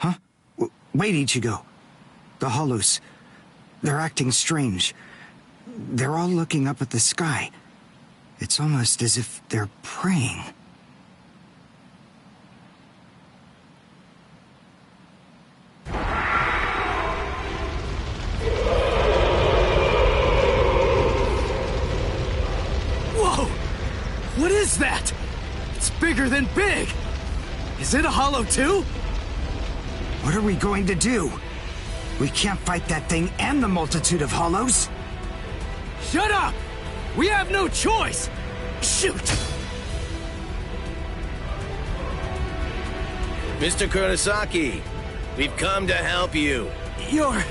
Huh? Wait, Ichigo. The hollows. They're acting strange. They're all looking up at the sky. It's almost as if they're praying. Whoa! What is that? It's bigger than big! Is it a hollow too? What are we going to do? We can't fight that thing and the multitude of hollows. Shut up! We have no choice! Shoot! Mr. Kurosaki, we've come to help you. You're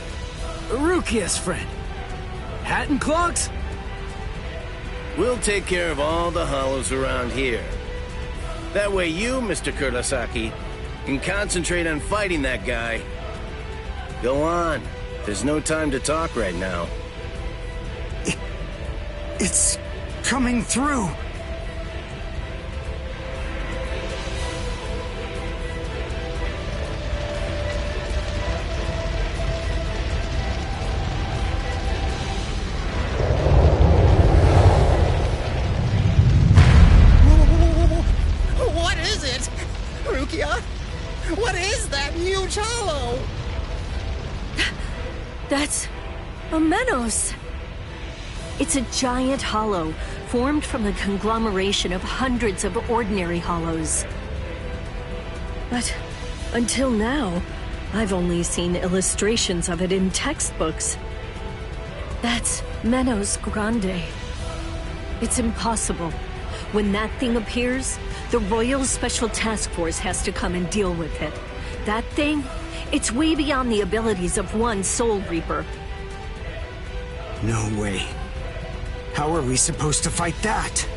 Rukia's friend. Hat and clogs? We'll take care of all the hollows around here. That way you, Mr. Kurosaki, can concentrate on fighting that guy. Go on. There's no time to talk right now. It's coming through. What is it? Rukia? What is that huge hollow? That's a Menos. It's a giant hollow, formed from the conglomeration of hundreds of ordinary hollows. But until now, I've only seen illustrations of it in textbooks. That's Menos Grande. It's impossible. When that thing appears, the Royal Special Task Force has to come and deal with it. That thing, it's way beyond the abilities of one Soul Reaper. No way. How are we supposed to fight that?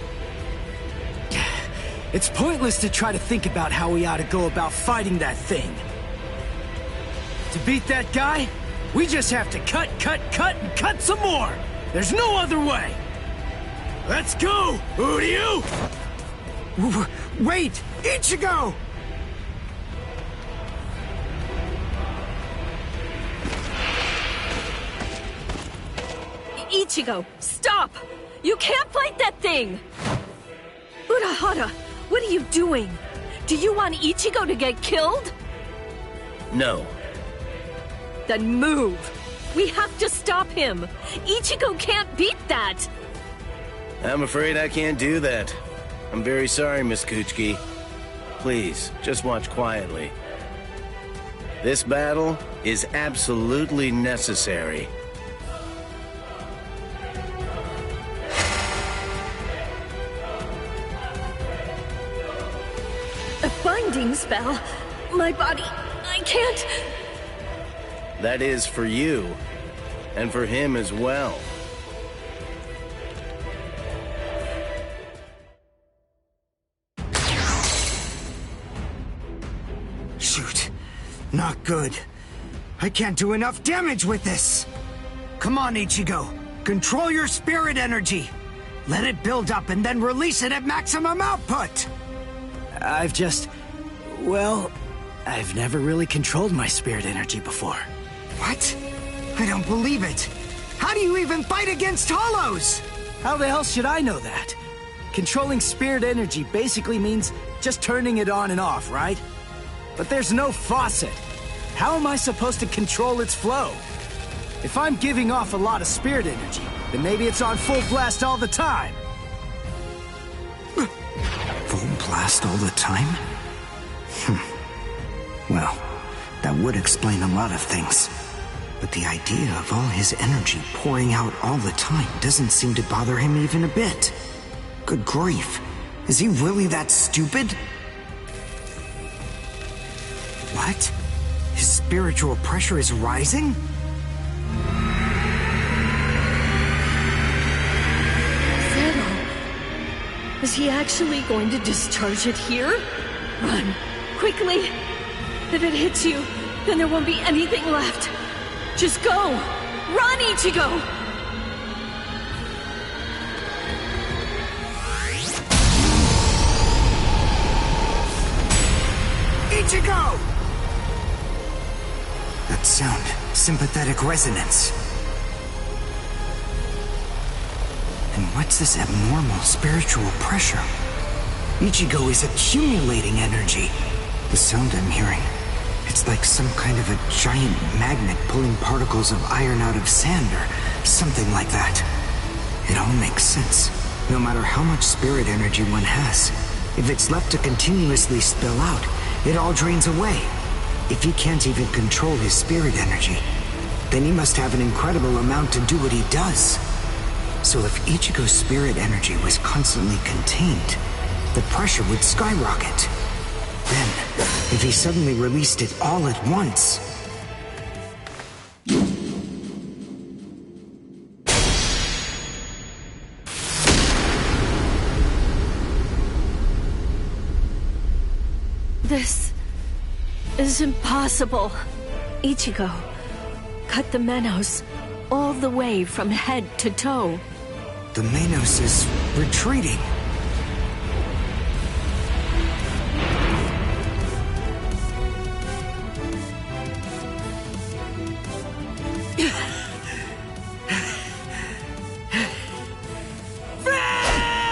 It's pointless to try to think about how we ought to go about fighting that thing. To beat that guy, we just have to cut, and cut some more! There's no other way! Let's go! Uryu! Wait! Ichigo! Ichigo, stop! You can't fight that thing! Urahara, what are you doing? Do you want Ichigo to get killed? No. Then move! We have to stop him! Ichigo can't beat that! I'm afraid I can't do that. I'm very sorry, Miss Kuchiki. Please, just watch quietly. This battle is absolutely necessary. A binding spell? My body... I can't... That is for you, and for him as well. Shoot. Not good. I can't do enough damage with this. Come on, Ichigo. Control your spirit energy. Let it build up and then release it at maximum output. Well, I've never really controlled my spirit energy before. What? I don't believe it. How do you even fight against hollows? How the hell should I know that? Controlling spirit energy basically means just turning it on and off, right? But there's no faucet. How am I supposed to control its flow? If I'm giving off a lot of spirit energy, then maybe it's on full blast all the time. Full blast all the time? Well, that would explain a lot of things. But the idea of all his energy pouring out all the time doesn't seem to bother him even a bit. Good grief. Is he really that stupid? What? His spiritual pressure is rising? Zero. Is he actually going to discharge it here? Run. Quickly. If it hits you, then there won't be anything left. Just go! Run, Ichigo! Ichigo! That sound, sympathetic resonance. And what's this abnormal spiritual pressure? Ichigo is accumulating energy. The sound I'm hearing, it's like some kind of a giant magnet pulling particles of iron out of sand or something like that. It all makes sense. No matter how much spirit energy one has, if it's left to continuously spill out, it all drains away. If he can't even control his spirit energy, then he must have an incredible amount to do what he does. So if Ichigo's spirit energy was constantly contained, the pressure would skyrocket. Then, if he suddenly released it all at once... This is impossible. Ichigo, cut the Menos all the way from head to toe. The Menos is retreating.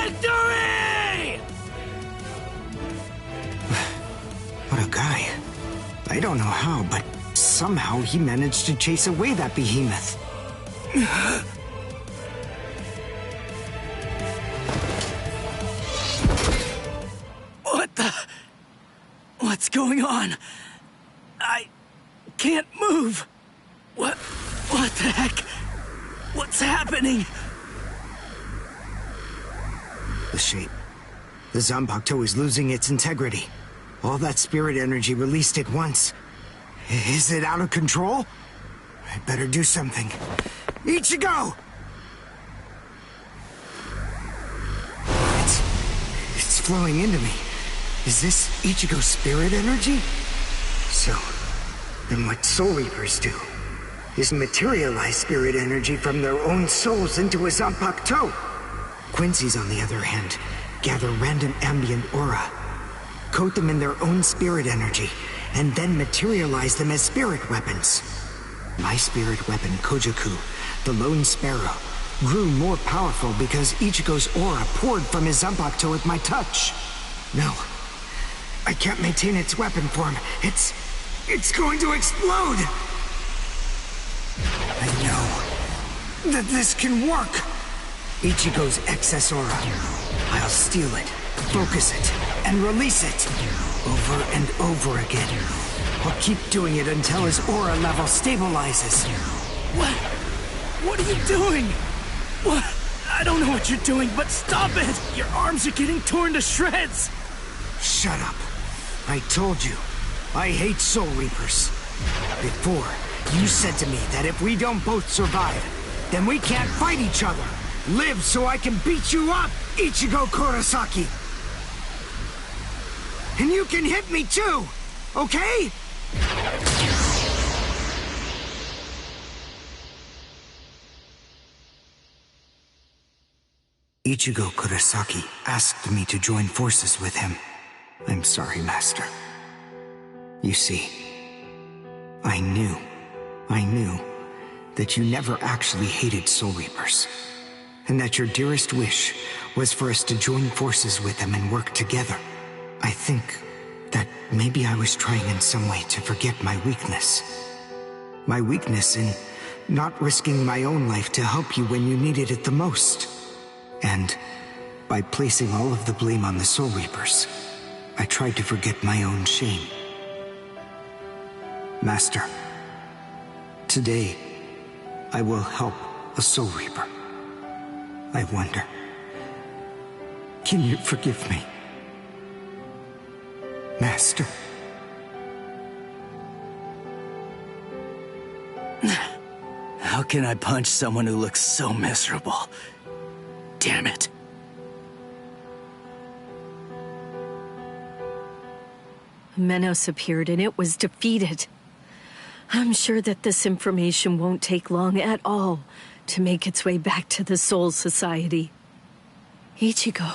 Victory! What a guy. I don't know how, but somehow he managed to chase away that behemoth. What the... What's going on? I can't move. What the heck? What's happening? The shape. The Zanpakuto is losing its integrity. All that spirit energy released at once. Is it out of control? I better do something. Ichigo! It's flowing into me. Is this Ichigo's spirit energy? So, then what Soul Reapers do is materialize spirit energy from their own souls into a Zanpakuto. Quincy's, on the other hand, gather random ambient aura, coat them in their own spirit energy, and then materialize them as spirit weapons. My spirit weapon, Kojaku, the Lone Sparrow, grew more powerful because Ichigo's aura poured from his Zanpakuto at my touch. No, I can't maintain its weapon form. It's going to explode! I know that this can work! Ichigo's excess aura. I'll steal it, focus it, and release it. Over and over again. I'll keep doing it until his aura level stabilizes. What are you doing? What? I don't know what you're doing, but stop it! Your arms are getting torn to shreds! Shut up. I told you, I hate Soul Reapers. Before, you said to me that if we don't both survive, then we can't fight each other. Live so I can beat you up, Ichigo Kurosaki! And you can hit me too, okay? Ichigo Kurosaki asked me to join forces with him. I'm sorry, Master. You see, I knew that you never actually hated Soul Reapers, and that your dearest wish was for us to join forces with them and work together. I think that maybe I was trying in some way to forget my weakness. My weakness in not risking my own life to help you when you needed it the most. And by placing all of the blame on the Soul Reapers, I tried to forget my own shame. Master, today I will help a Soul Reaper. I wonder, can you forgive me? Master. How can I punch someone who looks so miserable? Damn it. Menos appeared and it was defeated. I'm sure that this information won't take long at all to make its way back to the Soul Society. Ichigo.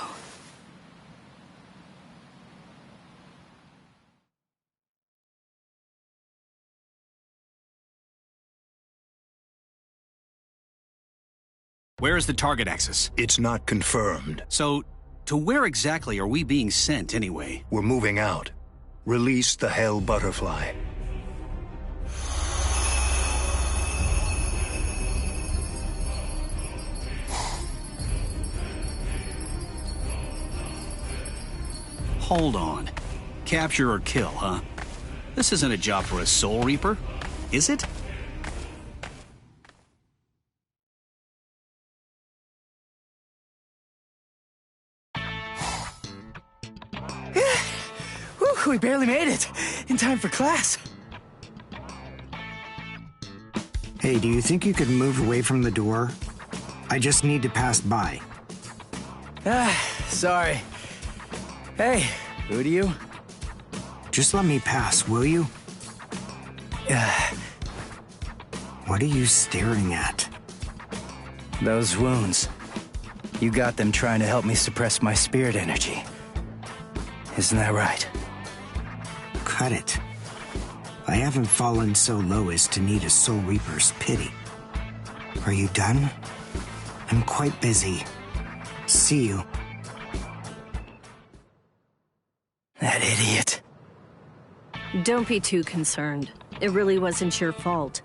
Where is the target axis? It's not confirmed. So, to where exactly are we being sent anyway? We're moving out. Release the Hell Butterfly. Hold on. Capture or kill, huh? This isn't a job for a Soul Reaper, is it? Whew, we barely made it. In time for class. Hey, do you think you could move away from the door? I just need to pass by. Sorry. Hey, who do you? Just let me pass, will you? What are you staring at? Those wounds. You got them trying to help me suppress my spirit energy. Isn't that right? Cut it. I haven't fallen so low as to need a Soul Reaper's pity. Are you done? I'm quite busy. See you. That idiot. Don't be too concerned. It really wasn't your fault.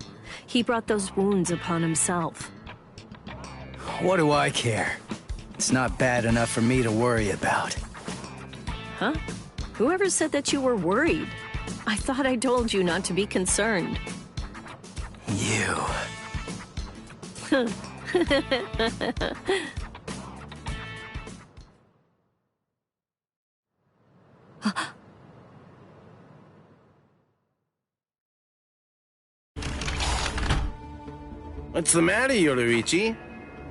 He brought those wounds upon himself. What do I care? It's not bad enough for me to worry about. Huh? Whoever said that you were worried? I thought I told you not to be concerned. You. What's the matter, Yoruichi?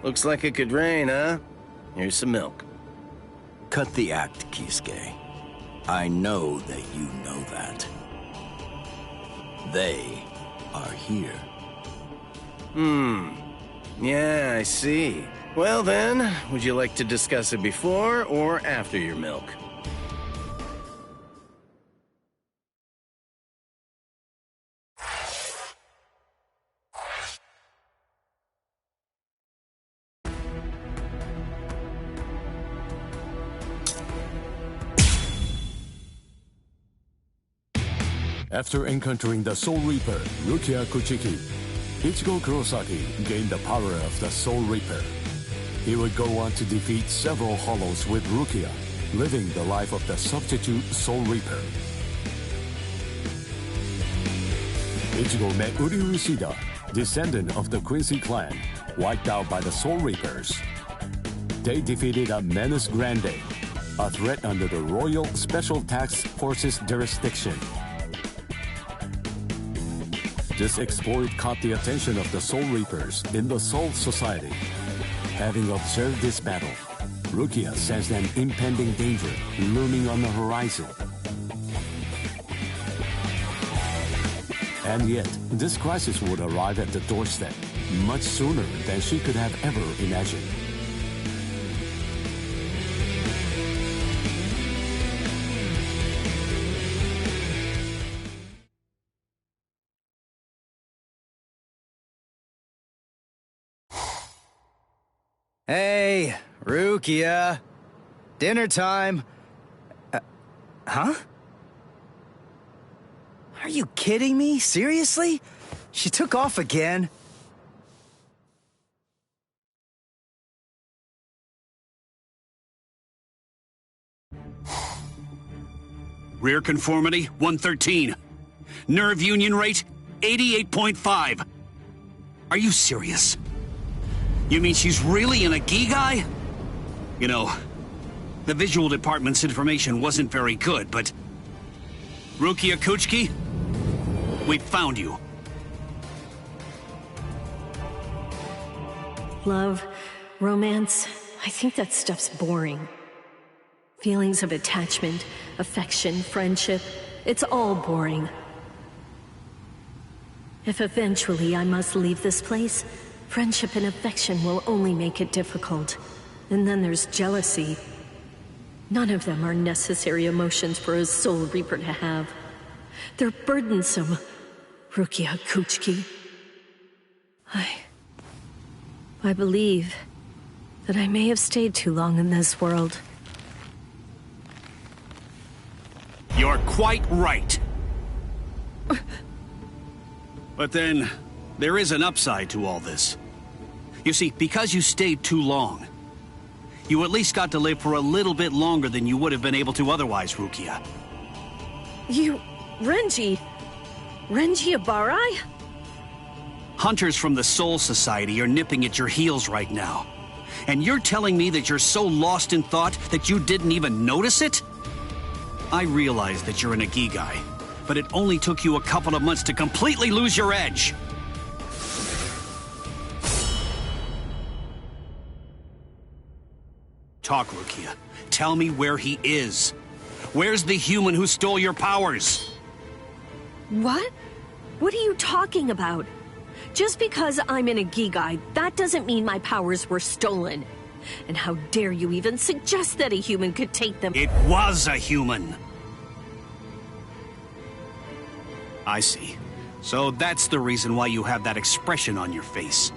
Looks like it could rain, huh? Here's some milk. Cut the act, Kisuke. I know that you know that. They are here. Yeah, I see. Well then, would you like to discuss it before or after your milk? After encountering the Soul Reaper, Rukia Kuchiki, Ichigo Kurosaki gained the power of the Soul Reaper. He would go on to defeat several Hollows with Rukia, living the life of the substitute Soul Reaper. Ichigo met Uryu Ishida, descendant of the Quincy clan, wiped out by the Soul Reapers. They defeated a Menace Grande, a threat under the Royal Special Task Force's jurisdiction. This exploit caught the attention of the Soul Reapers in the Soul Society. Having observed this battle, Rukia sensed an impending danger looming on the horizon. And yet, this crisis would arrive at the doorstep much sooner than she could have ever imagined. Hey, Rukia. Dinner time. Huh? Are you kidding me? Seriously? She took off again? Rear conformity, 113. Nerve union rate, 88.5. Are you serious? You mean she's really in a Gigai? You know, the visual department's information wasn't very good, but... Rukia Kuchiki, we found you. Love, romance, I think that stuff's boring. Feelings of attachment, affection, friendship, it's all boring. If eventually I must leave this place, friendship and affection will only make it difficult. And then there's jealousy. None of them are necessary emotions for a Soul Reaper to have. They're burdensome, Rukia Kuchiki. I believe that I may have stayed too long in this world. You're quite right. But then, there is an upside to all this. You see, because you stayed too long, you at least got to live for a little bit longer than you would have been able to otherwise, Rukia. You... Renji Abarai? Hunters from the Soul Society are nipping at your heels right now. And you're telling me that you're so lost in thought that you didn't even notice it? I realize that you're an Ikigai, but it only took you a couple of months to completely lose your edge. Talk, Rukia. Tell me where he is. Where's the human who stole your powers? What? What are you talking about? Just because I'm an Ikigai, that doesn't mean my powers were stolen. And how dare you even suggest that a human could take them? It was a human. I see. So that's the reason why you have that expression on your face.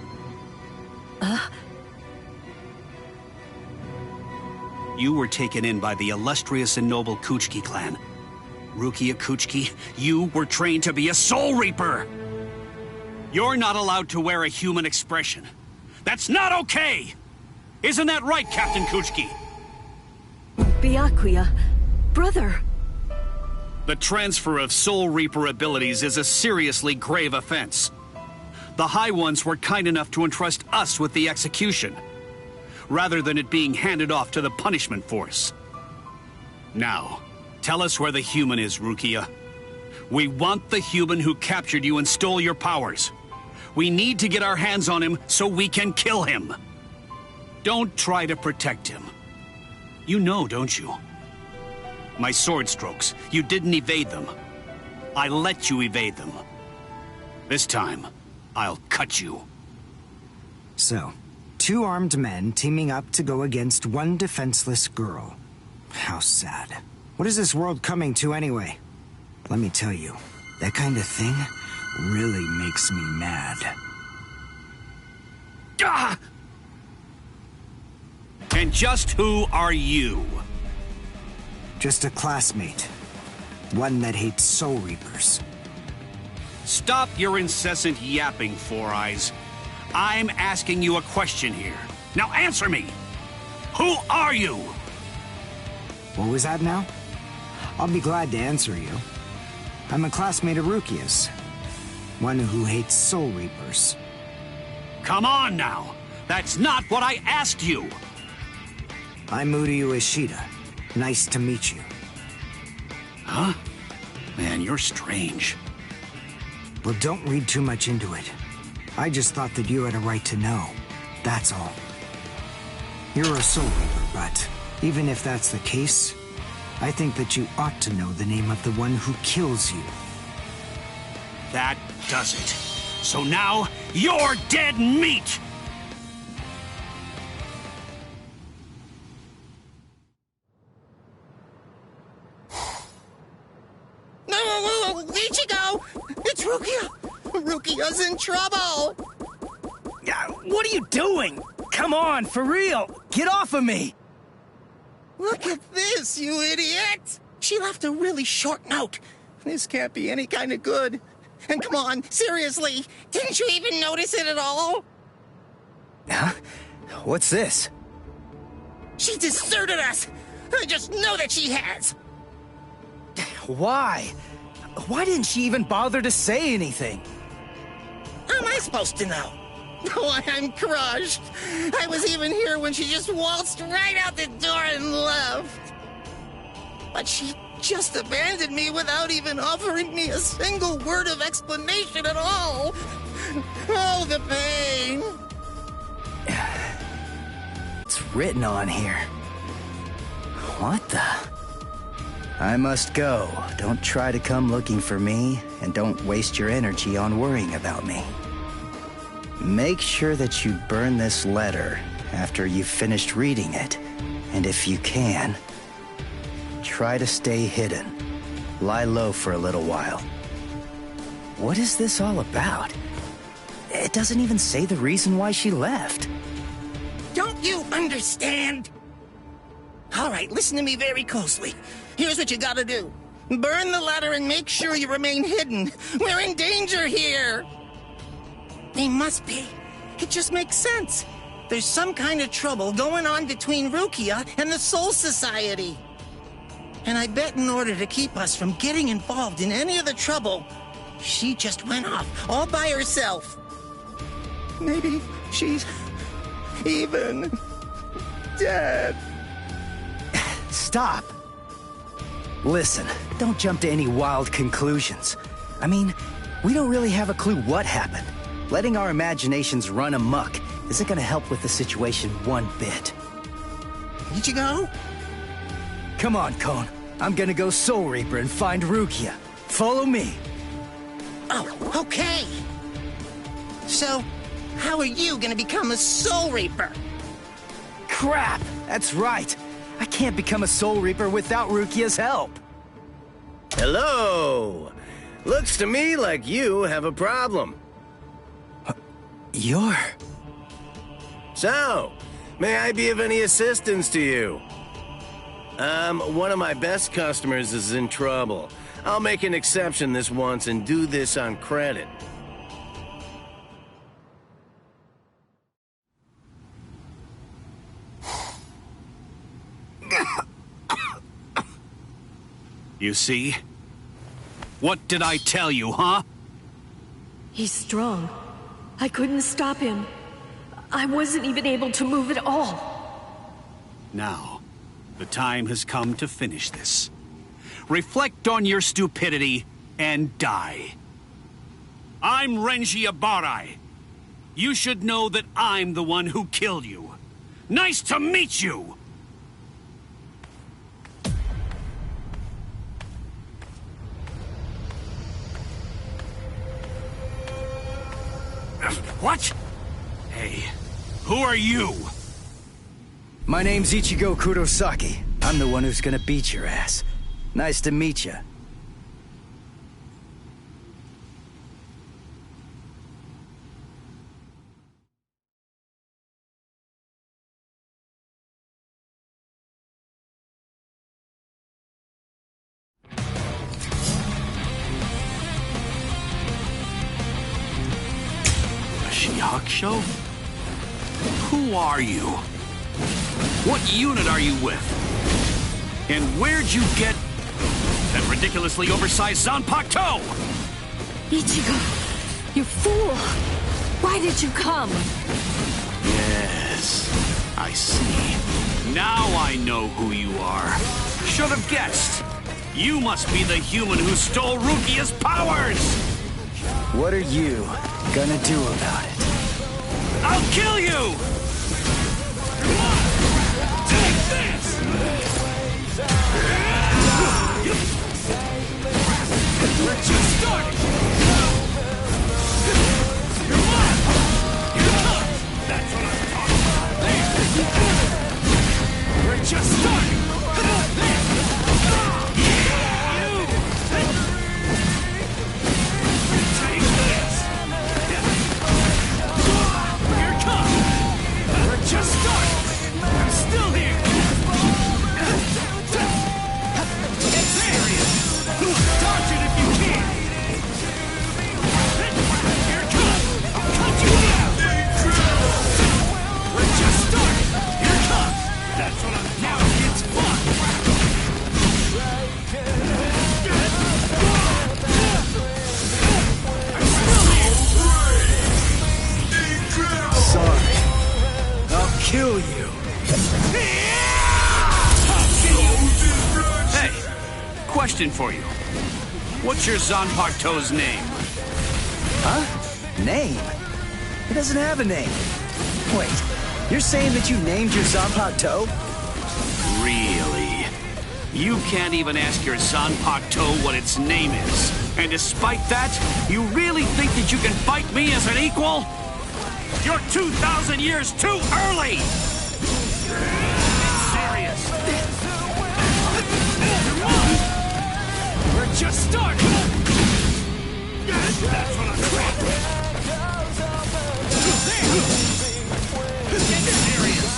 You were taken in by the illustrious and noble Kuchiki clan. Rukia Kuchiki, you were trained to be a Soul Reaper! You're not allowed to wear a human expression. That's not okay! Isn't that right, Captain Kuchiki? Byakuya, brother. The transfer of Soul Reaper abilities is a seriously grave offense. The High Ones were kind enough to entrust us with the execution, rather than it being handed off to the punishment force. Now, tell us where the human is, Rukia. We want the human who captured you and stole your powers. We need to get our hands on him so we can kill him. Don't try to protect him. You know, don't you? My sword strokes, you didn't evade them. I let you evade them. This time, I'll cut you. So, 2 armed men teaming up to go against 1 defenseless girl. How sad. What is this world coming to anyway? Let me tell you, that kind of thing really makes me mad. Ah! And just who are you? Just a classmate. One that hates Soul Reapers. Stop your incessant yapping, Four Eyes. I'm asking you a question here. Now answer me! Who are you? What was that now? I'll be glad to answer you. I'm a classmate of Rukia's. One who hates Soul Reapers. Come on now! That's not what I asked you! I'm Uryu Ishida. Nice to meet you. Huh? Man, you're strange. Well, don't read too much into it. I just thought that you had a right to know. That's all. You're a Soul Reaper, but even if that's the case, I think that you ought to know the name of the one who kills you. That does it. So now, you're dead meat! No, Ichigo! It's Rukia! Rukia's in trouble! What are you doing? Come on, for real! Get off of me! Look at this, you idiot! She left a really short note. This can't be any kind of good. And come on, seriously, didn't you even notice it at all? Huh? What's this? She deserted us! I just know that she has! Why? Why didn't she even bother to say anything? How am I supposed to know? Oh, I'm crushed. I was even here when she just waltzed right out the door and left. But she just abandoned me without even offering me a single word of explanation at all. Oh, the pain. It's written on here. What the? I must go. Don't try to come looking for me, and don't waste your energy on worrying about me. Make sure that you burn this letter after you've finished reading it, and if you can, try to stay hidden. Lie low for a little while. What is this all about? It doesn't even say the reason why she left. Don't you understand? All right, listen to me very closely. Here's what you gotta do. Burn the ladder and make sure you remain hidden. We're in danger here. They must be. It just makes sense. There's some kind of trouble going on between Rukia and the Soul Society. And I bet in order to keep us from getting involved in any of the trouble, she just went off all by herself. Maybe she's even dead. Stop. Listen, don't jump to any wild conclusions. I mean, we don't really have a clue what happened. Letting our imaginations run amok isn't gonna help with the situation one bit. Ichigo? Come on, Kon. I'm gonna go Soul Reaper and find Rukia. Follow me. Oh, okay. So, how are you gonna become a Soul Reaper? Crap! That's right. I can't become a Soul Reaper without Rukia's help. Hello! Looks to me like you have a problem. You're... So, may I be of any assistance to you? One of my best customers is in trouble. I'll make an exception this once and do this on credit. You see? What did I tell you, huh? He's strong. I couldn't stop him. I wasn't even able to move at all. Now, the time has come to finish this. Reflect on your stupidity and die. I'm Renji Abarai. You should know that I'm the one who killed you. Nice to meet you! What? Hey, who are you? My name's Ichigo Kurosaki. I'm the one who's gonna beat your ass. Nice to meet you. Hakusho? Who are you? What unit are you with? And where'd you get that ridiculously oversized Zanpakuto? Ichigo, you fool! Why did you come? Yes, I see. Now I know who you are. Should have guessed. You must be the human who stole Rukia's powers! What are you gonna do about it? I'll kill you! Take this! We're just starting! You're mine! You're up! That's what I'm talking about! There! We're just starting! There! You! Take this! Here comes! We're just starting! I'm still here! Get serious! Dodge it if you can! Here it comes! I'll cut you out! We're just starting! Here it comes! That's what I'm... Now it gets fun! I'm still here! Sorry. I'll kill you. Hey, question for you. What's your Zanpakuto's name? Huh? Name? It doesn't have a name. Wait, you're saying that you named your Zanpakuto? Really? You can't even ask your Zanpakuto what its name is. And despite that, you really think that you can fight me as an equal? You're 2,000 years too early! Get serious! We're just starting! That's what I'm talking about! Get serious!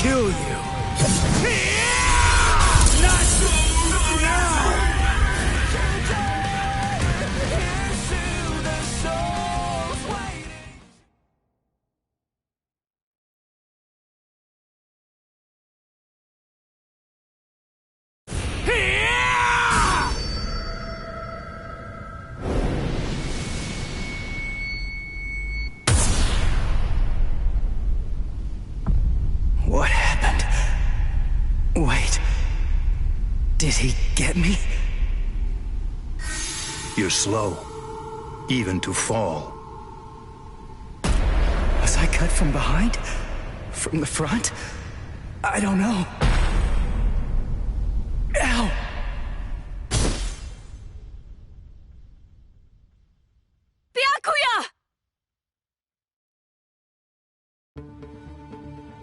kill you. What happened? Wait. Did he get me? You're slow, even to fall. Was I cut from behind? From the front? I don't know. Ow! Byakuya!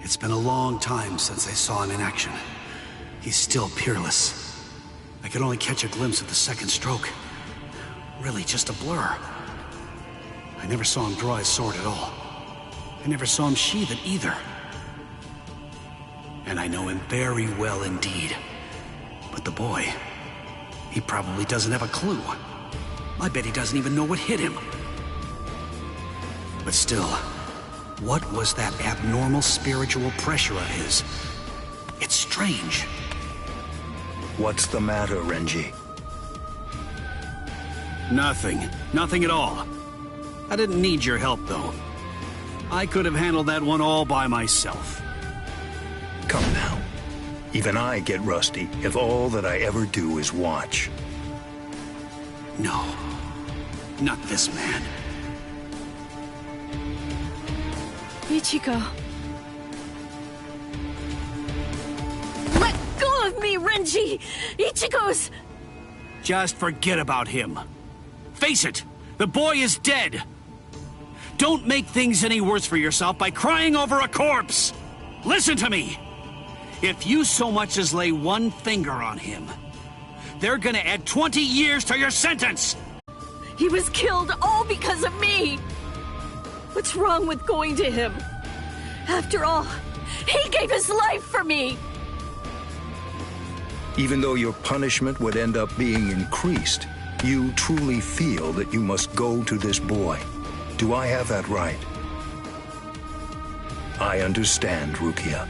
It's been a long time since I saw him in action. He's still peerless. I could only catch a glimpse of the second stroke. Really just a blur. I never saw him draw his sword at all. I never saw him sheathe it either. And I know him very well indeed. But the boy, he probably doesn't have a clue. I bet he doesn't even know what hit him. But still, what was that abnormal spiritual pressure of his? It's strange. What's the matter, Renji? Nothing. Nothing at all. I didn't need your help, though. I could have handled that one all by myself. Come now. Even I get rusty if all that I ever do is watch. No. Not this man. Ichigo. Let go of me, Renji! Ichigo's... Just forget about him. Face it, the boy is dead. Don't make things any worse for yourself by crying over a corpse. Listen to me. If you so much as lay one finger on him, they're gonna add 20 years to your sentence. He was killed all because of me! What's wrong with going to him? After all, he gave his life for me! Even though your punishment would end up being increased, you truly feel that you must go to this boy. Do I have that right? I understand, Rukia.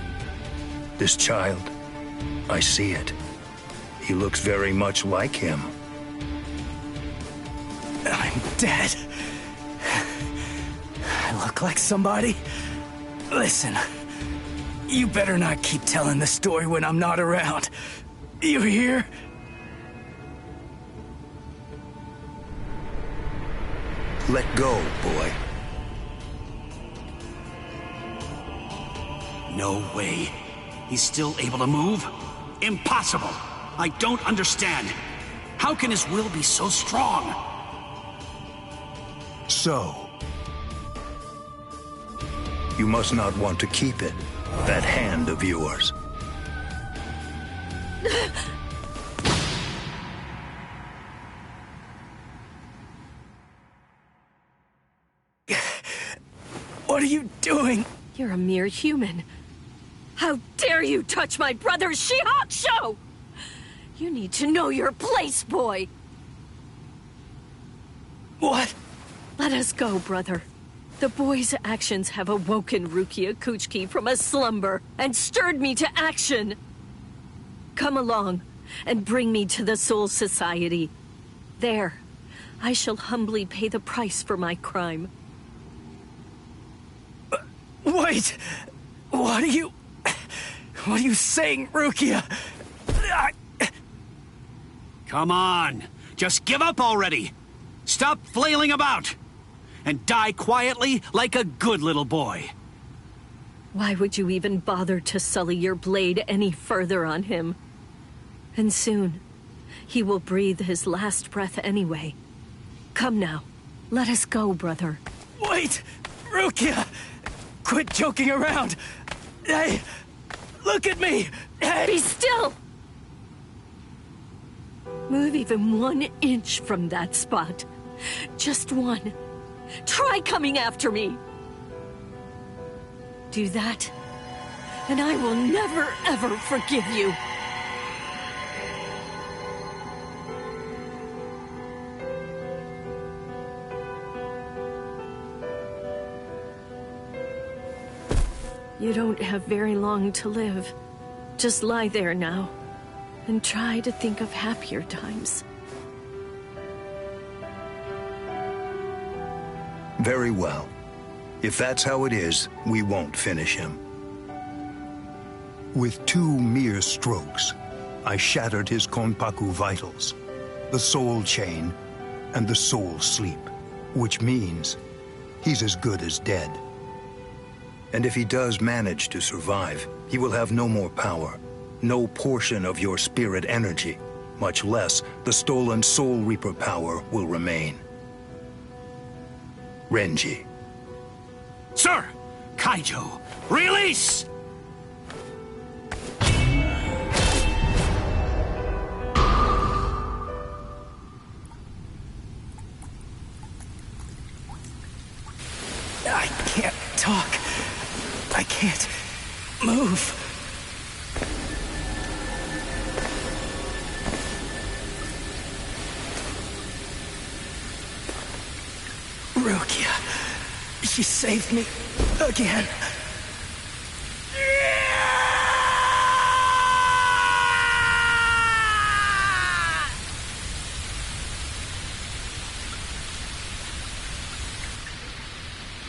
This child, I see it. He looks very much like him. I'm dead. I look like somebody? Listen, you better not keep telling the story when I'm not around. You hear? Let go, boy. No way. He's still able to move? Impossible. I don't understand. How can his will be so strong? So, you must not want to keep it, that hand of yours. What are you doing? You're a mere human. How dare you touch my brother's Shihakusho! You need to know your place, boy! What? Let us go, brother. The boy's actions have awoken Rukia Kuchiki from a slumber and stirred me to action. Come along and bring me to the Soul Society. There, I shall humbly pay the price for my crime. Wait! What are you saying, Rukia? Come on. Just give up already. Stop flailing about. And die quietly like a good little boy. Why would you even bother to sully your blade any further on him? And soon, he will breathe his last breath anyway. Come now, let us go, brother. Wait! Rukia! Quit joking around! Hey! Look at me! Hey! Be still! Move even 1 inch from that spot. Just one. Try coming after me. Do that, and I will never, ever forgive you. You don't have very long to live. Just lie there now, and try to think of happier times. Very well. If that's how it is, we won't finish him. With 2 mere strokes, I shattered his Konpaku vitals, the soul chain, and the soul sleep, which means he's as good as dead. And if he does manage to survive, he will have no more power, no portion of your spirit energy, much less the stolen Soul Reaper power will remain. Renji. Sir! Kaijo, release! I can't talk. I can't move. Rukia. She saved me again.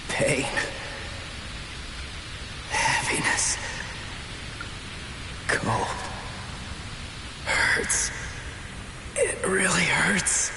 Pain. Heaviness. Cold. Hurts. It really hurts.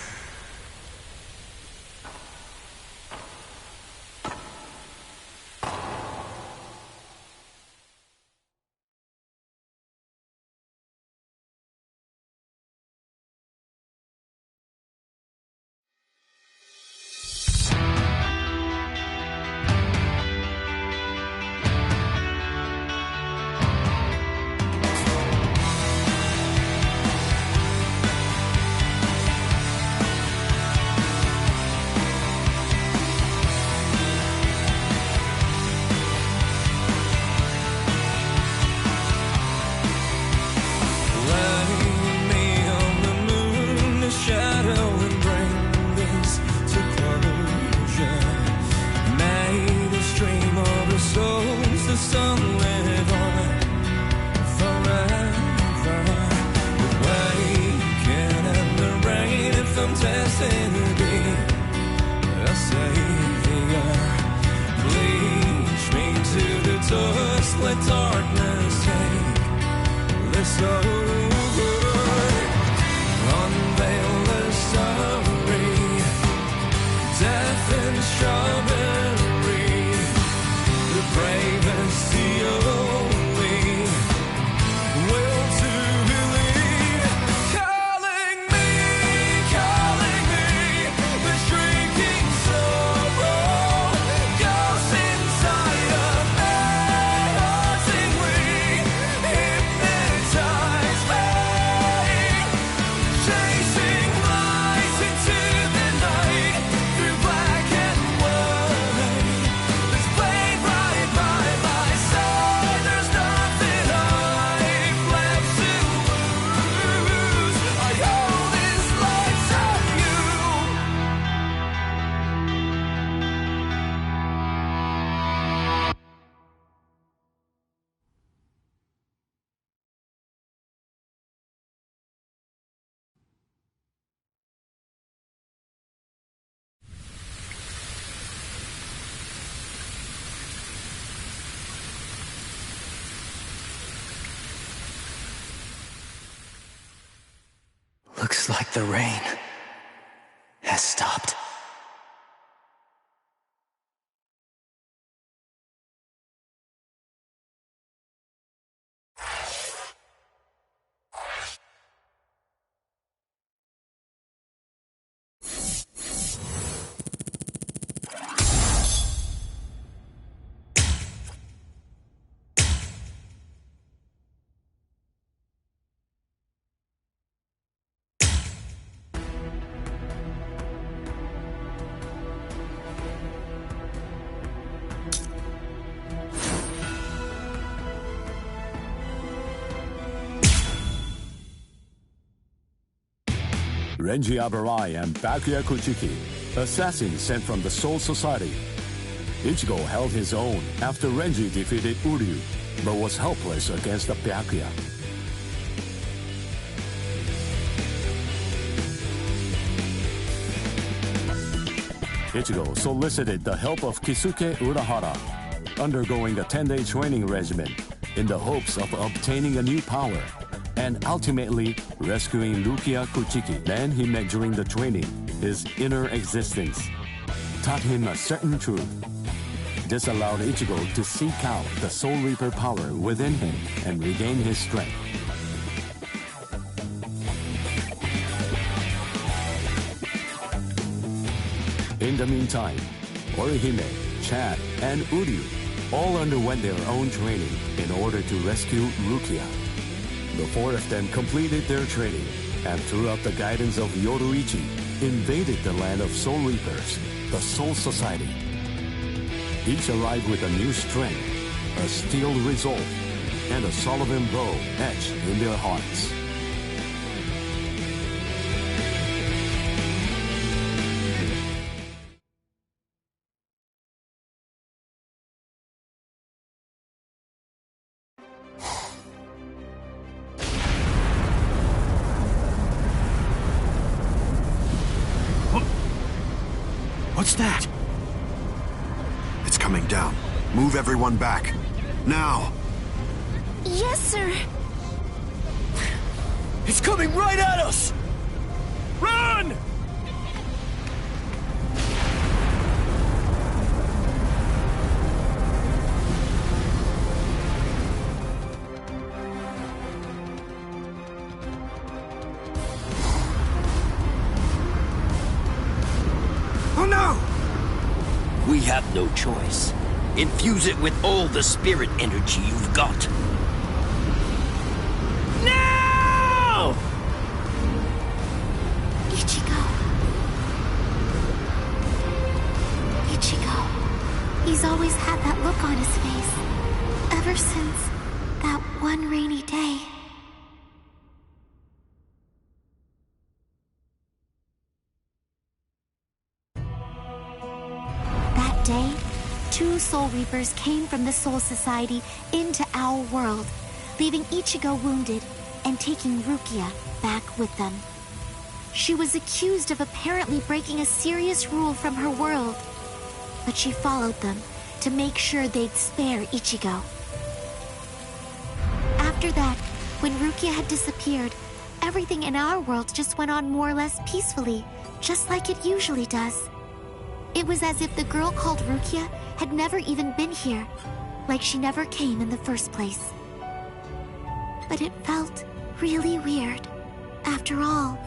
Looks like the rain has stopped. Renji Abarai and Byakuya Kuchiki, assassins sent from the Soul Society. Ichigo held his own after Renji defeated Uryu, but was helpless against the Byakuya. Ichigo solicited the help of Kisuke Urahara, undergoing a 10-day training regimen in the hopes of obtaining a new power and ultimately rescuing Rukia Kuchiki. Then he met during the training his inner existence, taught him a certain truth. This allowed Ichigo to seek out the Soul Reaper power within him and regain his strength. In the meantime, Orihime, Chad, and Uryu all underwent their own training in order to rescue Rukia. The four of them completed their training and, throughout the guidance of Yoruichi, invaded the land of Soul Reapers, the Soul Society. Each arrived with a new strength, a steel resolve, and a Sullivan bow etched in their hearts. What's that? It's coming down. Move everyone back. Now! Yes, sir. It's coming right at us! Run! Oh no! We have no choice. Infuse it with all the spirit energy you've got. No! Ichigo. Ichigo. He's always had that look on his face. Ever since that one rainy day. That day, two Soul Reapers came from the Soul Society into our world, leaving Ichigo wounded and taking Rukia back with them. She was accused of apparently breaking a serious rule from her world, but she followed them to make sure they'd spare Ichigo. After that, when Rukia had disappeared, everything in our world just went on more or less peacefully, just like it usually does. It was as if the girl called Rukia had never even been here, like she never came in the first place. But it felt really weird. After all,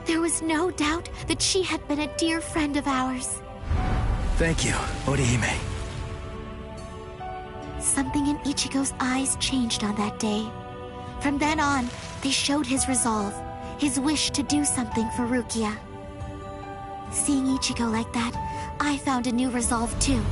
there was no doubt that she had been a dear friend of ours. Thank you, Orihime. Something in Ichigo's eyes changed on that day. From then on, they showed his resolve, his wish to do something for Rukia. Seeing Ichigo like that, I found a new resolve too.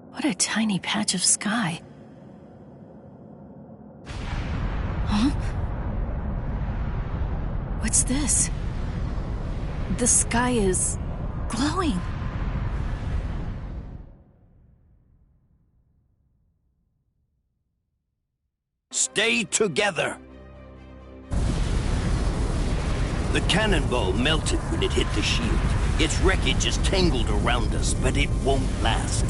What a tiny patch of sky. Huh? What's this? The sky is glowing. Stay together. The cannonball melted when it hit the shield. Its wreckage is tangled around us, but it won't last.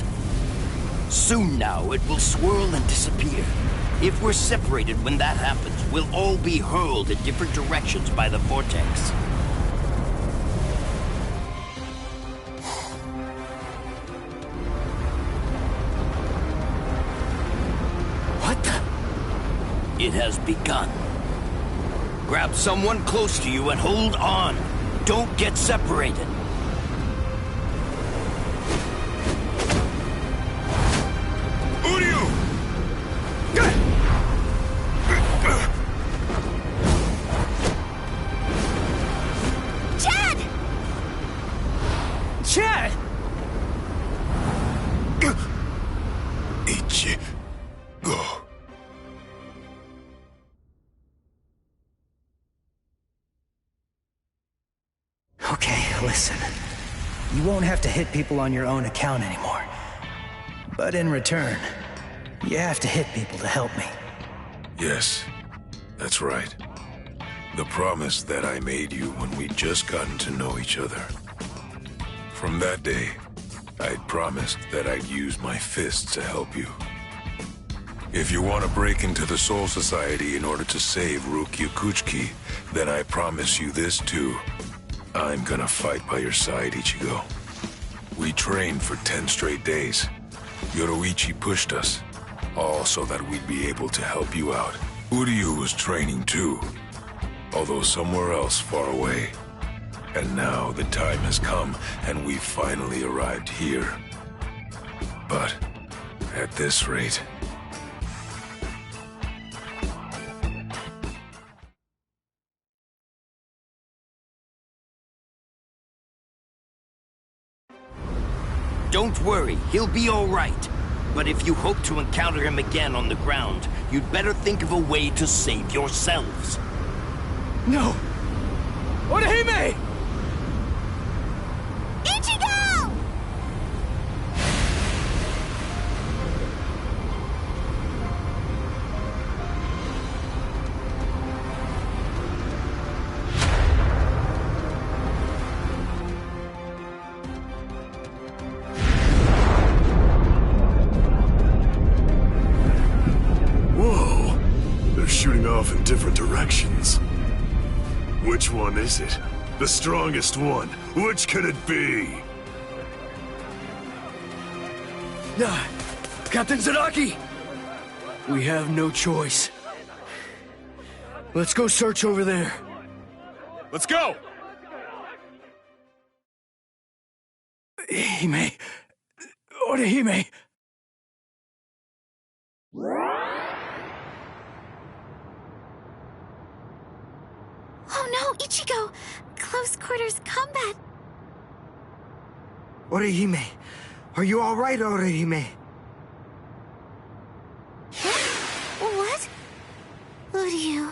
Soon now, it will swirl and disappear. If we're separated when that happens, we'll all be hurled in different directions by the vortex. What the? It has begun. Grab someone close to you and hold on. Don't get separated. Chad! Listen, you won't have to hit people on your own account anymore. But in return, you have to hit people to help me. Yes, that's right. The promise that I made you when we'd just gotten to know each other. From that day, I'd promised that I'd use my fists to help you. If you want to break into the Soul Society in order to save Rukia Kuchiki, then I promise you this too. I'm gonna fight by your side, Ichigo. We trained for 10 straight days. Yoroichi pushed us, all so that we'd be able to help you out. Uryu was training too, although somewhere else far away. And now the time has come, and we've finally arrived here. But at this rate... Don't worry, he'll be all right. But if you hope to encounter him again on the ground, you'd better think of a way to save yourselves. No! Orihime! Ichigo! Whoa! They're shooting off in different directions. Which one is it? The strongest one. Which could it be? Captain Zaraki! We have no choice. Let's go search over there. Let's go! Hime... Orihime... Oh no, Ichigo! Close quarters combat! Orihime, are you alright, Orihime? What? Uryu...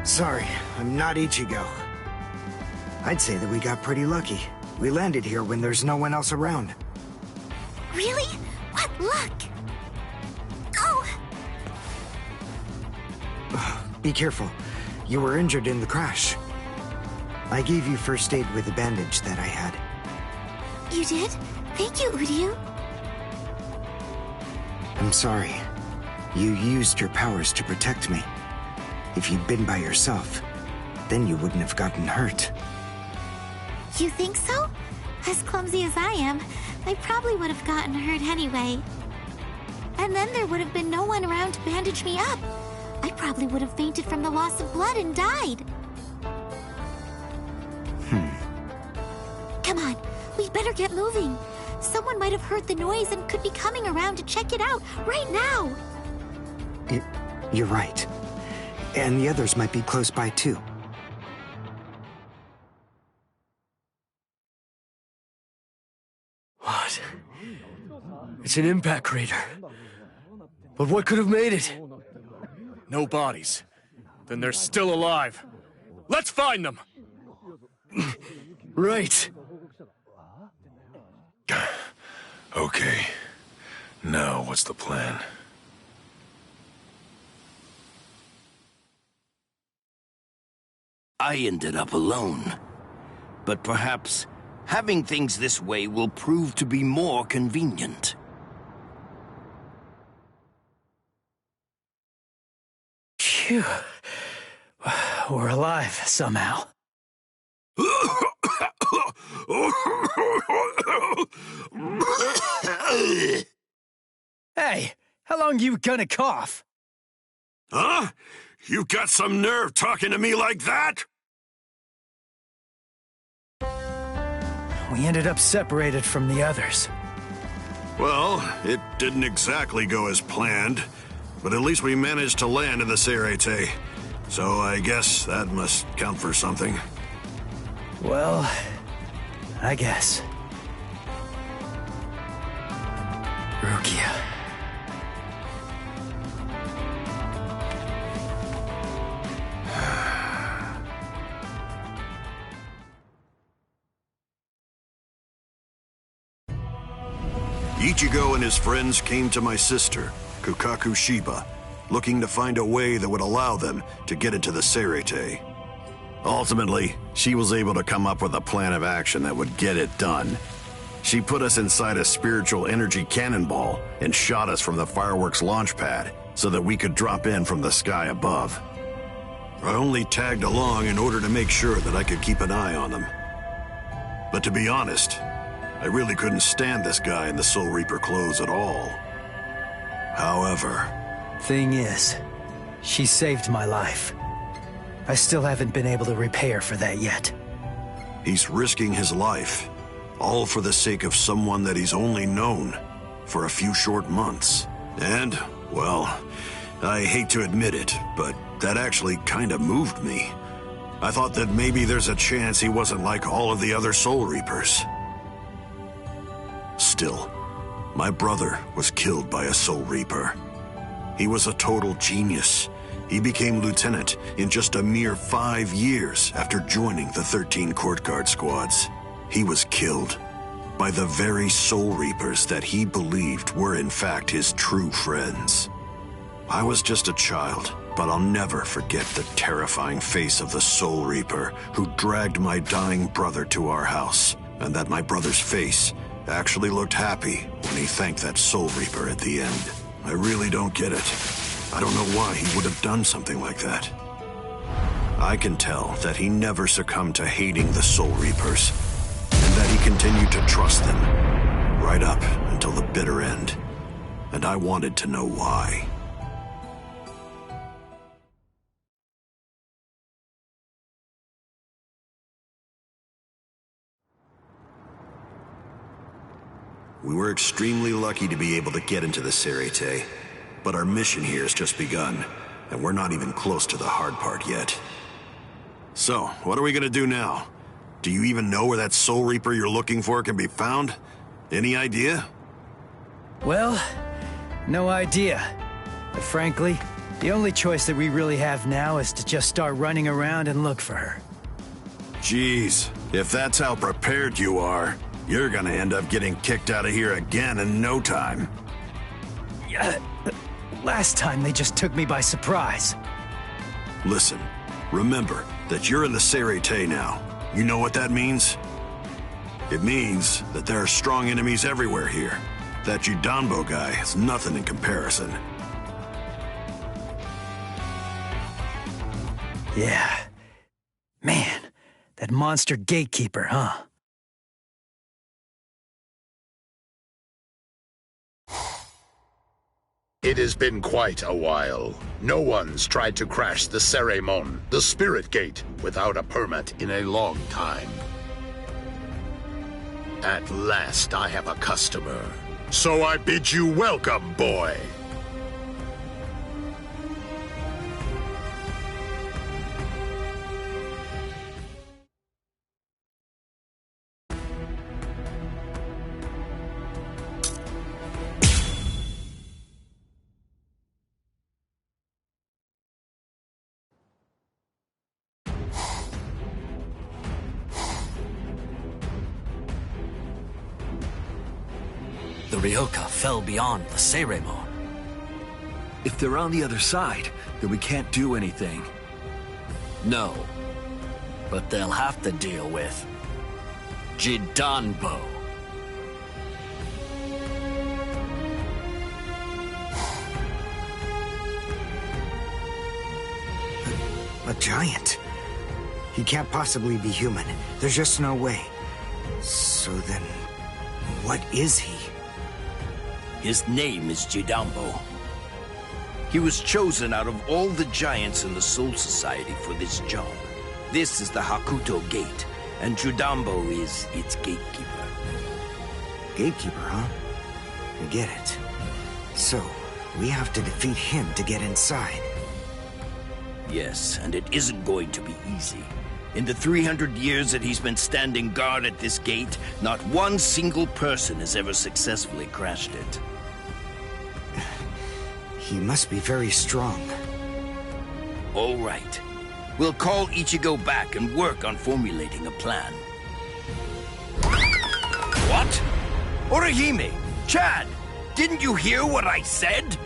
Sorry, I'm not Ichigo. I'd say that we got pretty lucky. We landed here when there's no one else around. Really? What luck! Oh! Be careful. You were injured in the crash. I gave you first aid with a bandage that I had. You did? Thank you, Uryu. I'm sorry. You used your powers to protect me. If you'd been by yourself, then you wouldn't have gotten hurt. You think so? As clumsy as I am, I probably would have gotten hurt anyway. And then there would have been no one around to bandage me up. I probably would have fainted from the loss of blood and died. Come on, we'd better get moving. Someone might have heard the noise and could be coming around to check it out right now. You're right. And the others might be close by too. What? It's an impact crater. But what could have made it? No bodies. Then they're still alive. Let's find them! Right. Okay. Now, what's the plan? I ended up alone. But perhaps having things this way will prove to be more convenient. Phew. We're alive, somehow. Hey, how long you gonna cough? Huh? You got some nerve talking to me like that? We ended up separated from the others. Well, it didn't exactly go as planned, but at least we managed to land in the Serete. So I guess that must count for something. Well, I guess. Rukia. Ichigo and his friends came to my sister, Kukaku Shiba, looking to find a way that would allow them to get into the Serete. Ultimately, she was able to come up with a plan of action that would get it done. She put us inside a spiritual energy cannonball and shot us from the fireworks launch pad so that we could drop in from the sky above. I only tagged along in order to make sure that I could keep an eye on them. But to be honest, I really couldn't stand this guy in the Soul Reaper clothes at all. However... Thing is, she saved my life. I still haven't been able to repay her for that yet. He's risking his life, all for the sake of someone that he's only known for a few short months. And, well, I hate to admit it, but that actually kind of moved me. I thought that maybe there's a chance he wasn't like all of the other Soul Reapers. Still, my brother was killed by a Soul Reaper. He was a total genius. He became lieutenant in just a mere 5 years after joining the 13 Court Guard squads. He was killed by the very Soul Reapers that he believed were in fact his true friends. I was just a child, but I'll never forget the terrifying face of the Soul Reaper who dragged my dying brother to our house, and that my brother's face actually looked happy when he thanked that Soul Reaper at the end. I really don't get it. I don't know why he would have done something like that. I can tell that he never succumbed to hating the Soul Reapers, and that he continued to trust them, right up until the bitter end. And I wanted to know why. We were extremely lucky to be able to get into the Serete, but our mission here has just begun, and we're not even close to the hard part yet. So, what are we gonna do now? Do you even know where that Soul Reaper you're looking for can be found? Any idea? Well, no idea. But frankly, the only choice that we really have now is to just start running around and look for her. Jeez, if that's how prepared you are, you're gonna end up getting kicked out of here again in no time. Yeah, last time they just took me by surprise. Listen, remember that you're in the Serete now. You know what that means? It means that there are strong enemies everywhere here. That Judanbo guy is nothing in comparison. Yeah. Man, that monster gatekeeper, huh? It has been quite a while. No one's tried to crash the Ceremon, the Spirit Gate, without a permit in a long time. At last I have a customer. So I bid you welcome, boy. The Ryoka fell beyond the Ceremon. If they're on the other side, then we can't do anything. No. But they'll have to deal with Judanbo. A giant? He can't possibly be human. There's just no way. So then, what is he? His name is Judanbo. He was chosen out of all the giants in the Soul Society for this job. This is the Hakuto Gate, and Judanbo is its gatekeeper. Gatekeeper, huh? I get it. So, we have to defeat him to get inside. Yes, and it isn't going to be easy. In the 300 years that he's been standing guard at this gate, not one single person has ever successfully crashed it. He must be very strong. All right. We'll call Ichigo back and work on formulating a plan. What? Orihime, Chad, didn't you hear what I said?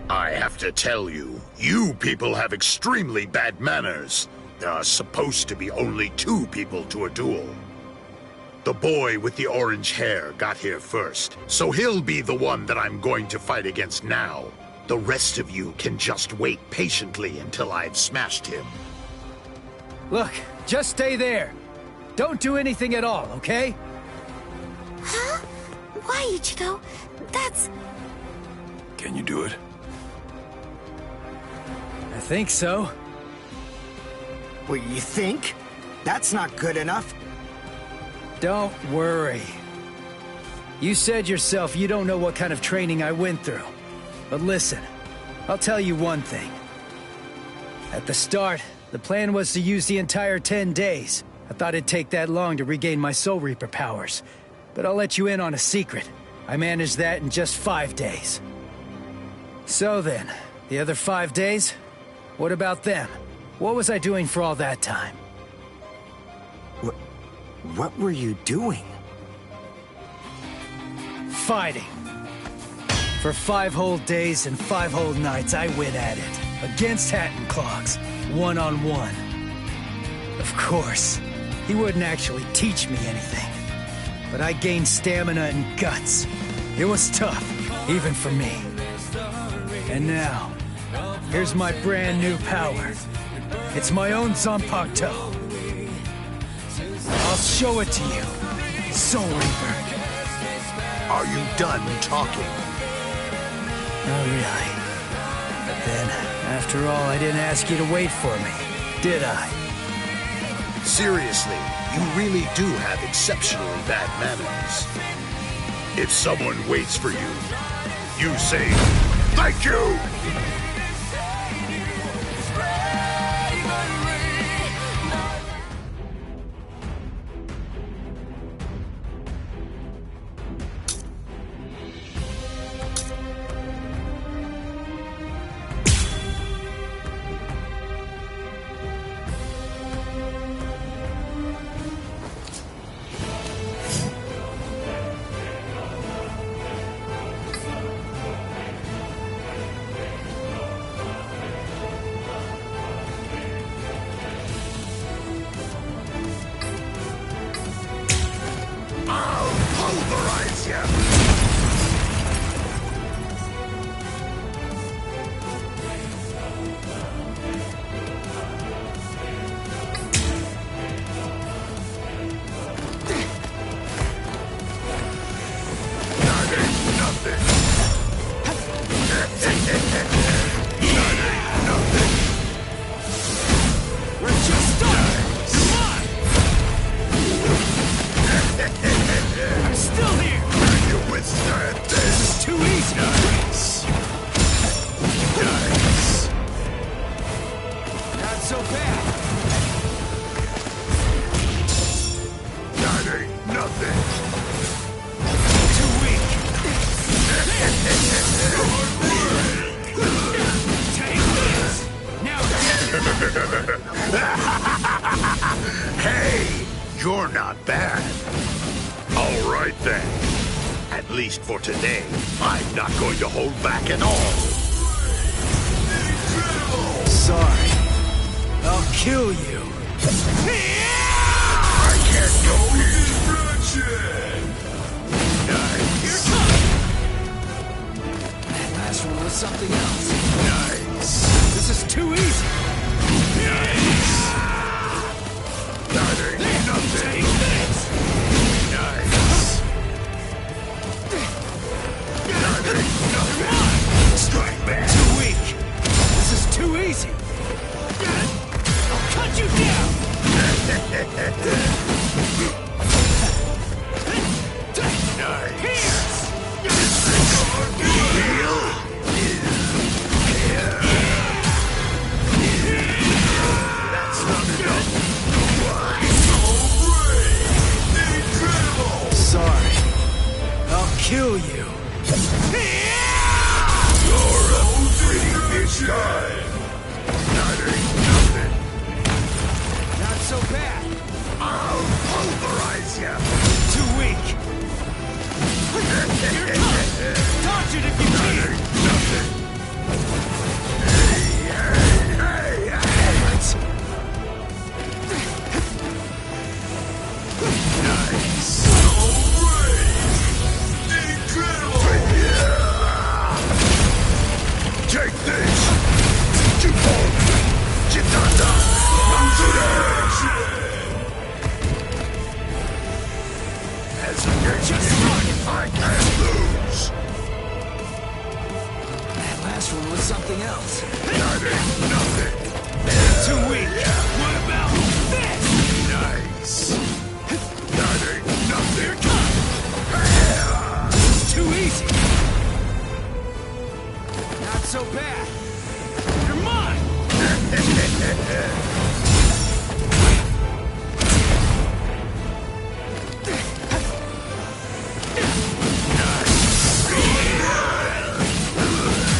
I have to tell you, you people have extremely bad manners. There are supposed to be only 2 people to a duel. The boy with the orange hair got here first, so he'll be the one that I'm going to fight against now. The rest of you can just wait patiently until I've smashed him. Look, just stay there. Don't do anything at all, okay? Huh? Why, Ichigo? That's... Can you do it? I think so. What, you think? That's not good enough. Don't worry. You said yourself you don't know what kind of training I went through. But listen, I'll tell you one thing. At the start, the plan was to use the entire 10 days. I thought it'd take that long to regain my Soul Reaper powers. But I'll let you in on a secret. I managed that in just 5 days. So then, the other 5 days? What about them? What was I doing for all that time? What were you doing? Fighting. For 5 whole days and 5 whole nights, I went at it. Against Hatton Clogs. One-on-one. Of course, he wouldn't actually teach me anything. But I gained stamina and guts. It was tough, even for me. And now, here's my brand new power. It's my own Zanpakuto. I'll show it to you, Soul Reaper. Are you done talking? Not really. But then, after all, I didn't ask you to wait for me, did I? Seriously, you really do have exceptionally bad manners. If someone waits for you, you say, "Thank you!" Hey, you're not bad. All right then. At least for today, I'm not going to hold back at all. Sorry. I'll kill you. I can't go destruction. Last one was something else. Nice. This is too easy. Nice. That ain't nothing. Nice. That ain't nothing. Strike back. Too weak. This is too easy. I'll cut you down. Nice. Heal. That's not enough. Sorry. I'll kill you. You're a pretty big guy. That ain't nothing. Not so bad. I'll pulverize you. Too weak. You're done. Dodge it if you can. Nothing. Nice. Take this! Jupon! Chitanda! As a game, I can't lose! That last one was something else. That ain't nothing! Too weak! What about this? Nice! That ain't nothing! Too easy! Not so bad. You're mine!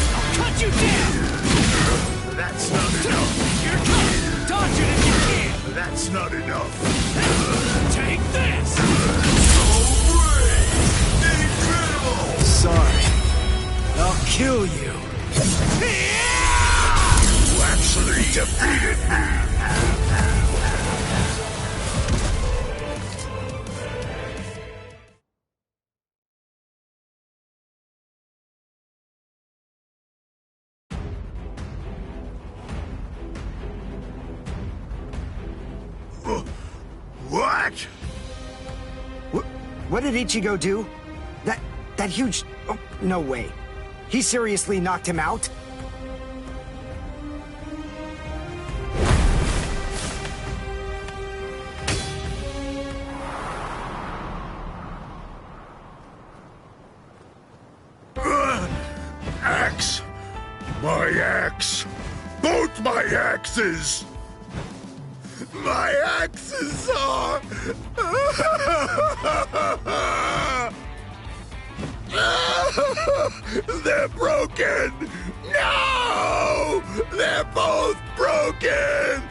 I'll cut you down! That's not enough! You're coming! Dodge it if you can! That's not enough! Take this! Incredible! Sorry. I'll kill you. You actually defeated me! What? What did Ichigo do? That huge... Oh, no way. He seriously knocked him out? Axe! My axe! Both my axes! My axes are... They're broken! No! They're both broken!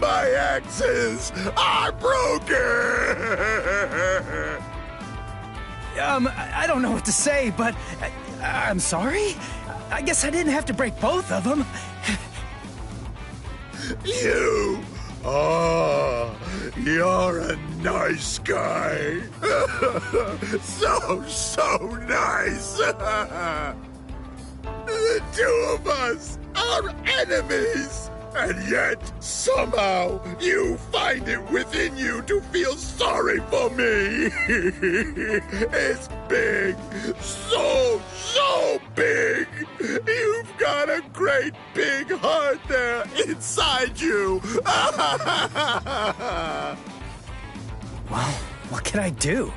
My axes are broken! I don't know what to say, but I'm sorry? I guess I didn't have to break both of them. You! Oh, you're a nice guy. So nice. The two of us are enemies. And yet, somehow, you find it within you to feel sorry for me. It's big. So big. You've got a great big heart there inside you. Well, what can I do?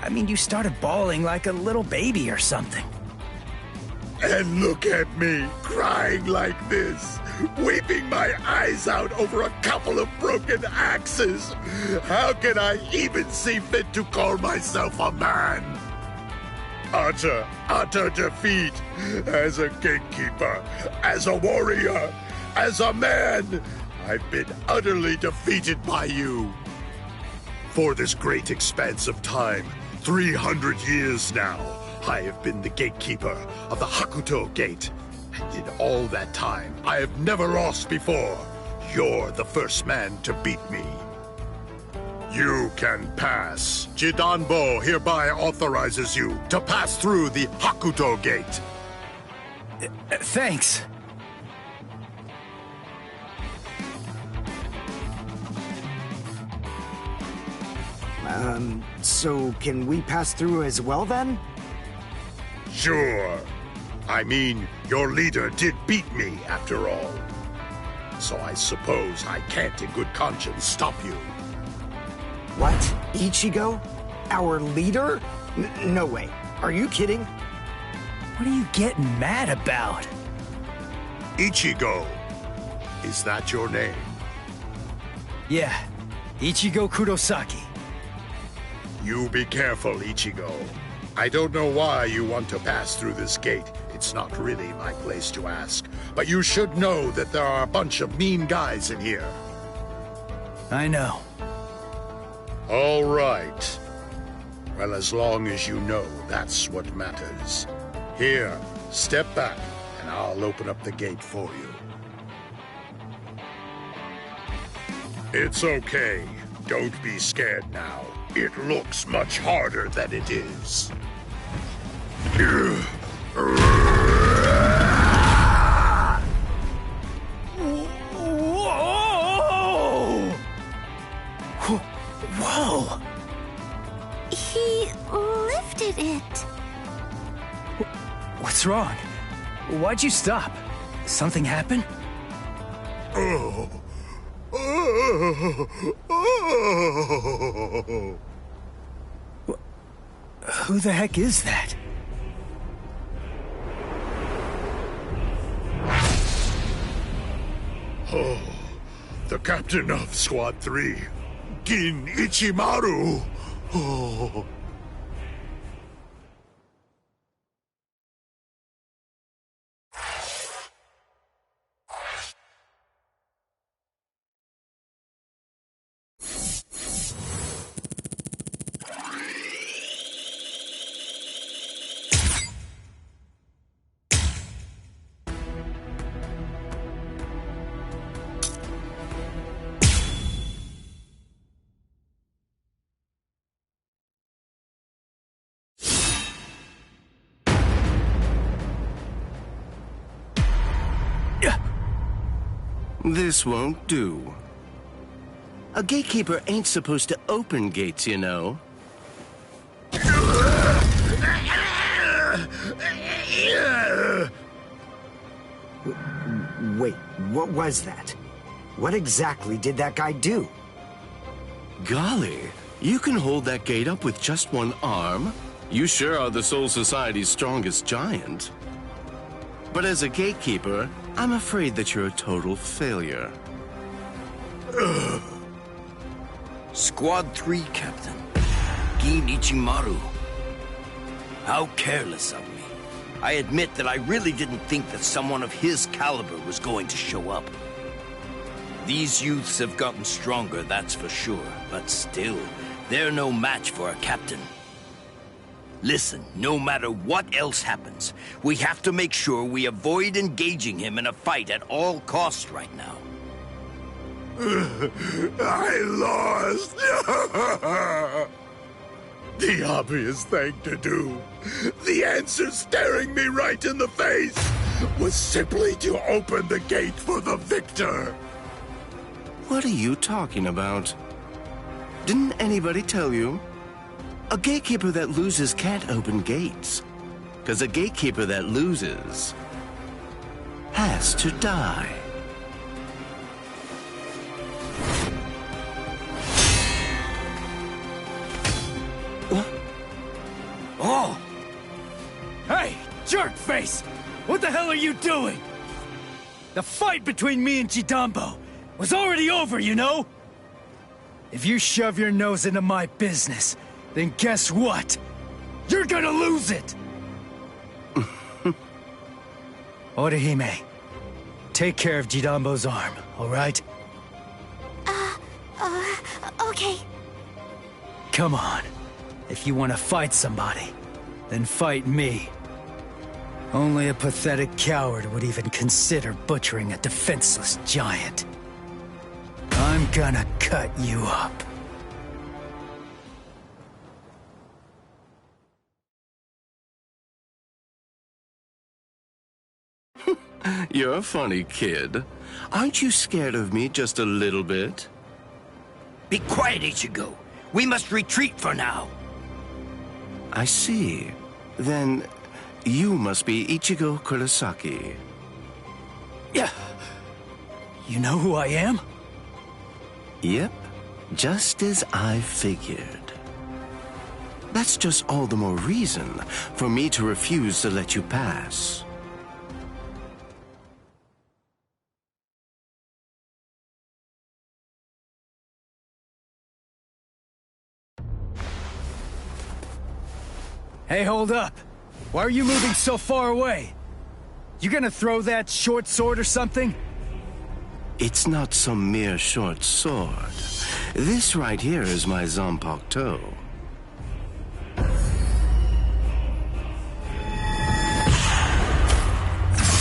I mean, you started bawling like a little baby or something. And look at me, crying like this. Weeping my eyes out over a couple of broken axes. How can I even see fit to call myself a man? Utter defeat. As a gatekeeper, as a warrior, as a man, I've been utterly defeated by you. For this great expanse of time, 300 years now, I have been the gatekeeper of the Hakuto Gate. And in all that time, I have never lost before. You're the first man to beat me. You can pass. Jidanbo hereby authorizes you to pass through the Hakuto Gate. Thanks. So can we pass through as well then? Sure. I mean, your leader did beat me, after all. So I suppose I can't in good conscience stop you. What? Ichigo? Our leader? No way. Are you kidding? What are you getting mad about? Ichigo. Is that your name? Yeah. Ichigo Kurosaki. You be careful, Ichigo. I don't know why you want to pass through this gate. It's not really my place to ask. But you should know that there are a bunch of mean guys in here. I know. All right. Well, as long as you know, that's what matters. Here, step back, and I'll open up the gate for you. It's okay. Don't be scared now. It looks much harder than it is. Whoa! He lifted it. What's wrong? Why'd you stop? Something happen? Oh. Who the heck is that? Oh, the captain of Squad 3, Gin Ichimaru. Oh. This won't do. A gatekeeper ain't supposed to open gates, you know. Wait, what was that? What exactly did that guy do? Golly, you can hold that gate up with just one arm? You sure are the Soul Society's strongest giant. But as a gatekeeper, I'm afraid that you're a total failure. Squad 3, Captain. Gin Ichimaru. How careless of me. I admit that I really didn't think that someone of his caliber was going to show up. These youths have gotten stronger, that's for sure, but still, they're no match for a captain. Listen, no matter what else happens, we have to make sure we avoid engaging him in a fight at all costs right now. I lost! The obvious thing to do, the answer staring me right in the face, was simply to open the gate for the victor. What are you talking about? Didn't anybody tell you? A gatekeeper that loses can't open gates. 'Cause a gatekeeper that loses has to die. What? Oh! Hey, jerkface! What the hell are you doing? The fight between me and Jidambo was already over, you know? If you shove your nose into my business, then guess what? You're gonna lose it! Orihime, take care of Jidambo's arm, all right? Okay. Come on. If you want to fight somebody, then fight me. Only a pathetic coward would even consider butchering a defenseless giant. I'm gonna cut you up. You're a funny kid. Aren't you scared of me just a little bit? Be quiet, Ichigo. We must retreat for now. I see. Then you must be Ichigo Kurosaki. Yeah. You know who I am? Yep. Just as I figured. That's just all the more reason for me to refuse to let you pass. Hey, hold up. Why are you moving so far away? You gonna throw that short sword or something? It's not some mere short sword. This right here is my Zanpakuto.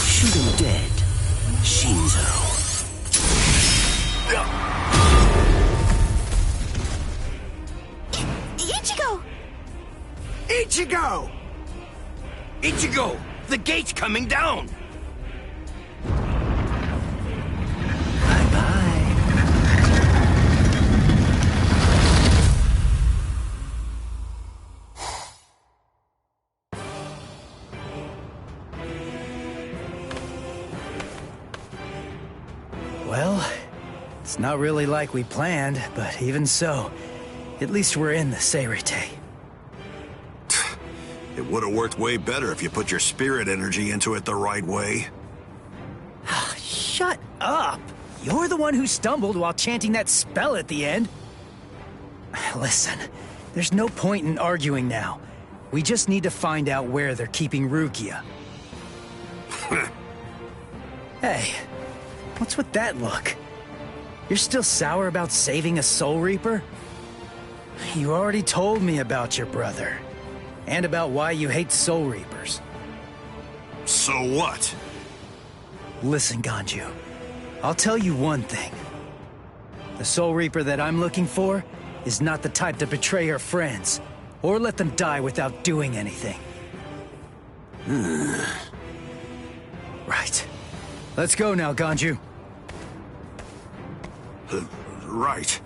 Shoot him dead, Shinzo. Ichigo! Ichigo! Ichigo! The gate's coming down! Well, it's not really like we planned, but even so, at least we're in the Seirete. It would have worked way better if you put your spirit energy into it the right way. Shut up! You're the one who stumbled while chanting that spell at the end. Listen, there's no point in arguing now. We just need to find out where they're keeping Rukia. Hey, what's with that look? You're still sour about saving a Soul Reaper? You already told me about your brother. And about why you hate Soul Reapers. So what? Listen, Ganju. I'll tell you one thing. The Soul Reaper that I'm looking for is not the type to betray her friends, or let them die without doing anything. Right. Let's go now, Ganju. Right.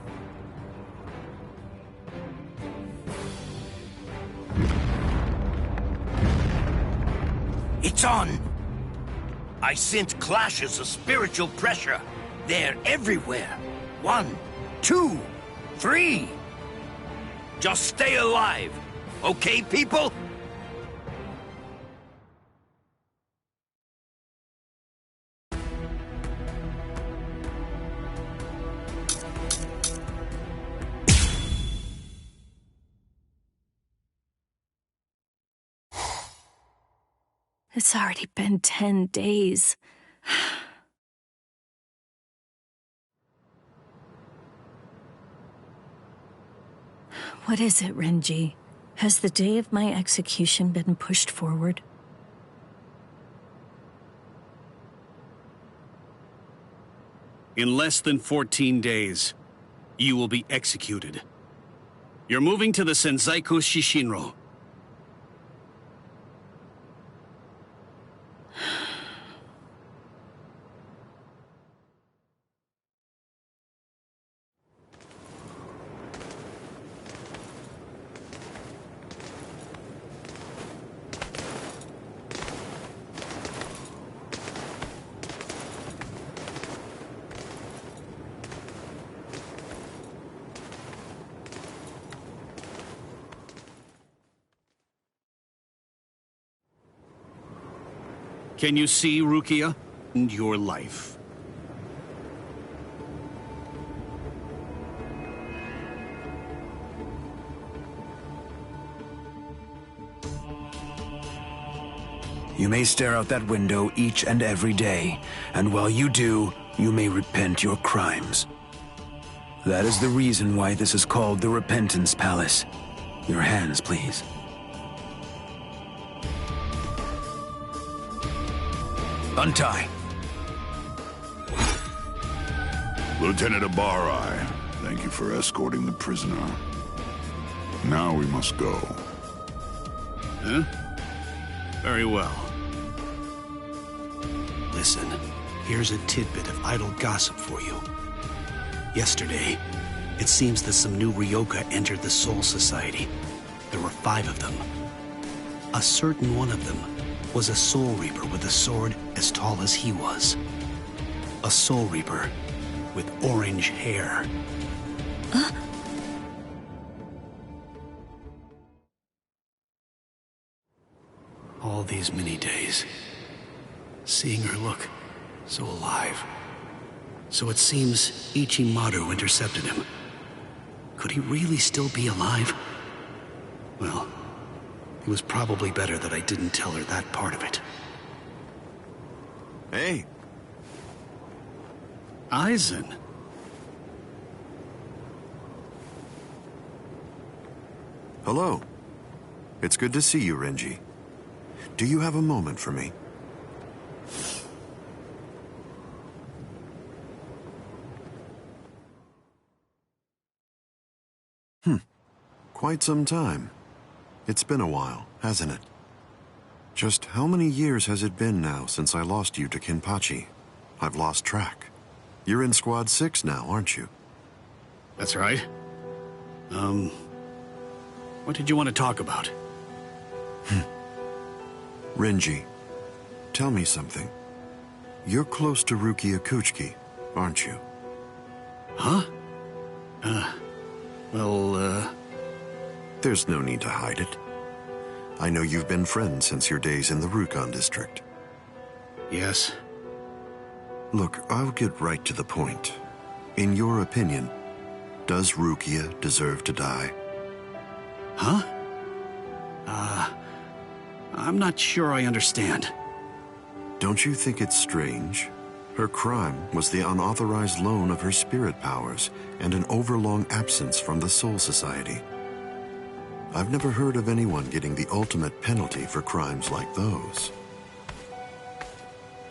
It's on! I sense clashes of spiritual pressure. They're everywhere. 1, 2, 3. Just stay alive. Okay, people? It's already been 10 days. What is it, Renji? Has the day of my execution been pushed forward? In less than 14 days, you will be executed. You're moving to the Senzaiku Shishinro. Can you see, Rukia, and your life? You may stare out that window each and every day, and while you do, you may repent your crimes. That is the reason why this is called the Repentance Palace. Your hands, please. Untie. Lieutenant Abari, thank you for escorting the prisoner. Now we must go. Huh? Very well. Listen, here's a tidbit of idle gossip for you. Yesterday, it seems that some new Ryoka entered the Soul Society. There were 5 of them. A certain one of them was a Soul Reaper with a sword as tall as he was. A Soul Reaper with orange hair. All these many days, seeing her look so alive. So it seems Ichimaru intercepted him. Could he really still be alive? Well, it was probably better that I didn't tell her that part of it. Hey. Aizen. Hello. It's good to see you, Renji. Do you have a moment for me? Quite some time. It's been a while, hasn't it? Just how many years has it been now since I lost you to Kenpachi? I've lost track. You're in Squad 6 now, aren't you? That's right. What did you want to talk about? Renji, tell me something. You're close to Rukia Kuchiki, aren't you? Huh? There's no need to hide it. I know you've been friends since your days in the Rukon district. Yes. Look, I'll get right to the point. In your opinion, does Rukia deserve to die? Huh? I'm not sure I understand. Don't you think it's strange? Her crime was the unauthorized loan of her spirit powers and an overlong absence from the Soul Society. I've never heard of anyone getting the ultimate penalty for crimes like those.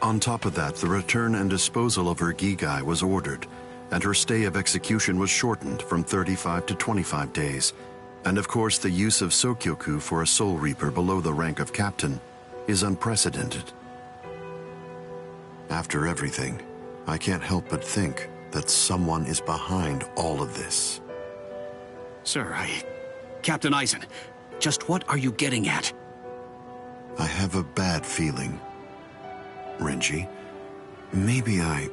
On top of that, the return and disposal of her Gigai was ordered, and her stay of execution was shortened from 35 to 25 days. And of course, the use of Sokyoku for a Soul Reaper below the rank of captain is unprecedented. After everything, I can't help but think that someone is behind all of this. Sir, Captain Eisen, just what are you getting at? I have a bad feeling. Renji, maybe I...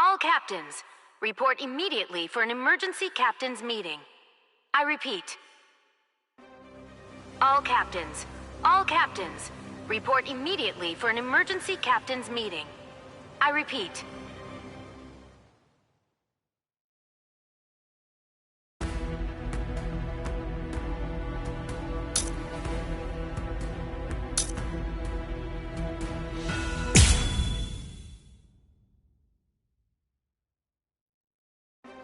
All captains, report immediately for an emergency captains meeting. I repeat. All captains, report immediately for an emergency captains meeting. I repeat.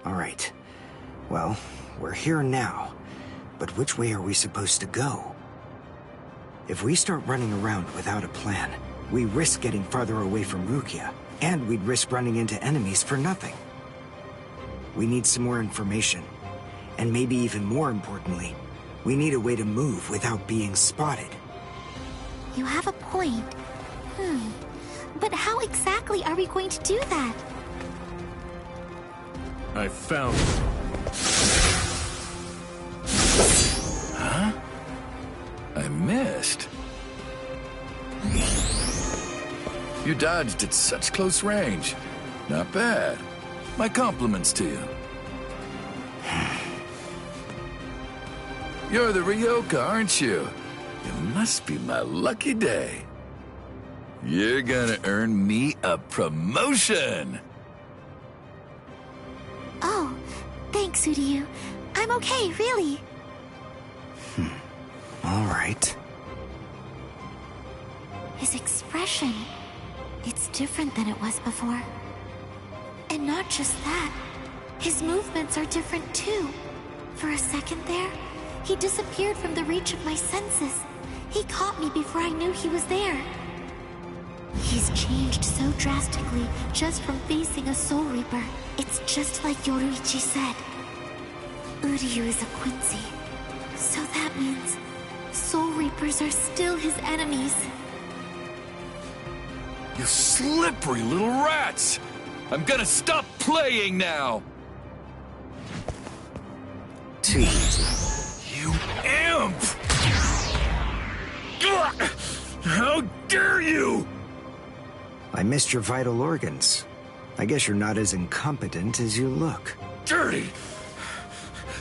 All right. Well, we're here now. But which way are we supposed to go? If we start running around without a plan, we risk getting farther away from Rukia, and we'd risk running into enemies for nothing. We need some more information. And maybe even more importantly, we need a way to move without being spotted. You have a point. But how exactly are we going to do that? I found it. Huh? I missed. You dodged at such close range. Not bad. My compliments to you. You're the Ryoka, aren't you? It must be my lucky day. You're gonna earn me a promotion! Oh, thanks, Uryu. I'm okay, really. All right. His expression, it's different than it was before. And not just that, his movements are different too. For a second there, he disappeared from the reach of my senses. He caught me before I knew he was there. He's changed so drastically just from facing a Soul Reaper. It's just like Yoruichi said. Uryu is a Quincy. So that means Soul Reapers are still his enemies. You slippery little rats! I'm gonna stop playing now! Too easy. You imp! How dare you! I missed your vital organs. I guess you're not as incompetent as you look. Dirty!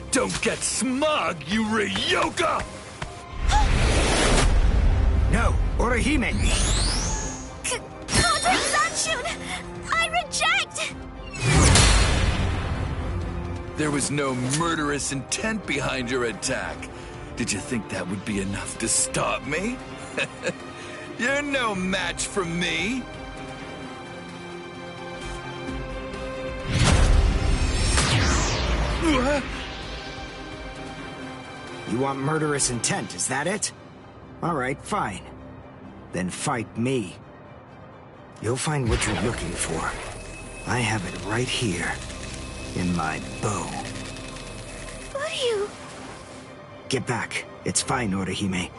Don't get smug, you Ryoka! No, Orihime! Counter Zanshun! I reject! There was no murderous intent behind your attack. Did you think that would be enough to stop me? You're no match for me! You want murderous intent, is that it? Alright, fine. Then fight me. You'll find what you're looking for. I have it right here. In my bow. Uryu! Get back. It's fine, Orihime.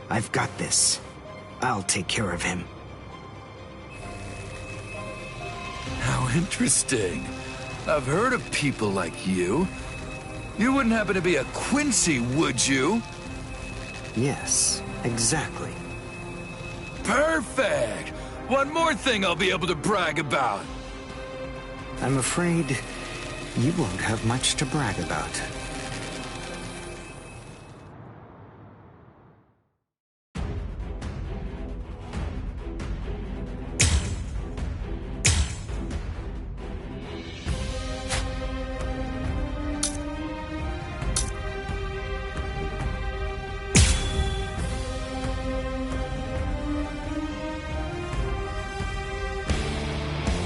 I've got this. I'll take care of him. How interesting. I've heard of people like you. You wouldn't happen to be a Quincy, would you? Yes, exactly. Perfect! One more thing I'll be able to brag about. I'm afraid you won't have much to brag about.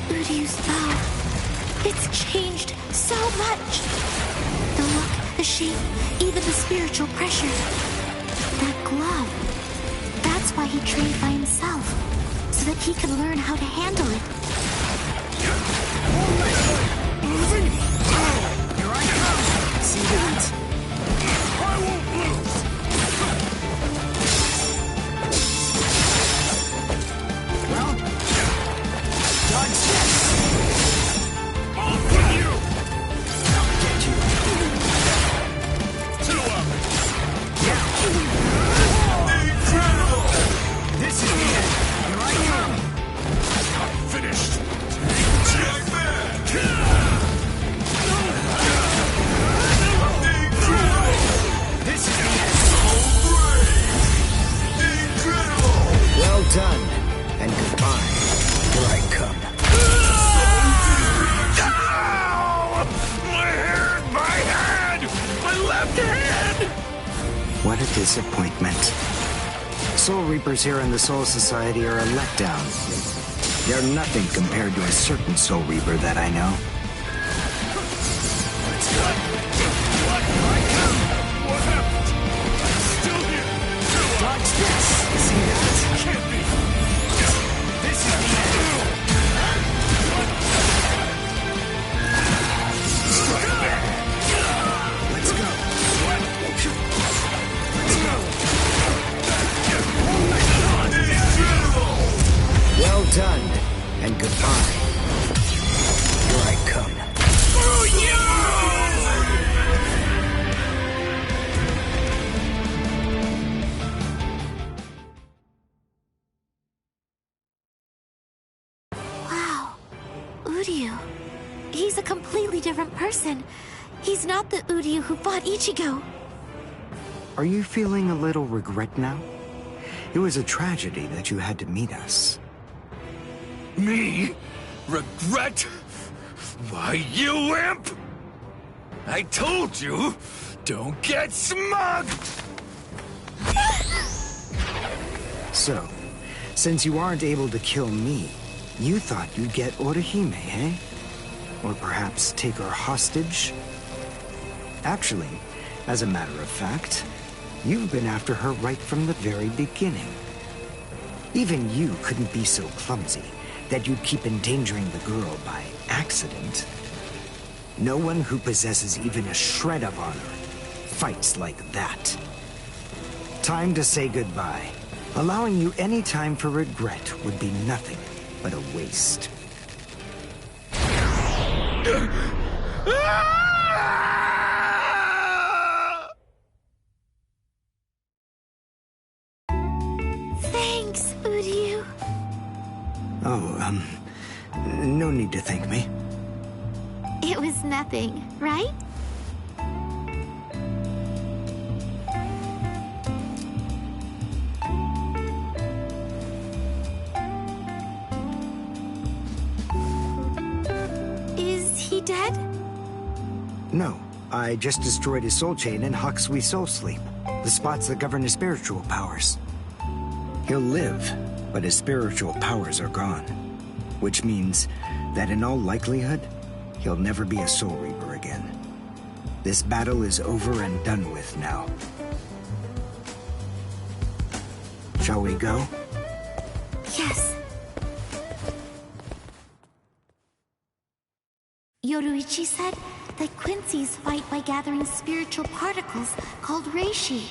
Uryu's bow. It's changed so much. The look, the shape, even the spiritual pressure. That glove. That's why he trained by himself. So that he could learn how to handle it. Here I come! See that? I won't lose! Well, dodge this! I'll put you! I'll get you. Two up! Incredible! This is the end. Here I come! I'm finished! This is the end. Well done, and goodbye. Here I come. My hand! My left hand! What a disappointment. Soul Reapers here in the Soul Society are a letdown. They're nothing compared to a certain Soul Reaper that I know. What happened? I'm still here! Dodge this! See that? Can't be! This is the end! Strike back! Let's go! Let's go! Well done, and goodbye. Here I come. Wow. Uryu. He's a completely different person. He's not the Uryu who fought Ichigo. Are you feeling a little regret now? It was a tragedy that you had to meet us. Me? Regret? Why, you imp! I told you, don't get smug! So, since you aren't able to kill me, you thought you'd get Orihime, eh? Or perhaps take her hostage? Actually, as a matter of fact, you've been after her right from the very beginning. Even you couldn't be so clumsy that you'd keep endangering the girl by accident. No one who possesses even a shred of honor fights like that. Time to say goodbye. Allowing you any time for regret would be nothing but a waste. Thanks, Uryu. Oh, no need to thank me. It was nothing, right? Is he dead? No, I just destroyed his soul chain in Hakusui Soul Sleep, the spots that govern his spiritual powers. He'll live, but his spiritual powers are gone. Which means that in all likelihood, he'll never be a Soul Reaper again. This battle is over and done with now. Shall we go? Yes. Yoruichi said that Quincy's fight by gathering spiritual particles called reishi.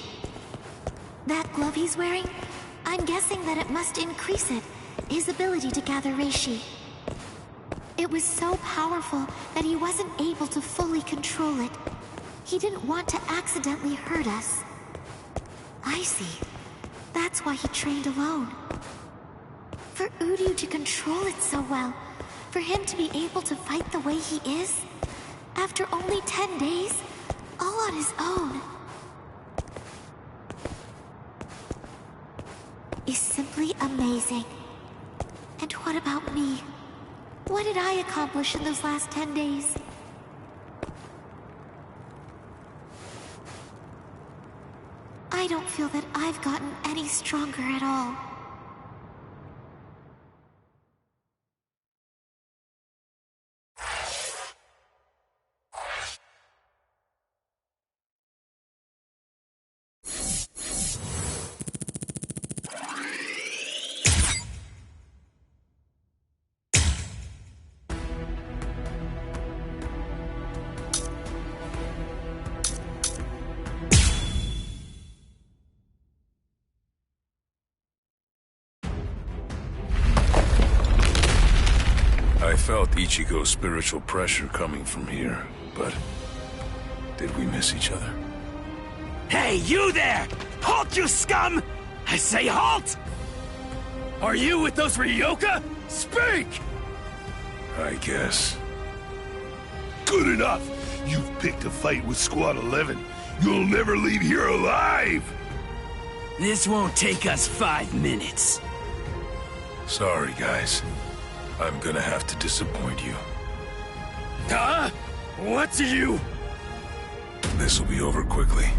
That glove he's wearing, I'm guessing that it must increase it, his ability to gather reishi. It was so powerful that he wasn't able to fully control it. He didn't want to accidentally hurt us. I see. That's why he trained alone. For Uryu to control it so well, for him to be able to fight the way he is, after only 10 days, all on his own, is simply amazing. And what about me? What did I accomplish in those last 10 days? I don't feel that I've gotten any stronger at all. I felt Ichigo's spiritual pressure coming from here, but did we miss each other? Hey, you there! Halt, you scum! I say halt! Are you with those Ryoka? Speak! I guess. Good enough! You've picked a fight with Squad 11. You'll never leave here alive! This won't take us 5 minutes. Sorry, guys. I'm gonna have to disappoint you. Huh? What's you? This'll be over quickly.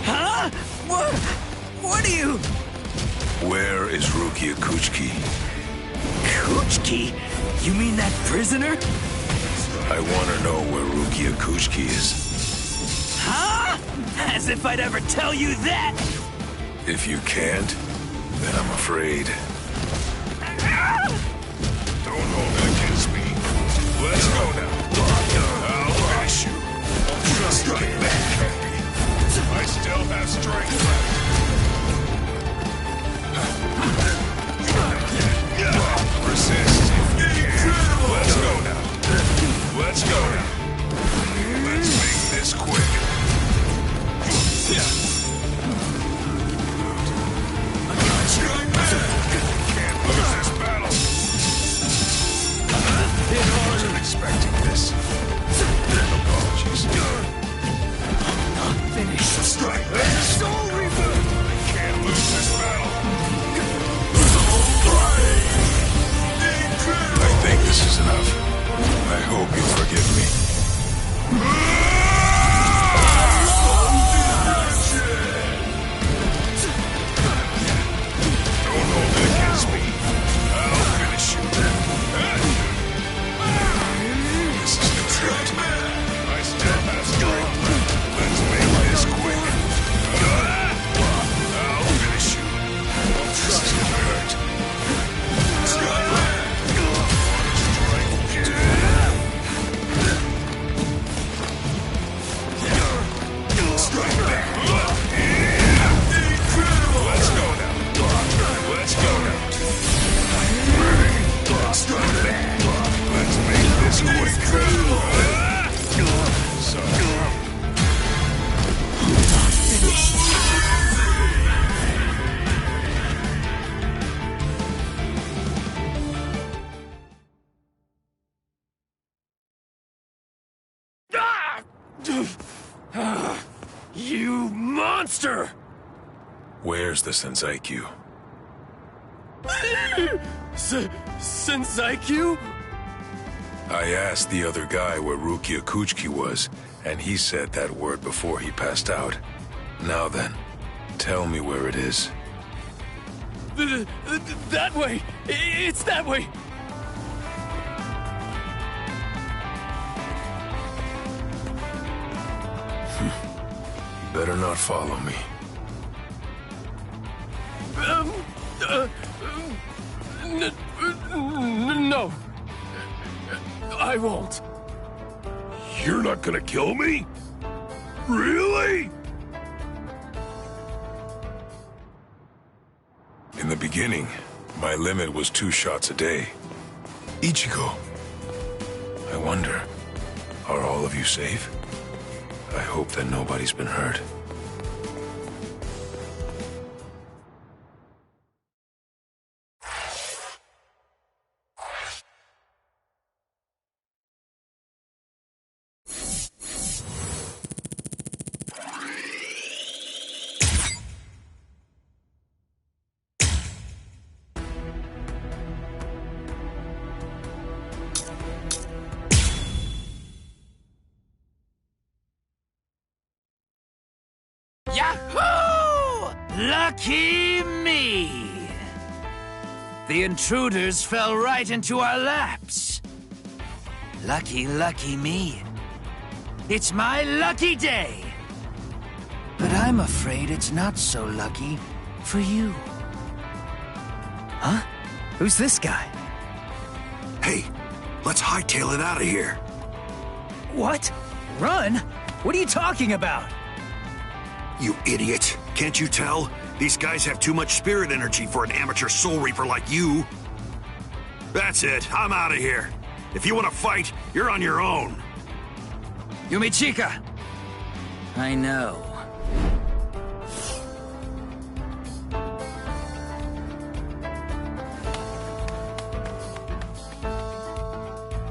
Huh? What are you? Where is Rukia Kuchiki? Kuchiki? You mean that prisoner? I want to know where Rukia Kuchiki is. Huh? As if I'd ever tell you that! If you can't, then I'm afraid. Don't hold it against me. Let's go now. I'll finish you. Trust me, I still have strength left. Resist if you can. Let's go now. Let's go now. Let's make this quick. Can't lose this battle. I wasn't expecting this. Apologies. Finish. Strike. Soul Rebirth! I can't lose this battle. I think this is enough. I hope you forgive me. Don't hold it against me. I'll finish you. This is no good. I still have strength. Let's make this quick. I'll finish you. This is gonna hurt. You monster! Where's the Senseikyuu? Senseikyuu? I asked the other guy where Rukia Kuchiki was, and he said that word before he passed out. Now then, tell me where it is. That way! It's that way! You better not follow me. No. I won't. You're not gonna kill me? Really? In the beginning, my limit was 2 shots a day. Ichigo, I wonder, are all of you safe? I hope that nobody's been hurt. Yahoo! Lucky me! The intruders fell right into our laps. Lucky, lucky me. It's my lucky day. But I'm afraid it's not so lucky for you. Huh? Who's this guy? Hey, let's hightail it out of here. What? Run? What are you talking about? You idiot. Can't you tell? These guys have too much spirit energy for an amateur Soul Reaper like you. That's it. I'm out of here. If you want to fight, you're on your own. Yumichika! I know.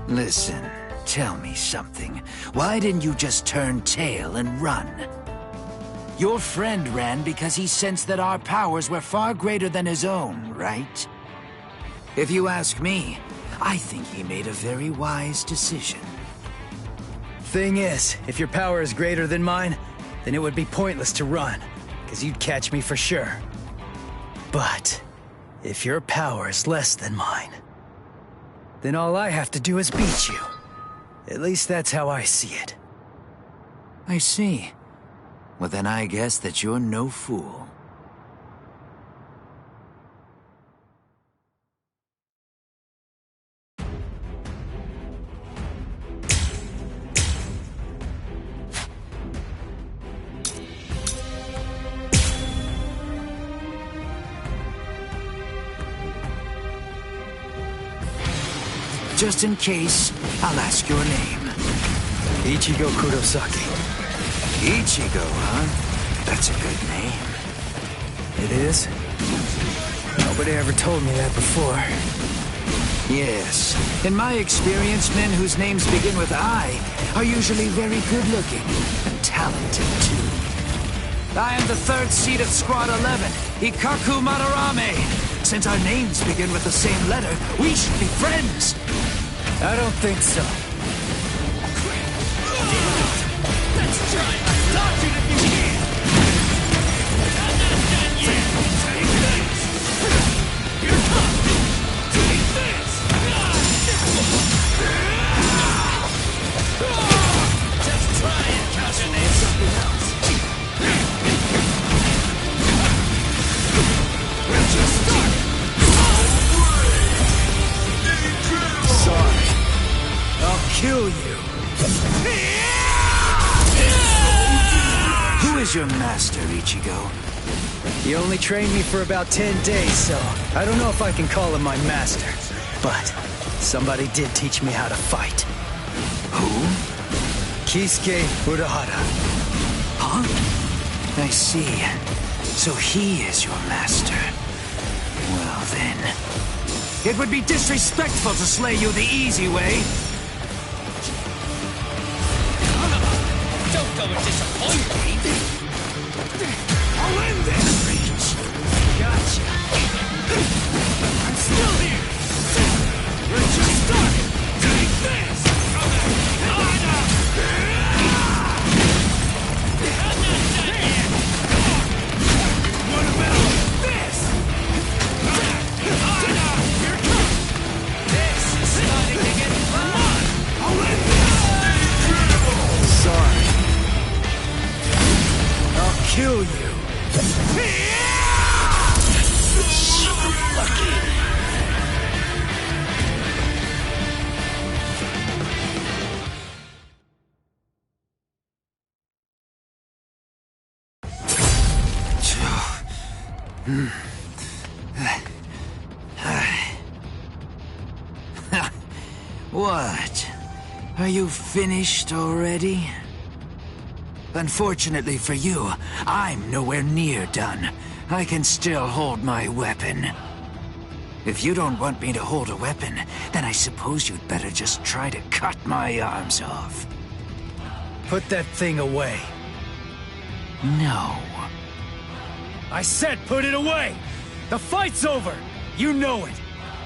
Listen, tell me something. Why didn't you just turn tail and run? Your friend ran because he sensed that our powers were far greater than his own, right? If you ask me, I think he made a very wise decision. Thing is, if your power is greater than mine, then it would be pointless to run, because you'd catch me for sure. But if your power is less than mine, then all I have to do is beat you. At least that's how I see it. I see. Well, then I guess that you're no fool. Just in case, I'll ask your name. Ichigo Kurosaki. Ichigo, huh? That's a good name. It is? Nobody ever told me that before. Yes. In my experience, men whose names begin with I are usually very good-looking and talented, too. I am the 3rd seat of Squad 11, Ikaku Madarame. Since our names begin with the same letter, we should be friends. I don't think so. Let's try and stop it if you can! I'm not done yet! Take this! You're tough! Take this! Just try and calculate something else! We'll just start! Sorry. I'll kill you. Who is your master, Ichigo? He only trained me for about 10 days, so I don't know if I can call him my master. But somebody did teach me how to fight. Who? Kisuke Urahara. Huh? I see. So he is your master. Well then... It would be disrespectful to slay you the easy way. Don't go and disappoint me! I'll end this! Reach. Gotcha. I'm still here! We're just starting! Take this! What? Are you finished already? Unfortunately for you, I'm nowhere near done. I can still hold my weapon. If you don't want me to hold a weapon, then I suppose you'd better just try to cut my arms off. Put that thing away. No. I said put it away! The fight's over! You know it!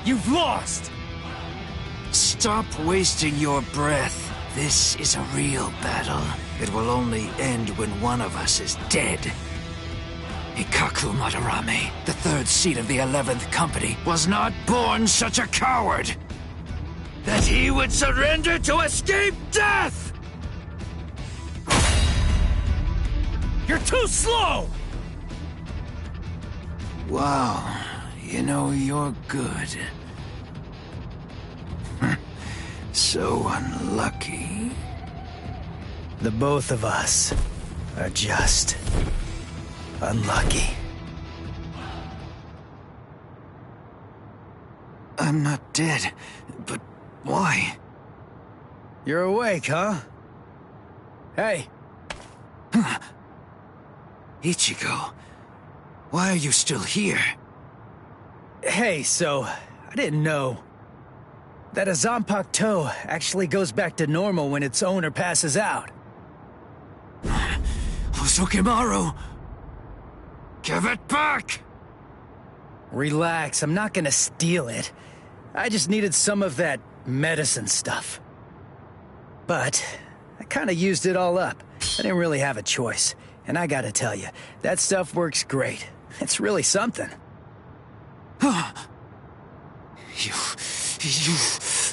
You've lost! Stop wasting your breath. This is a real battle. It will only end when one of us is dead. Ikaku Madarame, the third seat of the 11th Company, was not born such a coward that he would surrender to escape death! You're too slow! Wow, you know, you're good. So unlucky. The both of us are just unlucky. I'm not dead, but why? You're awake, huh? Hey. Ichigo, why are you still here? Hey, so, I didn't know that a Zanpakuto actually goes back to normal when its owner passes out. Hosokimaru! Give it back! Relax, I'm not gonna steal it. I just needed some of that medicine stuff. But I kinda used it all up. I didn't really have a choice. And I gotta tell you, that stuff works great. It's really something.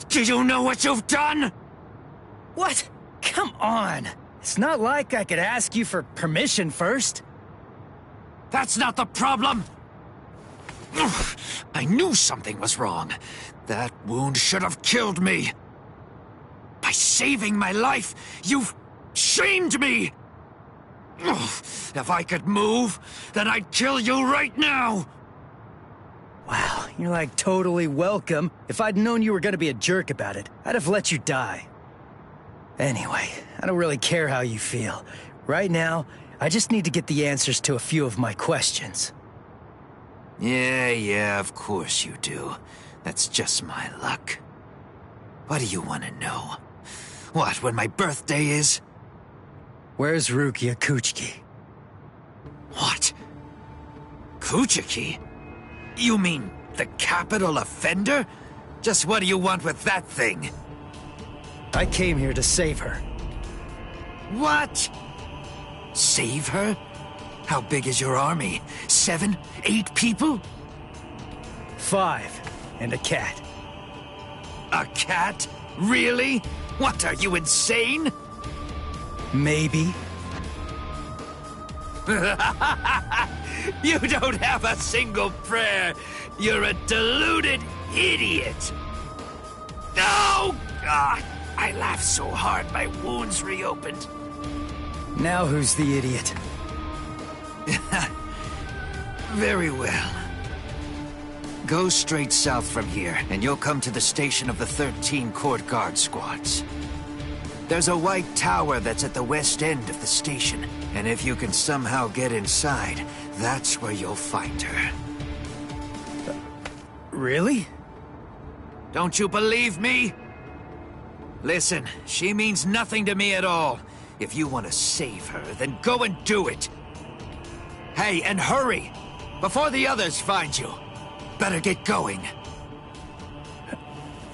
Do you know what you've done? What? Come on. It's not like I could ask you for permission first. That's not the problem. I knew something was wrong. That wound should have killed me. By saving my life, you've shamed me. If I could move, then I'd kill you right now. Wow, you're like totally welcome. If I'd known you were gonna be a jerk about it, I'd have let you die. Anyway, I don't really care how you feel. Right now, I just need to get the answers to a few of my questions. Yeah, of course you do. That's just my luck. What do you want to know? What, when my birthday is? Where's Rukia Kuchiki? What? Kuchiki? You mean the capital offender? Just what do you want with that thing? I came here to save her. What? Save her? How big is your army? 7, 8 people? 5, and a cat. A cat? Really? What, are you insane? Maybe. You don't have a single prayer. You're a deluded idiot. Oh, God. I laughed so hard my wounds reopened. Now who's the idiot? Very well. Go straight south from here, and you'll come to the station of the 13 Court Guard squads. There's a white tower that's at the west end of the station, and if you can somehow get inside, that's where you'll find her. Really? Don't you believe me? Listen, she means nothing to me at all. If you want to save her, then go and do it. Hey, and hurry! Before the others find you. Better get going.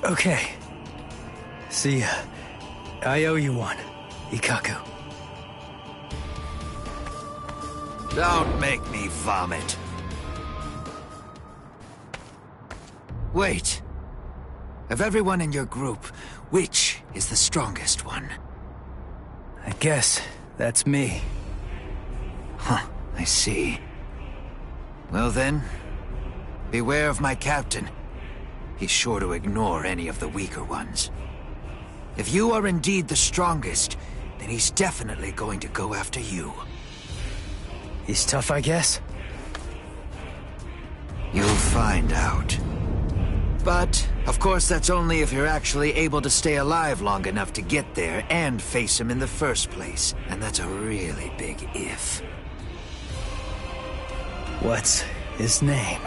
Okay. See ya. I owe you one, Ikaku. Don't make me vomit. Wait. Of everyone in your group, which is the strongest one? I guess that's me. Huh, I see. Well then, beware of my captain. He's sure to ignore any of the weaker ones. If you are indeed the strongest, then he's definitely going to go after you. He's tough, I guess? find out. But, of course, that's only if you're actually able to stay alive long enough to get there and face him in the first place. And that's a really big if. What's his name?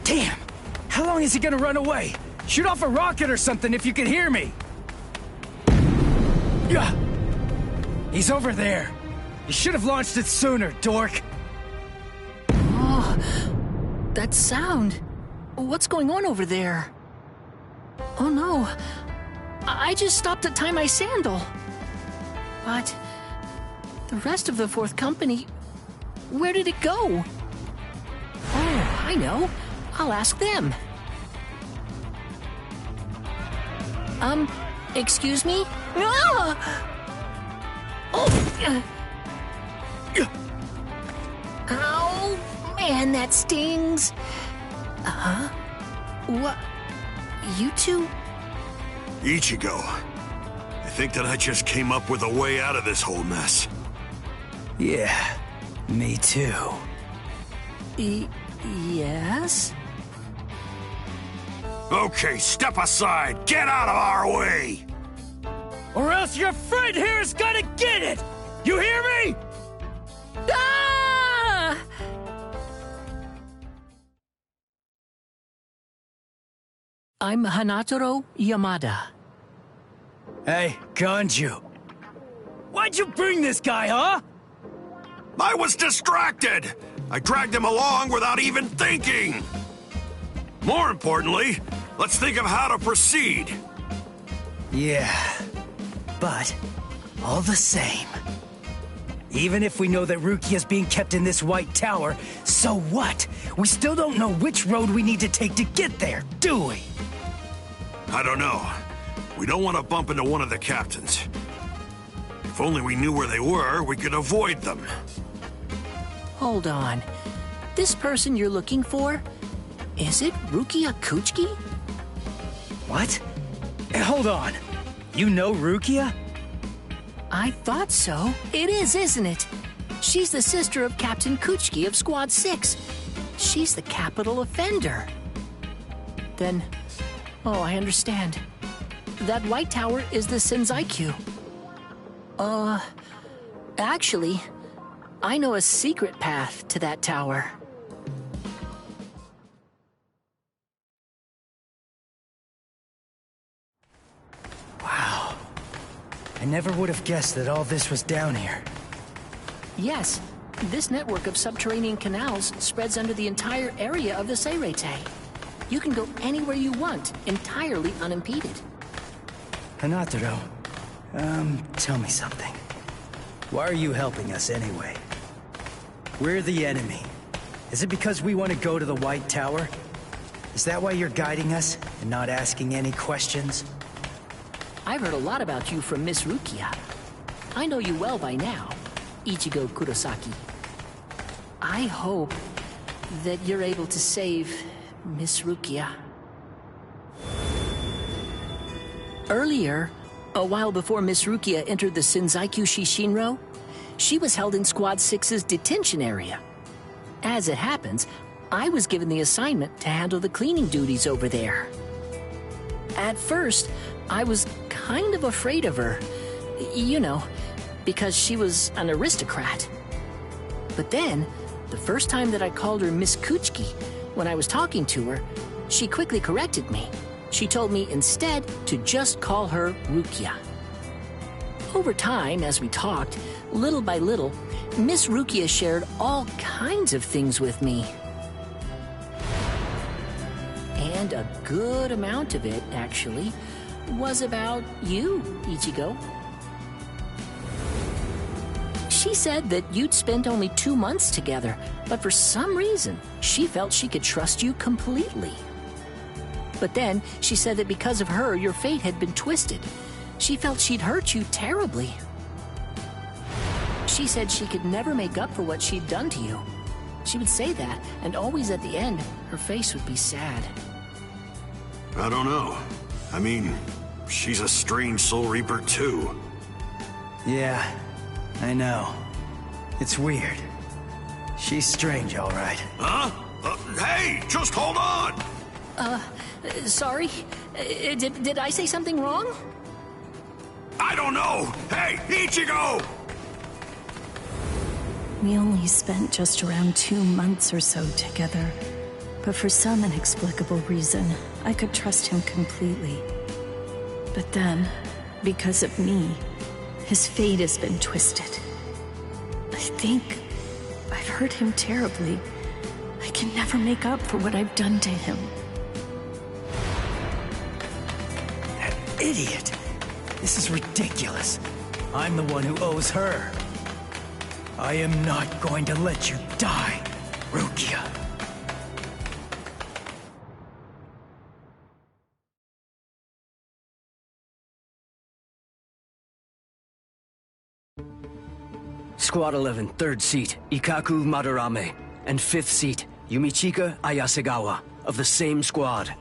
Damn! How long is he gonna run away? Shoot off a rocket or something if you can hear me! Yeah. He's over there. You should have launched it sooner, dork. Oh, that sound. What's going on over there? Oh no. I just stopped to tie my sandal. But the rest of the fourth company Where did it go? Oh, I know. I'll ask them. Excuse me? Ah! Oh! Ow! Man, that stings! Huh? What? You two? Ichigo, I think that I just came up with a way out of this whole mess. Yeah, me too. Yes? Okay, step aside! Get out of our way! Or else your friend here is gonna get it! You hear me? Ah! I'm Hanataro Yamada. Hey, Ganju. Why'd you bring this guy, huh? I was distracted! I dragged him along without even thinking! More importantly, let's think of how to proceed. Yeah, but all the same. Even if we know that Rukia's being kept in this White Tower, so what? We still don't know which road we need to take to get there, do we? I don't know. We don't want to bump into one of the captains. If only we knew where they were, we could avoid them. Hold on. This person you're looking for? Is it Rukia Kuchiki? What? Hold on. You know Rukia? I thought so. It is, isn't it? She's the sister of Captain Kuchiki of Squad 6. She's the capital offender. Then, oh, I understand. That White Tower is the Senzaiku. Actually, I know a secret path to that tower. Wow. I never would have guessed that all this was down here. Yes, this network of subterranean canals spreads under the entire area of the Seirete. You can go anywhere you want, entirely unimpeded. Hanataro, tell me something. Why are you helping us anyway? We're the enemy. Is it because we want to go to the White Tower? Is that why you're guiding us and not asking any questions? I've heard a lot about you from Miss Rukia. I know you well by now, Ichigo Kurosaki. I hope that you're able to save Miss Rukia. Earlier, a while before Miss Rukia entered the Senzaiku Shishinro, she was held in Squad 6's detention area. As it happens, I was given the assignment to handle the cleaning duties over there. At first, I was kind of afraid of her, you know, because she was an aristocrat. But then, the first time that I called her Miss Kuchiki, when I was talking to her, she quickly corrected me. She told me instead to just call her Rukia. Over time, as we talked, little by little, Miss Rukia shared all kinds of things with me. And a good amount of it, actually, was about you, Ichigo. She said that you'd spent only 2 months together, but for some reason, she felt she could trust you completely. But then, she said that because of her, your fate had been twisted. She felt she'd hurt you terribly. She said she could never make up for what she'd done to you. She would say that, and always at the end, her face would be sad. I don't know. I mean, she's a strange Soul Reaper, too. Yeah, I know. It's weird. She's strange, all right. Huh? Hey, just hold on! Sorry? Did I say something wrong? I don't know! Hey, Ichigo! We only spent just around 2 months or so together. But for some inexplicable reason, I could trust him completely. But then, because of me, his fate has been twisted. I think I've hurt him terribly. I can never make up for what I've done to him. That idiot! This is ridiculous. I'm the one who owes her. I am not going to let you die, Rukia. Squad 11, 3rd seat, Ikaku Madarame, and 5th seat, Yumichika Ayasegawa, of the same squad.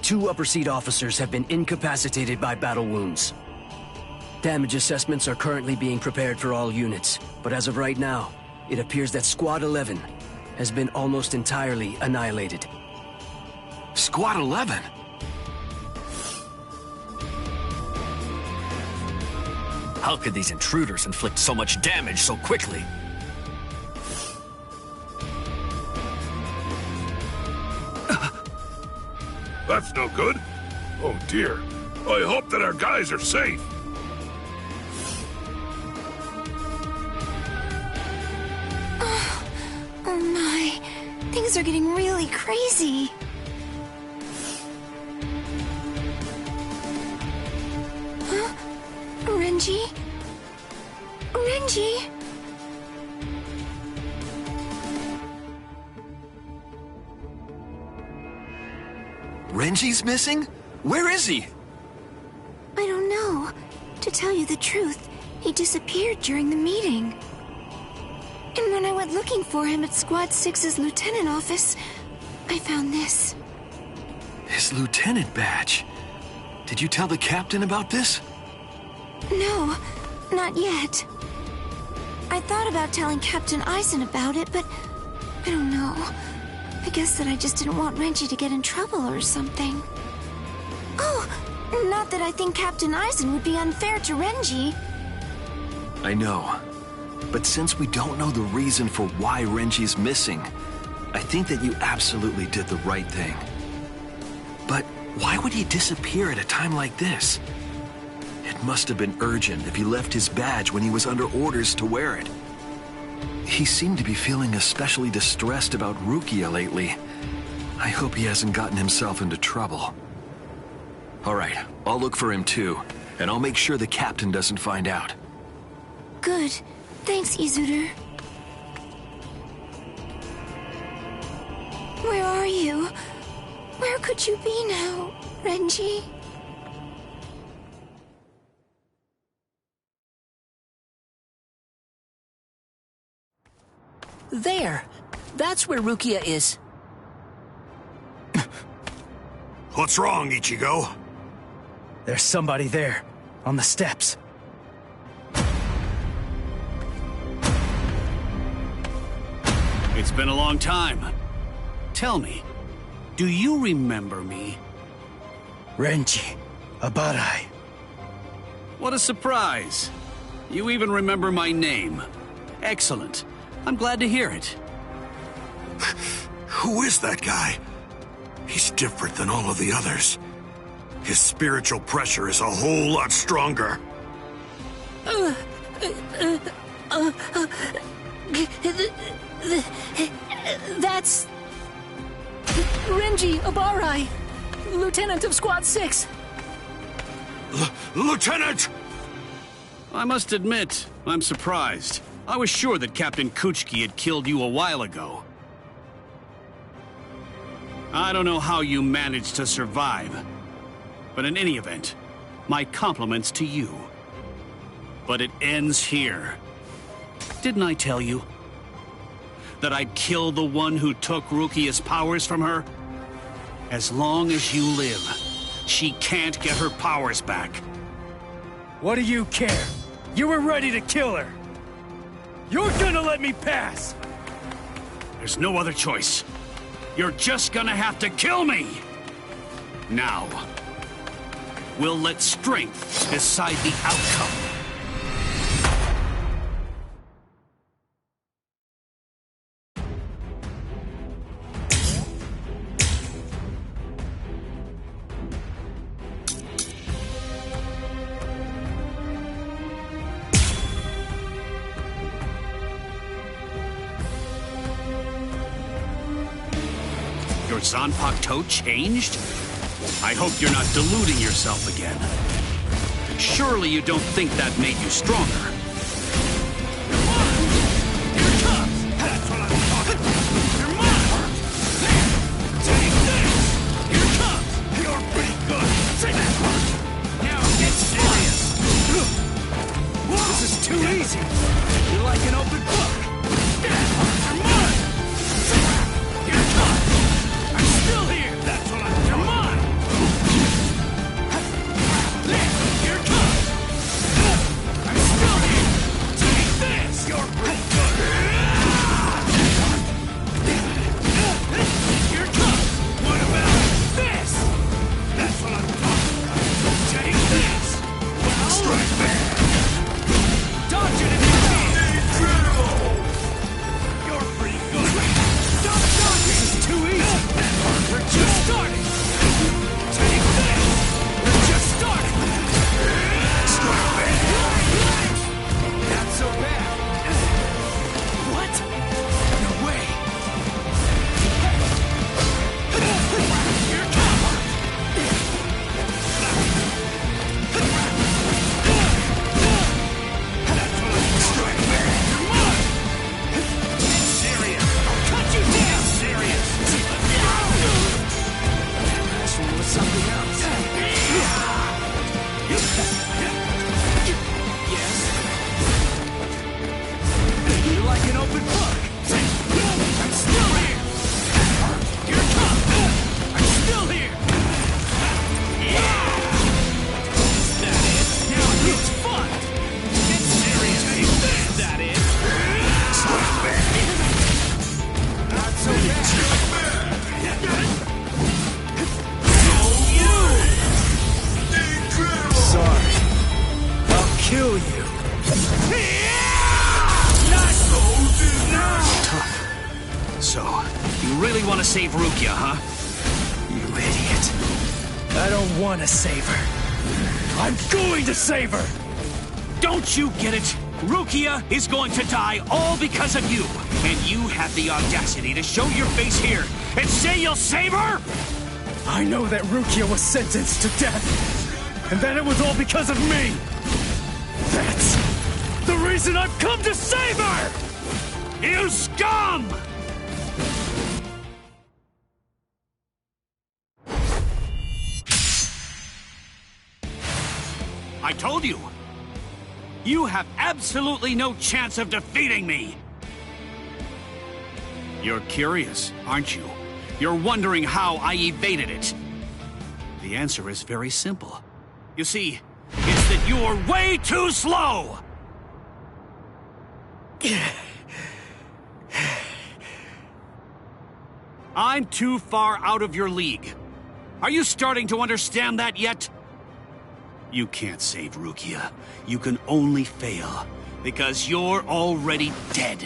2 upper seat officers have been incapacitated by battle wounds. Damage assessments are currently being prepared for all units, but as of right now, it appears that Squad 11 has been almost entirely annihilated. Squad 11? How could these intruders inflict so much damage so quickly? That's no good. Oh dear. I hope that our guys are safe. Oh my. Things are getting really crazy. Huh? Renji? Renji? Renji's missing? Where is he? I don't know. To tell you the truth, he disappeared during the meeting. And when I went looking for him at Squad 6's lieutenant office, I found this. His lieutenant badge. Did you tell the captain about this? No, not yet. I thought about telling Captain Eisen about it, but I don't know. I guess that I just didn't want Renji to get in trouble or something. Oh, not that I think Captain Eisen would be unfair to Renji. I know. But since we don't know the reason for why Renji's missing, I think that you absolutely did the right thing. But why would he disappear at a time like this? It must have been urgent if he left his badge when he was under orders to wear it. He seemed to be feeling especially distressed about Rukia lately. I hope he hasn't gotten himself into trouble. All right, I'll look for him too, and I'll make sure the captain doesn't find out. Good. Thanks, Izuru. Where are you? Where could you be now, Renji? There! That's where Rukia is. What's wrong, Ichigo? There's somebody there, on the steps. It's been a long time. Tell me, do you remember me? Renji, Abarai. What a surprise. You even remember my name. Excellent. I'm glad to hear it. Who is that guy? He's different than all of the others. His spiritual pressure is a whole lot stronger. That's... Renji Abarai, Lieutenant of Squad 6. Lieutenant! I must admit, I'm surprised. I was sure that Captain Kuchiki had killed you a while ago. I don't know how you managed to survive, but in any event, my compliments to you. But it ends here. Didn't I tell you that I'd kill the one who took Rukia's powers from her? As long as you live, she can't get her powers back. What do you care? You were ready to kill her. You're gonna let me pass! There's no other choice. You're just gonna have to kill me! Now, we'll let strength decide the outcome. Your Zanpakuto changed? I hope you're not deluding yourself again. Surely you don't think that made you stronger. save Rukia, huh? You idiot. I don't want to save her. I'm going to save her! Don't you get it? Rukia is going to die all because of you. And you have the audacity to show your face here and say you'll save her? I know that Rukia was sentenced to death, and that it was all because of me. That's the reason I've come to save her! You scum! I told you! You have absolutely no chance of defeating me! You're curious, aren't you? You're wondering how I evaded it. The answer is very simple. You see, it's that you're way too slow! I'm too far out of your league. Are you starting to understand that yet? You can't save Rukia. You can only fail, because you're already dead.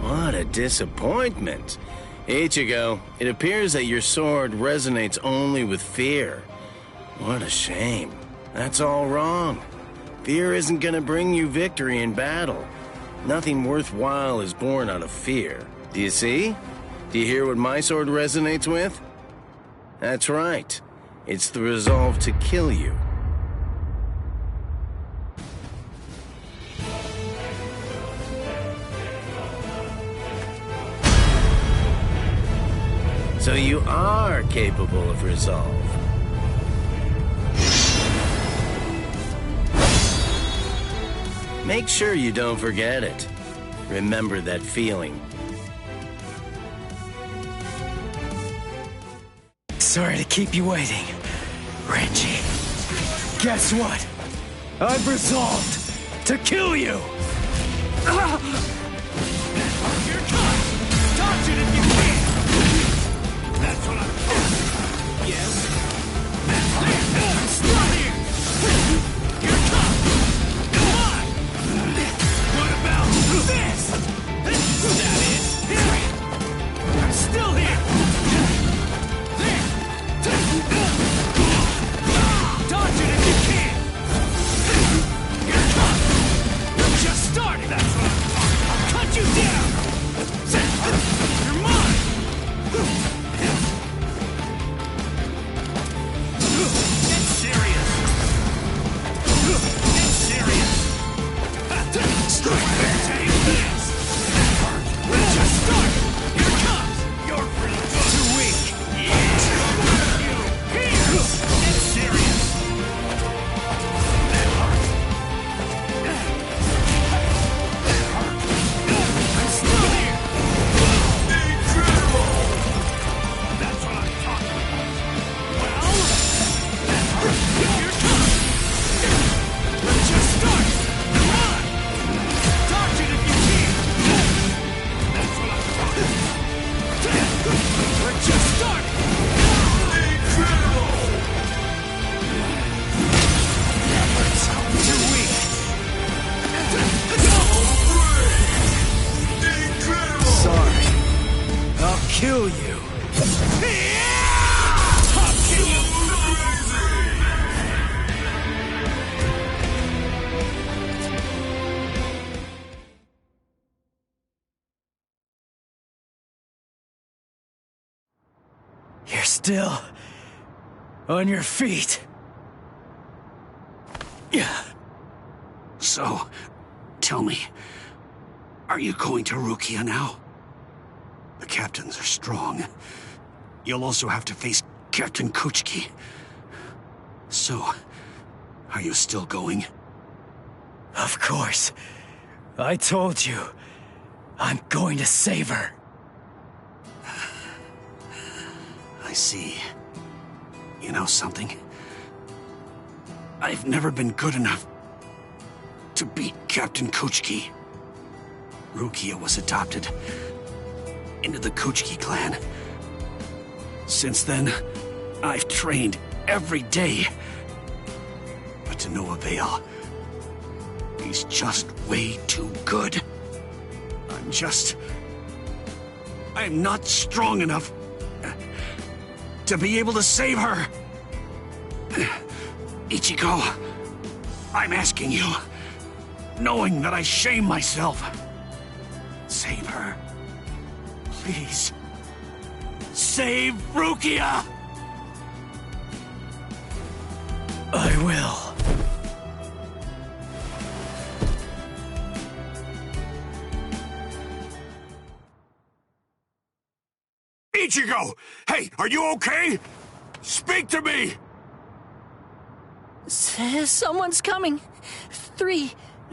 What a disappointment. Ichigo, it appears that your sword resonates only with fear. What a shame. That's all wrong. Fear isn't gonna bring you victory in battle. Nothing worthwhile is born out of fear. Do you see? Do you hear what my sword resonates with? That's right. It's the resolve to kill you. So you are capable of resolve. Make sure you don't forget it. Remember that feeling. Sorry to keep you waiting, Renji. Guess what? I've resolved to kill you! Here it comes! Dodge it if you can! That's what I'm talking about. Yes? There! I'm still here! Here it comes! Come on! What about this? Is that it? I'm still here! Dodge it if you can! Here it comes! You're just starting! That's what I'm talking about! I'll cut you down! You're mine! Get serious! Get serious! Take this! We're just starting! Here it comes! You're pretty good! Too weak! Yeah! Here! Get serious! I'm still here! Incredible! That's what I'm talking about. Well? Here it comes! We're just starting! Come on! Dodge it if you can! That's what I'm talking about. We're just starting! Incredible! Too weak! Incredible! Sorry. I'll kill you. I'll kill you! You're still on your feet. Yeah. So, tell me, are you going to Rukia now? The captains are strong. You'll also have to face Captain Kuchiki. So, are you still going? Of course. I told you. I'm going to save her. I see. You know something? I've never been good enough to beat Captain Kuchiki. Rukia was adopted into the Kuchiki clan. Since then, I've trained every day. But to no avail. He's just way too good. I'm just I am not strong enough to be able to save her. Ichigo, I'm asking you, knowing that I shame myself, save her. Please. Save Rukia! I will. Ichigo! Hey, are you okay? Speak to me! Someone's coming. 3,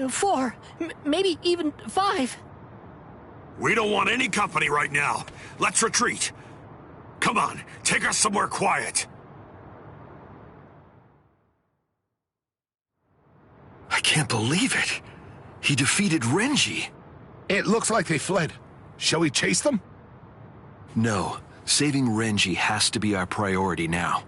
4, maybe even 5. We don't want any company right now. Let's retreat. Come on, take us somewhere quiet. I can't believe it. He defeated Renji. It looks like they fled. Shall we chase them? No, saving Renji has to be our priority now.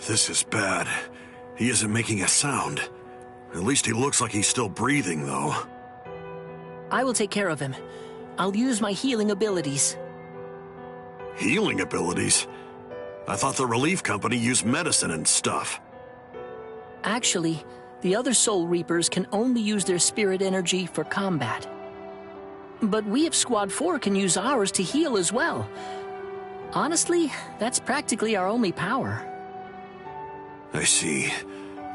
This is bad. He isn't making a sound. At least he looks like he's still breathing, though. I will take care of him. I'll use my healing abilities. Healing abilities? I thought the relief company used medicine and stuff. Actually, the other Soul Reapers can only use their spirit energy for combat. But we of Squad 4 can use ours to heal as well. Honestly, that's practically our only power. I see.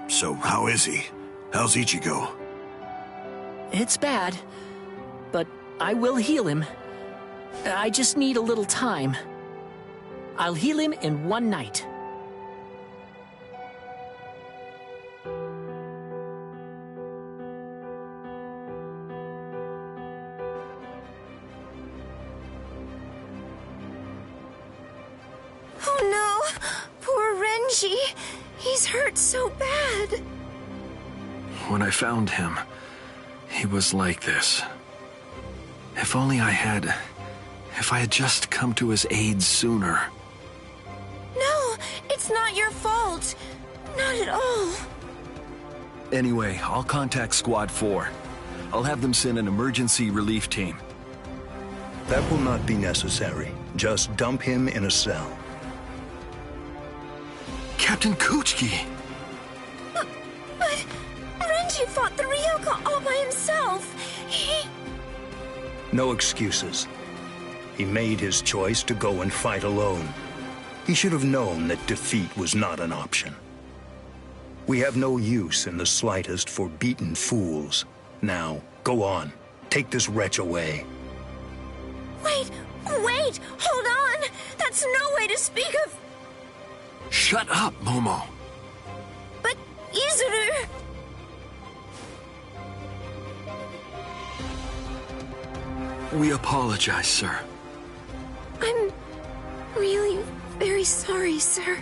So how is he? How's Ichigo? It's bad, but I will heal him. I just need a little time. I'll heal him in one night. Oh no! Poor Renji! He's hurt so bad! When I found him, he was like this. If only I had just come to his aid sooner. No, it's not your fault. Not at all. Anyway, I'll contact Squad 4. I'll have them send an emergency relief team. That will not be necessary. Just dump him in a cell. Captain Kuchiki! But Renji fought the Ryoka all by himself. No excuses. He made his choice to go and fight alone. He should have known that defeat was not an option. We have no use in the slightest for beaten fools. Now, go on. Take this wretch away. Wait! Hold on! That's no way to speak of... Shut up, Momo. But, Izuru... We apologize, sir. I'm really very sorry, sir.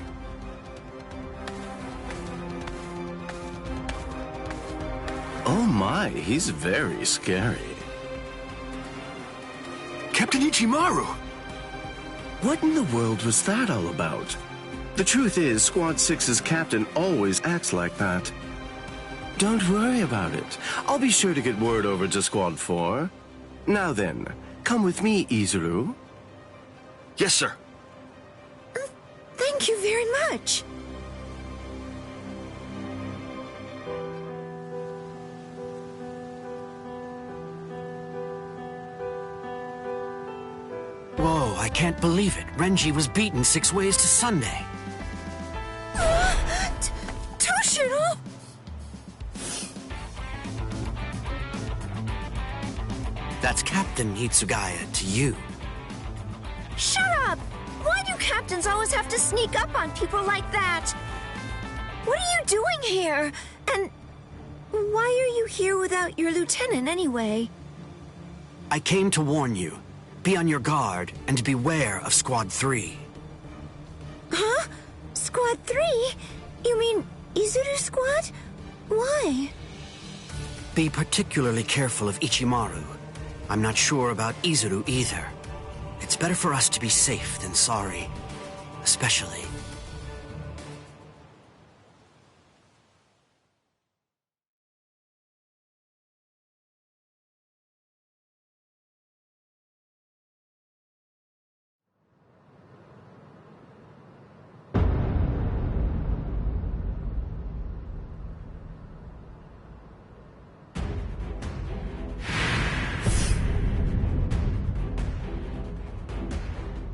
Oh my, he's very scary. Captain Ichimaru! What in the world was that all about? The truth is, Squad 6's captain always acts like that. Don't worry about it. I'll be sure to get word over to Squad 4. Now then, come with me, Izuru. Yes, sir. Thank you very much. Whoa, I can't believe it. Renji was beaten 6 ways to Sunday. Toshiro! That's Captain Hitsugaya to you. Shut up! captains always have to sneak up on people like that? What are you doing here? And why are you here without your lieutenant anyway? I came to warn you. Be on your guard and beware of Squad 3. Huh? Squad 3? You mean Izuru Squad? Why? Be particularly careful of Ichimaru. I'm not sure about Izuru either. It's better for us to be safe than sorry. Especially...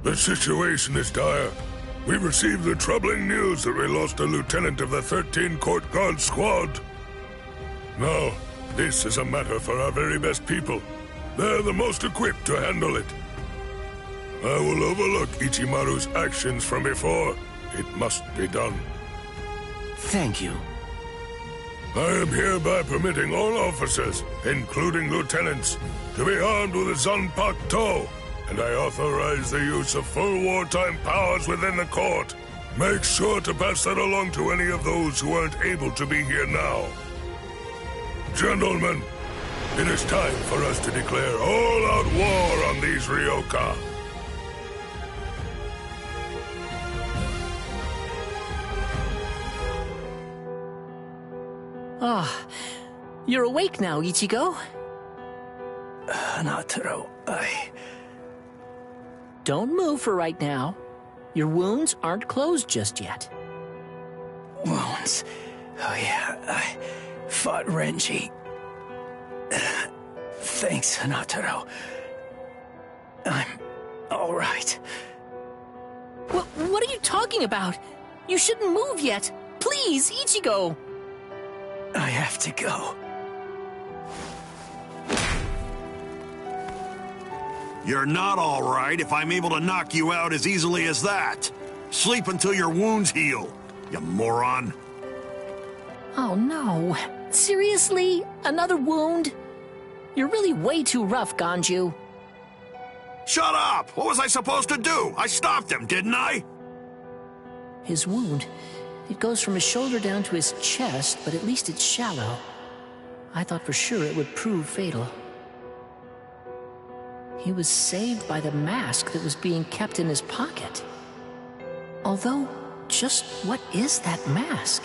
The situation is dire. We've received the troubling news that we lost a lieutenant of the 13 Court Guard Squad. Now, this is a matter for our very best people. They're the most equipped to handle it. I will overlook Ichimaru's actions from before. It must be done. Thank you. I am hereby permitting all officers, including lieutenants, to be armed with a Zanpakuto, and I authorize the use of full wartime powers within the court. Make sure to pass that along to any of those who aren't able to be here now. Gentlemen, it is time for us to declare all-out war on these Ryoka. Ah, you're awake now, Ichigo. Hanataro, Don't move for right now. Your wounds aren't closed just yet. Wounds? Oh yeah, I fought Renji. Thanks, Hanataro. I'm all right. What are you talking about? You shouldn't move yet. Please, Ichigo. I have to go. You're not all right if I'm able to knock you out as easily as that. Sleep until your wounds heal, you moron. Oh no. Seriously? Another wound? You're really way too rough, Ganju. Shut up! What was I supposed to do? I stopped him, didn't I? His wound, it goes from his shoulder down to his chest, but at least it's shallow. I thought for sure it would prove fatal. He was saved by the mask that was being kept in his pocket. Although, just what is that mask?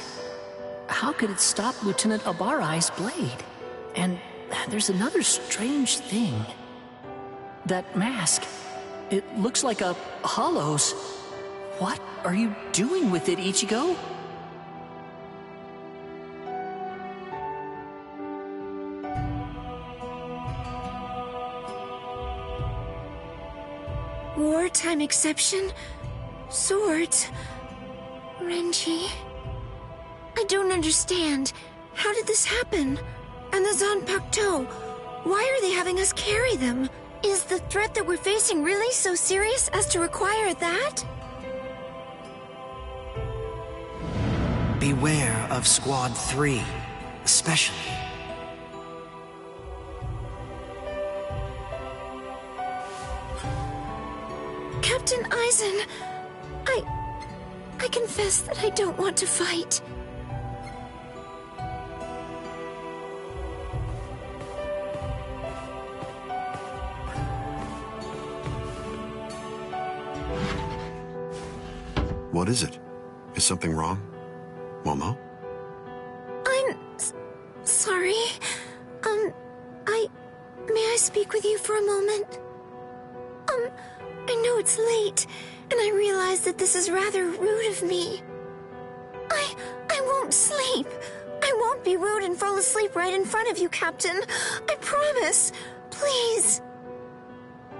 How could it stop Lieutenant Abarai's blade? And there's another strange thing. That mask, it looks like a hollow's. What are you doing with it, Ichigo? Wartime exception? Swords? Renji? I don't understand. How did this happen? And the Zanpakuto? Why are they having us carry them? Is the threat that we're facing really so serious as to require that? Beware of Squad 3, especially. Captain Aizen, I confess that I don't want to fight. What is it? Is something wrong? Momo? I'm sorry. May I speak with you for a moment? I know it's late, and I realize that this is rather rude of me. I won't sleep. I won't be rude and fall asleep right in front of you, Captain. I promise. Please.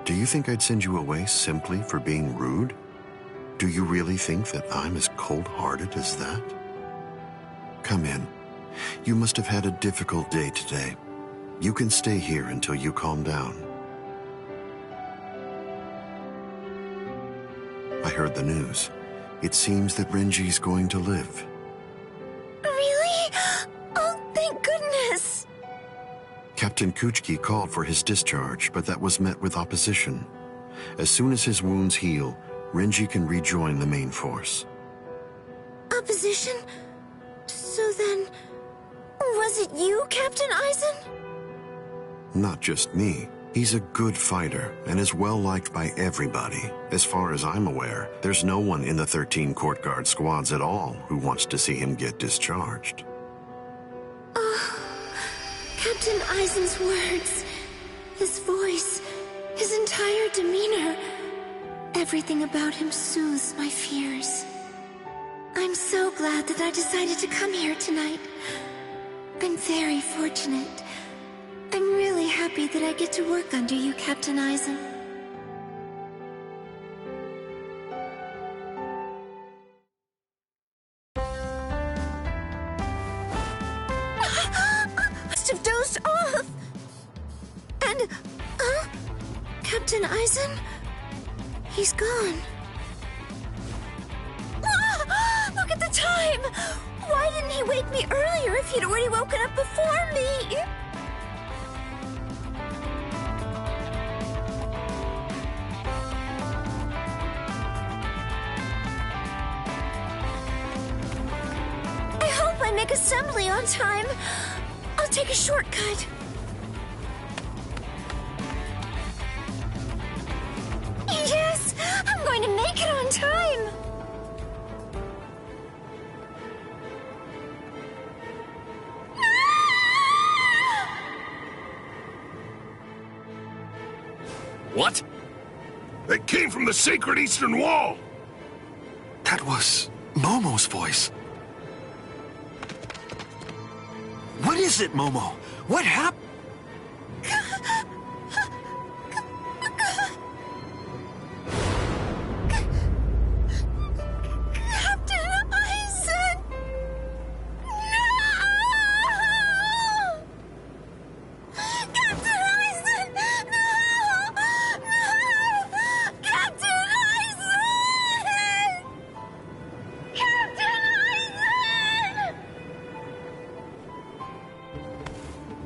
Do you think I'd send you away simply for being rude? Do you really think that I'm as cold-hearted as that? Come in. You must have had a difficult day today. You can stay here until you calm down. I heard the news. It seems that Renji's going to live. Really? Oh, thank goodness! Captain Kuchiki called for his discharge, but that was met with opposition. As soon as his wounds heal, Renji can rejoin the main force. Opposition? So then, was it you, Captain Aizen? Not just me. He's a good fighter and is well liked by everybody. As far as I'm aware, there's no one in the 13 court guard squads at all who wants to see him get discharged. Captain Aizen's words, his voice, his entire demeanor, everything about him soothes my fears. I'm so glad that I decided to come here tonight. I'm very fortunate. I'm really happy that I get to work under you, Captain Aizen. Must have dozed off. And, Captain Aizen? He's gone. Look at the time! Why didn't he wake me earlier if he'd already woken up before me? I hope I make assembly on time. I'll take a shortcut. Yes! I'm going to make it on time! What? They came from the sacred Eastern Wall! That was Momo's voice. What is it, Momo? What happened?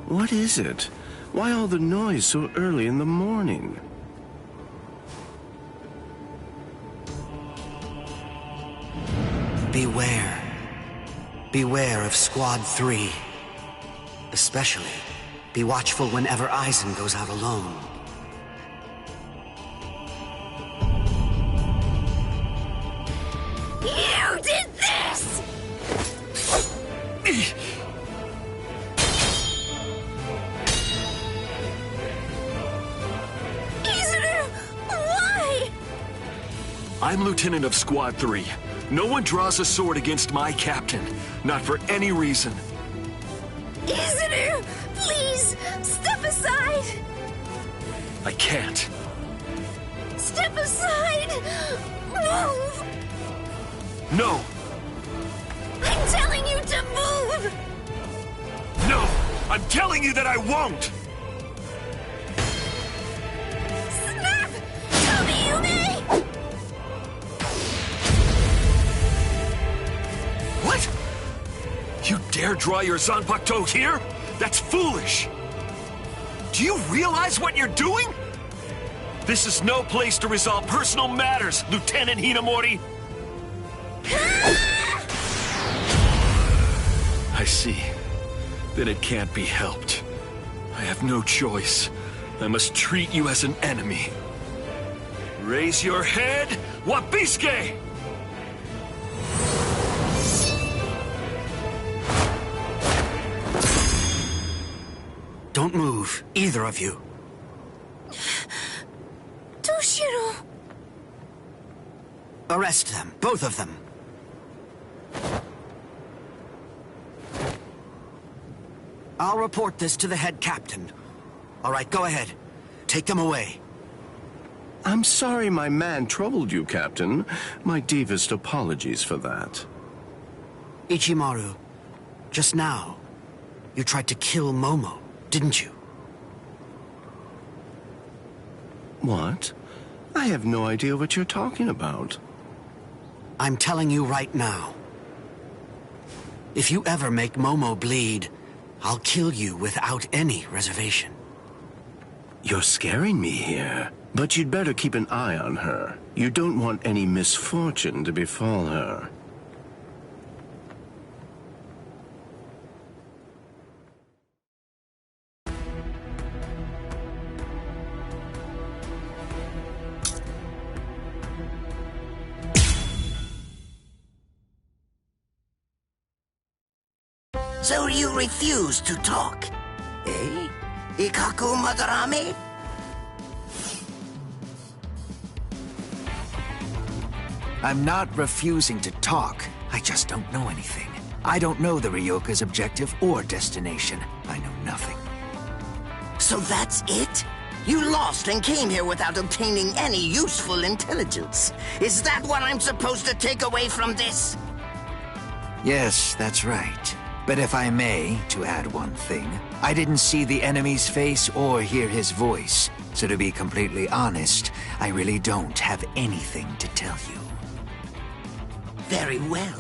What is it? Why all the noise so early in the morning? Beware. Beware of Squad 3. Especially, be watchful whenever Aizen goes out alone. You did this! Why? I'm Lieutenant of Squad 3. No one draws a sword against my captain. Not for any reason. Izuru, please, step aside! I can't. Step aside! Move! No! I'm telling you to move! No! I'm telling you that I won't! Snap! Tomiyume! What? You dare draw your Zanpakuto here? That's foolish! Do you realize what you're doing? This is no place to resolve personal matters, Lieutenant Hinamori! I see. Then it can't be helped. I have no choice. I must treat you as an enemy. Raise your head, Wabisuke! Don't move, either of you. Toshiro! Arrest them, both of them. I'll report this to the head captain. All right, go ahead. Take them away. I'm sorry my man troubled you, Captain. My deepest apologies for that. Ichimaru, just now, you tried to kill Momo, didn't you? What? I have no idea what you're talking about. I'm telling you right now. If you ever make Momo bleed, I'll kill you without any reservation. You're scaring me here. But you'd better keep an eye on her. You don't want any misfortune to befall her. So you refuse to talk, eh? Ikaku Madarame? I'm not refusing to talk. I just don't know anything. I don't know the Ryoka's objective or destination. I know nothing. So that's it? You lost and came here without obtaining any useful intelligence. Is that what I'm supposed to take away from this? Yes, that's right. But if I may, to add one thing, I didn't see the enemy's face or hear his voice. So to be completely honest, I really don't have anything to tell you. Very well.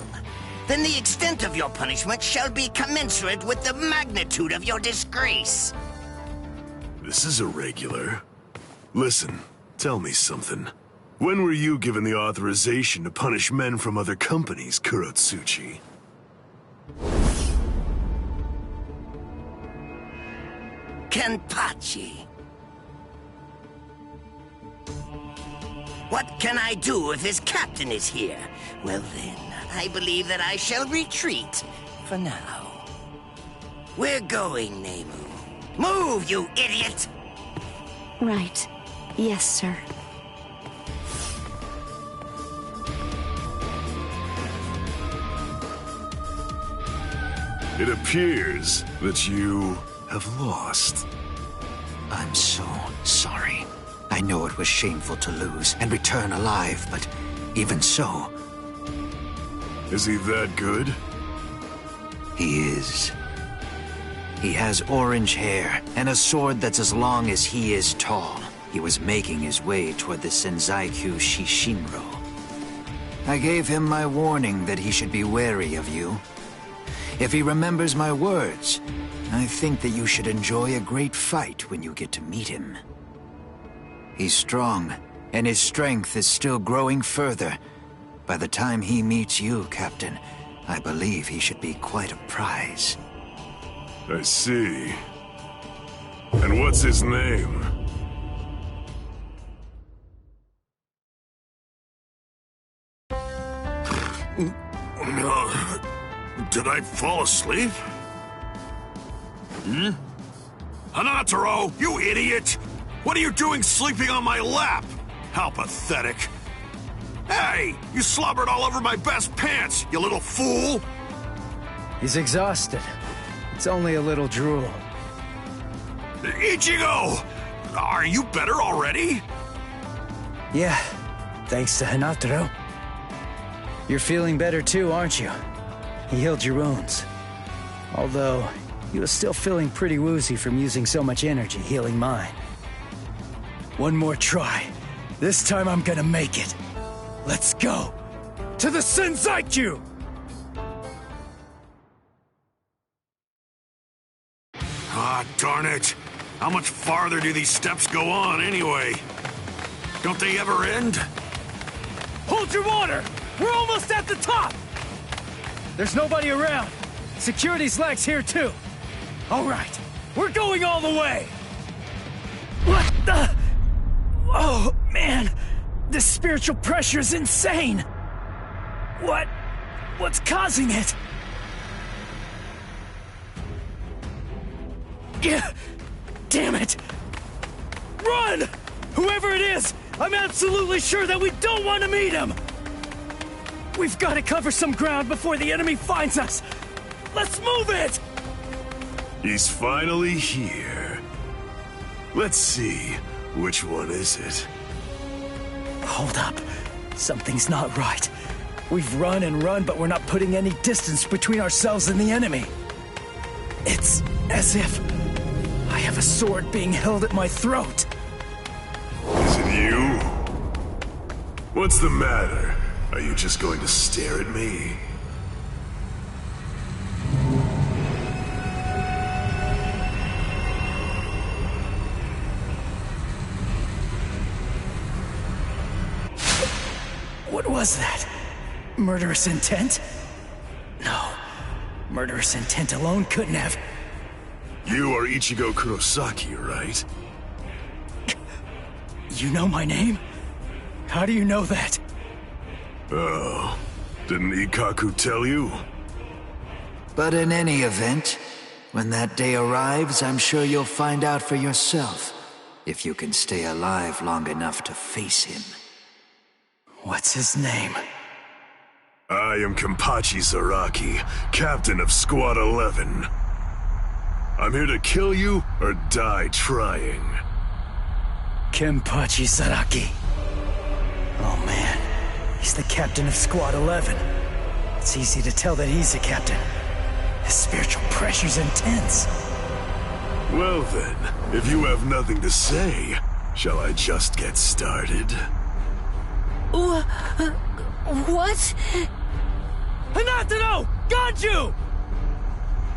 Then the extent of your punishment shall be commensurate with the magnitude of your disgrace. This is irregular. Listen, tell me something. When were you given the authorization to punish men from other companies, Kurotsuchi? Kenpachi. What can I do if his captain is here? Well then, I believe that I shall retreat for now. We're going, Nemu. Move, you idiot! Right. Yes, sir. It appears that you have lost. I'm so sorry. I know it was shameful to lose and return alive, but even so... Is he that good? He is. He has orange hair and a sword that's as long as he is tall. He was making his way toward the Senzaiku Shishinro. I gave him my warning that he should be wary of you. If he remembers my words, I think that you should enjoy a great fight when you get to meet him. He's strong, and his strength is still growing further. By the time he meets you, Captain, I believe he should be quite a prize. I see. And what's his name? Did I fall asleep? Hanataro, you idiot! What are you doing sleeping on my lap? How pathetic. Hey, you slobbered all over my best pants, you little fool! He's exhausted. It's only a little drool. Ichigo! Are you better already? Yeah, thanks to Hanataro. You're feeling better too, aren't you? He healed your wounds. Although, he was still feeling pretty woozy from using so much energy healing mine. One more try. This time I'm gonna make it. Let's go! To the Senzaiku! Ah, darn it. How much farther do these steps go on, anyway? Don't they ever end? Hold your water! We're almost at the top! There's nobody around. Security's lax here, too. All right, we're going all the way! What the... Oh, man. This spiritual pressure is insane. What's causing it? Yeah, damn it! Run! Whoever it is, I'm absolutely sure that we don't want to meet him! We've got to cover some ground before the enemy finds us! Let's move it! He's finally here. Let's see, which one is it? Hold up. Something's not right. We've run and run, but we're not putting any distance between ourselves and the enemy. It's as if I have a sword being held at my throat. Is it you? What's the matter? Are you just going to stare at me? What was that? Murderous intent? No. Murderous intent alone couldn't have... You are Ichigo Kurosaki, right? You know my name? How do you know that? Oh, didn't Ikaku tell you? But in any event, when that day arrives, I'm sure you'll find out for yourself, if you can stay alive long enough to face him. What's his name? I am Kenpachi Zaraki, captain of Squad 11. I'm here to kill you or die trying. Kenpachi Zaraki. Oh man, he's the captain of Squad 11. It's easy to tell that he's a captain. His spiritual pressure's intense. Well then, if you have nothing to say, shall I just get started? What? Hinata, Ganju!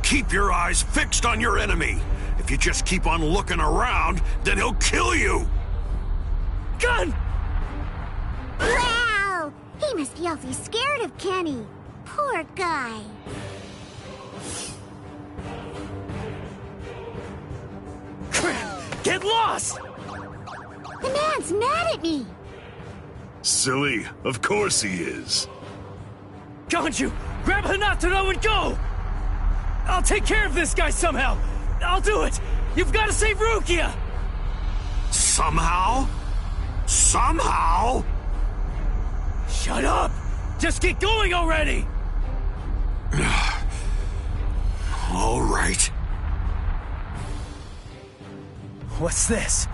Keep your eyes fixed on your enemy. If you just keep on looking around, then he'll kill you. Gun! Wow! He must be awfully scared of Kenny. Poor guy. Crap! Get lost! The man's mad at me. Silly, of course he is. Ganju, grab Hinata and go! I'll take care of this guy somehow. I'll do it. You've got to save Rukia. Somehow? Somehow? Shut up! Just get going already! All right. What's this?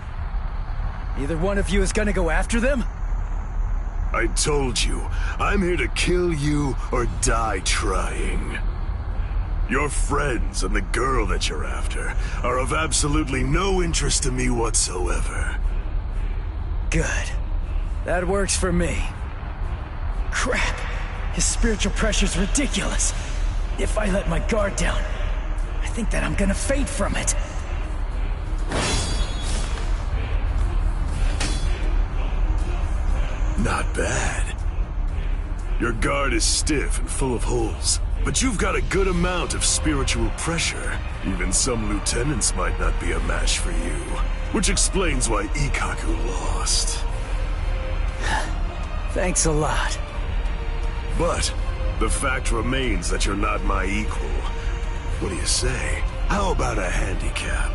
Either one of you is gonna go after them? I told you, I'm here to kill you or die trying. Your friends and the girl that you're after are of absolutely no interest to me whatsoever. Good. That works for me. Crap. His spiritual pressure's ridiculous. If I let my guard down, I think that I'm gonna fade from it. Not bad. Your guard is stiff and full of holes, but you've got a good amount of spiritual pressure. Even some lieutenants might not be a match for you, which explains why Ikaku lost. Thanks a lot. But the fact remains that you're not my equal. What do you say? How about a handicap?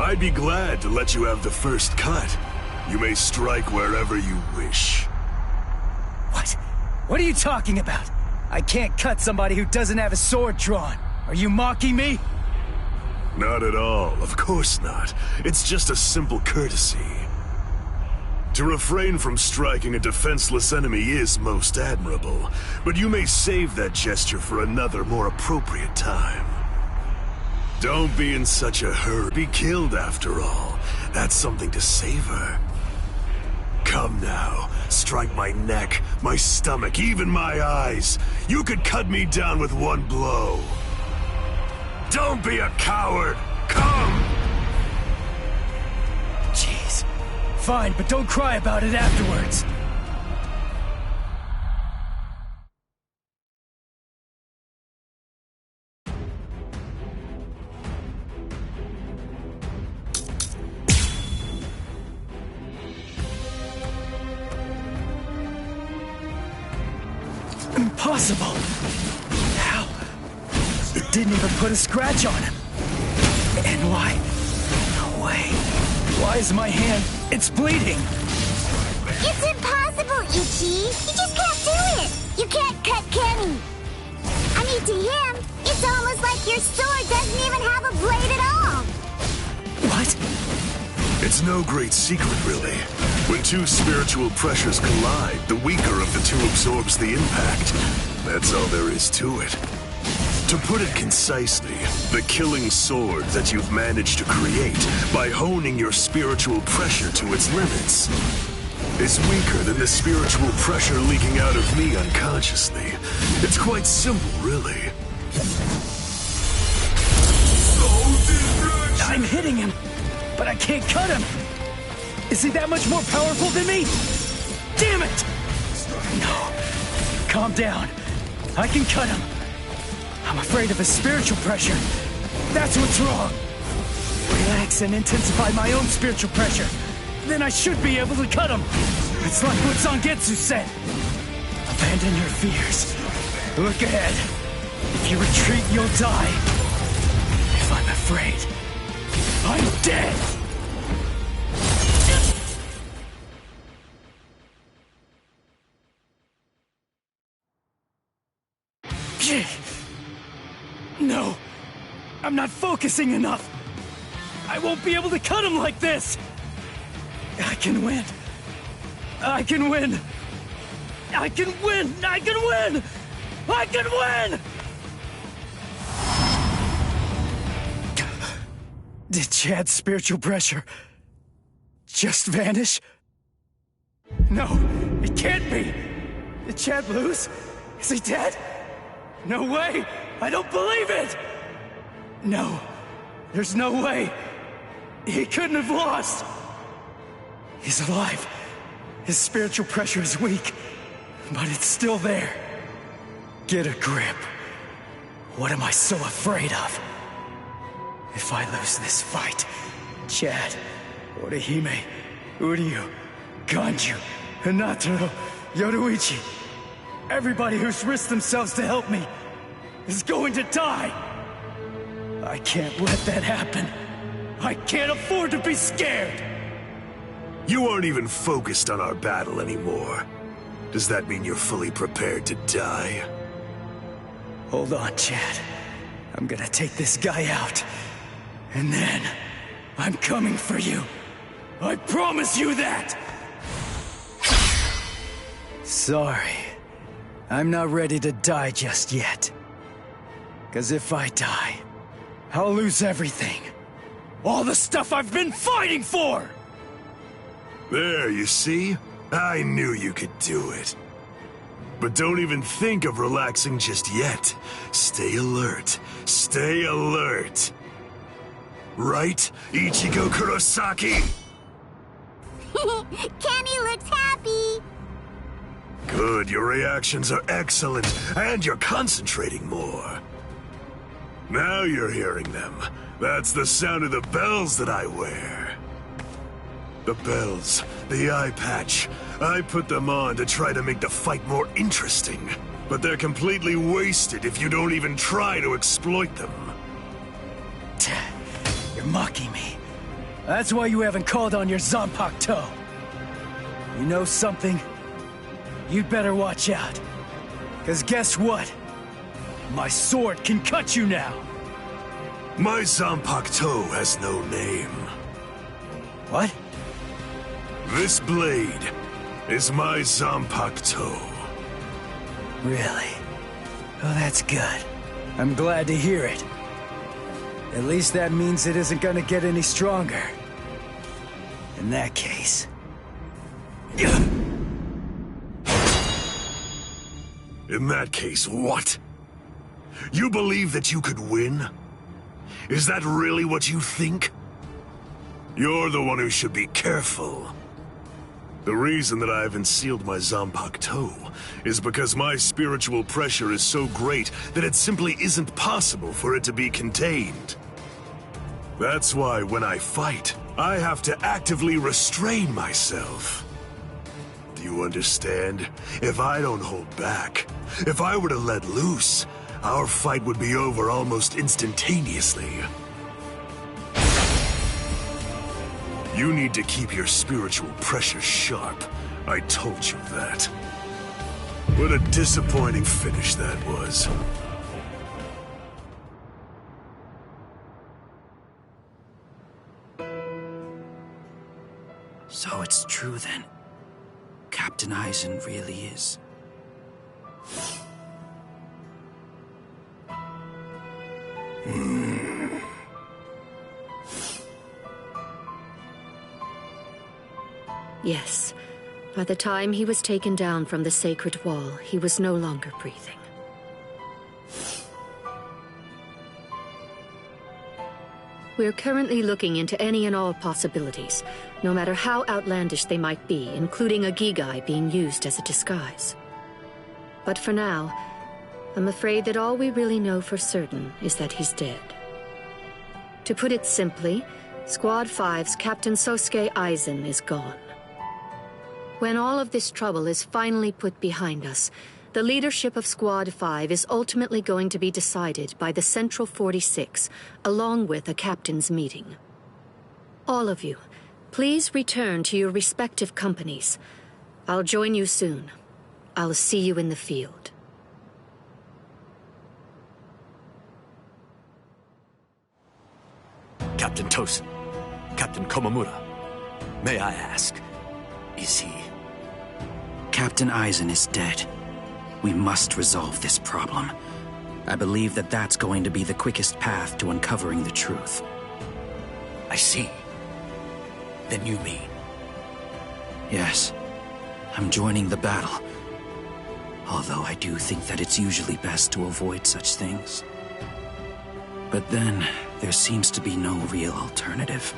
I'd be glad to let you have the first cut. You may strike wherever you wish. What? What are you talking about? I can't cut somebody who doesn't have a sword drawn. Are you mocking me? Not at all, of course not. It's just a simple courtesy. To refrain from striking a defenseless enemy is most admirable, but you may save that gesture for another, more appropriate time. Don't be in such a hurry. Be killed, after all. That's something to savor. Come now, strike my neck, my stomach, even my eyes. You could cut me down with one blow. Don't be a coward. Come! Jeez. Fine, but don't cry about it afterwards. Impossible! How? It didn't even put a scratch on him. And why? No way. Why is my hand... It's bleeding! It's impossible, Ichi! You just can't do it! You can't cut Kenny! I mean, to him, it's almost like your sword doesn't even have a blade at all! What? It's no great secret, really. When two spiritual pressures collide, the weaker of the two absorbs the impact. That's all there is to it. To put it concisely, the killing sword that you've managed to create by honing your spiritual pressure to its limits. is weaker than the spiritual pressure leaking out of me unconsciously. It's quite simple, really. I'm hitting him, but I can't cut him. Is he that much more powerful than me? Damn it! No. Calm down. I can cut him. I'm afraid of his spiritual pressure. That's what's wrong. Relax and intensify my own spiritual pressure. Then I should be able to cut him. It's like what Zangetsu said. Abandon your fears. Look ahead. If you retreat, you'll die. If I'm afraid, I'm dead! No! I'm not focusing enough! I won't be able to cut him like this! I can win! I can win! I can win! I can win! I can win! Did Chad's spiritual pressure just vanish? No, it can't be! Did Chad lose? Is he dead? No way! I don't believe it! No, there's no way! He couldn't have lost! He's alive. His spiritual pressure is weak, but it's still there. Get a grip. What am I so afraid of? If I lose this fight, Chad, Orihime, Uryu, Ganju, Hinata, Yoruichi, everybody who's risked themselves to help me is going to die. I can't let that happen. I can't afford to be scared. You aren't even focused on our battle anymore. Does that mean you're fully prepared to die? Hold on, Chad. I'm gonna take this guy out. And then, I'm coming for you. I promise you that! Sorry. I'm not ready to die just yet. 'Cause if I die, I'll lose everything. All the stuff I've been fighting for! There, you see? I knew you could do it. But don't even think of relaxing just yet. Stay alert. Stay alert. Right, Ichigo Kurosaki? Kenny looks happy! Good, your reactions are excellent, and you're concentrating more. Now you're hearing them. That's the sound of the bells that I wear. The bells, the eye patch. I put them on to try to make the fight more interesting. But they're completely wasted if you don't even try to exploit them. You're mocking me. That's why you haven't called on your Zanpakuto. You know something? You'd better watch out. 'Cause guess what? My sword can cut you now. My Zanpakuto has no name. What? This blade is my Zanpakuto. Really? Oh, that's good. I'm glad to hear it. At least that means it isn't gonna get any stronger. In that case... In that case, what? You believe that you could win? Is that really what you think? You're the one who should be careful. The reason that I haven't sealed my Zanpakuto is because my spiritual pressure is so great that it simply isn't possible for it to be contained. That's why when I fight, I have to actively restrain myself. Do you understand? If I don't hold back, if I were to let loose, our fight would be over almost instantaneously. You need to keep your spiritual pressure sharp. I told you that. What a disappointing finish that was. So it's true then. Captain Aizen really is. Yes, By the time he was taken down from the sacred wall, he was no longer breathing. We're currently looking into any and all possibilities, no matter how outlandish they might be, including a Gigai being used as a disguise. But for now, I'm afraid that all we really know for certain is that he's dead. To put it simply, Squad 5's Captain Sosuke Aizen is gone. When all of this trouble is finally put behind us, the leadership of Squad 5 is ultimately going to be decided by the Central 46, along with a captain's meeting. All of you, please return to your respective companies. I'll join you soon. I'll see you in the field. Captain Tosin, Captain Komamura, may I ask, is he? Captain Aizen is dead. We must resolve this problem. I believe that that's going to be the quickest path to uncovering the truth. I see. Then you mean? Yes. I'm joining the battle. Although I do think that it's usually best to avoid such things. But then, there seems to be no real alternative.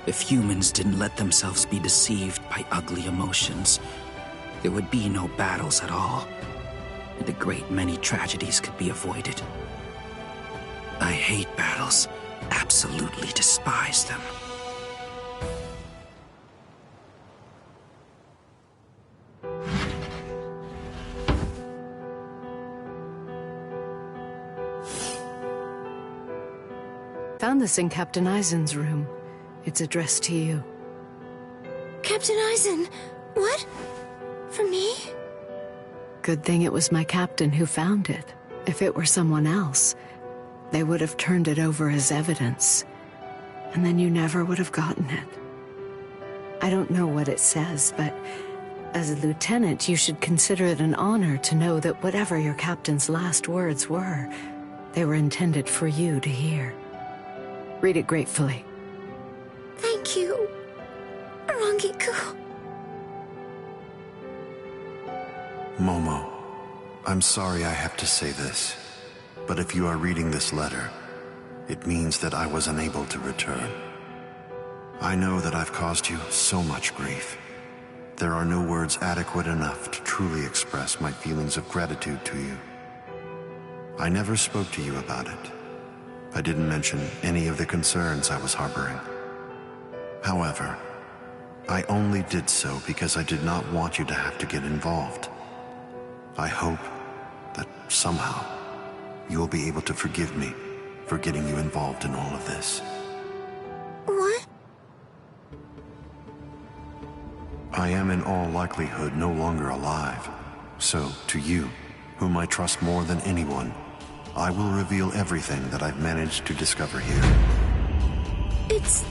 If humans didn't let themselves be deceived by ugly emotions, there would be no battles at all, and a great many tragedies could be avoided. I hate battles, absolutely despise them. Found this in Captain Aizen's room. It's addressed to you. Captain Aizen, what? For me? Good thing it was my captain who found it. If it were someone else, they would have turned it over as evidence, and then you never would have gotten it. I don't know what it says, but as a lieutenant, you should consider it an honor to know that whatever your captain's last words were, they were intended for you to hear. Read it gratefully. Thank you, Rangiku. Momo, I'm sorry I have to say this, but if you are reading this letter, it means that I was unable to return. I know that I've caused you so much grief. There are no words adequate enough to truly express my feelings of gratitude to you. I never spoke to you about it. I didn't mention any of the concerns I was harboring. However, I only did so because I did not want you to have to get involved. I hope that somehow you will be able to forgive me for getting you involved in all of this. What? I am in all likelihood no longer alive. So, to you, whom I trust more than anyone, I will reveal everything that I've managed to discover here. It's...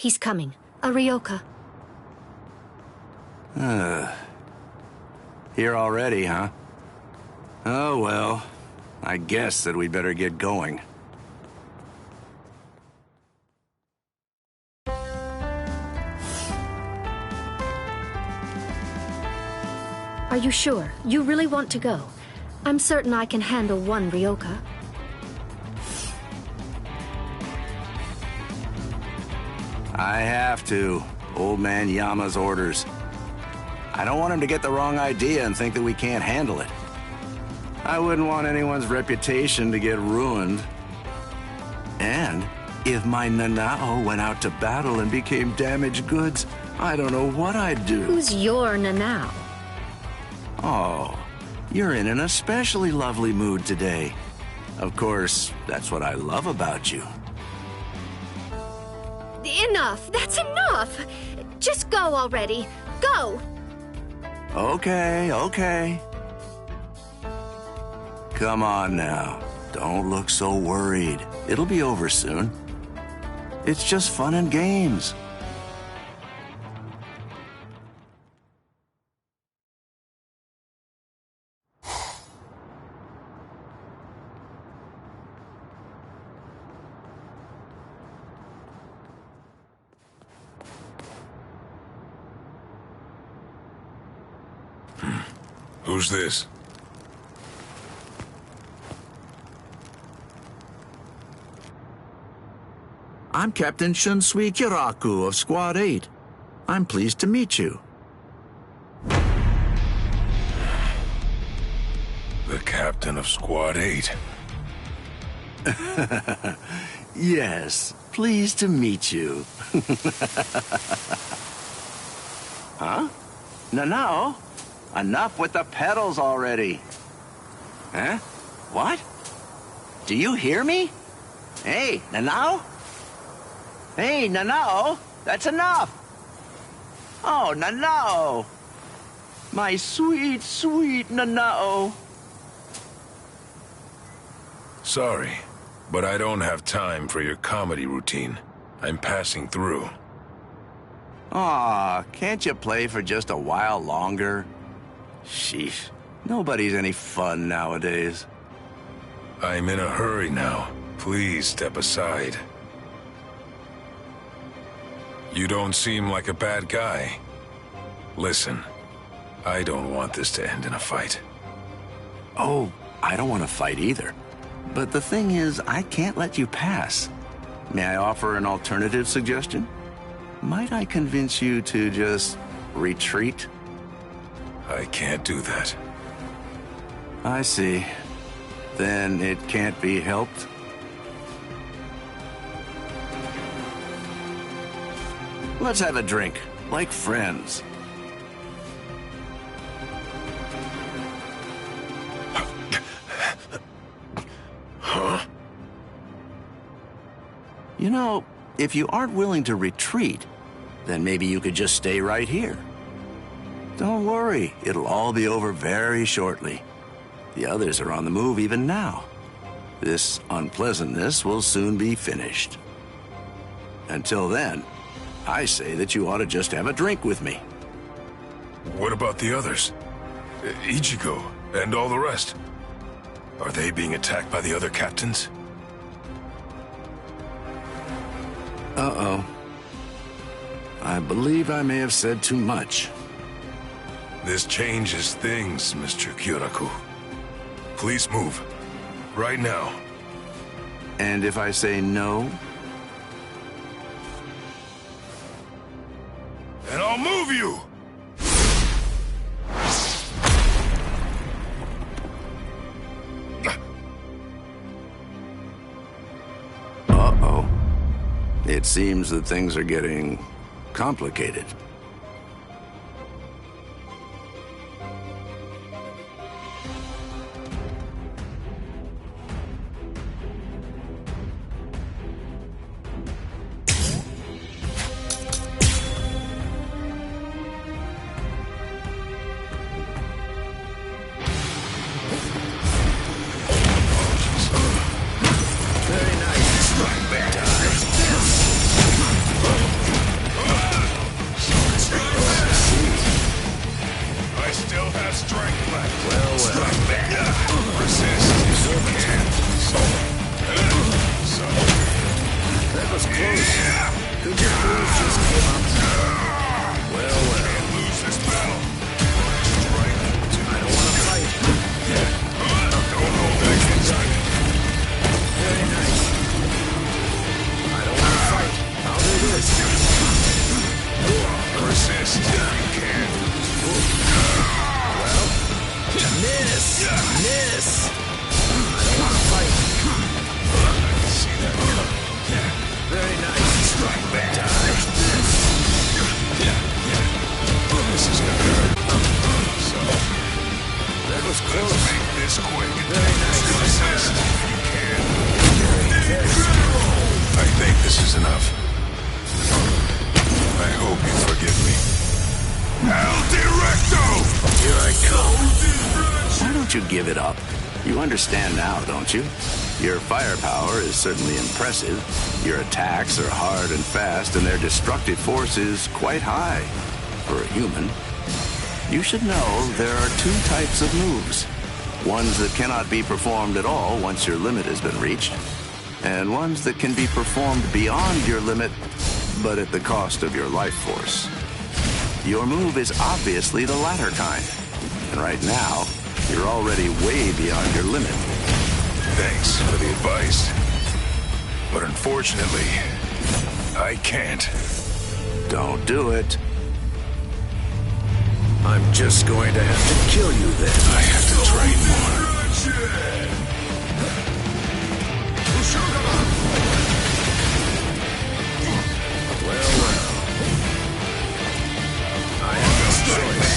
He's coming. Arioka. Here already, huh? Oh, well. I guess that we'd better get going. Are you sure? You really want to go? I'm certain I can handle one Ryoka. I have to. Old man Yama's orders. I don't want him to get the wrong idea and think that we can't handle it. I wouldn't want anyone's reputation to get ruined. And if my Nanao went out to battle and became damaged goods, I don't know what I'd do. Who's your Nanao? Oh, you're in an especially lovely mood today. Of course, that's what I love about you. Enough! That's enough! Just go already. Go! Okay, okay. Come on now. Don't look so worried. It'll be over soon. It's just fun and games. Who's this? I'm Captain Shunsui Kiraku of Squad 8. I'm pleased to meet you. The captain of Squad 8. Yes, pleased to meet you. Huh? No. Enough with the pedals already. Huh? What? Do you hear me? Hey, Nanao? Hey, Nanao, that's enough. Oh, Nanao. My sweet, sweet Nanao. Sorry, but I don't have time for your comedy routine. I'm passing through. Aw, can't you play for just a while longer? Sheesh, nobody's any fun nowadays. I'm in a hurry now. Please step aside. You don't seem like a bad guy. Listen, I don't want this to end in a fight. Oh, I don't want to fight either. But the thing is, I can't let you pass. May I offer an alternative suggestion? Might I convince you to just retreat? I can't do that. I see. Then it can't be helped? Let's have a drink, like friends. Huh? You know, if you aren't willing to retreat, then maybe you could just stay right here. Don't worry, it'll all be over very shortly. The others are on the move even now. This unpleasantness will soon be finished. Until then, I say that you ought to just have a drink with me. What about the others? Ichigo and all the rest? Are they being attacked by the other captains? Uh-oh. I believe I may have said too much. This changes things, Mr. Kyoraku. Please move. Right now. And if I say no? And I'll move you! Uh-oh. It seems that things are getting complicated. I still have strength left. Well. Resist if you can. That was close. Could you please just give up? Well. Can't lose this battle. I don't want to fight. Don't hold back inside. Very nice. I don't want to fight. I'll do this. Resist if you can. Well, miss! Miss! I don't want to fight. I can see that coming. Very nice. Strike back. Die. This is gonna hurt. So, that was close. Let's make this quick. Very nice. Resist if you can. I think this is enough. don't you give it up? You understand now, don't you? Your firepower is certainly impressive. Your attacks are hard and fast, and their destructive force is quite high for a human. You should know there are two types of moves. Ones that cannot be performed at all once your limit has been reached, and ones that can be performed beyond your limit, but at the cost of your life force. Your move is obviously the latter kind, and right now, you're already way beyond your limit. Thanks for the advice. But unfortunately, I can't. Don't do it. I'm just going to have to kill you then. I have to train more. Well. I have no choice.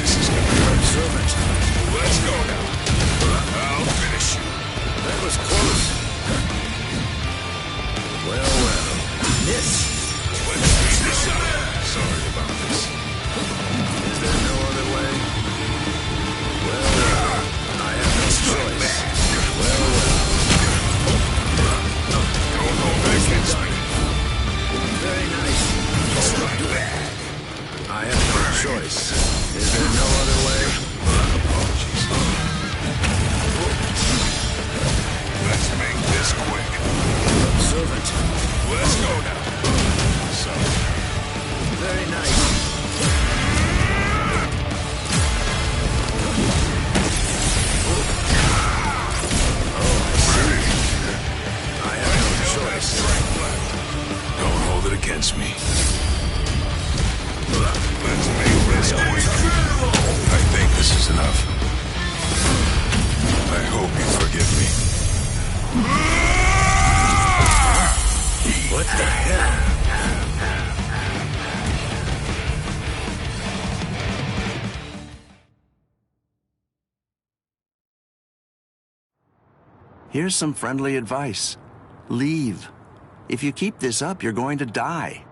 This is going to be observant. Let's go now. I'll finish you. That was close. Well. Miss. Let's speed this up. Sorry about this. Is there no other way? Well, I have no choice. Well. Don't hold that against me. Very nice. I have no choice. Is there no other way? Apologies. Let's make this quick. Observant. Let's go now. So. Very nice. Don't hold it against me. Let's make this quick. I think this is enough. I hope you forgive me. What the hell? Here's some friendly advice. Leave. If you keep this up, you're going to die.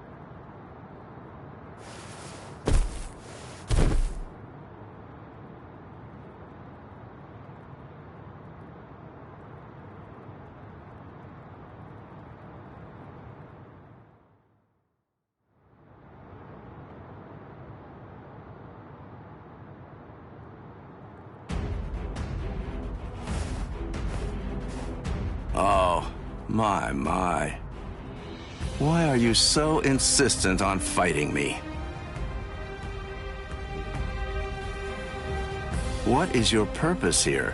Oh, my. Why are you so insistent on fighting me? What is your purpose here?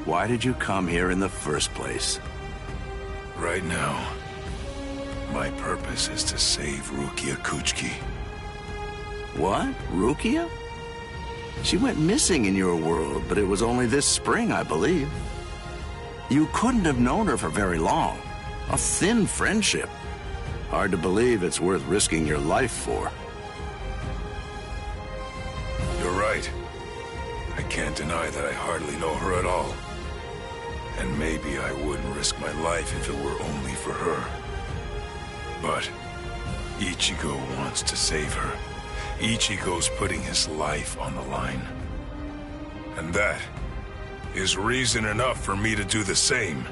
Why did you come here in the first place? Right now, my purpose is to save Rukia Kuchiki. What? Rukia? She went missing in your world, but it was only this spring, I believe. You couldn't have known her for very long. A thin friendship. Hard to believe it's worth risking your life for. You're right. I can't deny that I hardly know her at all. And maybe I wouldn't risk my life if it were only for her. But Ichigo wants to save her. Ichigo's putting his life on the line. And that is reason enough for me to do the same.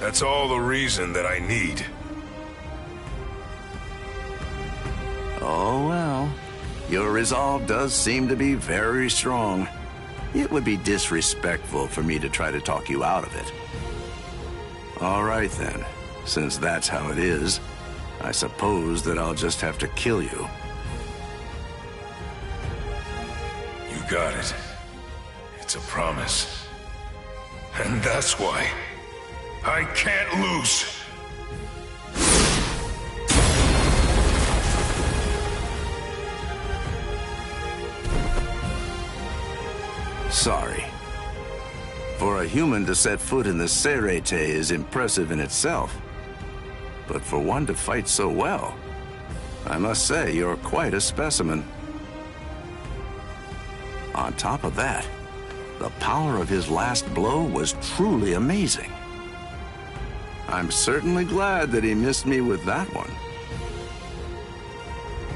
That's all the reason that I need. Oh, well. Your resolve does seem to be very strong. It would be disrespectful for me to try to talk you out of it. All right, then. Since that's how it is, I suppose that I'll just have to kill you. You got it. It's a promise. And that's why I can't lose. Sorry. For a human to set foot in the Serete is impressive in itself. But for one to fight so well, I must say you're quite a specimen. On top of that, the power of his last blow was truly amazing. I'm certainly glad that he missed me with that one.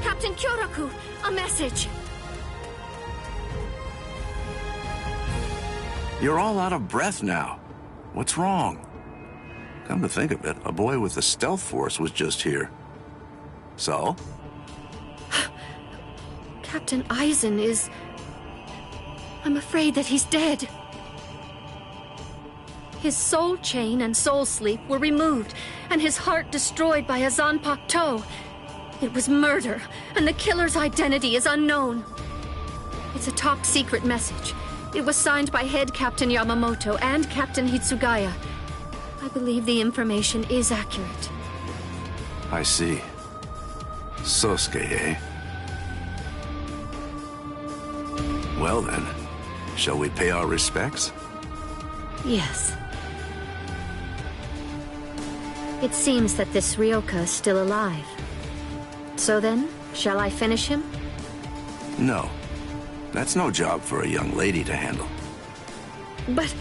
Captain Kyoraku, a message. You're all out of breath now. What's wrong? Come to think of it, a boy with the stealth force was just here. So? Captain Eisen is... I'm afraid that he's dead. His soul chain and soul sleep were removed, and his heart destroyed by a Zanpakuto. It was murder, and the killer's identity is unknown. It's a top-secret message. It was signed by Head Captain Yamamoto and Captain Hitsugaya. I believe the information is accurate. I see. Sosuke, eh? Well then, shall we pay our respects? Yes. It seems that this Ryoka is still alive. So then, shall I finish him? No. That's no job for a young lady to handle. But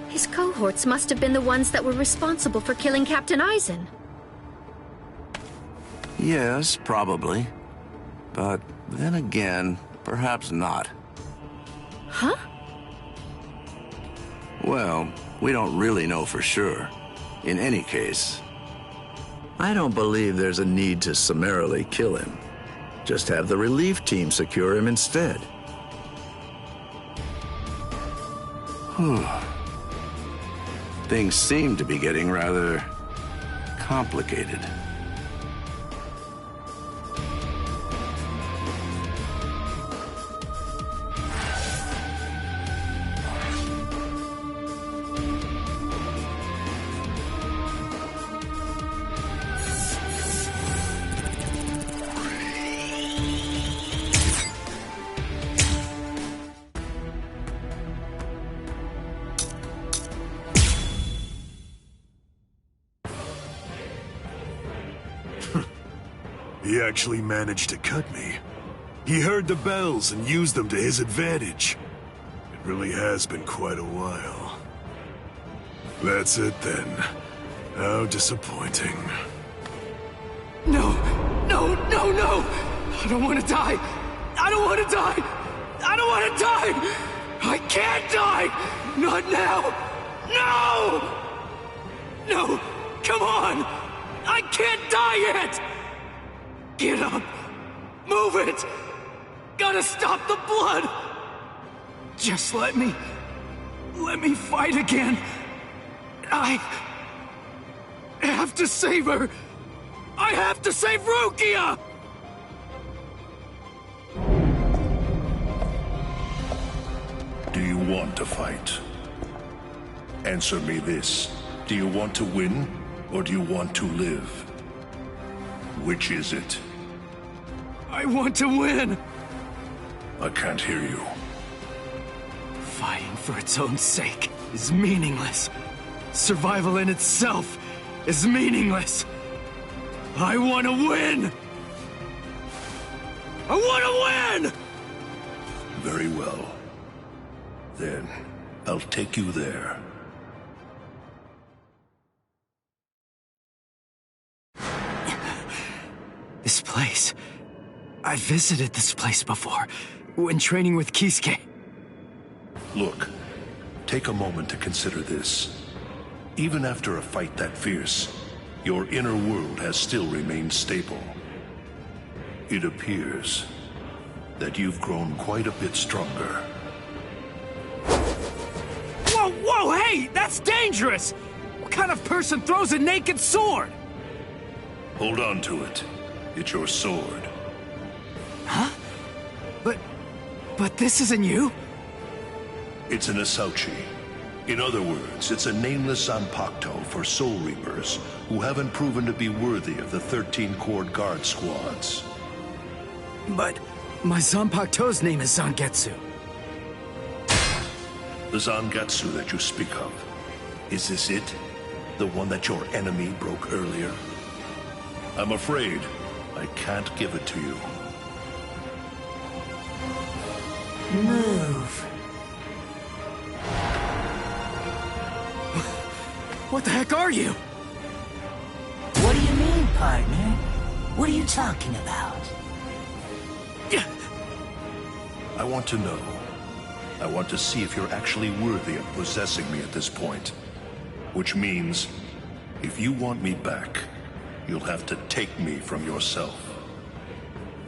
his cohorts must have been the ones that were responsible for killing Captain Eisen. Yes, probably. But then again, perhaps not. Huh? Well, we don't really know for sure. In any case, I don't believe there's a need to summarily kill him. Just have the relief team secure him instead. Whew. Things seem to be getting rather complicated. He actually managed to cut me. He heard the bells and used them to his advantage. It really has been quite a while. That's it then. How disappointing. No! No, no, no! I don't want to die! I don't want to die! I don't want to die! I can't die! Not now! No! No! Come on! I can't die yet! Get up! Move it! Gotta stop the blood! Just let me fight again. I have to save her! I have to save Rukia! Do you want to fight? Answer me this. Do you want to win, or do you want to live? Which is it? I want to win! I can't hear you. Fighting for its own sake is meaningless. Survival in itself is meaningless. I want to win! I want to win! Very well. Then, I'll take you there. This place... I visited this place before, when training with Kisuke. Look, take a moment to consider this. Even after a fight that fierce, your inner world has still remained stable. It appears that you've grown quite a bit stronger. Whoa, whoa, hey! That's dangerous! What kind of person throws a naked sword? Hold on to it. It's your sword. Huh? But this isn't you? It's an Asauchi. In other words, it's a nameless Zanpakuto for Soul Reapers who haven't proven to be worthy of the 13-Corps Guard squads. But my Zanpakuto's name is Zangetsu. The Zangetsu that you speak of, is this it? The one that your enemy broke earlier? I'm afraid I can't give it to you. Move. What the heck are you? What do you mean, partner? What are you talking about? I want to know, I want to see if you're actually worthy of possessing me at this point. Which means, if you want me back, you'll have to take me from yourself.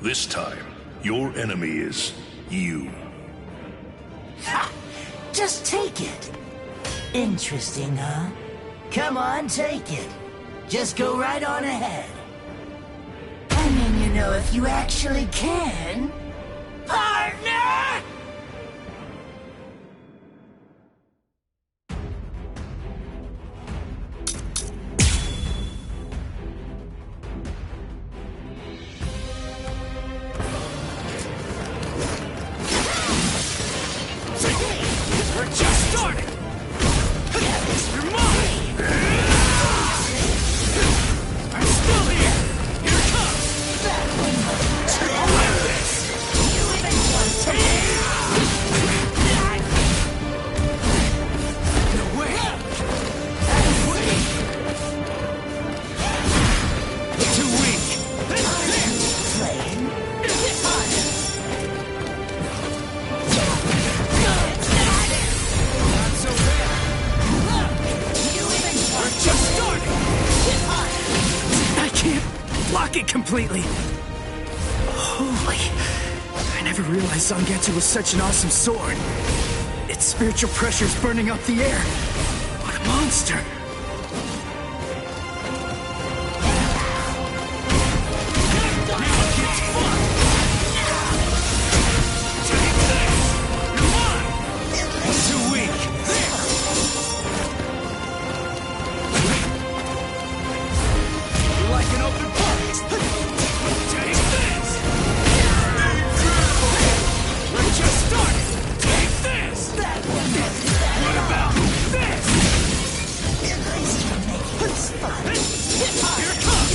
This time, your enemy is you. Ha! Just take it. Interesting, huh? Come on, take it. Just go right on ahead. I mean, you know, if you actually can. Partner! We're just starting! You're mine! I'm still here! Here it comes! I'll win this! No way! Too weak! Not so bad! We're just starting! I can't block it completely. Holy. I never realized Zangetsu was such an awesome sword. Its spiritual pressure's burning up the air. What a monster. Too weak! You're like an open book! Take this! We're just starting! Take this! What about this? Here it comes!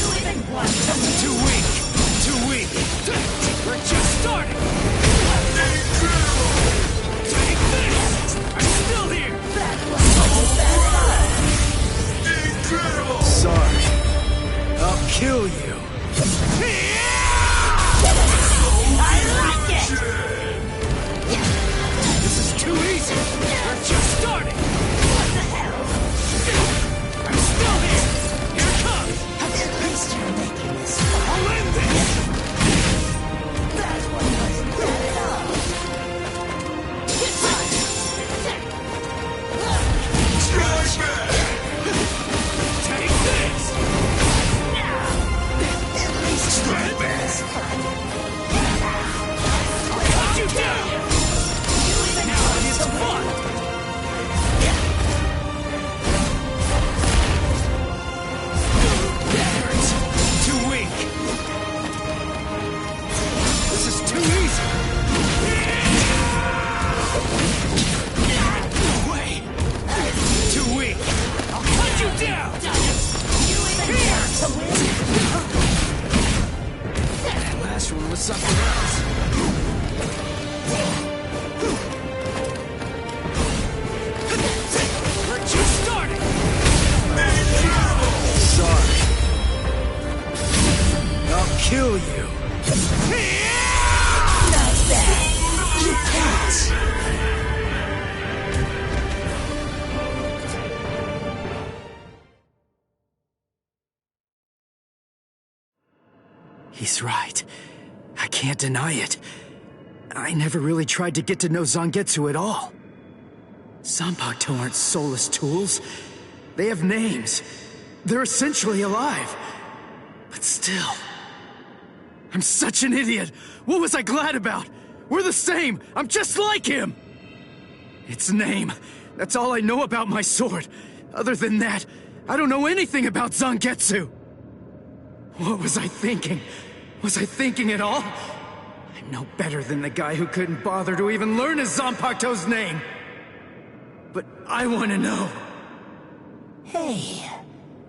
Too weak! Too weak! We're just starting! Take this! I'm still here! Sorry. I'll kill you. This is too easy! We're just starting! What the hell? I'm still here! Here it comes! At least you're making this fun. I'll end this! That one wasn't bad at all. Take this! At least you're this! Cut you down! Now it is fun! That hurts! Too weak! This is too easy! No way! Too weak! I'll cut you down! Here! That last one was something else. We're just starting! Sorry. I'll kill you. Not bad. You pass. He's right. I can't deny it. I never really tried to get to know Zangetsu at all. Zanpakuto aren't soulless tools. They have names. They're essentially alive. But still... I'm such an idiot! What was I glad about? We're the same! I'm just like him! Its name. That's all I know about my sword. Other than that, I don't know anything about Zangetsu. What was I thinking? Was I thinking at all? I'm no better than the guy who couldn't bother to even learn his Zanpakuto's name. But I want to know. Hey,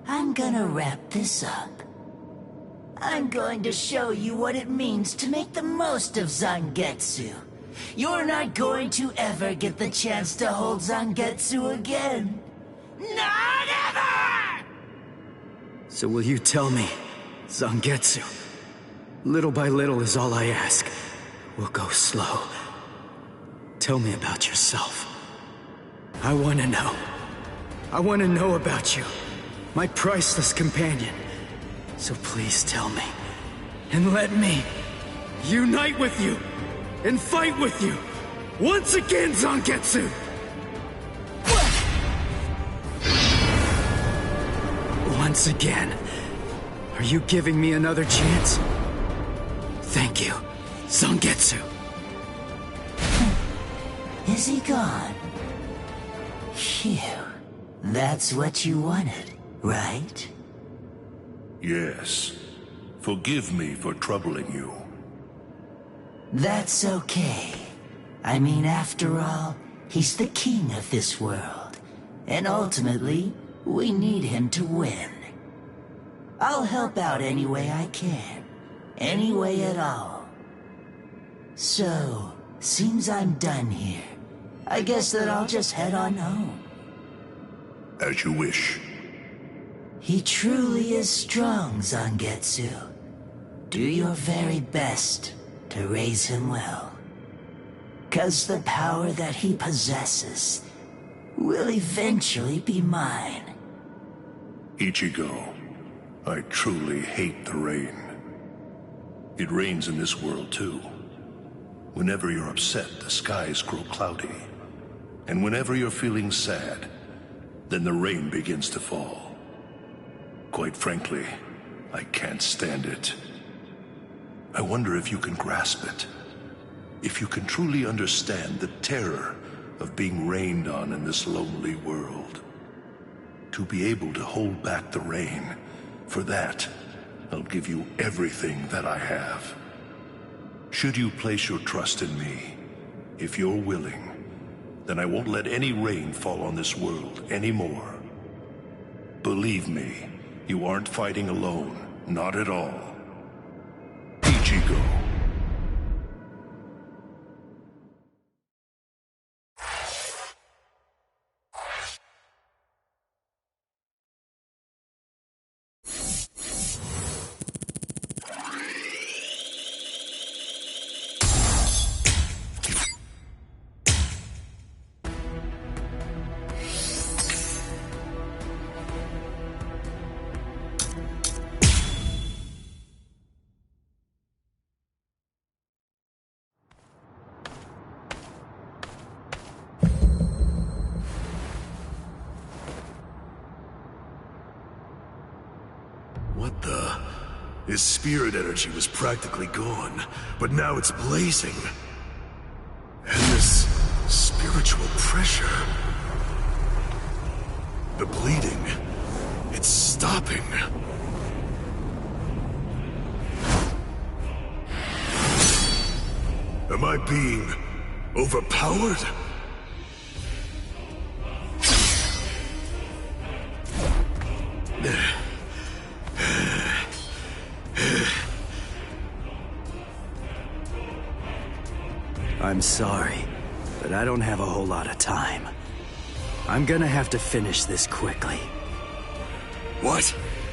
I'm gonna wrap this up. I'm going to show you what it means to make the most of Zangetsu. You're not going to ever get the chance to hold Zangetsu again. Not ever! So will you tell me, Zangetsu? Little by little is all I ask. We'll go slow. Tell me about yourself. I want to know. I want to know about you, my priceless companion. So please tell me, and let me unite with you, and fight with you, once again, Zangetsu! Once again. Are you giving me another chance? Thank you, Zangetsu. Is he gone? Phew. That's what you wanted, right? Yes. Forgive me for troubling you. That's okay. I mean, after all, he's the king of this world. And ultimately, we need him to win. I'll help out any way I can. Any way at all. So, seems I'm done here. I guess that I'll just head on home. As you wish. He truly is strong, Zangetsu. Do your very best to raise him well. 'Cause the power that he possesses will eventually be mine. Ichigo, I truly hate the rain. It rains in this world too. Whenever you're upset, the skies grow cloudy. And whenever you're feeling sad, then the rain begins to fall. Quite frankly, I can't stand it. I wonder if you can grasp it. If you can truly understand the terror of being rained on in this lonely world. To be able to hold back the rain, for that, I'll give you everything that I have. Should you place your trust in me, if you're willing, then I won't let any rain fall on this world anymore. Believe me, you aren't fighting alone, not at all. Ichigo. What the? His spirit energy was practically gone, but now it's blazing. And this spiritual pressure. The bleeding. It's stopping. Am I being overpowered? I'm sorry, but I don't have a whole lot of time. I'm gonna have to finish this quickly. What?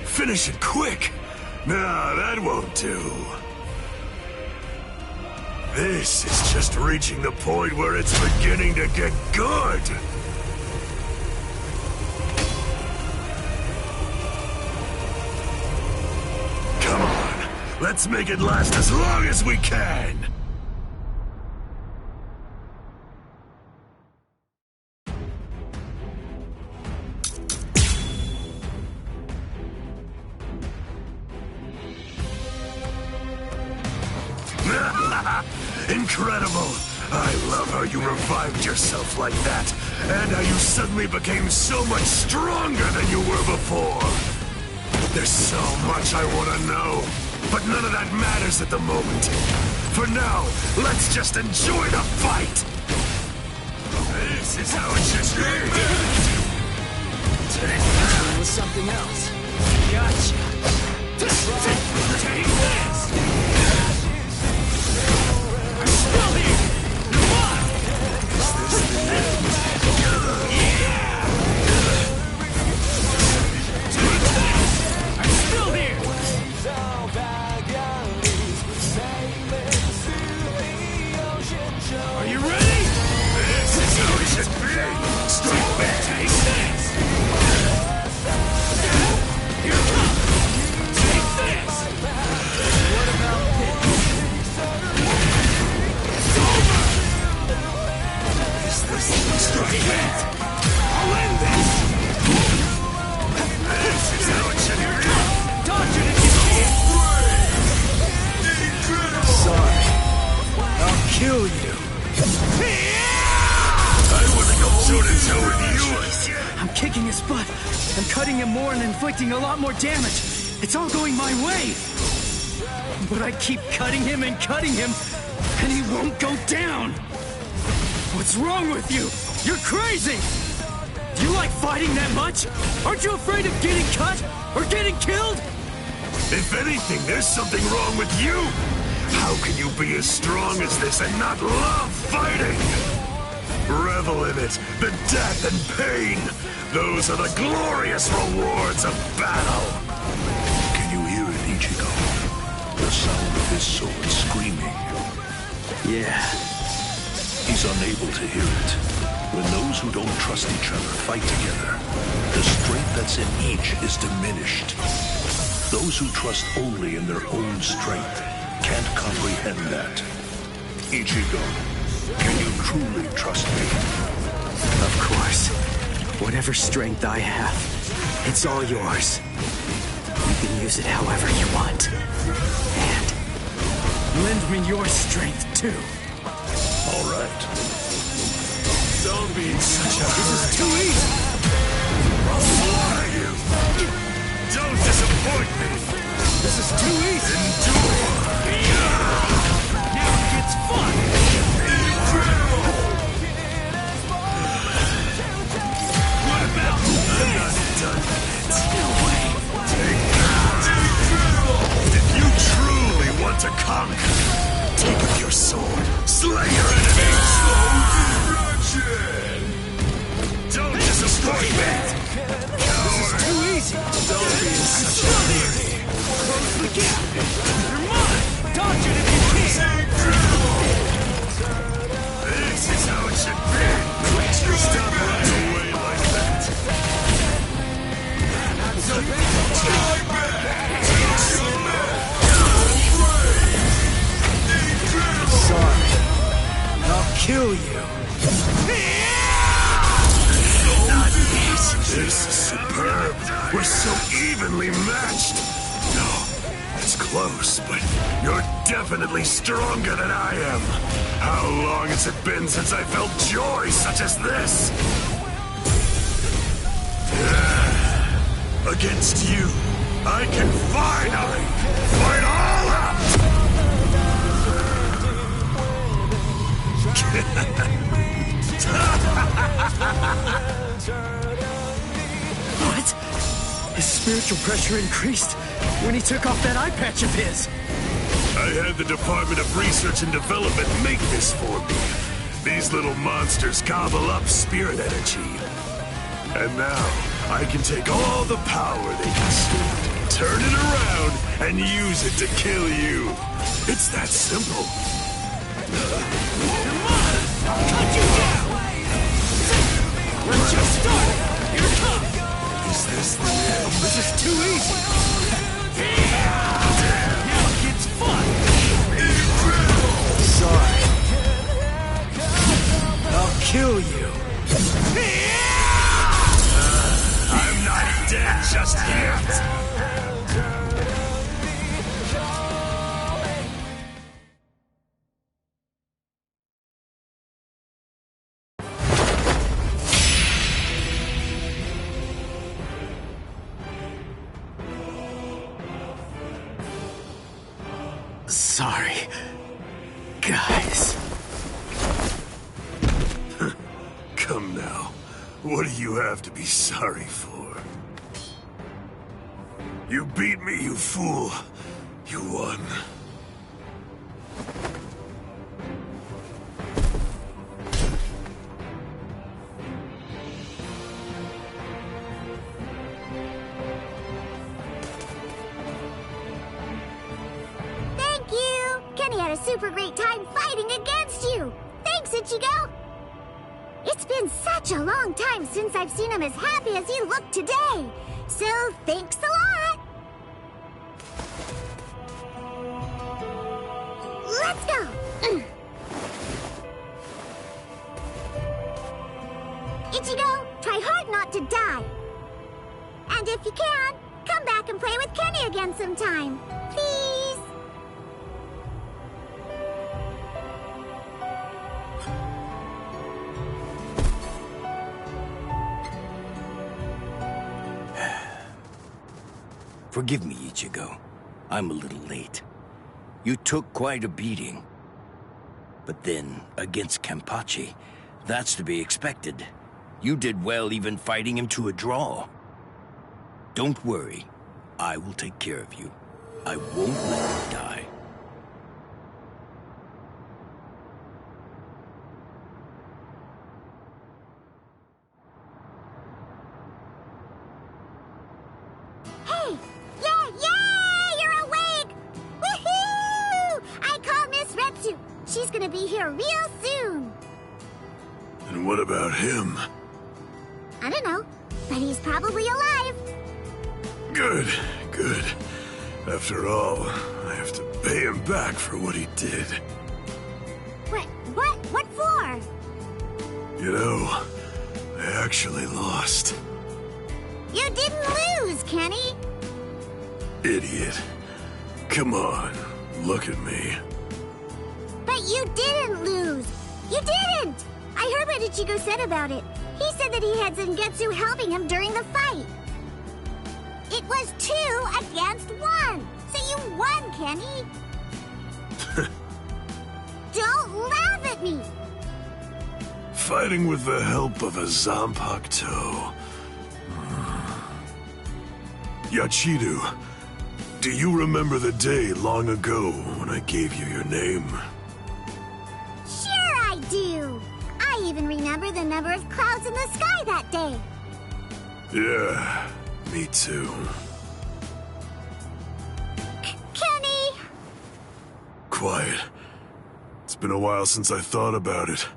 Finish it quick? Nah, that won't do. This is just reaching the point where it's beginning to get good. Come on, let's make it last as long as we can. Incredible! I love how you revived yourself like that, and how you suddenly became so much stronger than you were before. There's so much I want to know, but none of that matters at the moment. For now, let's just enjoy the fight! This is how it should be! It was something else. Gotcha! Take this! Still here! Come on! Is this the end? Yeah! I'm still here! Are you ready? kill you. I wanna go toe-to-toe with you. I'm kicking his butt. I'm cutting him more and inflicting a lot more damage. It's all going my way. But I keep cutting him, and he won't go down. What's wrong with you? You're crazy! Do you like fighting that much? Aren't you afraid of getting cut or getting killed? If anything, there's something wrong with you. How can you be as strong as this and not love fighting? Revel in it, the death and pain. Those are the glorious rewards of battle. Can you hear it, Ichigo? The sound of his sword screaming. Yeah. He's unable to hear it. When those who don't trust each other fight together, the strength that's in each is diminished. Those who trust only in their own strength can't comprehend that. Ichigo, can you truly trust me? Of course. Whatever strength I have, it's all yours. You can use it however you want. And lend me your strength, too. All right. Don't be in such a hurry. This is too easy. I'll slaughter you. Don't disappoint me. This is too easy. Endure. Now it gets fun. What about I'm not done yet. no way? Take that. If you truly want to conquer, take up your sword, slay your enemies. Don't disappoint me. This is too easy. Don't be in such a hurry. Close the gap. You're mine. Dodge it if you can. This is how it should be. Stop running away like that. Sorry. I'll kill you. This is superb. We're so evenly matched. No, it's close, but you're definitely stronger than I am. How long has it been since I felt joy such as this? Against you, I can finally fight all out! What? His spiritual pressure increased when he took off that eye patch of his. I had the Department of Research and Development make this for me. These little monsters gobble up spirit energy. And now, I can take all the power they consumed, turn it around, and use it to kill you. It's that simple. Come on. I'll cut you down. Let's just start. Here it comes. Is this the end? This is too easy. Now it gets fun. Sorry. I'll kill you. I'm not dead just yet. Sorry, guys. Come now. What do you have to be sorry for? You beat me, you fool. You won. Thank you! Kenny had a super great time fighting against you! Thanks, Ichigo! It's been such a long time since I've seen him as happy as he looked today! So, thanks a lot! Let's go! Ichigo, try hard not to die! And if you can, come back and play with Kenny again sometime! Please! Forgive me, Ichigo. I'm a little late. You took quite a beating. But then, against Kenpachi, that's to be expected. You did well even fighting him to a draw. Don't worry. I will take care of you. I won't let you die. Hey! Yeah! You're awake! Woohoo! I call Miss Retsu. She's gonna be here real soon. And what about him? I don't know, but he's probably alive. Good, good. After all, I have to pay him back for what he did. What for? You know, I actually lost. You didn't lose, Kenny. Idiot. Come on, look at me. But you didn't lose. You didn't! I heard what Ichigo said about it. He said that he had Zangetsu helping him during the fight. It was 2 against 1. So you won, Kenny. Don't laugh at me. Fighting with the help of a Zanpakuto. Yachidu, do you remember the day long ago when I gave you your name? Sure I do. I even remember the number of clouds in the sky that day. Yeah, me too. Kenny! Quiet. It's been a while since I thought about it.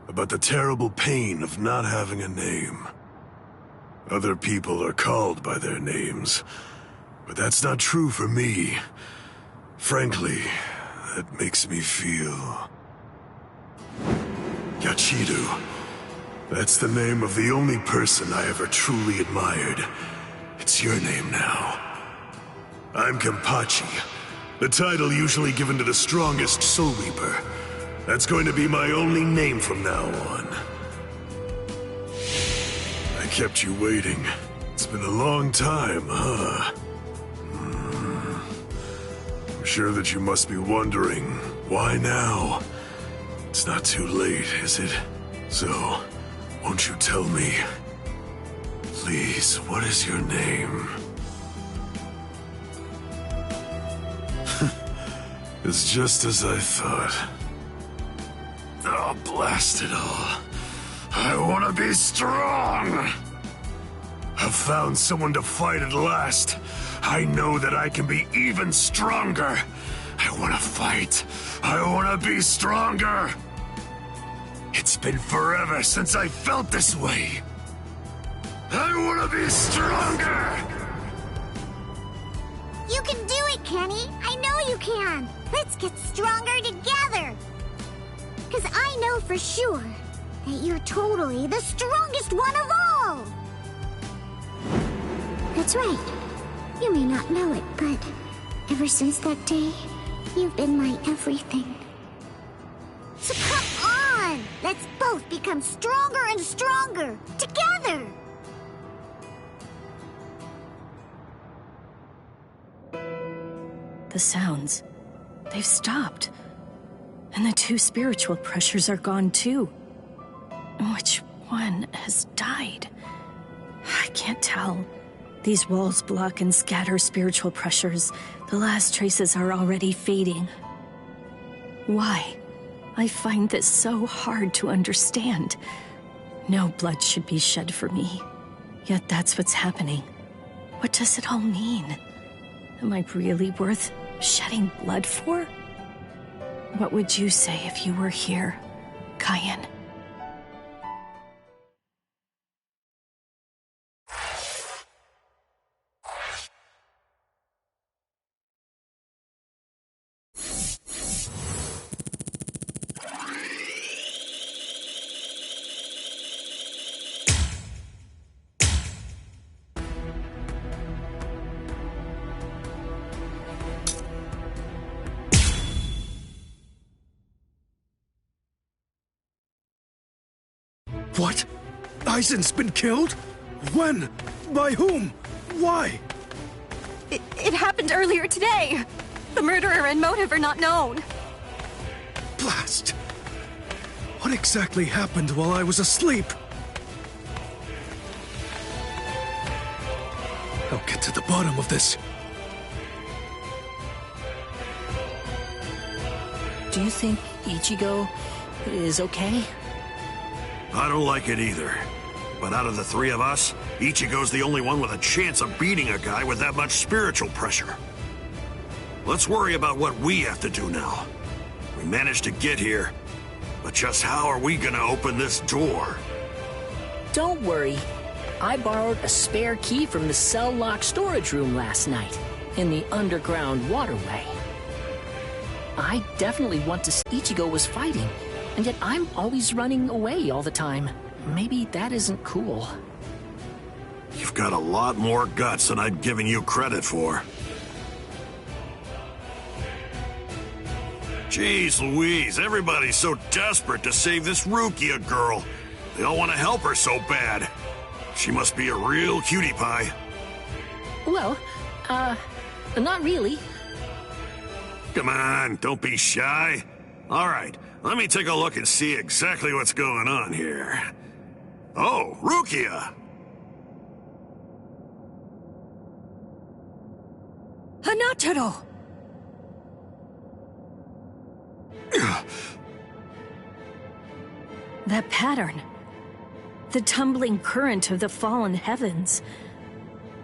About the terrible pain of not having a name. Other people are called by their names, but that's not true for me. Frankly, that makes me feel... Yachidu. That's the name of the only person I ever truly admired. It's your name now. I'm Kenpachi, the title usually given to the strongest Soul Reaper. That's going to be my only name from now on. I kept you waiting. It's been a long time, huh? I'm sure that you must be wondering, why now? It's not too late, is it? So, won't you tell me? Please, what is your name? It's just as I thought. Oh, blast it all. I want to be strong! I've found someone to fight at last. I know that I can be even stronger. I want to fight. I want to be stronger. It's been forever since I felt this way. I want to be stronger! You can do it, Kenny. I know you can. Let's get stronger together. Because I know for sure that you're totally the strongest one of all. That's right. You may not know it, but ever since that day, you've been my everything. So come on! Let's both become stronger and stronger, together! The sounds, they've stopped. And the 2 spiritual pressures are gone too. Which one has died? I can't tell. These walls block and scatter spiritual pressures. The last traces are already fading. Why? I find this so hard to understand. No blood should be shed for me. Yet that's what's happening. What does it all mean? Am I really worth shedding blood for? What would you say if you were here, Kaien? What? Aizen's been killed? When? By whom? Why? It happened earlier today. The murderer and motive are not known. Blast! What exactly happened while I was asleep? I'll get to the bottom of this. Do you think Ichigo is okay? I don't like it either. But out of the three of us, Ichigo's the only one with a chance of beating a guy with that much spiritual pressure. Let's worry about what we have to do now. We managed to get here, but just how are we gonna open this door? Don't worry. I borrowed a spare key from the cell lock storage room last night, in the underground waterway. I definitely want to see Ichigo was fighting, and yet I'm always running away all the time. Maybe that isn't cool. You've got a lot more guts than I'd given you credit for. Jeez Louise, everybody's so desperate to save this Rukia girl. They all want to help her so bad. She must be a real cutie pie. Well, not really. Come on, don't be shy. All right, let me take a look and see exactly what's going on here. Oh, Rukia! Hanataro! That pattern. The tumbling current of the fallen heavens.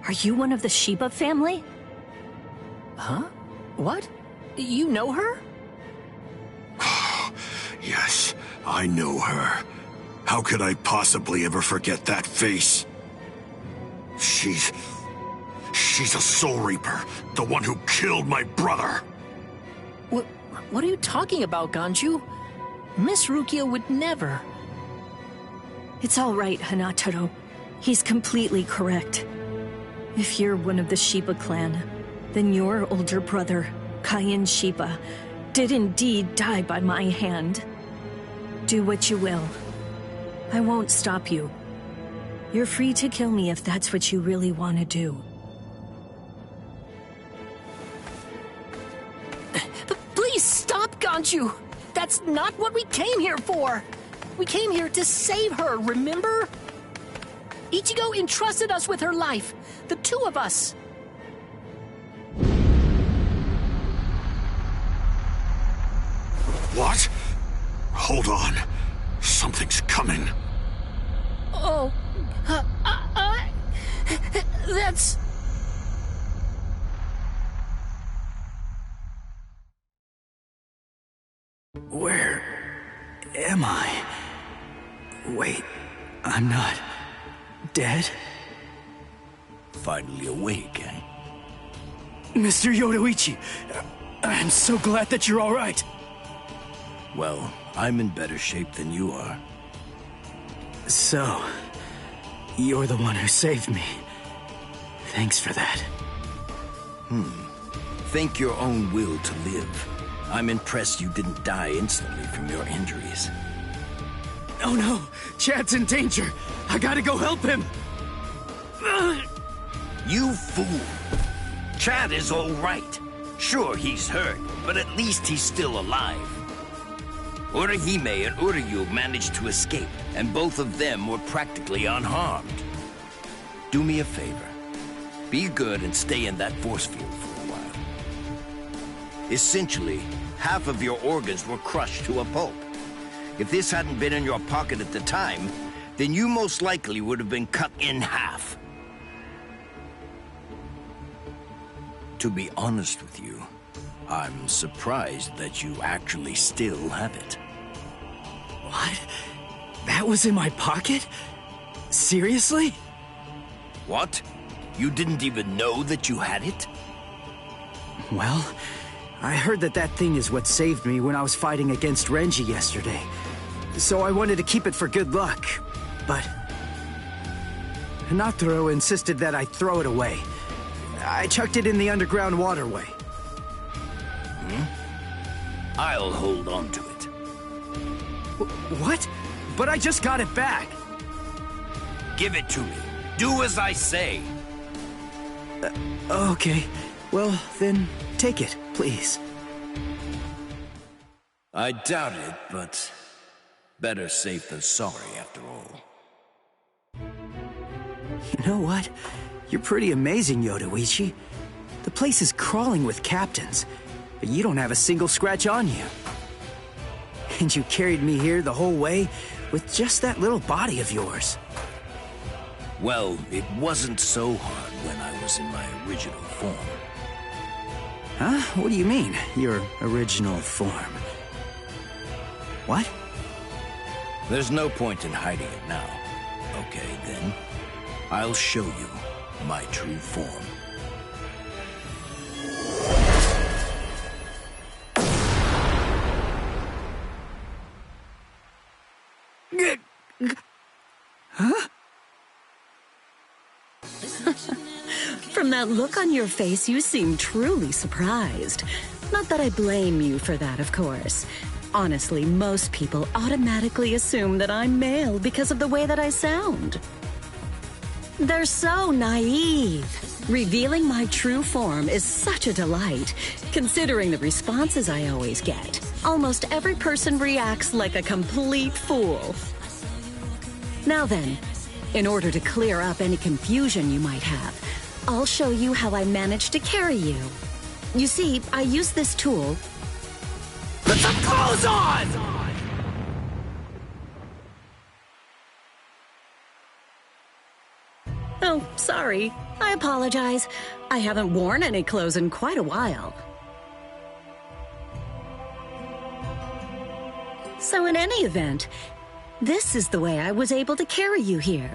Are you one of the Shiba family? Huh? What? You know her? Yes, I know her. How could I possibly ever forget that face? She's a Soul Reaper, the one who killed my brother. What are you talking about, Ganju? Miss Rukia would never. It's all right, Hanataro. He's completely correct. If you're one of the Shiba clan, then your older brother, Kaien Shiba, did indeed die by my hand. Do what you will. I won't stop you. You're free to kill me if that's what you really want to do. Please stop, Ganju! That's not what we came here for! We came here to save her, remember? Ichigo entrusted us with her life, the two of us. What? Hold on. Something's coming. Oh, that's... Where am I? Wait, I'm not dead? Finally awake, eh? Mr. Yoruichi, I'm so glad that you're all right. Well, I'm in better shape than you are. So, you're the one who saved me. Thanks for that. Think your own will to live. I'm impressed you didn't die instantly from your injuries. Oh no! Chad's in danger! I gotta go help him! You fool! Chad is all right. Sure, he's hurt, but at least he's still alive. Orihime and Uryu managed to escape, and both of them were practically unharmed. Do me a favor. Be good and stay in that force field for a while. Essentially, half of your organs were crushed to a pulp. If this hadn't been in your pocket at the time, then you most likely would have been cut in half. To be honest with you, I'm surprised that you actually still have it. What? That was in my pocket? Seriously? What? You didn't even know that you had it? Well, I heard that thing is what saved me when I was fighting against Renji yesterday. So I wanted to keep it for good luck, but Hanataro insisted that I throw it away. I chucked it in the underground waterway. I'll hold on to it. What? But I just got it back. Give it to me. Do as I say. Okay. Well, then, take it, please. I doubt it, but better safe than sorry after all. You know what? You're pretty amazing, Yodoichi. The place is crawling with captains, but you don't have a single scratch on you. And you carried me here the whole way with just that little body of yours. Well, it wasn't so hard when I was in my original form. Huh? What do you mean, your original form? What? There's no point in hiding it now. Okay, then. I'll show you my true form. Huh? From that look on your face, you seem truly surprised. Not that I blame you for that, of course. Honestly, most people automatically assume that I'm male because of the way that I sound. They're so naive. Revealing my true form is such a delight, considering the responses I always get. Almost every person reacts like a complete fool. Now then, in order to clear up any confusion you might have, I'll show you how I managed to carry you. You see, I use this tool. Put some clothes on! Oh, sorry. I apologize. I haven't worn any clothes in quite a while. So in any event, this is the way I was able to carry you here.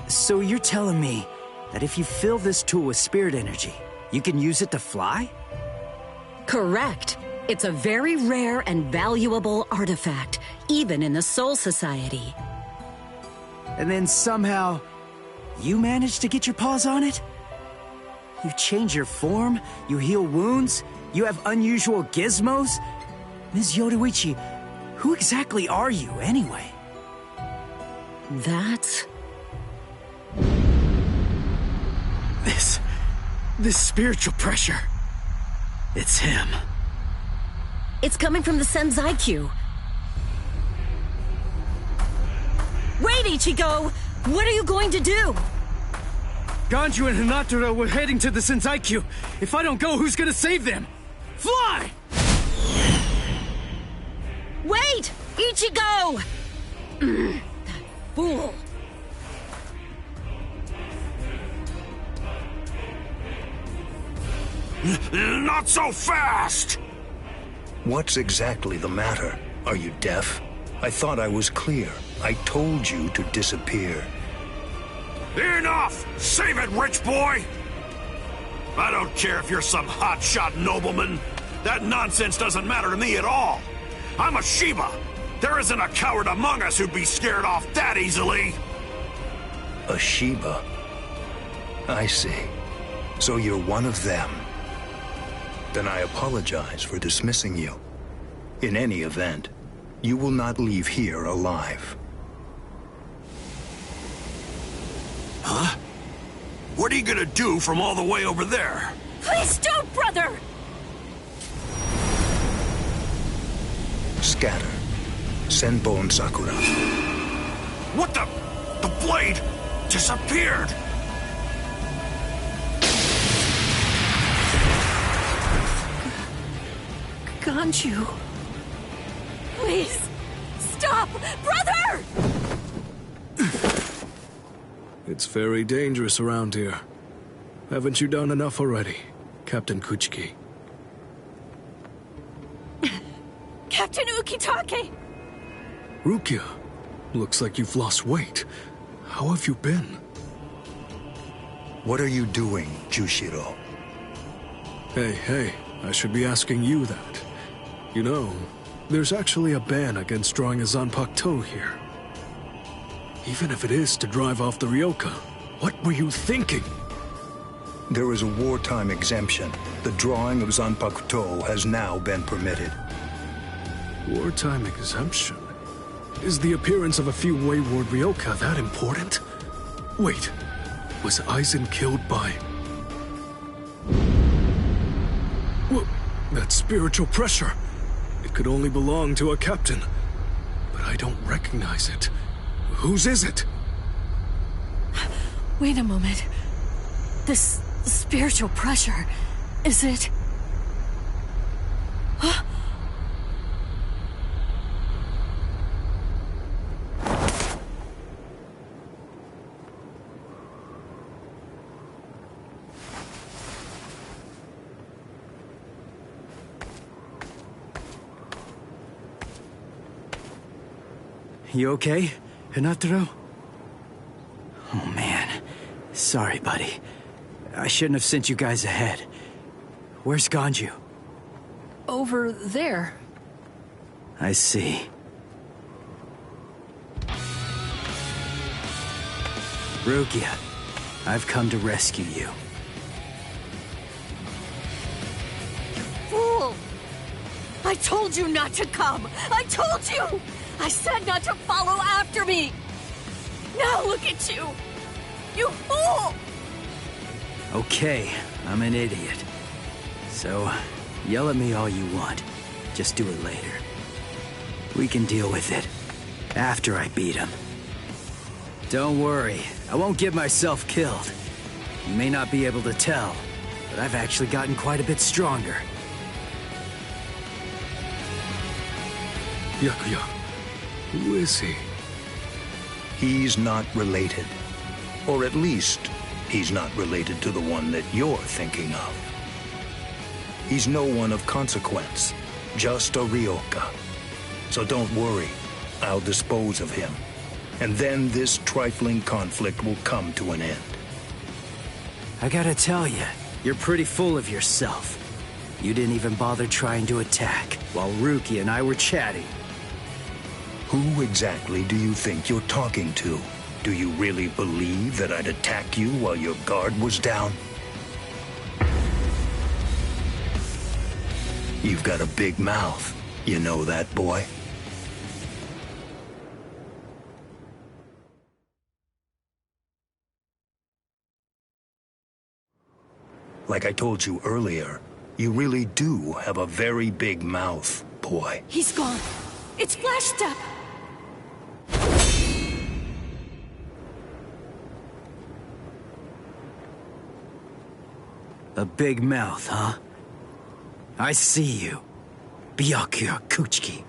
So you're telling me that if you fill this tool with spirit energy, you can use it to fly? Correct. It's a very rare and valuable artifact, even in the Soul Society. And then somehow, you managed to get your paws on it? You change your form, you heal wounds, you have unusual gizmos? Ms. Yodoichi, who exactly are you, anyway? That's... This spiritual pressure. It's him. It's coming from the Senzaikyu. Wait, Ichigo! What are you going to do? Ganju and Hinatora were heading to the Senzaikyu. If I don't go, who's gonna save them? Fly! Wait! Ichigo! That fool. Not so fast! What's exactly the matter? Are you deaf? I thought I was clear. I told you to disappear. Enough! Save it, rich boy! I don't care if you're some hotshot nobleman. That nonsense doesn't matter to me at all. I'm a Shiba. There isn't a coward among us who'd be scared off that easily. A Shiba? I see. So you're one of them. Then I apologize for dismissing you. In any event, you will not leave here alive. Huh? What are you gonna do from all the way over there? Please don't, brother! Scatter. Senbon Sakura. What the? The blade disappeared! Ganju. Please, stop! Brother! It's very dangerous around here. Haven't you done enough already, Captain Kuchiki? Captain Ukitake! Rukia, looks like you've lost weight. How have you been? What are you doing, Jushiro? Hey, I should be asking you that. You know, there's actually a ban against drawing a Zanpakuto here. Even if it is to drive off the Ryoka, what were you thinking? There is a wartime exemption. The drawing of Zanpakuto has now been permitted. Wartime exemption? Is the appearance of a few wayward Ryoka that important? Wait, Was Aizen killed by... What? That spiritual pressure. It could only belong to a captain. But I don't recognize it. Whose is it? Wait a moment. This spiritual pressure, is it... Huh? You okay, Hinataro? Oh man, sorry buddy. I shouldn't have sent you guys ahead. Where's Ganju? Over there. I see. Rukia, I've come to rescue you. Fool! I told you not to come! I told you! I said not to follow after me! Now look at you! You fool! Okay, I'm an idiot. So, yell at me all you want. Just do it later. We can deal with it after I beat him. Don't worry, I won't get myself killed. You may not be able to tell, but I've actually gotten quite a bit stronger. Yakuya, who is he? He's not related. Or at least, he's not related to the one that you're thinking of. He's no one of consequence, just a Ryoka. So don't worry, I'll dispose of him. And then this trifling conflict will come to an end. I gotta tell you, you're pretty full of yourself. You didn't even bother trying to attack, while Rukia and I were chatting. Who exactly do you think you're talking to? Do you really believe that I'd attack you while your guard was down? You've got a big mouth. You know that, boy? Like I told you earlier, you really do have a very big mouth, boy. He's gone. It's Flash Step! A big mouth, huh? I see you. Byakuya Kuchiki.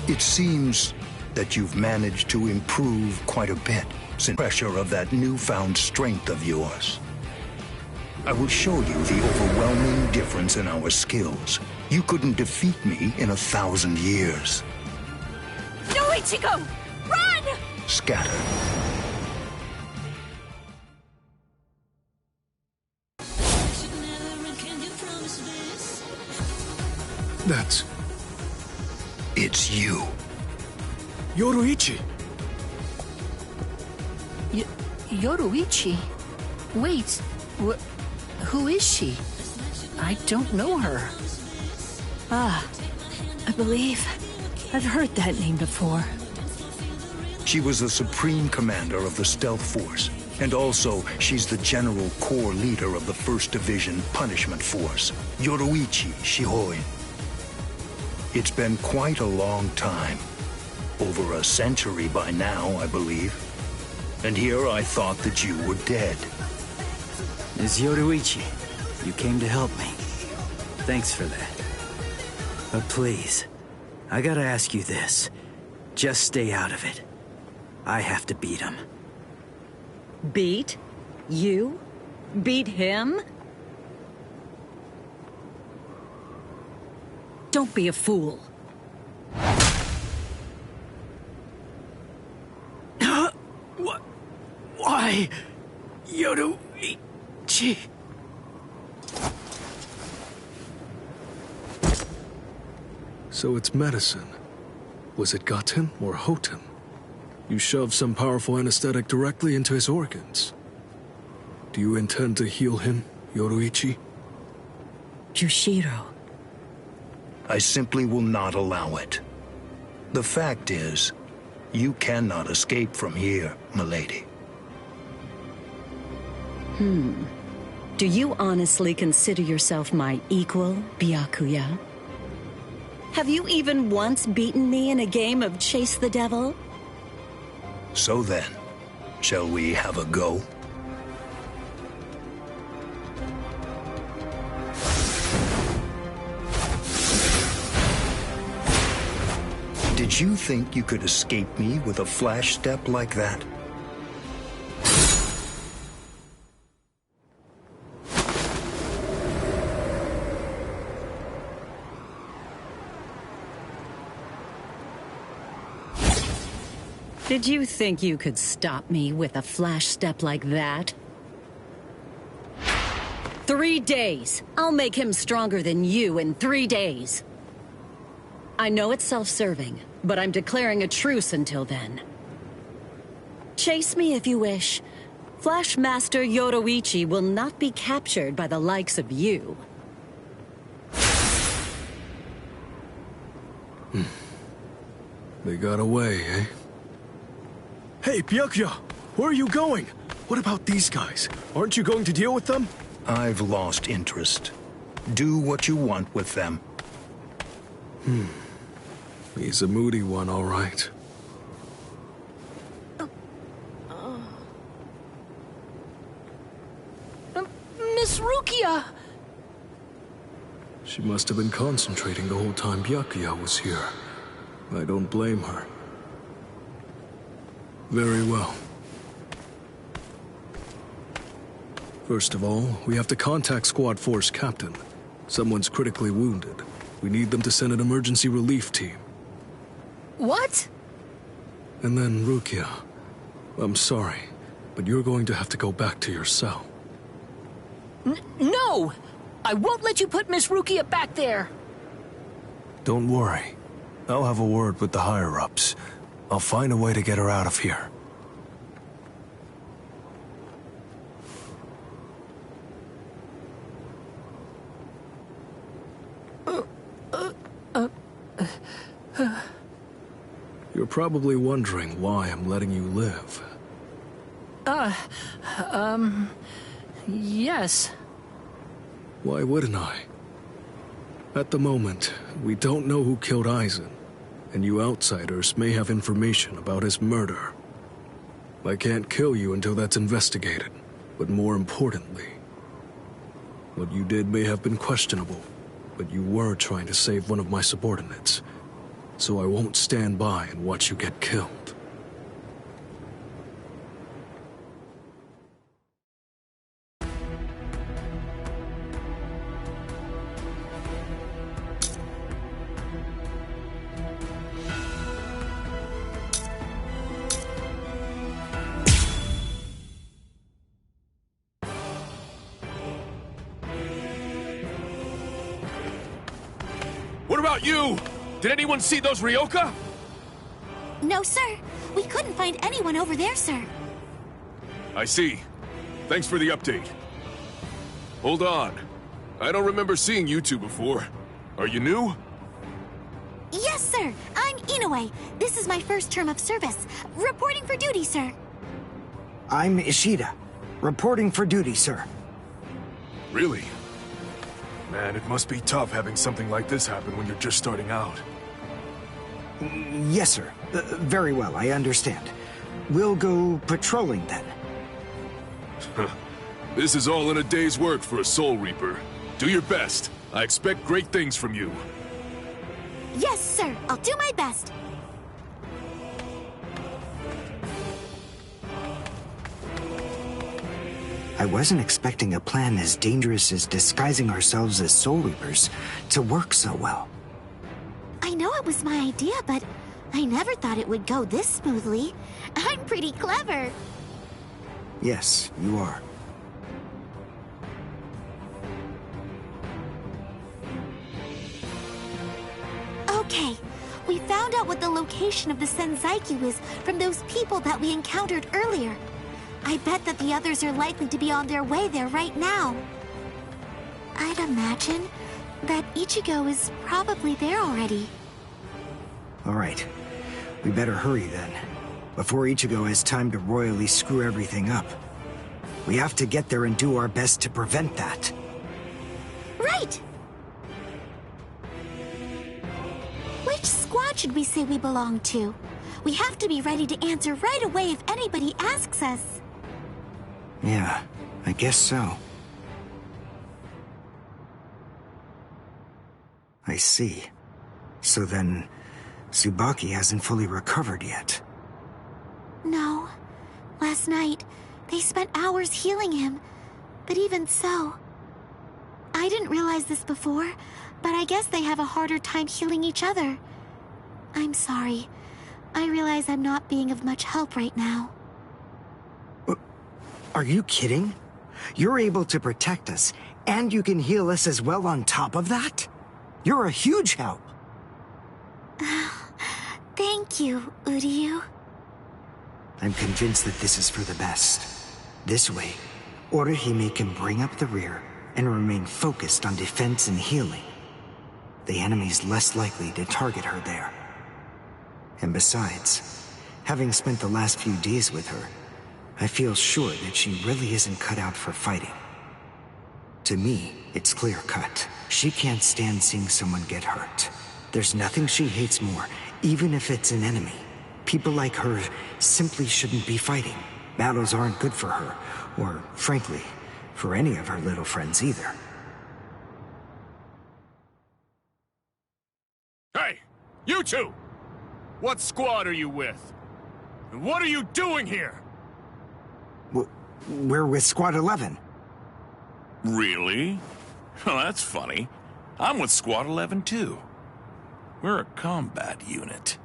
It seems that you've managed to improve quite a bit since the pressure of that newfound strength of yours. I will show you the overwhelming difference in our skills. You couldn't defeat me in 1,000 years. No, Ichigo! Run! Scatter. It's you. Yoruichi! Yoruichi? Wait, who is she? I don't know her. Ah, I believe I've heard that name before. She was the Supreme Commander of the Stealth Force, and also she's the General Corps Leader of the 1st Division Punishment Force, Yoruichi Shihoi. It's been quite a long time. Over a century by now, I believe. And here I thought that you were dead. Ms. Yoruichi, you came to help me. Thanks for that. But please, I gotta ask you this. Just stay out of it. I have to beat him. Beat? You? Beat him? Don't be a fool. What? Why? Yoruichi? So it's medicine. Was it Gaten or Hoten? You shoved some powerful anesthetic directly into his organs. Do you intend to heal him, Yoruichi? Yushiro. I simply will not allow it. The fact is, you cannot escape from here, milady. Do you honestly consider yourself my equal, Byakuya? Have you even once beaten me in a game of Chase the Devil? So then, shall we have a go? Did you think you could escape me with a flash step like that? Did you think you could stop me with a flash step like that? 3 days! I'll make him stronger than you in 3 days. I know it's self-serving, but I'm declaring a truce until then. Chase me if you wish. Flash Master Yoruichi will not be captured by the likes of you. They got away, eh? Hey, Byakuya! Where are you going? What about these guys? Aren't you going to deal with them? I've lost interest. Do what you want with them. He's a moody one, all right. Miss Rukia! She must have been concentrating the whole time Byakuya was here. I don't blame her. Very well. First of all, we have to contact Squad Force Captain. Someone's critically wounded. We need them to send an emergency relief team. What? And then, Rukia, I'm sorry, but you're going to have to go back to your cell. No! I won't let you put Miss Rukia back there! Don't worry. I'll have a word with the higher-ups. I'll find a way to get her out of here. You're probably wondering why I'm letting you live. Yes. Why wouldn't I? At the moment, we don't know who killed Aizen, and you outsiders may have information about his murder. I can't kill you until that's investigated, but more importantly, what you did may have been questionable, but you were trying to save one of my subordinates, so I won't stand by and watch you get killed. What about you? Did anyone see those Ryoka? No, sir. We couldn't find anyone over there, sir. I see. Thanks for the update. Hold on. I don't remember seeing you two before. Are you new? Yes, sir. I'm Inoue. This is my first term of service. Reporting for duty, sir. I'm Ishida. Reporting for duty, sir. Really? Man, it must be tough having something like this happen when you're just starting out. Yes, sir. Very well, I understand. We'll go patrolling then. This is all in a day's work for a Soul Reaper. Do your best. I expect great things from you. Yes, sir. I'll do my best. I wasn't expecting a plan as dangerous as disguising ourselves as Soul Reapers to work so well. I know it was my idea, but I never thought it would go this smoothly. I'm pretty clever. Yes, you are. Okay, we found out what the location of the Senzaikyu is from those people that we encountered earlier. I bet that the others are likely to be on their way there right now. I'd imagine that Ichigo is probably there already. All right. We better hurry then, before Ichigo has time to royally screw everything up. We have to get there and do our best to prevent that. Right! Which squad should we say we belong to? We have to be ready to answer right away if anybody asks us. Yeah, I guess so. I see. So then, Tsubaki hasn't fully recovered yet. No. Last night, they spent hours healing him. But even so... I didn't realize this before, but I guess they have a harder time healing each other. I'm sorry. I realize I'm not being of much help right now. Are you kidding? You're able to protect us, and you can heal us as well on top of that? You're a huge help. Thank you, Uryu. I'm convinced that this is for the best. This way, Orihime can bring up the rear and remain focused on defense and healing. The enemy's less likely to target her there. And besides, having spent the last few days with her, I feel sure that she really isn't cut out for fighting. To me, it's clear-cut. She can't stand seeing someone get hurt. There's nothing she hates more, even if it's an enemy. People like her simply shouldn't be fighting. Battles aren't good for her, or, frankly, for any of her little friends either. Hey, you two! What squad are you with? And what are you doing here? We're with Squad 11. Really? Well, that's funny. I'm with Squad 11 too. We're a combat unit.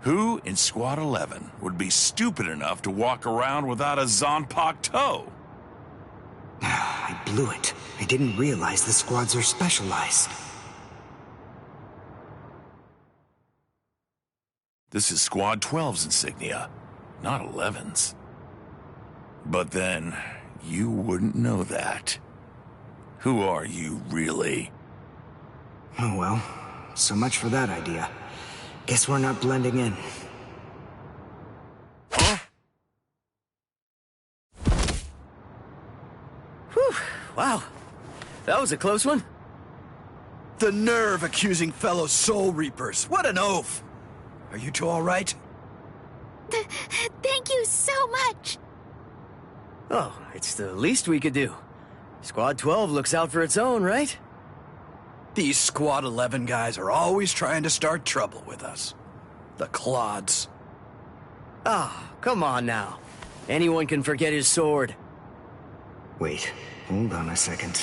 Who in Squad 11 would be stupid enough to walk around without a Zanpakuto toe? I blew it. I didn't realize the squads are specialized. This is Squad 12's insignia, not 11's. But then, you wouldn't know that. Who are you, really? Oh well, so much for that idea. Guess we're not blending in. Huh? Whew, wow. That was a close one. The nerve accusing fellow Soul Reapers. What an oaf! Are you two all right? Thank you so much! Oh, it's the least we could do. Squad 12 looks out for its own, right? These Squad 11 guys are always trying to start trouble with us. The clods. Ah, come on now. Anyone can forget his sword. Wait, hold on a second.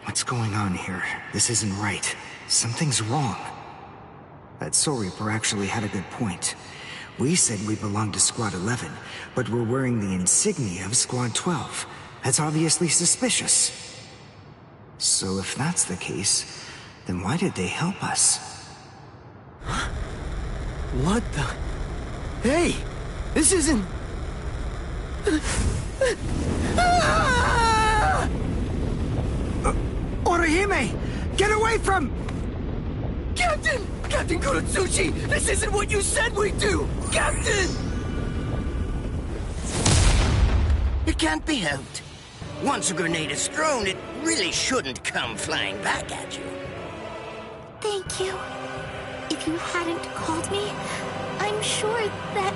What's going on here? This isn't right. Something's wrong. That Soul Reaper actually had a good point. We said we belonged to Squad 11, but we're wearing the insignia of Squad 12. That's obviously suspicious. So if that's the case, then why did they help us? What the... Hey! This isn't... Orihime! Get away from... Captain! Captain Kurotsuchi! This isn't what you said we'd do! Captain! It can't be helped. Once a grenade is thrown, it really shouldn't come flying back at you. Thank you. If you hadn't called me, I'm sure that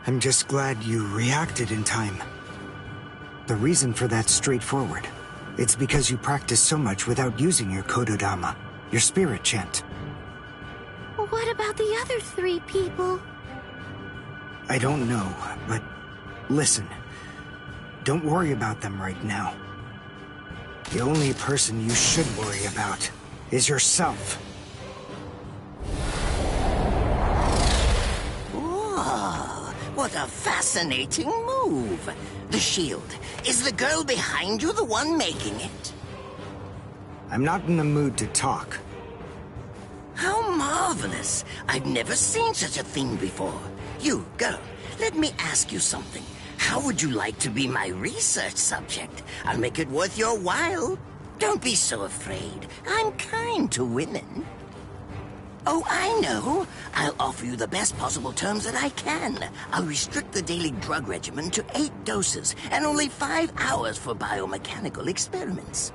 I'm just glad you reacted in time. The reason for that's straightforward. It's because you practice so much without using your Kododama, your spirit chant. What about the other 3 people? I don't know, but listen. Don't worry about them right now. The only person you should worry about is yourself. Whoa, what a fascinating move. The shield. Is the girl behind you the one making it? I'm not in the mood to talk. How marvelous. I've never seen such a thing before. You, girl, let me ask you something. How would you like to be my research subject? I'll make it worth your while. Don't be so afraid. I'm kind to women. Oh, I know. I'll offer you the best possible terms that I can. I'll restrict the daily drug regimen to 8 doses and only 5 hours for biomechanical experiments.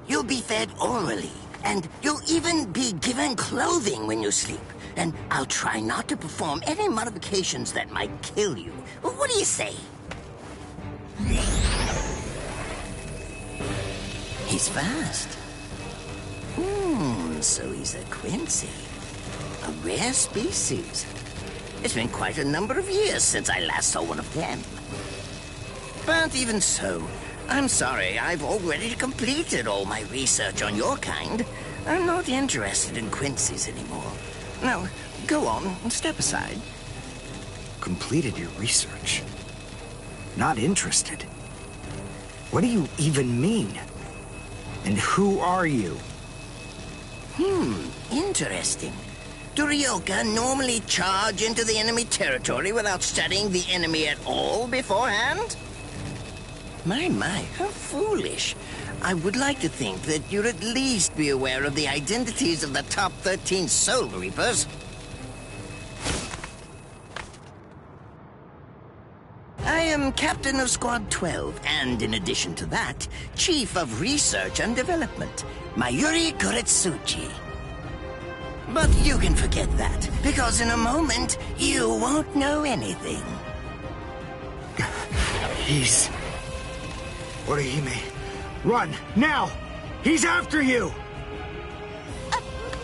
You'll be fed orally, and you'll even be given clothing when you sleep. And I'll try not to perform any modifications that might kill you. What do you say? He's fast. So he's a Quincy. A rare species. It's been quite a number of years since I last saw one of them. But even so, I'm sorry, I've already completed all my research on your kind. I'm not interested in Quincy's anymore. Now, go on, step aside. Completed your research? Not interested? What do you even mean? And who are you? Interesting. Do Ryoka normally charge into the enemy territory without studying the enemy at all beforehand? My, how foolish. I would like to think that you'd at least be aware of the identities of the top 13 Soul Reapers. I am Captain of Squad 12, and in addition to that, Chief of Research and Development, Mayuri Kuretsuchi. But you can forget that, because in a moment, you won't know anything. He's... Orihime, run, now! He's after you!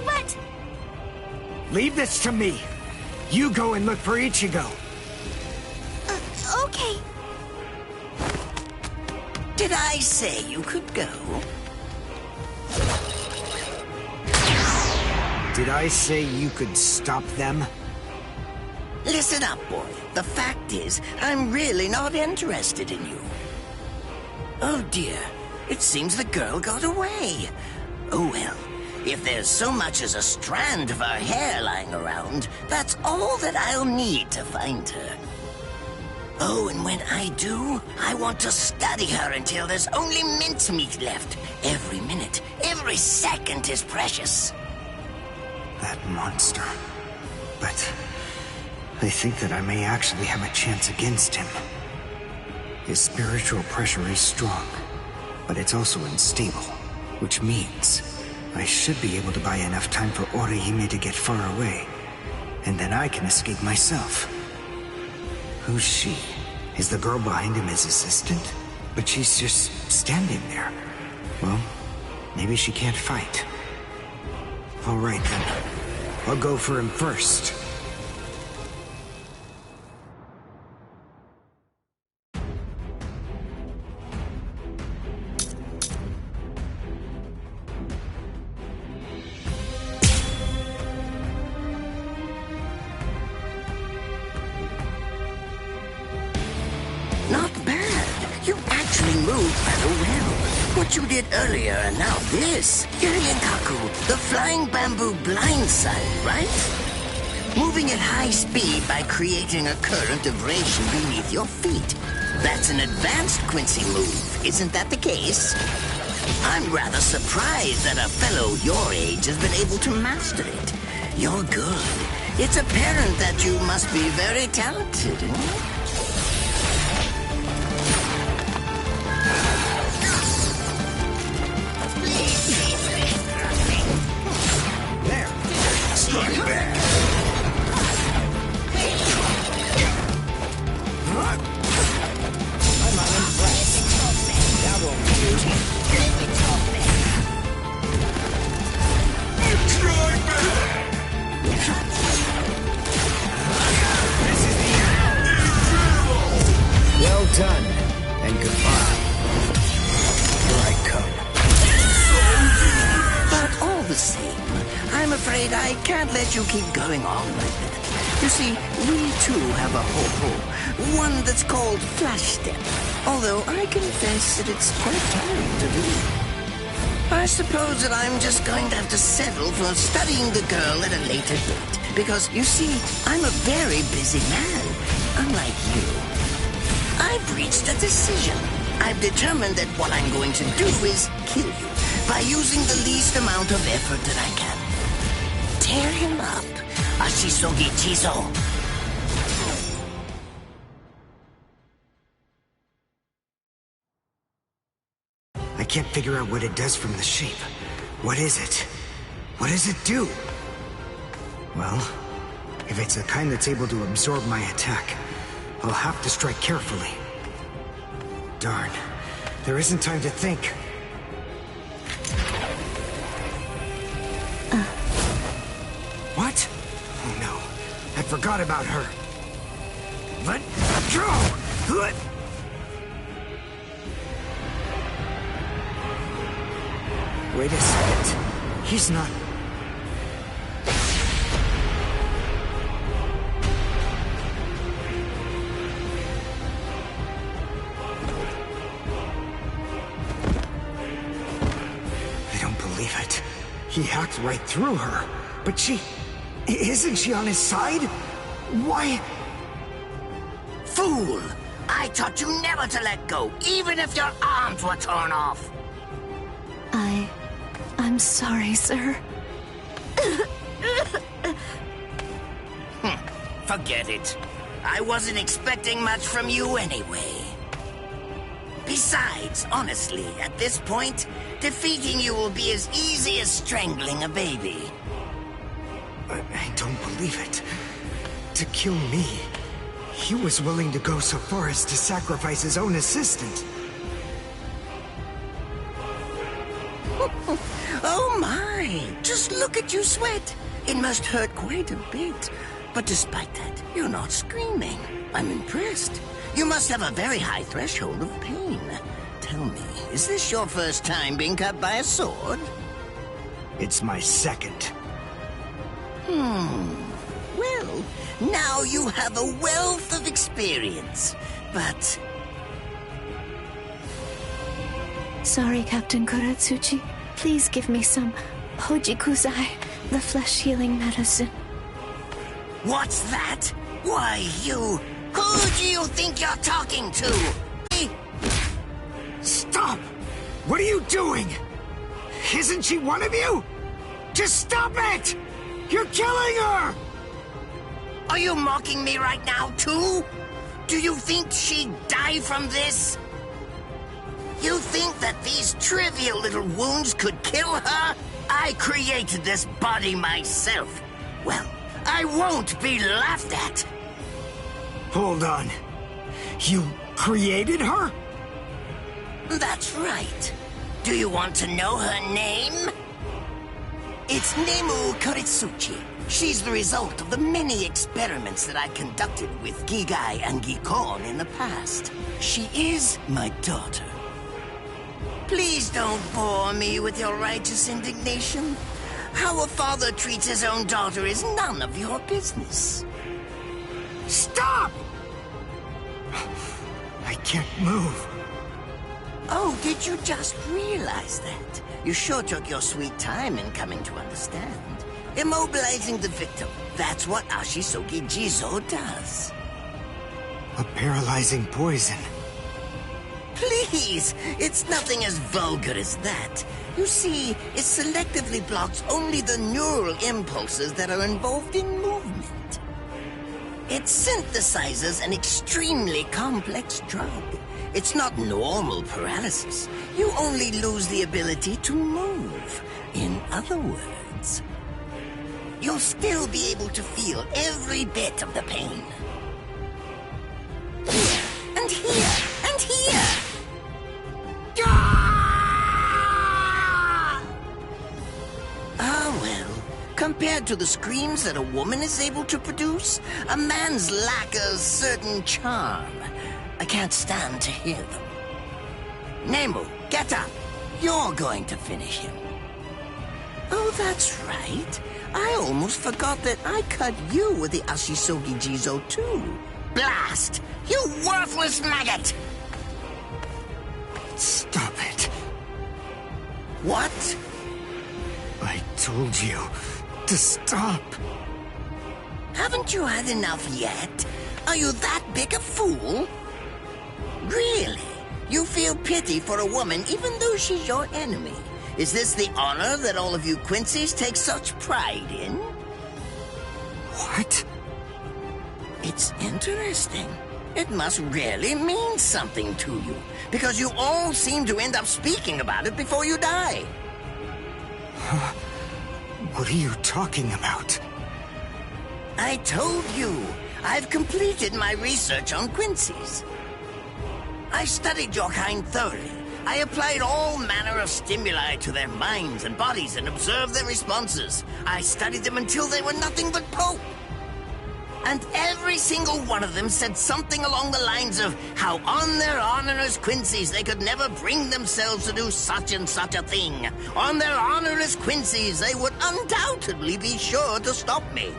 What? Leave this to me. You go and look for Ichigo. Okay. Did I say you could go? Did I say you could stop them? Listen up, boy. The fact is, I'm really not interested in you. Oh dear, it seems the girl got away. Oh well, if there's so much as a strand of her hair lying around, that's all that I'll need to find her. Oh, and when I do, I want to study her until there's only mincemeat left. Every minute, every second is precious. That monster. But I think that I may actually have a chance against him. His spiritual pressure is strong, but it's also unstable, which means I should be able to buy enough time for Orihime to get far away, and then I can escape myself. Who's she? Is the girl behind him his assistant? But she's just standing there. Well, maybe she can't fight. All right then. I'll go for him first. Not bad. You actually moved rather well. What you did earlier and now this. Yurienkaku, the flying bamboo blindside, right? Moving at high speed by creating a current of vibration beneath your feet. That's an advanced Quincy move, isn't that the case? I'm rather surprised that a fellow your age has been able to master it. You're good. It's apparent that you must be very talented, eh? Well done, and goodbye. Here I come. But all the same, I'm afraid I can't let you keep going on like that. You see, we too have a ho-ho, one that's called Flash Step, although I confess that it's quite tiring to do. I suppose that I'm just going to have to settle for studying the girl at a later date, because, you see, I'm a very busy man. unlike you, I've reached a decision. I've determined that what I'm going to do is kill you by using the least amount of effort that I can. Tear him up, Ashisogi Jizo. I can't figure out what it does from the shape. What is it? What does it do? Well, if it's the kind that's able to absorb my attack, I'll have to strike carefully. Darn. There isn't time to think. What? Oh no. I forgot about her. Let go! Let... Wait a second. He's not... I don't believe it. He hacked right through her. But she... Isn't she on his side? Why... Fool! I taught you never to let go, even if your arms were torn off. I'm sorry, sir. Forget it. I wasn't expecting much from you anyway. Besides, honestly, at this point, defeating you will be as easy as strangling a baby. I don't believe it. To kill me, he was willing to go so far as to sacrifice his own assistant. Oh my! Just look at you sweat! It must hurt quite a bit. But despite that, you're not screaming. I'm impressed. You must have a very high threshold of pain. Tell me, is this your first time being cut by a sword? It's my second. Well, now you have a wealth of experience, but... Sorry, Captain Kuratsuchi. Please give me some Hojikuzai, the flesh-healing medicine. What's that? Why, you... Who do you think you're talking to? Stop! What are you doing? Isn't she one of you? Just stop it! You're killing her! Are you mocking me right now, too? Do you think she'd die from this? You think that these trivial little wounds could kill her? I created this body myself. Well, I won't be laughed at. Hold on. You created her? That's right. Do you want to know her name? It's Nemu Kuritsuchi. She's the result of the many experiments that I conducted with Gigai and Gikon in the past. She is my daughter. Please don't bore me with your righteous indignation. How a father treats his own daughter is none of your business. Stop! I can't move. Oh, did you just realize that? You sure took your sweet time in coming to understand. Immobilizing the victim, that's what Ashisogi Jizo does. A paralyzing poison. Please, it's nothing as vulgar as that. You see, it selectively blocks only the neural impulses that are involved in movement. It synthesizes an extremely complex drug. It's not normal paralysis. You only lose the ability to move. In other words, you'll still be able to feel every bit of the pain. Here, and here, and here! Ah, well, compared to the screams that a woman is able to produce, a man's lack a certain charm. I can't stand to hear them. Nemu, get up. You're going to finish him. Oh, that's right. I almost forgot that I cut you with the Ashisogi Jizo too. Blast! You worthless maggot! Stop it. What? I told you to stop. Haven't you had enough yet? Are you that big a fool? Really? You feel pity for a woman even though she's your enemy? Is this the honor that all of you Quincy's take such pride in? What? It's interesting. It must really mean something to you, because you all seem to end up speaking about it before you die. What are you talking about? I told you, I've completed my research on Quincy's. I studied your kind thoroughly. I applied all manner of stimuli to their minds and bodies and observed their responses. I studied them until they were nothing but pulp. And every single one of them said something along the lines of how on their honor as Quincy's they could never bring themselves to do such and such a thing. On their honor as Quincy's they would undoubtedly be sure to stop me.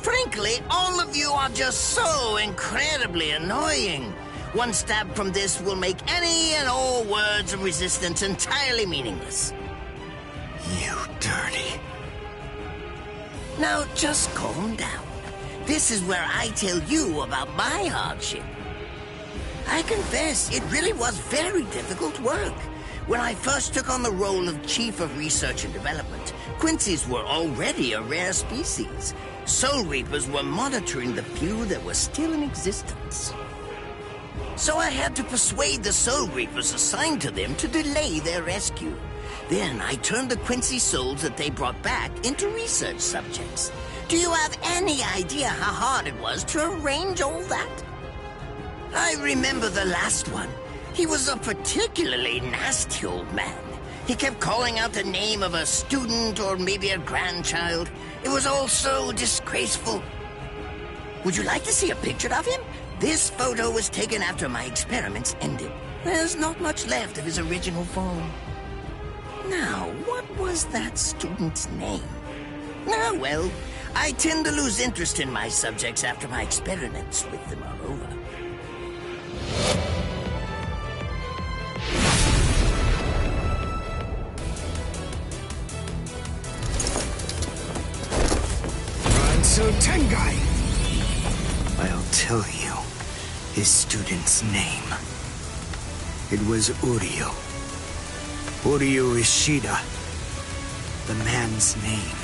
Frankly, all of you are just so incredibly annoying. One stab from this will make any and all words of resistance entirely meaningless. You dirty. Now just calm down. This is where I tell you about my hardship. I confess, it really was very difficult work. When I first took on the role of Chief of Research and Development, Quincy's were already a rare species. Soul Reapers were monitoring the few that were still in existence. So I had to persuade the Soul Reapers assigned to them to delay their rescue. Then I turned the Quincy souls that they brought back into research subjects. Do you have any idea how hard it was to arrange all that? I remember the last one. He was a particularly nasty old man. He kept calling out the name of a student or maybe a grandchild. It was all so disgraceful. Would you like to see a picture of him? This photo was taken after my experiments ended. There's not much left of his original form. Now, what was that student's name? Ah, well, I tend to lose interest in my subjects after my experiments with them are over. Ranso Tengai! I'll tell you his student's name. It was Uryu. Uryu Ishida. The man's name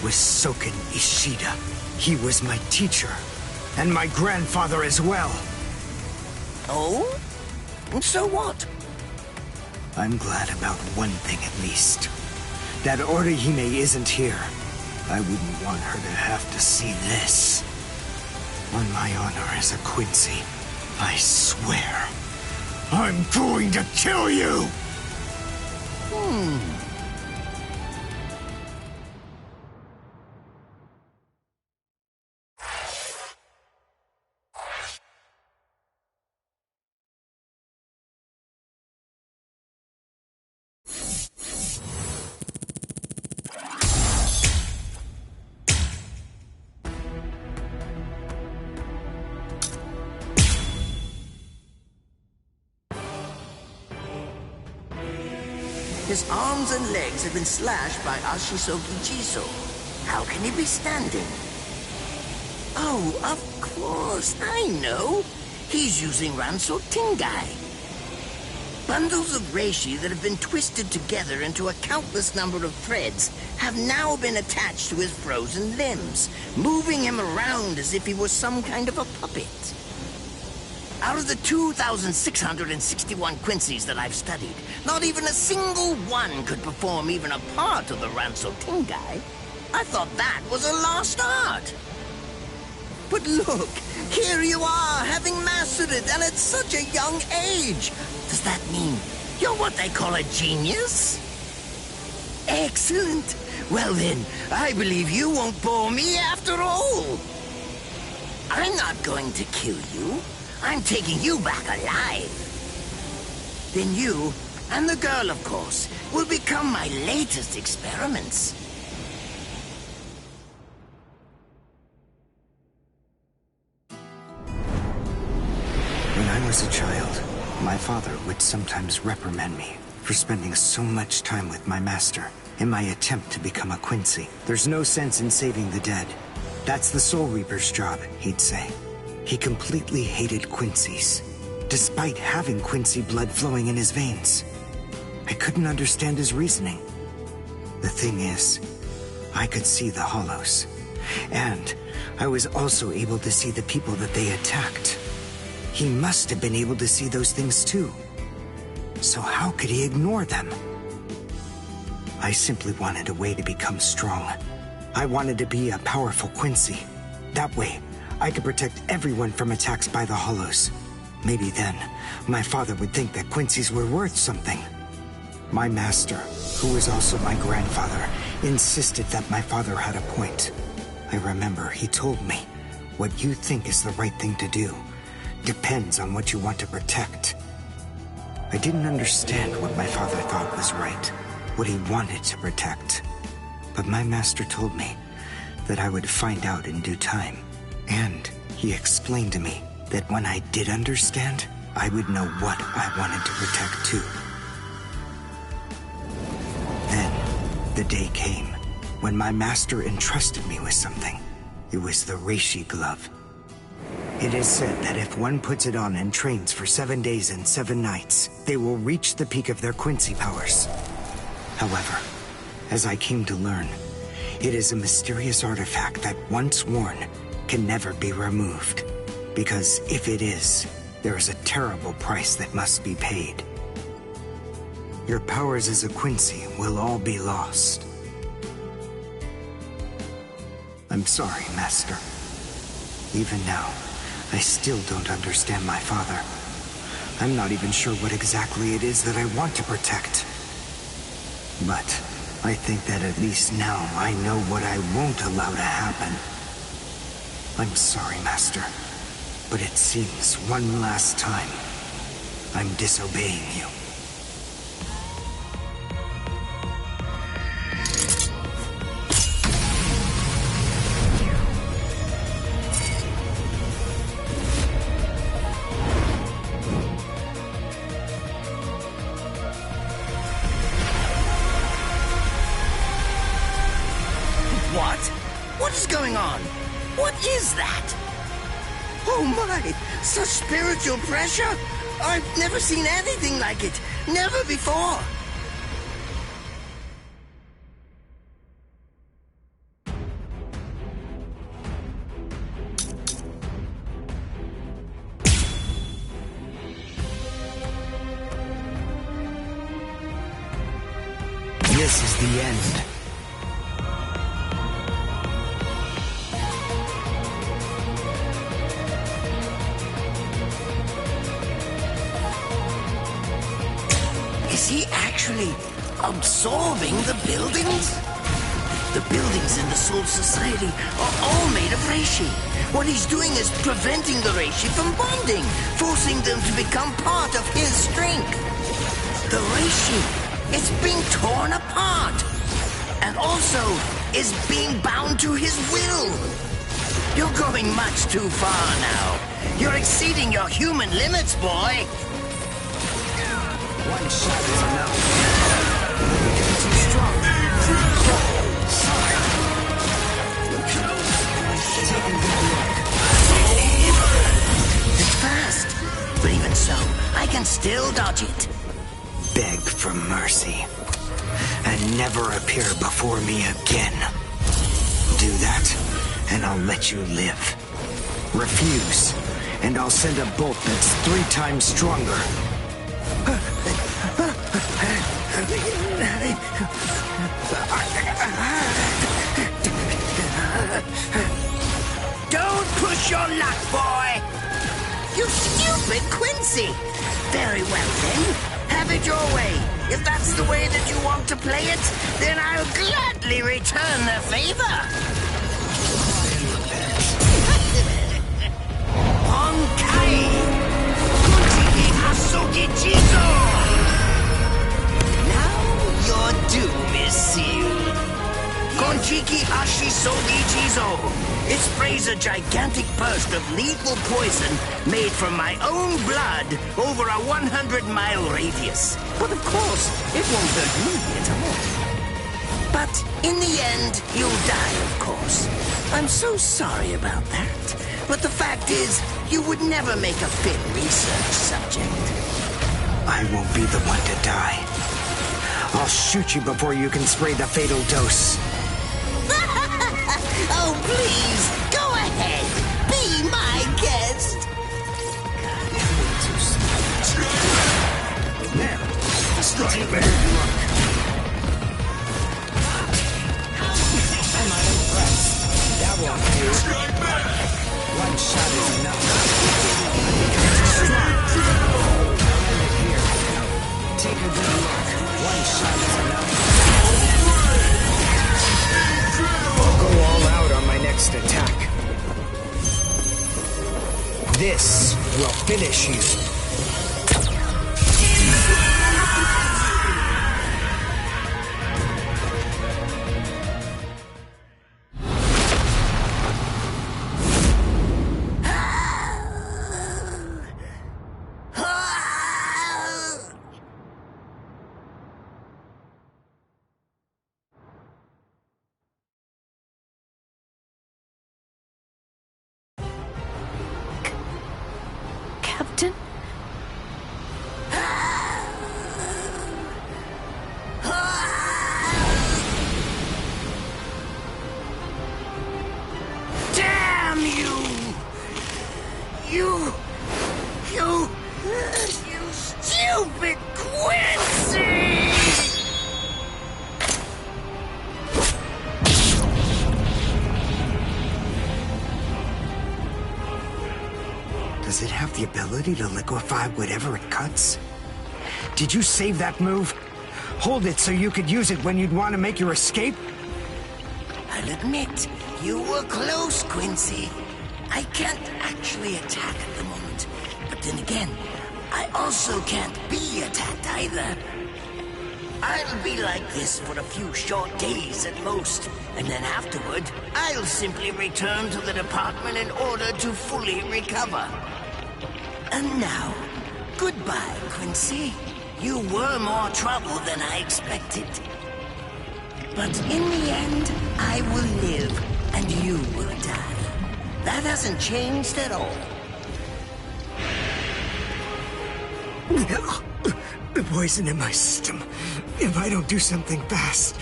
was Soken Ishida. He was my teacher, and my grandfather as well. Oh? So what? I'm glad about one thing at least. That Orihime isn't here. I wouldn't want her to have to see this. On my honor as a Quincy, I swear, I'm going to kill you! His arms and legs have been slashed by Ashisoki Jiso. How can he be standing? Oh, of course, I know. He's using Ranso Tengai. Bundles of reishi that have been twisted together into a countless number of threads have now been attached to his frozen limbs, moving him around as if he was some kind of a puppet. Out of the 2,661 Quincy's that I've studied, not even a single one could perform even a part of the Ranso Tengai. I thought that was a lost art. But look, here you are, having mastered it, and at such a young age. Does that mean you're what they call a genius? Excellent. Well then, I believe you won't bore me after all. I'm not going to kill you. I'm taking you back alive. Then you, and the girl, of course, will become my latest experiments. When I was a child, my father would sometimes reprimand me for spending so much time with my master in my attempt to become a Quincy. There's no sense in saving the dead. That's the Soul Reaper's job, he'd say. He completely hated Quincy's, despite having Quincy blood flowing in his veins. I couldn't understand his reasoning. The thing is, I could see the hollows, and I was also able to see the people that they attacked. He must have been able to see those things too. So how could he ignore them? I simply wanted a way to become strong. I wanted to be a powerful Quincy. That way, I could protect everyone from attacks by the hollows. Maybe then, my father would think that Quincy's were worth something. My master, who was also my grandfather, insisted that my father had a point. I remember he told me, what you think is the right thing to do depends on what you want to protect. I didn't understand what my father thought was right, what he wanted to protect. But my master told me that I would find out in due time. And he explained to me that when I did understand, I would know what I wanted to protect too. Then, the day came when my master entrusted me with something. It was the Reishi glove. It is said that if one puts it on and trains for 7 days and 7 nights, they will reach the peak of their Quincy powers. However, as I came to learn, it is a mysterious artifact that once worn can never be removed. Because if it is, there is a terrible price that must be paid. Your powers as a Quincy will all be lost. I'm sorry, Master. Even now, I still don't understand my father. I'm not even sure what exactly it is that I want to protect. But I think that at least now I know what I won't allow to happen. I'm sorry, Master, but it seems one last time I'm disobeying you. What? What is going on? What is that? Oh my! Such spiritual pressure? I've never seen anything like it. Never before. This is the end. Is he actually absorbing the buildings? The buildings in the Soul Society are all made of Reishi. What he's doing is preventing the Reishi from bonding, forcing them to become part of his strength. The Reishi is being torn apart, and also is being bound to his will. You're going much too far now. You're exceeding your human limits, boy. One shot is enough. You're too strong. Sorry. Taking good luck. It's fast, but even so, I can still dodge it. Beg for mercy, and never appear before me again. Do that, and I'll let you live. Refuse, and I'll send a bolt that's 3 times stronger. Don't push your luck, boy! You stupid Quincy! Very well then, have it your way. If that's the way that you want to play it, then I'll gladly return the favor. Honkai! Kunchiki Asuki Jizo! Now your doom is sealed. Konchiki Ashisogi Jizo. It sprays a gigantic burst of lethal poison made from my own blood over a 100-mile radius. But of course, it won't hurt me at all. But in the end, you'll die, of course. I'm so sorry about that. But the fact is, you would never make a fit research subject. I won't be the one to die. I'll shoot you before you can spray the fatal dose. Oh, please, go ahead. Be my guest. There. Take a good look. I'm unimpressed. That won't do. One shot is enough. I'll end it here. Take a good look. One shot is enough. I'll go all out on my next attack. This will finish you. Captain? Damn you! You stupid Quincy! Does it have the ability to liquefy whatever it cuts? Did you save that move? Hold it so you could use it when you'd want to make your escape? I'll admit, you were close, Quincy. I can't actually attack at the moment, but then again, I also can't be attacked either. I'll be like this for a few short days at most, and then afterward, I'll simply return to the department in order to fully recover. And now, goodbye, Quincy. You were more trouble than I expected. But in the end, I will live, and you will die. That hasn't changed at all. The poison in my system. If I don't do something fast.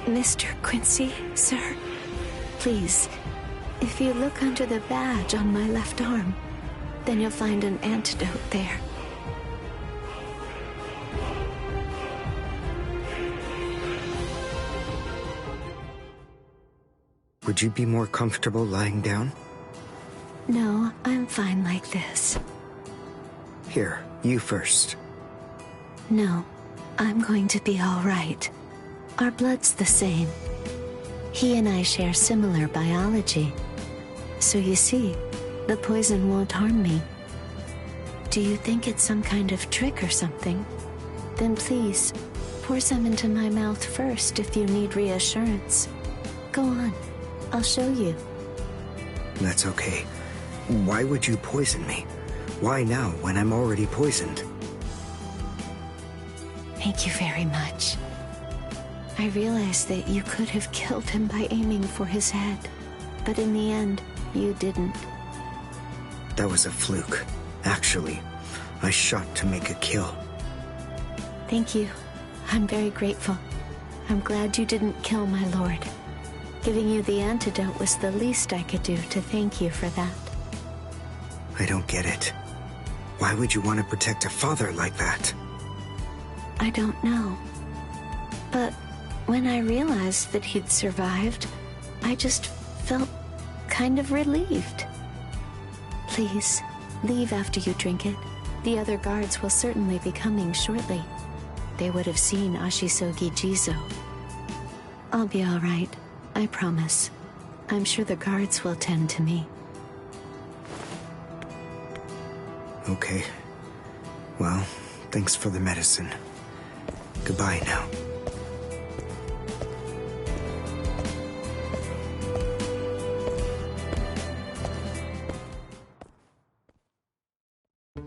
Mr. Quincy, sir, please, if you look under the badge on my left arm, then you'll find an antidote there. Would you be more comfortable lying down? No, I'm fine like this. Here, you first. No, I'm going to be all right. Our blood's the same. He and I share similar biology. So you see, the poison won't harm me. Do you think it's some kind of trick or something? Then please, pour some into my mouth first if you need reassurance. Go on, I'll show you. That's okay. Why would you poison me? Why now, when I'm already poisoned? Thank you very much. I realized that you could have killed him by aiming for his head, but in the end, you didn't. That was a fluke. Actually, I shot to make a kill. Thank you. I'm very grateful. I'm glad you didn't kill my lord. Giving you the antidote was the least I could do to thank you for that. I don't get it. Why would you want to protect a father like that? I don't know. But when I realized that he'd survived, I just felt kind of relieved. Please, leave after you drink it. The other guards will certainly be coming shortly. They would have seen Ashisogi Jizo. I'll be all right, I promise. I'm sure the guards will tend to me. Okay. Well, thanks for the medicine. Goodbye now.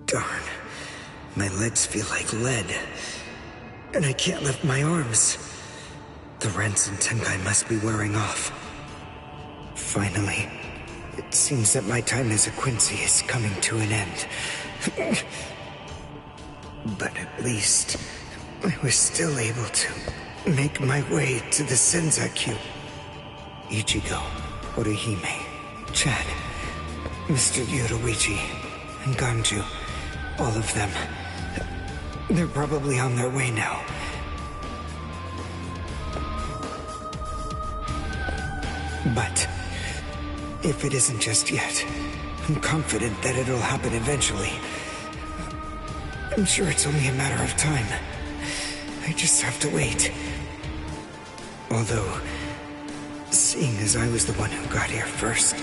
Darn. My legs feel like lead. And I can't lift my arms. The Rents and Tenkai must be wearing off. Finally, It seems that my time as a Quincy is coming to an end. But at least I was still able to make my way to the Senzakyu. Ichigo, Orihime, Chad, Mr. Yoruichi, and Ganju. All of them. They're probably on their way now. But if it isn't just yet, I'm confident that it'll happen eventually. I'm sure it's only a matter of time. I just have to wait. Although, seeing as I was the one who got here first,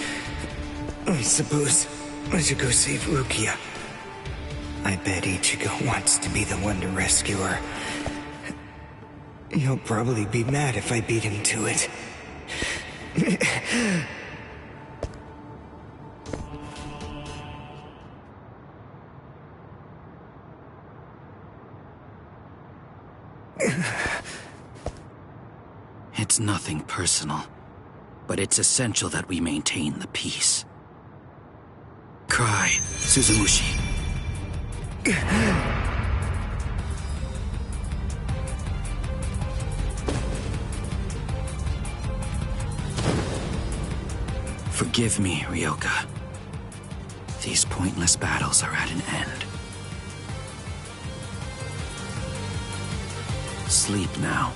I suppose I should go save Rukia. I bet Ichigo wants to be the one to rescue her. He'll probably be mad if I beat him to it. It's nothing personal, but it's essential that we maintain the peace. Cry, Suzumushi. Forgive me, Ryoka. These pointless battles are at an end. Sleep now.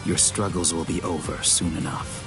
Your struggles will be over soon enough.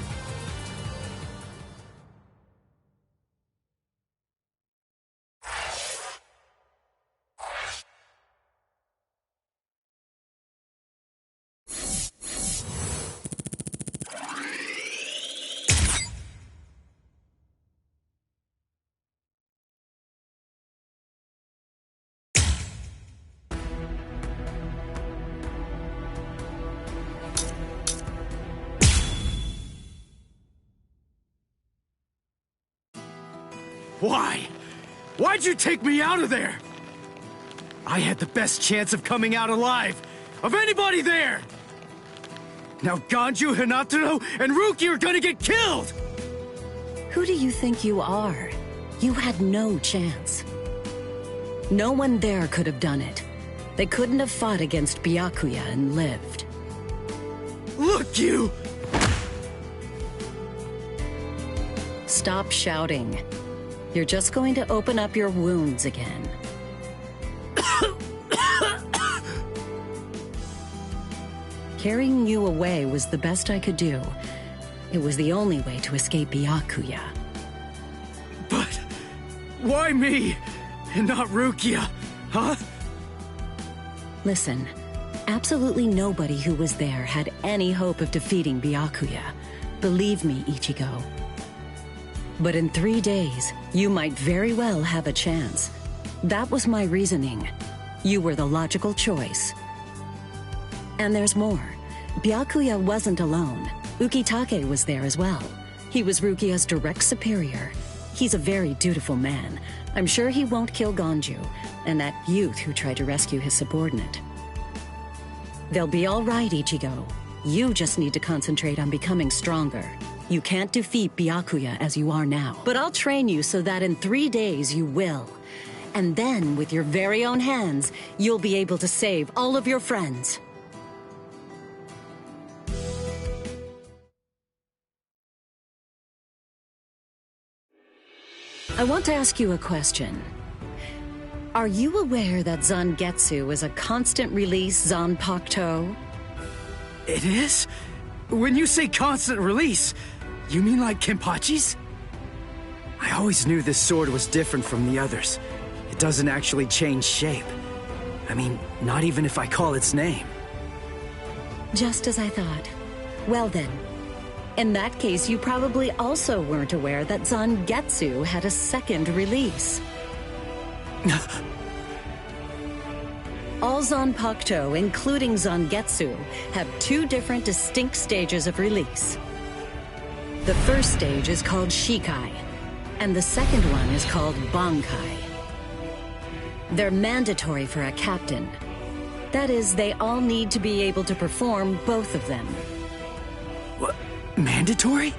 Why? Why'd you take me out of there? I had the best chance of coming out alive, of anybody there! Now Ganju, Hinataro, and Ruki are gonna get killed! Who do you think you are? You had no chance. No one there could have done it. They couldn't have fought against Byakuya and lived. Look, you! Stop shouting. You're just going to open up your wounds again. Carrying you away was the best I could do. It was the only way to escape Byakuya. But why me and not Rukia, huh? Listen, absolutely nobody who was there had any hope of defeating Byakuya. Believe me, Ichigo. But in 3 days, you might very well have a chance. That was my reasoning. You were the logical choice. And there's more. Byakuya wasn't alone. Ukitake was there as well. He was Rukia's direct superior. He's a very dutiful man. I'm sure he won't kill Ganju, and that youth who tried to rescue his subordinate. They'll be all right, Ichigo. You just need to concentrate on becoming stronger. You can't defeat Byakuya as you are now. But I'll train you so that in 3 days you will. And then, with your very own hands, you'll be able to save all of your friends. I want to ask you a question. Are you aware that Zangetsu is a constant release Zanpakuto? It is? When you say constant release, you mean like Kenpachi's? I always knew this sword was different from the others. It doesn't actually change shape. I mean, not even if I call its name. Just as I thought. Well then, in that case, you probably also weren't aware that Zangetsu had a second release. All Zanpakuto, including Zangetsu, have 2 different distinct stages of release. The first stage is called Shikai, and the second one is called Bankai. They're mandatory for a captain. That is, they all need to be able to perform both of them. What? Mandatory?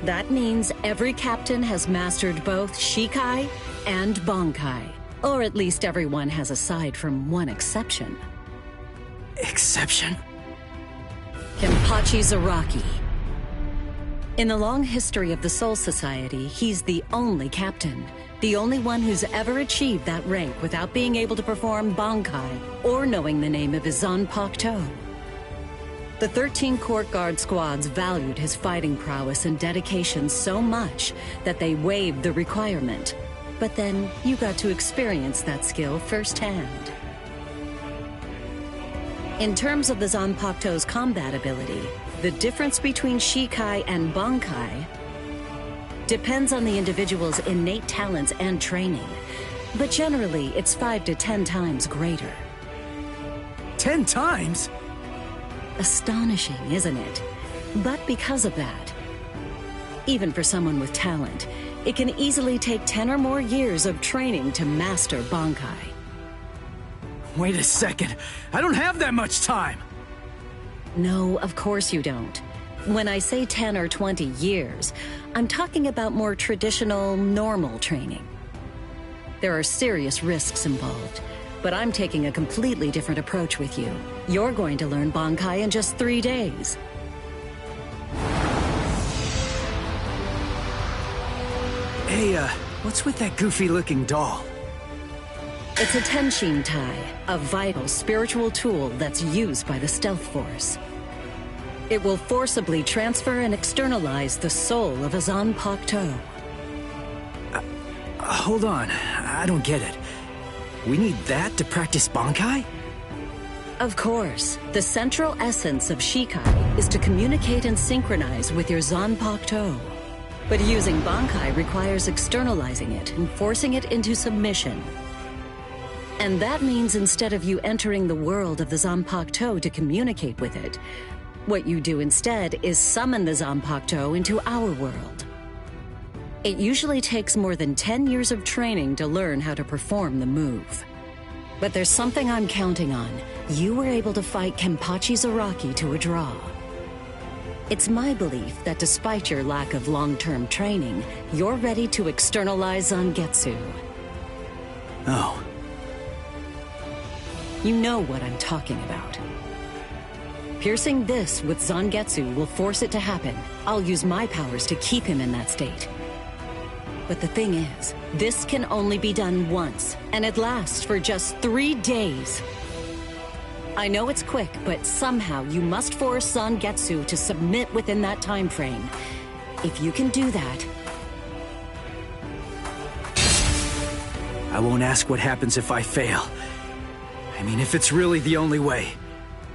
That means every captain has mastered both Shikai and Bankai. Or at least everyone has, aside from one exception. Exception? Kenpachi Zaraki. In the long history of the Soul Society, he's the only captain. The only one who's ever achieved that rank without being able to perform Bankai or knowing the name of his Zanpakuto. The 13 court guard squads valued his fighting prowess and dedication so much that they waived the requirement. But then you got to experience that skill firsthand. In terms of the Zanpakuto's combat ability, the difference between Shikai and Bankai depends on the individual's innate talents and training, but generally it's 5 to 10 times greater. 10 times? Astonishing, isn't it? But because of that, even for someone with talent, it can easily take 10 or more years of training to master Bankai. Wait a second, I don't have that much time! No, of course you don't. When I say 10 or 20 years, I'm talking about more traditional, normal training. There are serious risks involved, but I'm taking a completely different approach with you. You're going to learn Bankai in just 3 days. Hey, what's with that goofy-looking doll? It's a Tenshin Tai, a vital spiritual tool that's used by the Stealth Force. It will forcibly transfer and externalize the soul of a Zanpakuto. Hold on, I don't get it. We need that to practice Bankai? Of course. The central essence of Shikai is to communicate and synchronize with your Zanpakuto. But using Bankai requires externalizing it and forcing it into submission. And that means instead of you entering the world of the Zanpakuto to communicate with it, what you do instead is summon the Zanpakuto into our world. It usually takes more than 10 years of training to learn how to perform the move. But there's something I'm counting on. You were able to fight Kenpachi Zaraki to a draw. It's my belief that despite your lack of long-term training, you're ready to externalize Zangetsu. Oh. You know what I'm talking about. Piercing this with Zangetsu will force it to happen. I'll use my powers to keep him in that state. But the thing is, this can only be done once, and it lasts for just 3 days. I know it's quick, but somehow you must force Zangetsu to submit within that time frame. If you can do that... I won't ask what happens if I fail. I mean, if it's really the only way,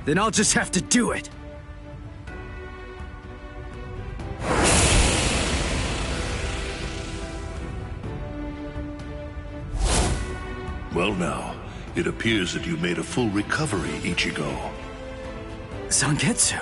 then I'll just have to do it. Well now, it appears that you made a full recovery, Ichigo. Zangetsu?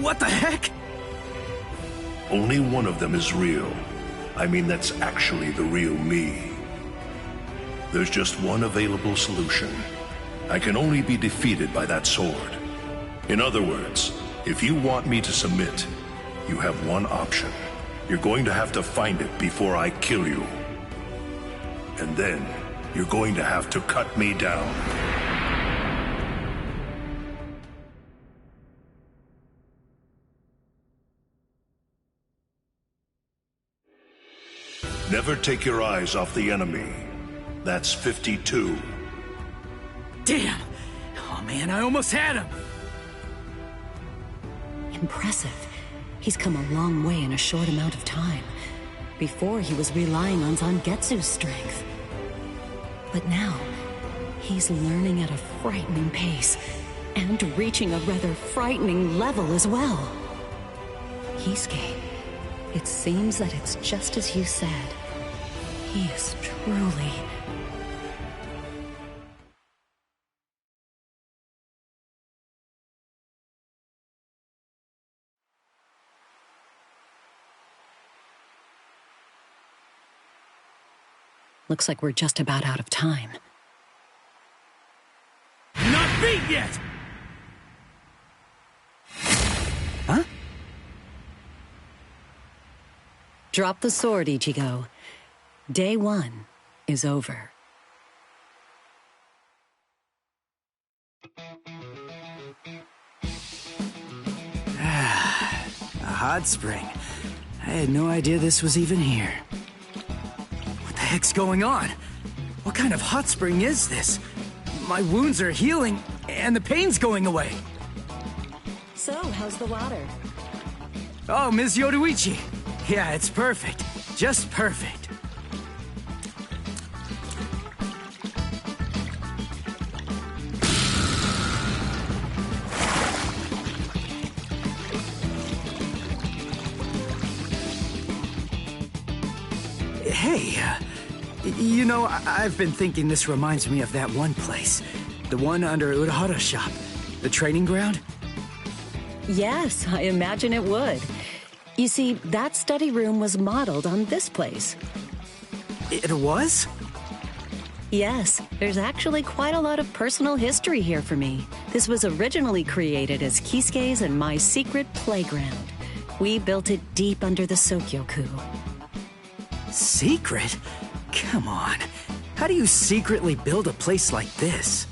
What the heck? Only one of them is real. I mean, that's actually the real me. There's just one available solution. I can only be defeated by that sword. In other words, if you want me to submit, you have one option. You're going to have to find it before I kill you. And then, you're going to have to cut me down. Never take your eyes off the enemy. That's 52. Damn! Oh man, I almost had him! Impressive. He's come a long way in a short amount of time. Before, he was relying on Zangetsu's strength. But now, he's learning at a frightening pace, and reaching a rather frightening level as well. Kisuke, it seems that it's just as you said. He is truly Looks like we're just about out of time. Not beat yet! Huh? Drop the sword, Ichigo. Day 1 is over. A hot spring. I had no idea this was even here. What the heck's going on? What kind of hot spring is this? My wounds are healing, and the pain's going away. So, how's the water? Oh, Ms. Yoruichi. Yeah, it's perfect. Just perfect. Hey, you know, I've been thinking this reminds me of that one place. The one under Urahara's shop. The training ground? Yes, I imagine it would. You see, that study room was modeled on this place. It was? Yes, there's actually quite a lot of personal history here for me. This was originally created as Kisuke's and my secret playground. We built it deep under the Sokyoku. Secret? Come on. How do you secretly build a place like this?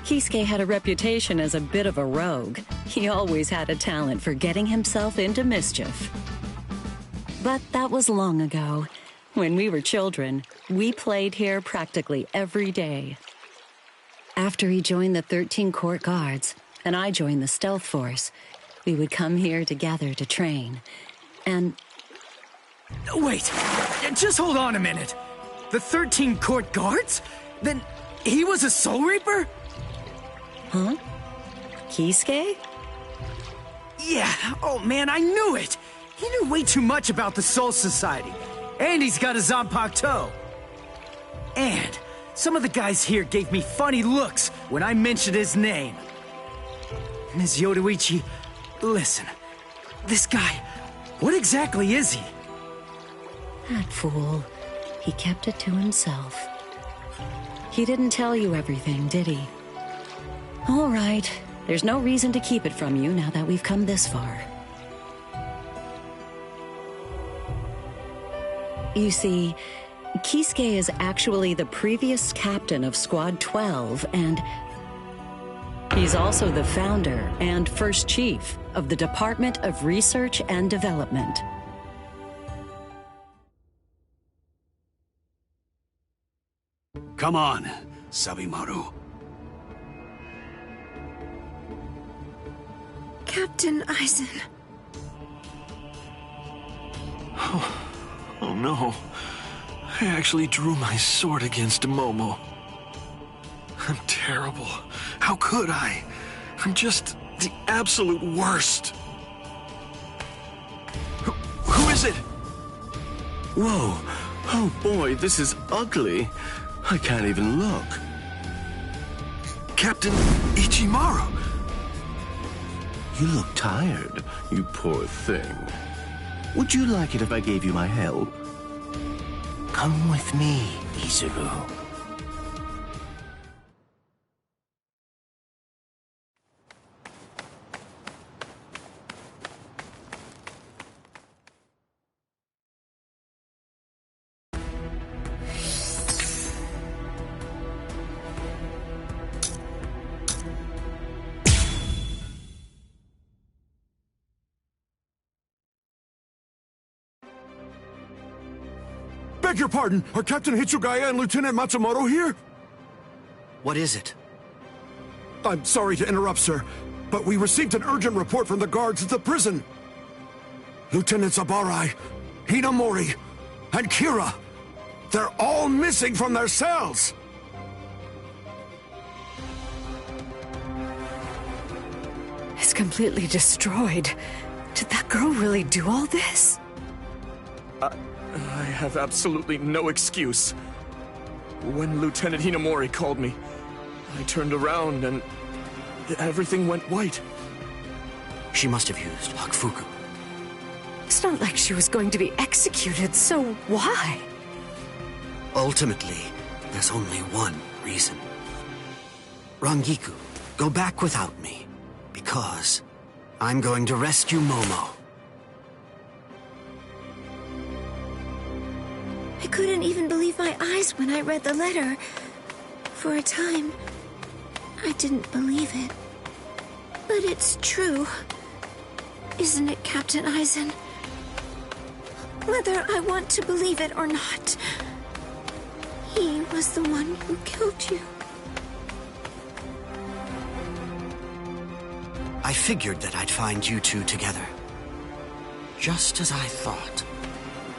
Kisuke had a reputation as a bit of a rogue. He always had a talent for getting himself into mischief. But that was long ago. When we were children, we played here practically every day. After he joined the 13 Court Guards, and I joined the Stealth Force, we would come here together to train. And... Wait, just hold on a minute. The 13 Court Guards? Then he was a Soul Reaper? Huh? Kisuke? Yeah, oh man, I knew it! He knew way too much about the Soul Society. And he's got a Zanpakuto. And some of the guys here gave me funny looks when I mentioned his name. Ms. Yoruichi, listen. This guy, what exactly is he? That fool. He kept it to himself. He didn't tell you everything, did he? All right. There's no reason to keep it from you now that we've come this far. You see, Kisuke is actually the previous captain of Squad 12, and he's also the founder and first chief of the Department of Research and Development. Come on, Sabimaru. Captain Aizen. Oh no. I actually drew my sword against Momo. I'm terrible. How could I? I'm just the absolute worst. Who is it? Whoa. Oh boy, this is ugly. I can't even look. Captain Ichimaru. You look tired, you poor thing. Would you like it if I gave you my help? Come with me, Izuru. Beg your pardon, are Captain Hitsugaya and Lieutenant Matsumoto here? What is it? I'm sorry to interrupt, sir, but we received an urgent report from the guards at the prison. Lieutenant Sabarai, Hinamori, and Kira, they're all missing from their cells! It's completely destroyed. Did that girl really do all this? I have absolutely no excuse. When Lieutenant Hinamori called me, I turned around and everything went white. She must have used Hakufuku. It's not like she was going to be executed, so why? Ultimately, there's only one reason. Rangiku, go back without me, because I'm going to rescue Momo. I couldn't even believe my eyes when I read the letter. For a time, I didn't believe it. But it's true. Isn't it, Captain Aizen? Whether I want to believe it or not, he was the one who killed you. I figured that I'd find you two together. Just as I thought.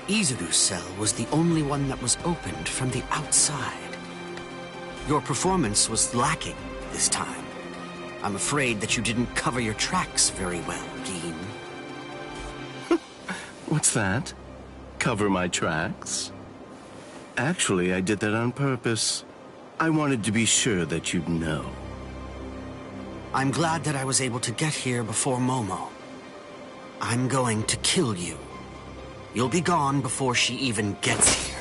Izuru's cell was the only one that was opened from the outside. Your performance was lacking this time. I'm afraid that you didn't cover your tracks very well, Dean. What's that? Cover my tracks? Actually, I did that on purpose. I wanted to be sure that you'd know. I'm glad that I was able to get here before Momo. I'm going to kill you. You'll be gone before she even gets here.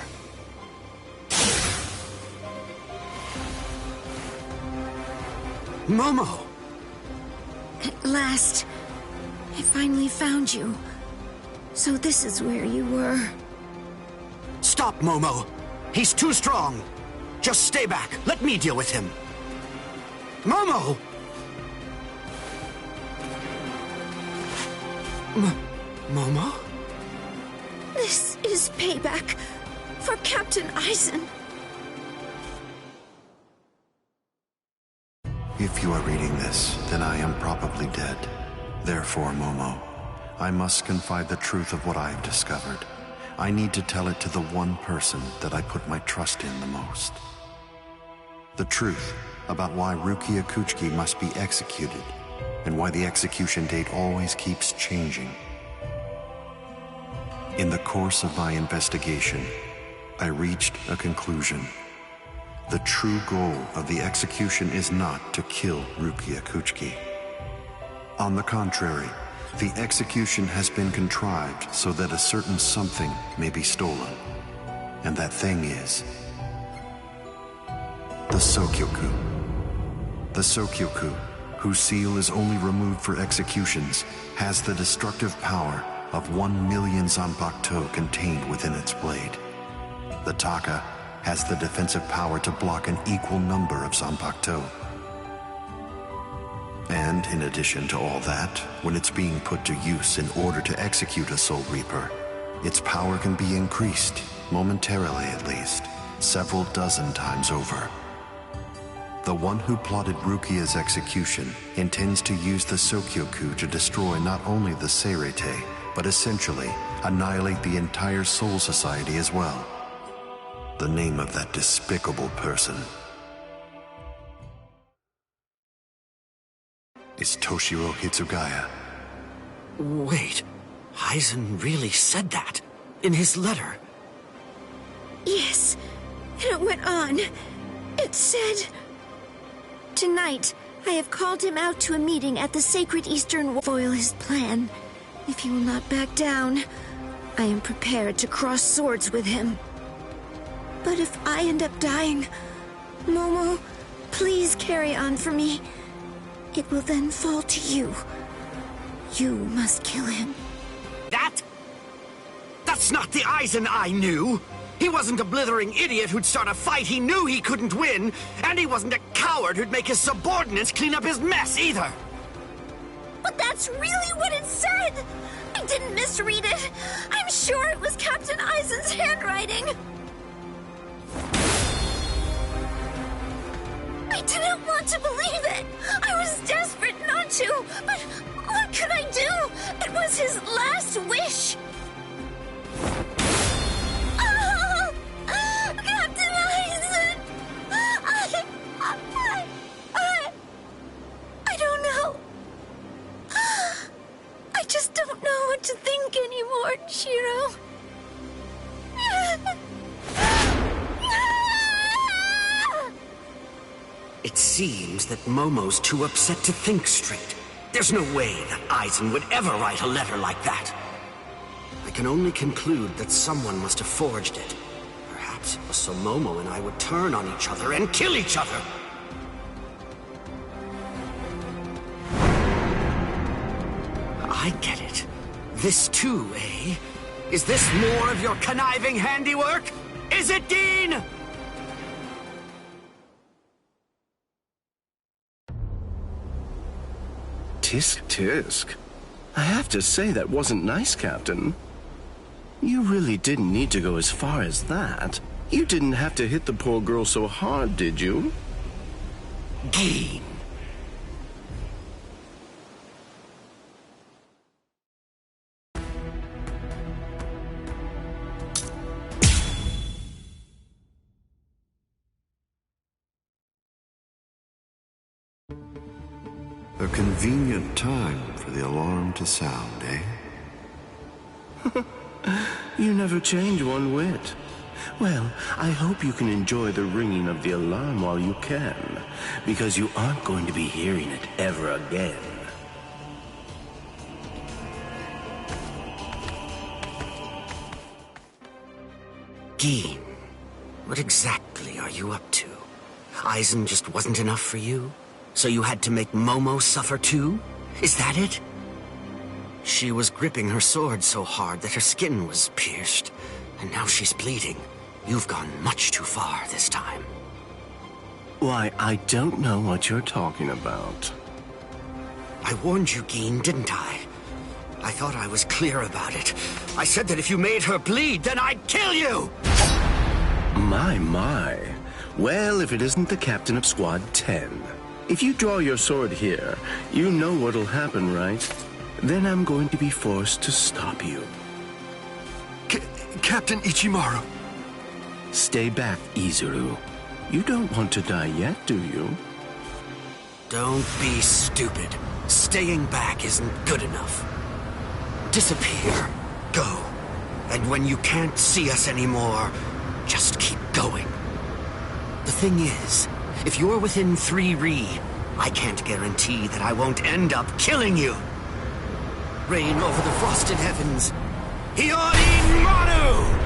Momo! At last, I finally found you. So this is where you were. Stop, Momo! He's too strong! Just stay back. Let me deal with him. Momo! Momo? This is payback for Captain Aizen. If you are reading this, then I am probably dead. Therefore, Momo, I must confide the truth of what I have discovered. I need to tell it to the one person that I put my trust in the most. The truth about why Rukia Kuchiki must be executed, and why the execution date always keeps changing. In the course of my investigation, I reached a conclusion. The true goal of the execution is not to kill Rukia Kuchiki. On the contrary, the execution has been contrived so that a certain something may be stolen. And that thing is the Sokyoku. The Sokyoku, whose seal is only removed for executions, has the destructive power of 1 million Zanpakuto contained within its blade. The Taka has the defensive power to block an equal number of Zanpakuto. And in addition to all that, when it's being put to use in order to execute a Soul Reaper, its power can be increased, momentarily at least, several dozen times over. The one who plotted Rukia's execution intends to use the Sokyoku to destroy not only the Seirete, but essentially annihilate the entire Soul Society as well. The name of that despicable person is Toshiro Hitsugaya. Wait, Aizen really said that? In his letter? Yes, and it went on. It said, "Tonight, I have called him out to a meeting at the Sacred Eastern foil his plan. If he will not back down, I am prepared to cross swords with him. But if I end up dying, Momo, please carry on for me. It will then fall to you. You must kill him." That's not the Aizen I knew! He wasn't a blithering idiot who'd start a fight he knew he couldn't win, and he wasn't a coward who'd make his subordinates clean up his mess either! But that's really what it said! I didn't misread it. I'm sure it was Captain Aizen's handwriting. I didn't want to believe it. I was desperate not to, but what could I do? It was his last wish. Oh, Captain Aizen! I don't know. I just don't know what to think anymore, Shiro. It seems that Momo's too upset to think straight. There's no way that Aizen would ever write a letter like that. I can only conclude that someone must have forged it. Perhaps Perhaps it was so Momo and I would turn on each other and kill each other. I get it. This too, eh? Is this more of your conniving handiwork? Is it, Dean? Tisk tisk. I have to say that wasn't nice, Captain. You really didn't need to go as far as that. You didn't have to hit the poor girl so hard, did you? Dean. A convenient time for the alarm to sound, eh? You never change one whit. Well, I hope you can enjoy the ringing of the alarm while you can, because you aren't going to be hearing it ever again. Dean, what exactly are you up to? Aizen just wasn't enough for you? So you had to make Momo suffer too? Is that it? She was gripping her sword so hard that her skin was pierced, and now she's bleeding. You've gone much too far this time. Why, I don't know what you're talking about. I warned you, Geen, didn't I? I thought I was clear about it. I said that if you made her bleed, then I'd kill you! My. Well, if it isn't the captain of Squad 10. If you draw your sword here, you know what'll happen, right? Then I'm going to be forced to stop you. Captain Ichimaru. Stay back, Izuru. You don't want to die yet, do you? Don't be stupid. Staying back isn't good enough. Disappear. Go. And when you can't see us anymore, just keep going. The thing is, if you're within 3 Ri, I can't guarantee that I won't end up killing you. Reign over the frosted heavens. Hiyori Maru!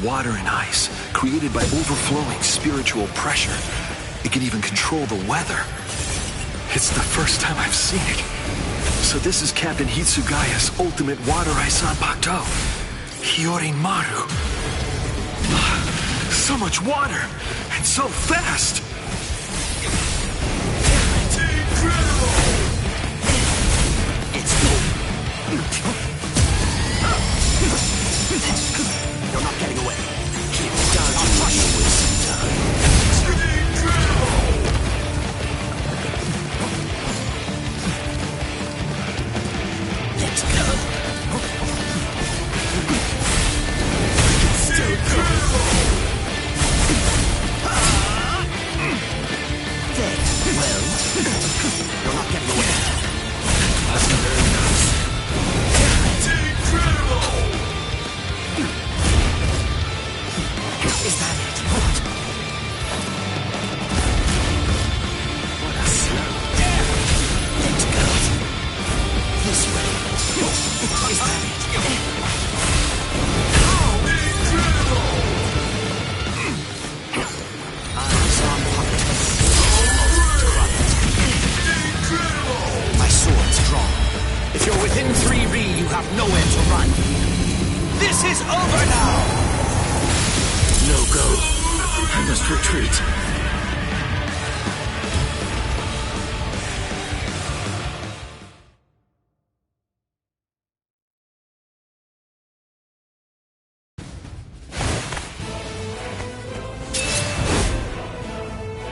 Water and ice, created by overflowing spiritual pressure. It can even control the weather. It's the first time I've seen it. So this is Captain Hitsugaya's ultimate water ice Zanpakuto. Hiyori Maru. So much water, and so fast! You're not getting away. Keep dodging. I'll crush you with some time. Let's go. Still go. have nowhere to run. This is over now! No go. I must retreat.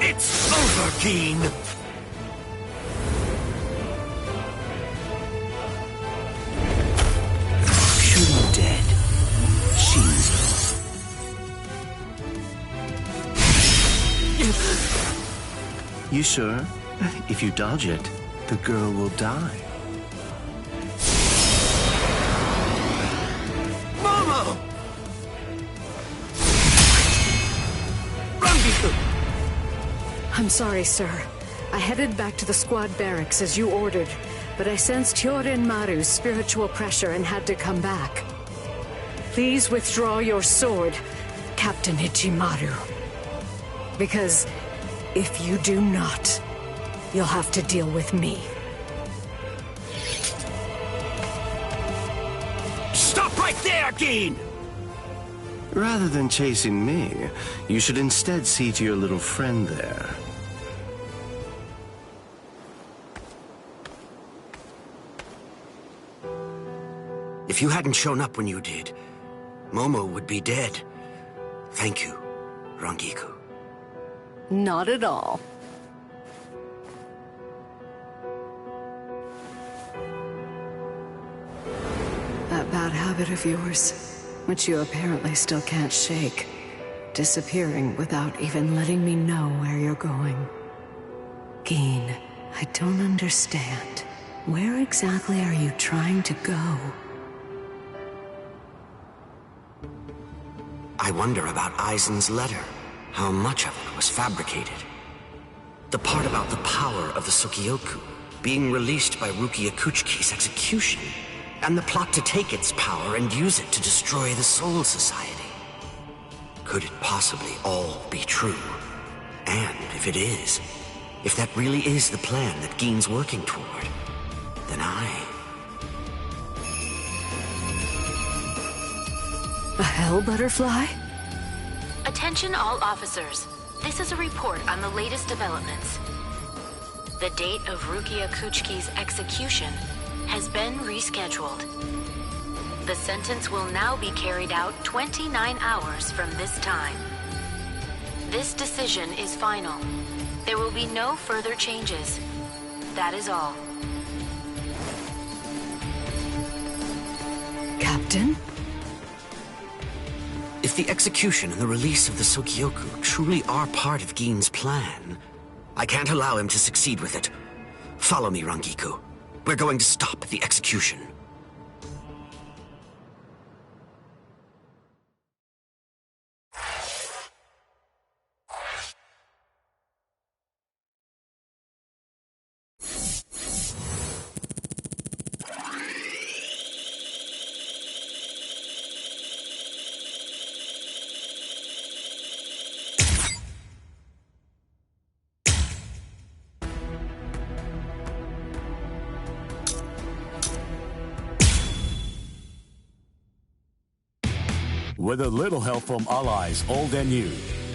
It's over, Keen! Shooting dead. She's... You sure? If you dodge it, the girl will die. Momo! Rangiku! I'm sorry, sir. I headed back to the squad barracks as you ordered, but I sensed Hyorin Maru's spiritual pressure and had to come back. Please withdraw your sword, Captain Ichimaru. Because if you do not, you'll have to deal with me. Stop right there, Geen! Rather than chasing me, you should instead see to your little friend there. If you hadn't shown up when you did, Momo would be dead. Thank you, Rangiku. Not at all. That bad habit of yours, which you apparently still can't shake, disappearing without even letting me know where you're going. Geen, I don't understand. Where exactly are you trying to go? I wonder about Aizen's letter. How much of it was fabricated? The part about the power of the Sukioku being released by Rukia Kuchiki's execution, and the plot to take its power and use it to destroy the Soul Society. Could it possibly all be true? And if it is, if that really is the plan that Geen's working toward, then A hell butterfly? Attention all officers. This is a report on the latest developments. The date of Rukia Kuchiki's execution has been rescheduled. The sentence will now be carried out 29 hours from this time. This decision is final. There will be no further changes. That is all. Captain? If the execution and the release of the Sukioku truly are part of Geen's plan, I can't allow him to succeed with it. Follow me, Rangiku. We're going to stop the execution. With a little help from allies old and new,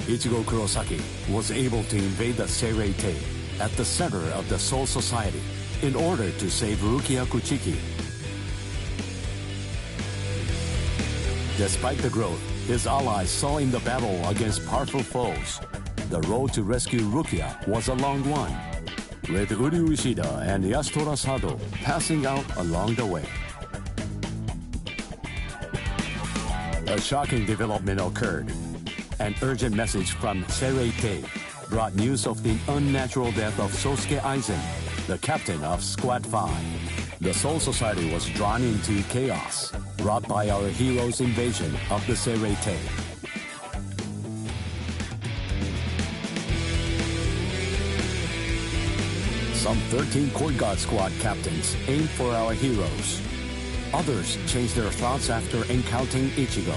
Ichigo Kurosaki was able to invade the Seirei-Tei at the center of the Soul Society in order to save Rukia Kuchiki. Despite the growth his allies saw in the battle against powerful foes, the road to rescue Rukia was a long one, with Uryu Ishida and Yasutora Sado passing out along the way. A shocking development occurred. An urgent message from Seirei-Tei brought news of the unnatural death of Sosuke Aizen, the captain of Squad 5. The Soul Society was drawn into chaos, brought by our hero's invasion of the Seirei-Tei. Some 13 Court Guard Squad captains aimed for our heroes. Others changed their thoughts after encountering Ichigo.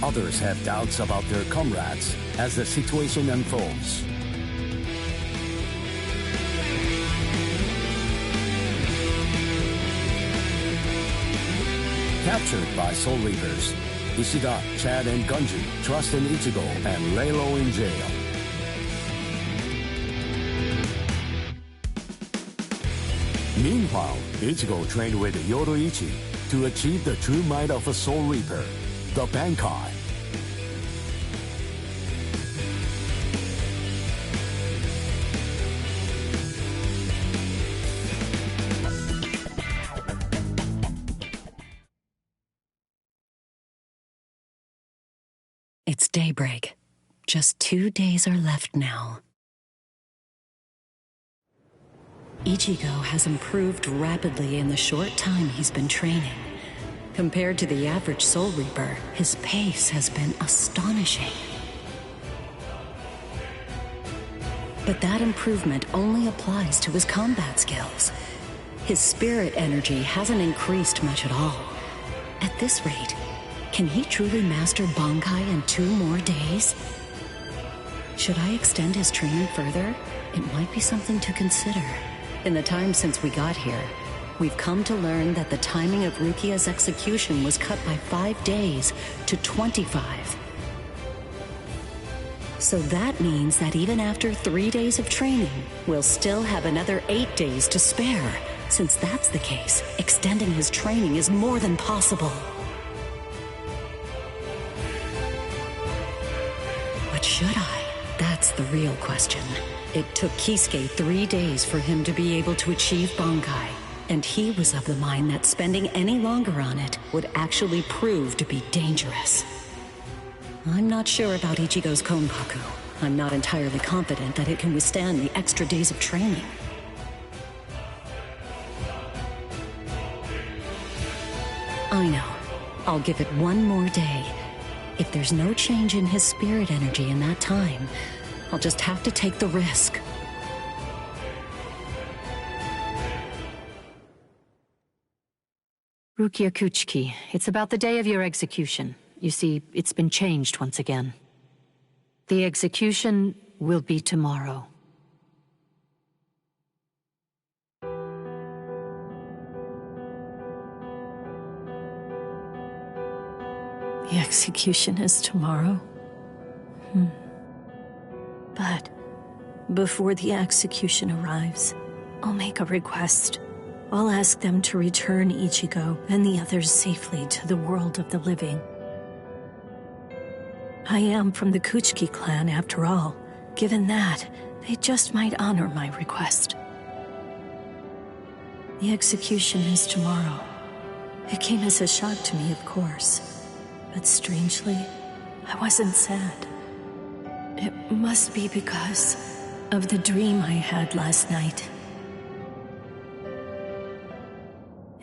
Others have doubts about their comrades as the situation unfolds. Captured by Soul Reapers, Ishida, Chad, and Gunji trust in Ichigo and lay low in jail. Meanwhile, Ichigo trained with Yoruichi to achieve the true might of a Soul Reaper, the Bankai. It's daybreak. Just 2 days are left now. Ichigo has improved rapidly in the short time he's been training. Compared to the average Soul Reaper, his pace has been astonishing. But that improvement only applies to his combat skills. His spirit energy hasn't increased much at all. At this rate, can he truly master Bankai in 2 more days? Should I extend his training further? It might be something to consider. In the time since we got here, we've come to learn that the timing of Rukia's execution was cut by 5 days to 25. So that means that even after 3 days of training, we'll still have another 8 days to spare. Since that's the case, extending his training is more than possible. But should I? That's the real question. It took Kisuke 3 days for him to be able to achieve Bankai, and he was of the mind that spending any longer on it would actually prove to be dangerous. I'm not sure about Ichigo's Konpaku. I'm not entirely confident that it can withstand the extra days of training. I know. I'll give it 1 more day. If there's no change in his spirit energy in that time, I'll just have to take the risk. Rukia Kuchiki, it's about the day of your execution. You see, it's been changed once again. The execution will be tomorrow. The execution is tomorrow? But before the execution arrives, I'll make a request. I'll ask them to return Ichigo and the others safely to the world of the living. I am from the Kuchiki clan after all. Given that, they just might honor my request. The execution is tomorrow. It came as a shock to me, of course. But strangely, I wasn't sad. It must be because of the dream I had last night.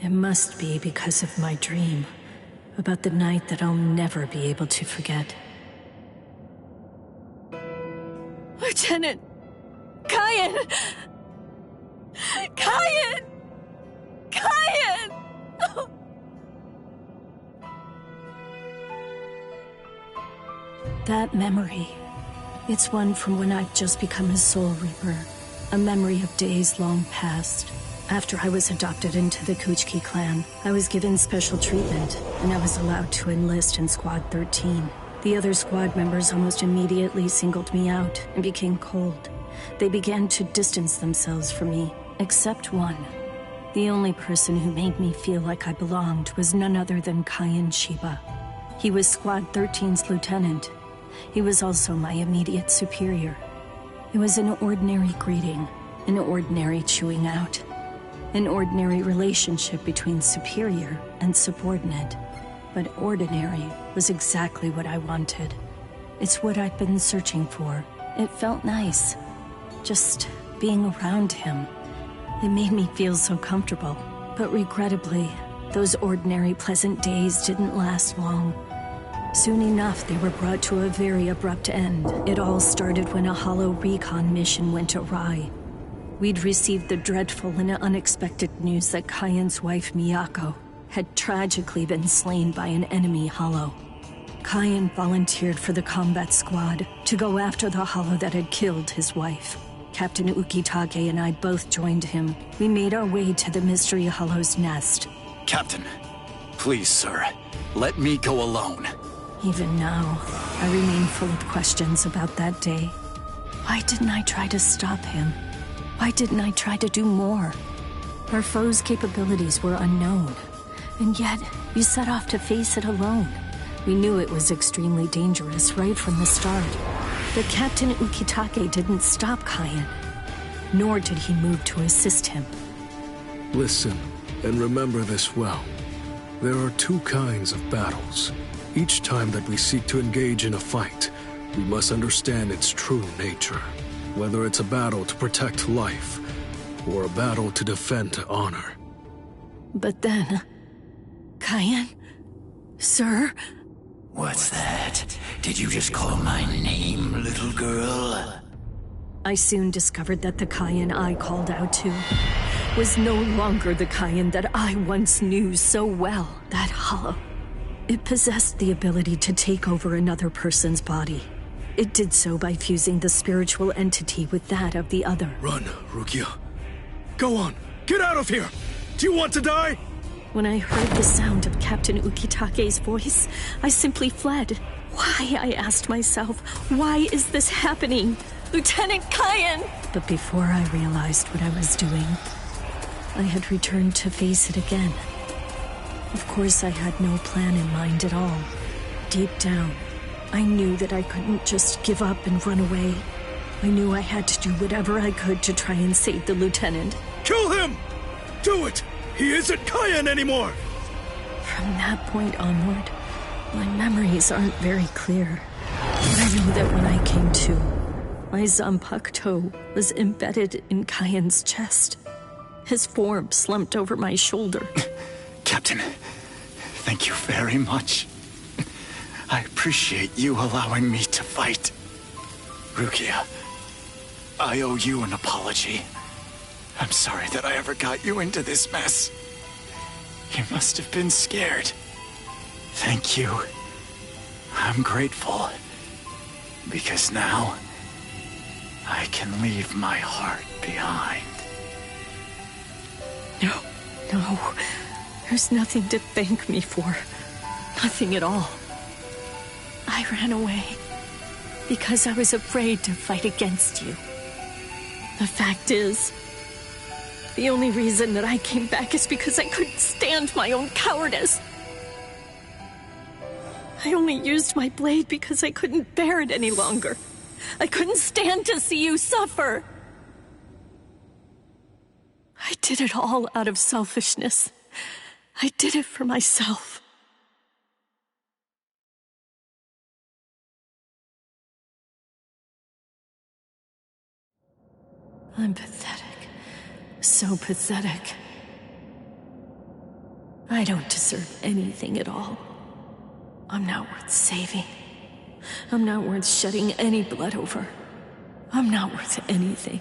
It must be because of my dream about the night that I'll never be able to forget. Lieutenant! Kaien! Kaien! Kaien! That memory, it's one from when I'd just become a Soul Reaper. A memory of days long past. After I was adopted into the Kuchiki clan, I was given special treatment, and I was allowed to enlist in Squad 13. The other squad members almost immediately singled me out and became cold. They began to distance themselves from me, except one. The only person who made me feel like I belonged was none other than Kaien Shiba. He was Squad 13's lieutenant. He was also my immediate superior. It was an ordinary greeting, an ordinary chewing out, an ordinary relationship between superior and subordinate. But ordinary was exactly what I wanted. It's what I'd been searching for. It felt nice, just being around him. It made me feel so comfortable. But regrettably, those ordinary pleasant days didn't last long. Soon enough, they were brought to a very abrupt end. It all started when a hollow recon mission went awry. We'd received the dreadful and unexpected news that Kaien's wife, Miyako, had tragically been slain by an enemy hollow. Kaien volunteered for the combat squad to go after the hollow that had killed his wife. Captain Ukitage and I both joined him. We made our way to the mystery hollow's nest. Captain, Please, sir, let me go alone. Even now, I remain full of questions about that day. Why didn't I try to stop him? Why didn't I try to do more? Our foe's capabilities were unknown, and yet you set off to face it alone. We knew it was extremely dangerous right from the start. But Captain Ukitake didn't stop Kaien, nor did he move to assist him. Listen, and remember this well. There are two kinds of battles. Each time that we seek to engage in a fight, we must understand its true nature. Whether it's a battle to protect life, or a battle to defend honor. But then... Kaien? Sir? What's that? Did you just call my name, little girl? I soon discovered that the Kaien I called out to was no longer the Kaien that I once knew so well, that hollow. It possessed the ability to take over another person's body. It did so by fusing the spiritual entity with that of the other. Run, Rukia. Go on, get out of here! Do you want to die? When I heard the sound of Captain Ukitake's voice, I simply fled. Why, I asked myself, why is this happening? Lieutenant Kaien! But before I realized what I was doing, I had returned to face it again. Of course, I had no plan in mind at all. Deep down, I knew that I couldn't just give up and run away. I knew I had to do whatever I could to try and save the lieutenant. Kill him! Do it! He isn't Kaien anymore! From that point onward, my memories aren't very clear. But I know that when I came to, my Zanpakuto was embedded in Kaien's chest. His form slumped over my shoulder. Captain, thank you very much. I appreciate you allowing me to fight. Rukia, I owe you an apology. I'm sorry that I ever got you into this mess. You must have been scared. Thank you. I'm grateful. Because now, I can leave my heart behind. No. There's nothing to thank me for. Nothing at all. I ran away because I was afraid to fight against you. The fact is, the only reason that I came back is because I couldn't stand my own cowardice. I only used my blade because I couldn't bear it any longer. I couldn't stand to see you suffer. I did it all out of selfishness. I did it for myself. I'm pathetic. So pathetic. I don't deserve anything at all. I'm not worth saving. I'm not worth shedding any blood over. I'm not worth anything.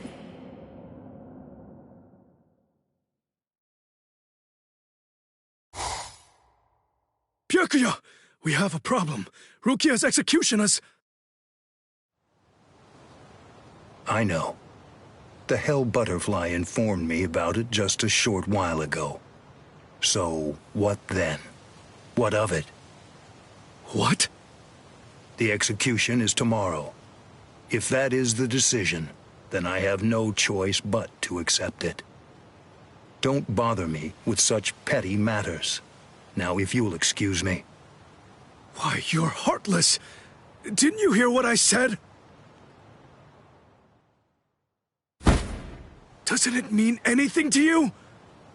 Byakuya! We have a problem. Rukia's execution has... I know. The Hell Butterfly informed me about it just a short while ago. So, what then? What of it? What? The execution is tomorrow. If that is the decision, then I have no choice but to accept it. Don't bother me with such petty matters. Now, if you'll excuse me. Why, you're heartless. Didn't you hear what I said? Doesn't it mean anything to you?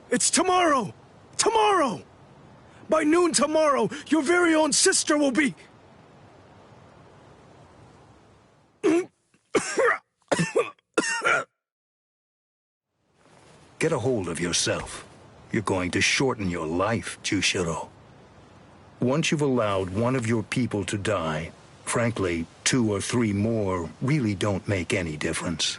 It's tomorrow! Tomorrow! By noon tomorrow, your very own sister will be... Get a hold of yourself. You're going to shorten your life, Jushiro. Once you've allowed one of your people to die, frankly, 2 or 3 more really don't make any difference.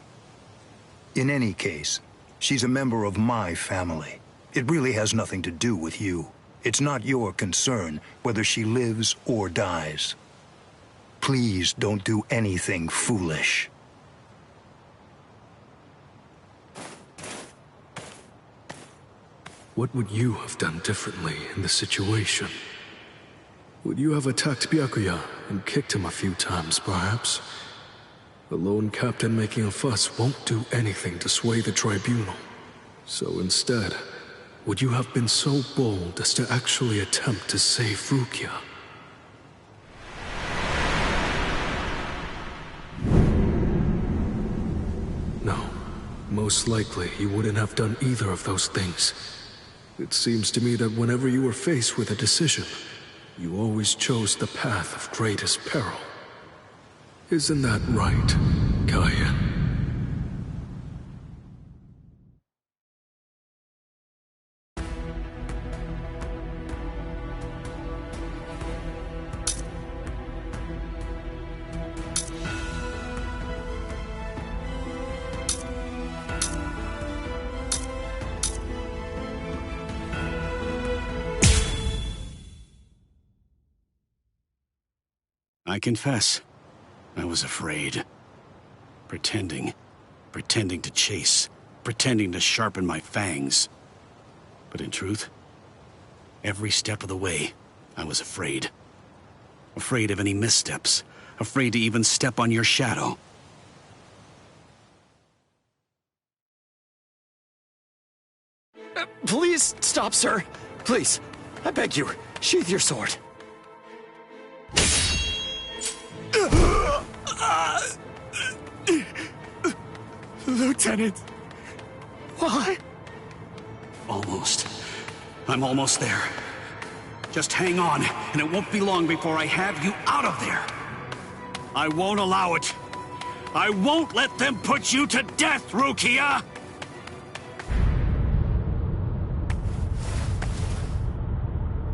In any case, she's a member of my family. It really has nothing to do with you. It's not your concern whether she lives or dies. Please don't do anything foolish. What would you have done differently in this situation? Would you have attacked Byakuya and kicked him a few times, perhaps? A lone captain making a fuss won't do anything to sway the tribunal. So instead, would you have been so bold as to actually attempt to save Rukia? No. Most likely, you wouldn't have done either of those things. It seems to me that whenever you were faced with a decision, you always chose the path of greatest peril. Isn't that right, Kaya? I confess, I was afraid. Pretending to chase, pretending to sharpen my fangs. But in truth, every step of the way, I was afraid. Afraid of any missteps, afraid to even step on your shadow. Please stop, sir. Please, I beg you, sheath your sword. Lieutenant, why? Almost. I'm almost there. Just hang on, and it won't be long before I have you out of there. I won't allow it. I won't let them put you to death, Rukia!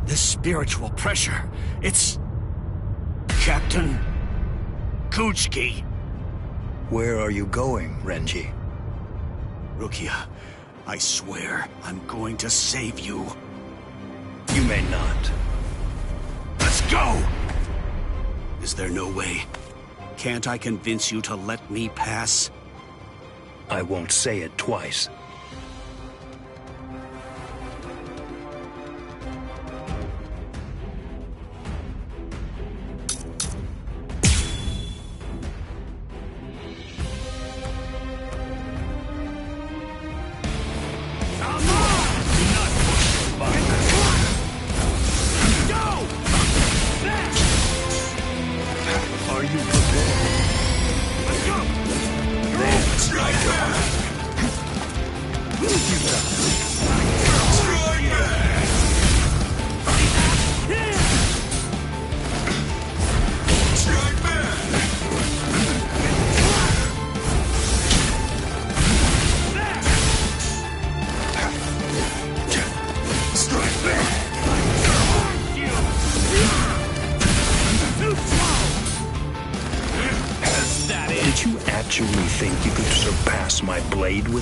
This spiritual pressure, it's... Captain Kuchiki. Where are you going, Renji? Rukia, I swear I'm going to save you. You may not. Let's go! Is there no way? Can't I convince you to let me pass? I won't say it twice.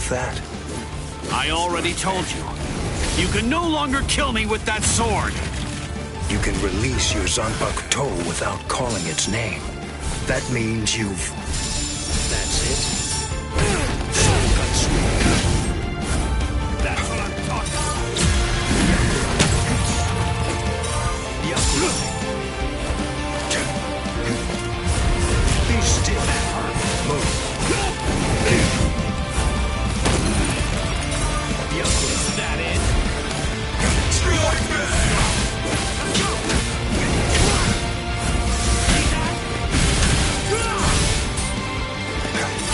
That? I already told you. You can no longer kill me with that sword. You can release your Zanpakuto without calling its name. That means you've... That's it? That's what I'm talking about. Be still. Move. Is that it?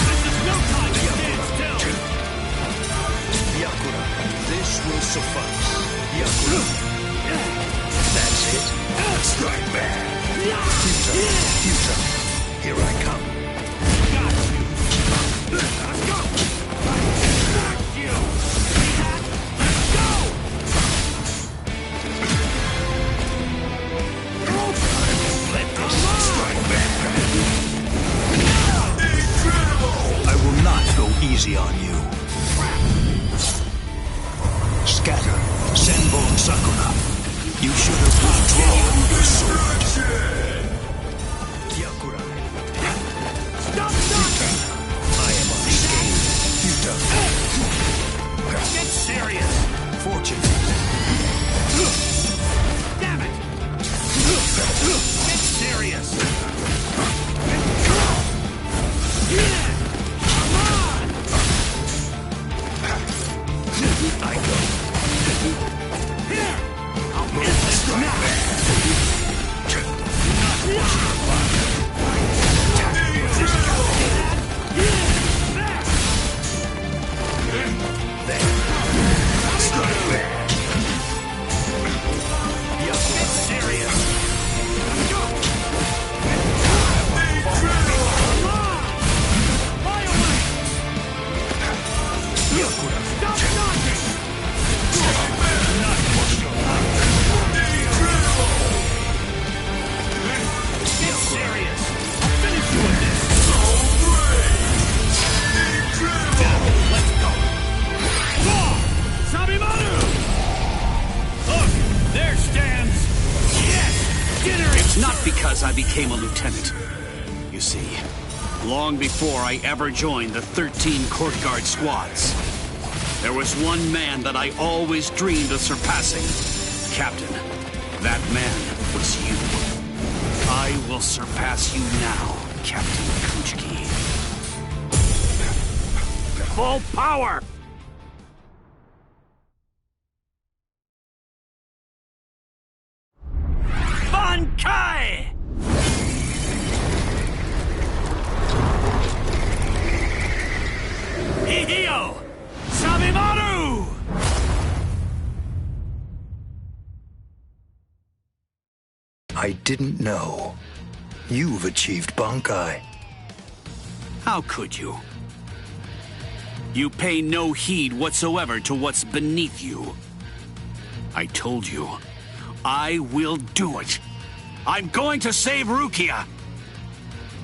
This is no time to stand still. Yakura, this will suffice. Yakura. That's it. Strike back. Future. Here I come. Got you. Let's go. Got you. I will not go easy on you. Scatter, Senbon Sakura. You should have withdrawn your sword. Yakura. Stop! I am unscathed. Get serious. Fortunately, because I became a lieutenant. You see, long before I ever joined the 13 court guard squads, there was one man that I always dreamed of surpassing. Captain, that man was you. I will surpass you now, Captain Kuchiki. Full power! Bankai! Hihio! Sabimaru! I didn't know. You've achieved Bankai. How could you? You pay no heed whatsoever to what's beneath you. I told you, I will do it. I'm going to save Rukia.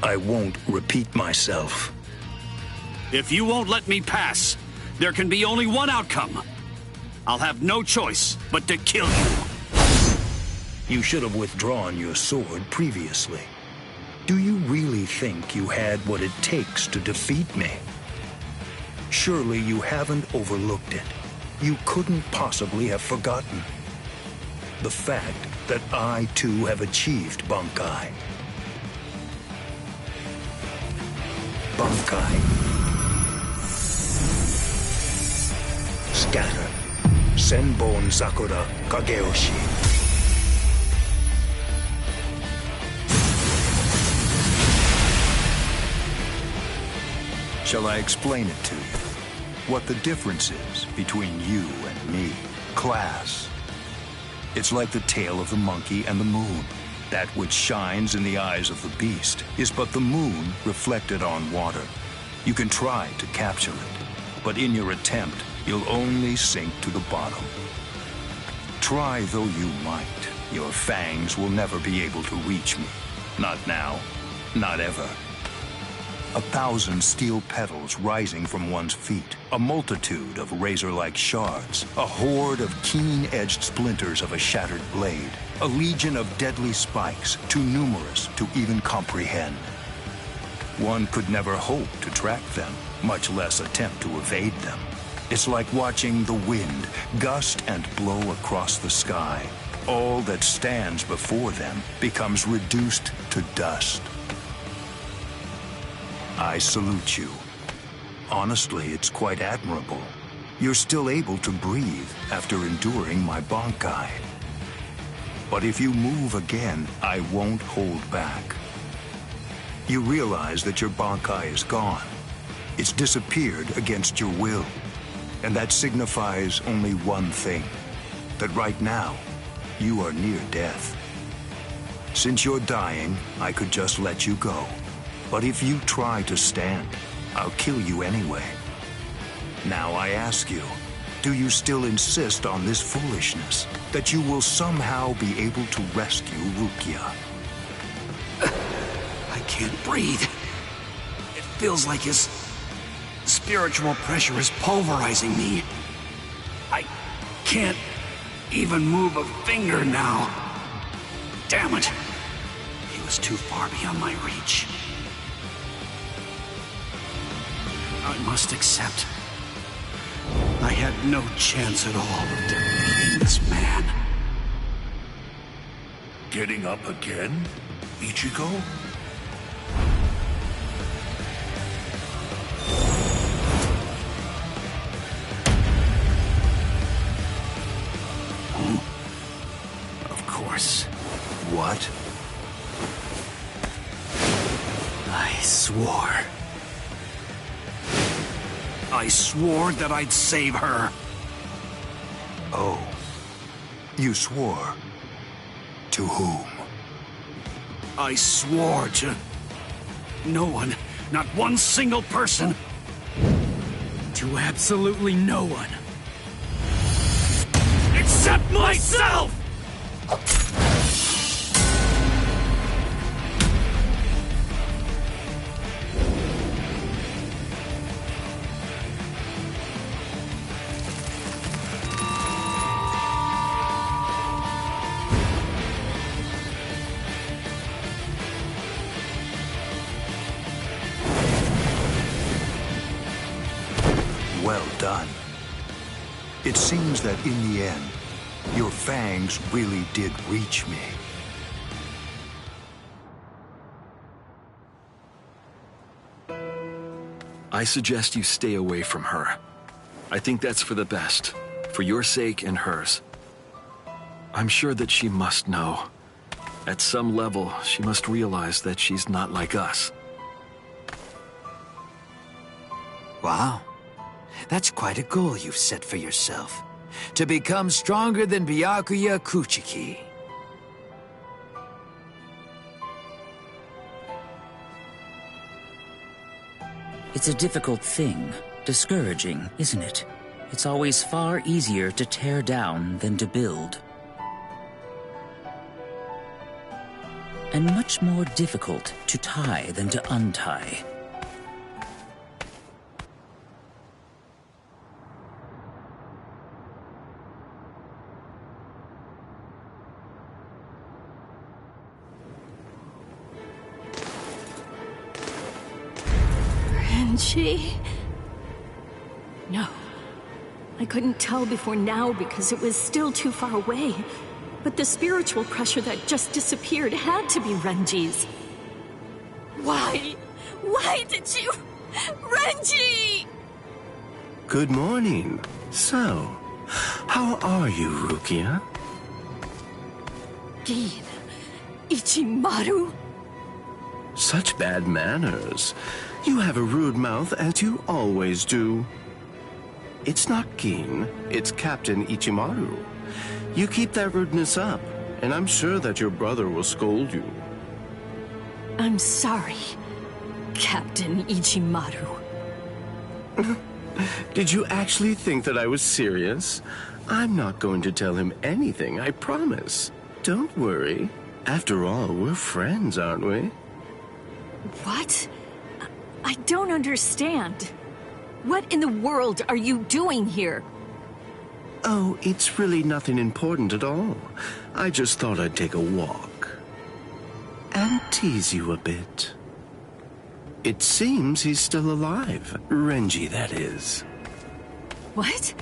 I won't repeat myself. If you won't let me pass, there can be only one outcome. I'll have no choice but to kill you. You should have withdrawn your sword previously. Do you really think you had what it takes to defeat me? Surely you haven't overlooked it. You couldn't possibly have forgotten the fact that I too have achieved Bankai. Bankai. Scatter. Senbon Sakura Kageyoshi. Shall I explain it to you? What the difference is between you and me? Class. It's like the tail of the monkey and the moon. That which shines in the eyes of the beast is but the moon reflected on water. You can try to capture it, but in your attempt, you'll only sink to the bottom. Try though you might, your fangs will never be able to reach me. Not now, not ever. 1,000 steel petals rising from one's feet, a multitude of razor-like shards, a horde of keen-edged splinters of a shattered blade, a legion of deadly spikes, too numerous to even comprehend. One could never hope to track them, much less attempt to evade them. It's like watching the wind gust and blow across the sky. All that stands before them becomes reduced to dust. I salute you. Honestly, it's quite admirable. You're still able to breathe after enduring my Bankai. But if you move again, I won't hold back. You realize that your Bankai is gone. It's disappeared against your will. And that signifies only one thing. That right now, you are near death. Since you're dying, I could just let you go. But if you try to stand, I'll kill you anyway. Now I ask you, do you still insist on this foolishness? That you will somehow be able to rescue Rukia? I can't breathe. It feels like his spiritual pressure is pulverizing me. I can't even move a finger now. Damn it. He was too far beyond my reach. I must accept. I had no chance at all of defeating this man. Getting up again, Ichigo? Of course. What? I swore that I'd save her. Oh. You swore? To whom? I swore to no one, not one single person. To absolutely no one. Except myself! well done. It seems that in the end, your fangs really did reach me. I suggest you stay away from her. I think that's for the best, for your sake and hers. I'm sure that she must know. At some level, she must realize that she's not like us. Wow. That's quite a goal you've set for yourself. To become stronger than Byakuya Kuchiki. It's a difficult thing. Discouraging, isn't it? It's always far easier to tear down than to build. And much more difficult to tie than to untie. Renji? No. I couldn't tell before now because it was still too far away. But the spiritual pressure that just disappeared had to be Renji's. Why? Why did you... Renji! Good morning. So, how are you, Rukia? Gin. Ichimaru? Such bad manners. You have a rude mouth, as you always do. It's not Gin, it's Captain Ichimaru. You keep that rudeness up, and I'm sure that your brother will scold you. I'm sorry, Captain Ichimaru. Did you actually think that I was serious? I'm not going to tell him anything, I promise. Don't worry. After all, we're friends, aren't we? What? I don't understand. What in the world are you doing here? Oh, it's really nothing important at all. I just thought I'd take a walk. And tease you a bit. It seems he's still alive. Renji, that is. What?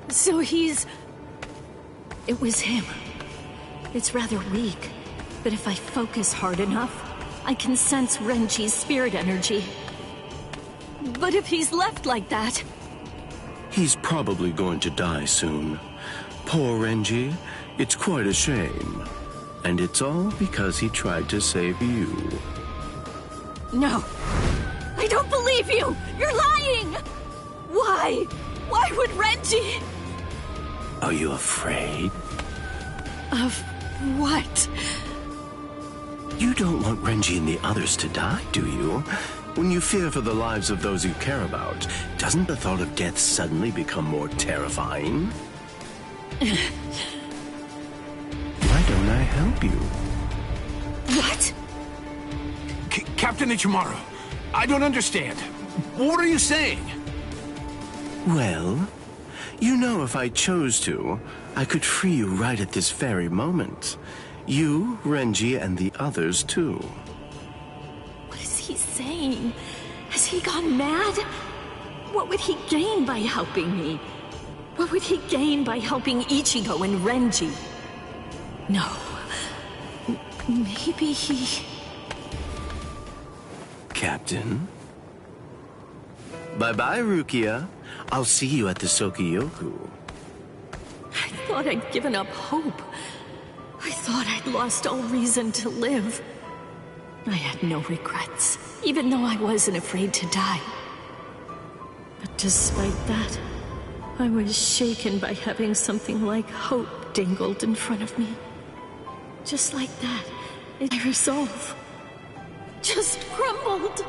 So he's... It was him. It's rather weak, but if I focus hard enough, I can sense Renji's spirit energy. But if he's left like that... He's probably going to die soon. Poor Renji. It's quite a shame. And it's all because he tried to save you. No. I don't believe you! You're lying! Why? Why would Renji... Are you afraid? Of what? You don't want Renji and the others to die, do you? When you fear for the lives of those you care about, doesn't the thought of death suddenly become more terrifying? Why don't I help you? What? Captain Ichimaru, I don't understand. What are you saying? Well, you know if I chose to, I could free you right at this very moment. You, Renji, and the others too. What is he saying? Has he gone mad? What would he gain by helping me? What would he gain by helping Ichigo and Renji? No. Maybe he... Captain? Bye-bye, Rukia. I'll see you at the Sokiyoku. I thought I'd given up hope. I thought I'd lost all reason to live. I had no regrets, even though I wasn't afraid to die. But despite that, I was shaken by having something like hope dangled in front of me. Just like that, my resolve just crumbled.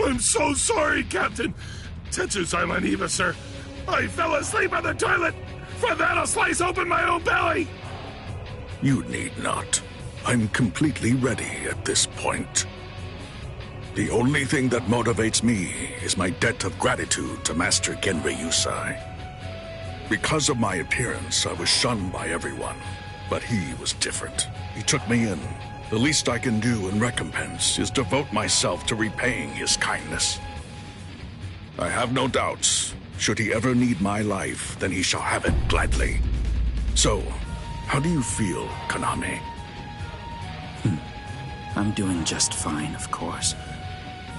I'm so sorry, Captain. Tetsu Silent Eva, sir. I fell asleep on the toilet. For that, I'll slice open my own belly. You need not. I'm completely ready at this point. The only thing that motivates me is my debt of gratitude to Master Genrei Yusai. Because of my appearance, I was shunned by everyone, but he was different. He took me in. The least I can do in recompense is devote myself to repaying his kindness. I have no doubts. Should he ever need my life, then he shall have it gladly. So, how do you feel, Konami? I'm doing just fine, of course.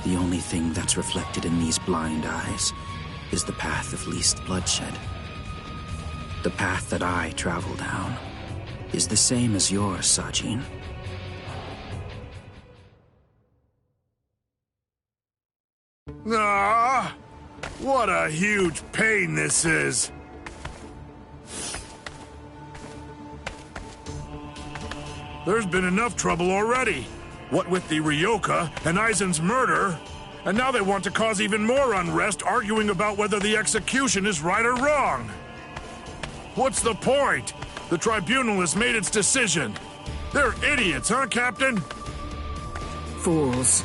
The only thing that's reflected in these blind eyes is the path of least bloodshed. The path that I travel down is the same as yours, Sajin. Ah, what a huge pain this is. There's been enough trouble already. What with the Ryoka and Aizen's murder, and now they want to cause even more unrest, arguing about whether the execution is right or wrong. What's the point? The tribunal has made its decision. They're idiots, huh, Captain? Fools.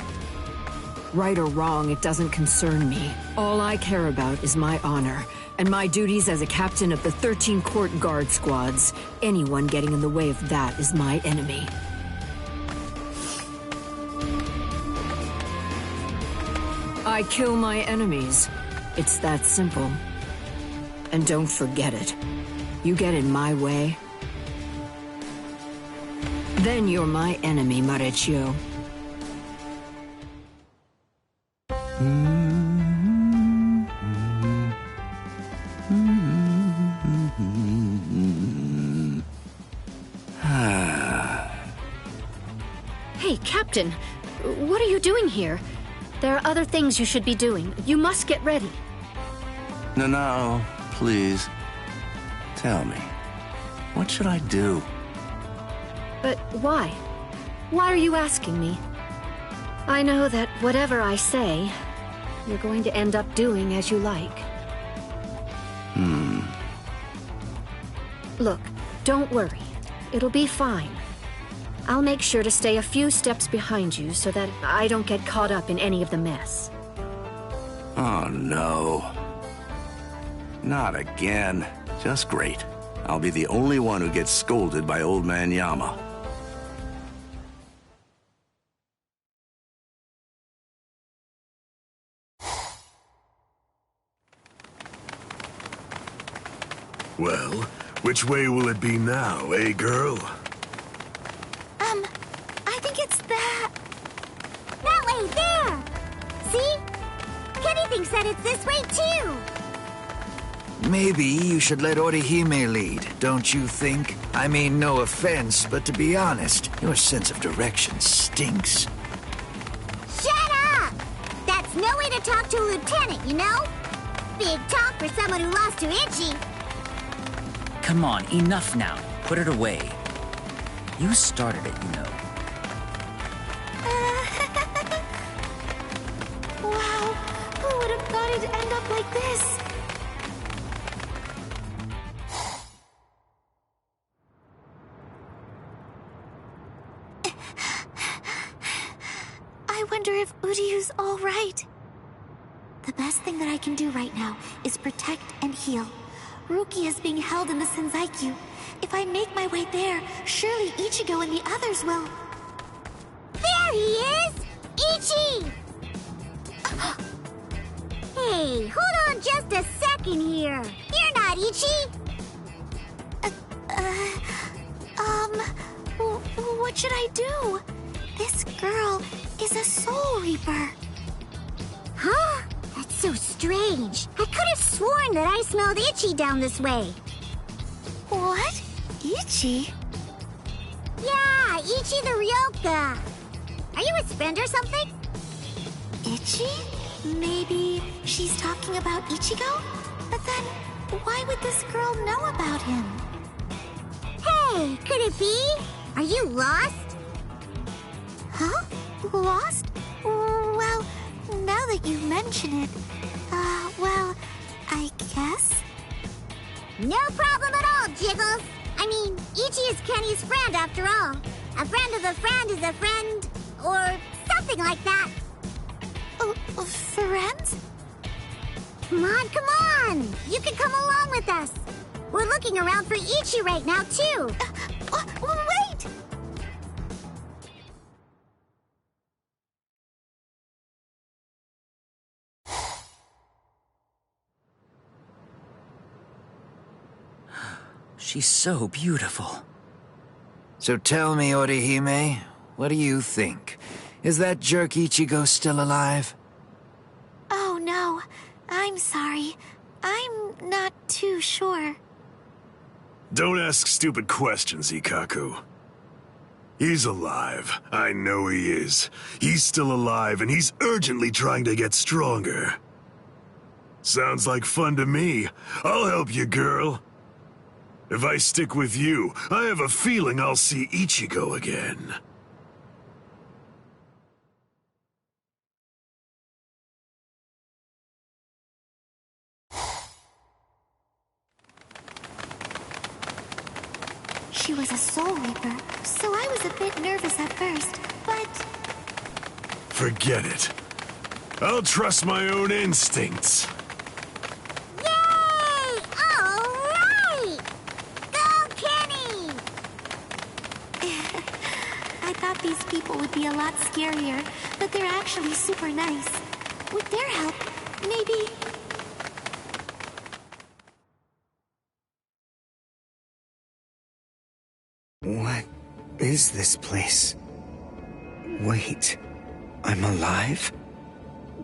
Right or wrong, it doesn't concern me. All I care about is my honor, and my duties as a captain of the 13 Court Guard squads. Anyone getting in the way of that is my enemy. I kill my enemies. It's that simple. And don't forget it. You get in my way, then you're my enemy, Marechio. Hey, Captain, what are you doing here? There are other things you should be doing. You must get ready. No, please. Tell me, what should I do? But why? Why are you asking me? I know that whatever I say, you're going to end up doing as you like. Look, don't worry. It'll be fine. I'll make sure to stay a few steps behind you so that I don't get caught up in any of the mess. Oh, no. Not again. Just great. I'll be the only one who gets scolded by Old Man Yama. Well, which way will it be now, eh, girl? I think it's that way, there! See? Kenny thinks that it's this way, too! Maybe you should let Orihime lead, don't you think? I mean, no offense, but to be honest, your sense of direction stinks. Shut up! That's no way to talk to a lieutenant, you know? Big talk for someone who lost to Ichi. Come on, enough now. Put it away. You started it, you know. Wow, who would have thought it'd end up like this? I wonder if Uryu's all right. The best thing that I can do right now is protect and heal. Rukia is being held in the Senzaiku. If I make my way there, surely Ichigo and the others will... There he is! Ichi! Hey, hold on just a second here. You're not Ichi! What should I do? This girl is a Soul Reaper. Huh? That's so strange. I could have sworn that I smelled Ichi down this way. What? Ichi? Yeah, Ichi the Ryoka. Are you his friend or something? Ichi? Maybe she's talking about Ichigo? But then, why would this girl know about him? Hey, could it be? Are you lost? Huh? Lost? Well, Now that you mention it, well, I guess? No problem at all, Jiggles. I mean, Ichi is Kenny's friend after all. A friend of a friend is a friend, or something like that. Friends? Come on! You can come along with us. We're looking around for Ichi right now, too. Wait! She's so beautiful. So tell me, Orihime, what do you think? Is that jerk Ichigo still alive? Oh, no. I'm sorry. I'm not too sure. Don't ask stupid questions, Ikkaku. He's alive. I know he is. He's still alive, and he's urgently trying to get stronger. Sounds like fun to me. I'll help you, girl. If I stick with you, I have a feeling I'll see Ichigo again. She was a Soul Reaper, so I was a bit nervous at first, but... Forget it. I'll trust my own instincts. Yay! All right! Go, Kenny! I thought these people would be a lot scarier, but they're actually super nice. With their help, maybe... What is this place? Wait, I'm alive?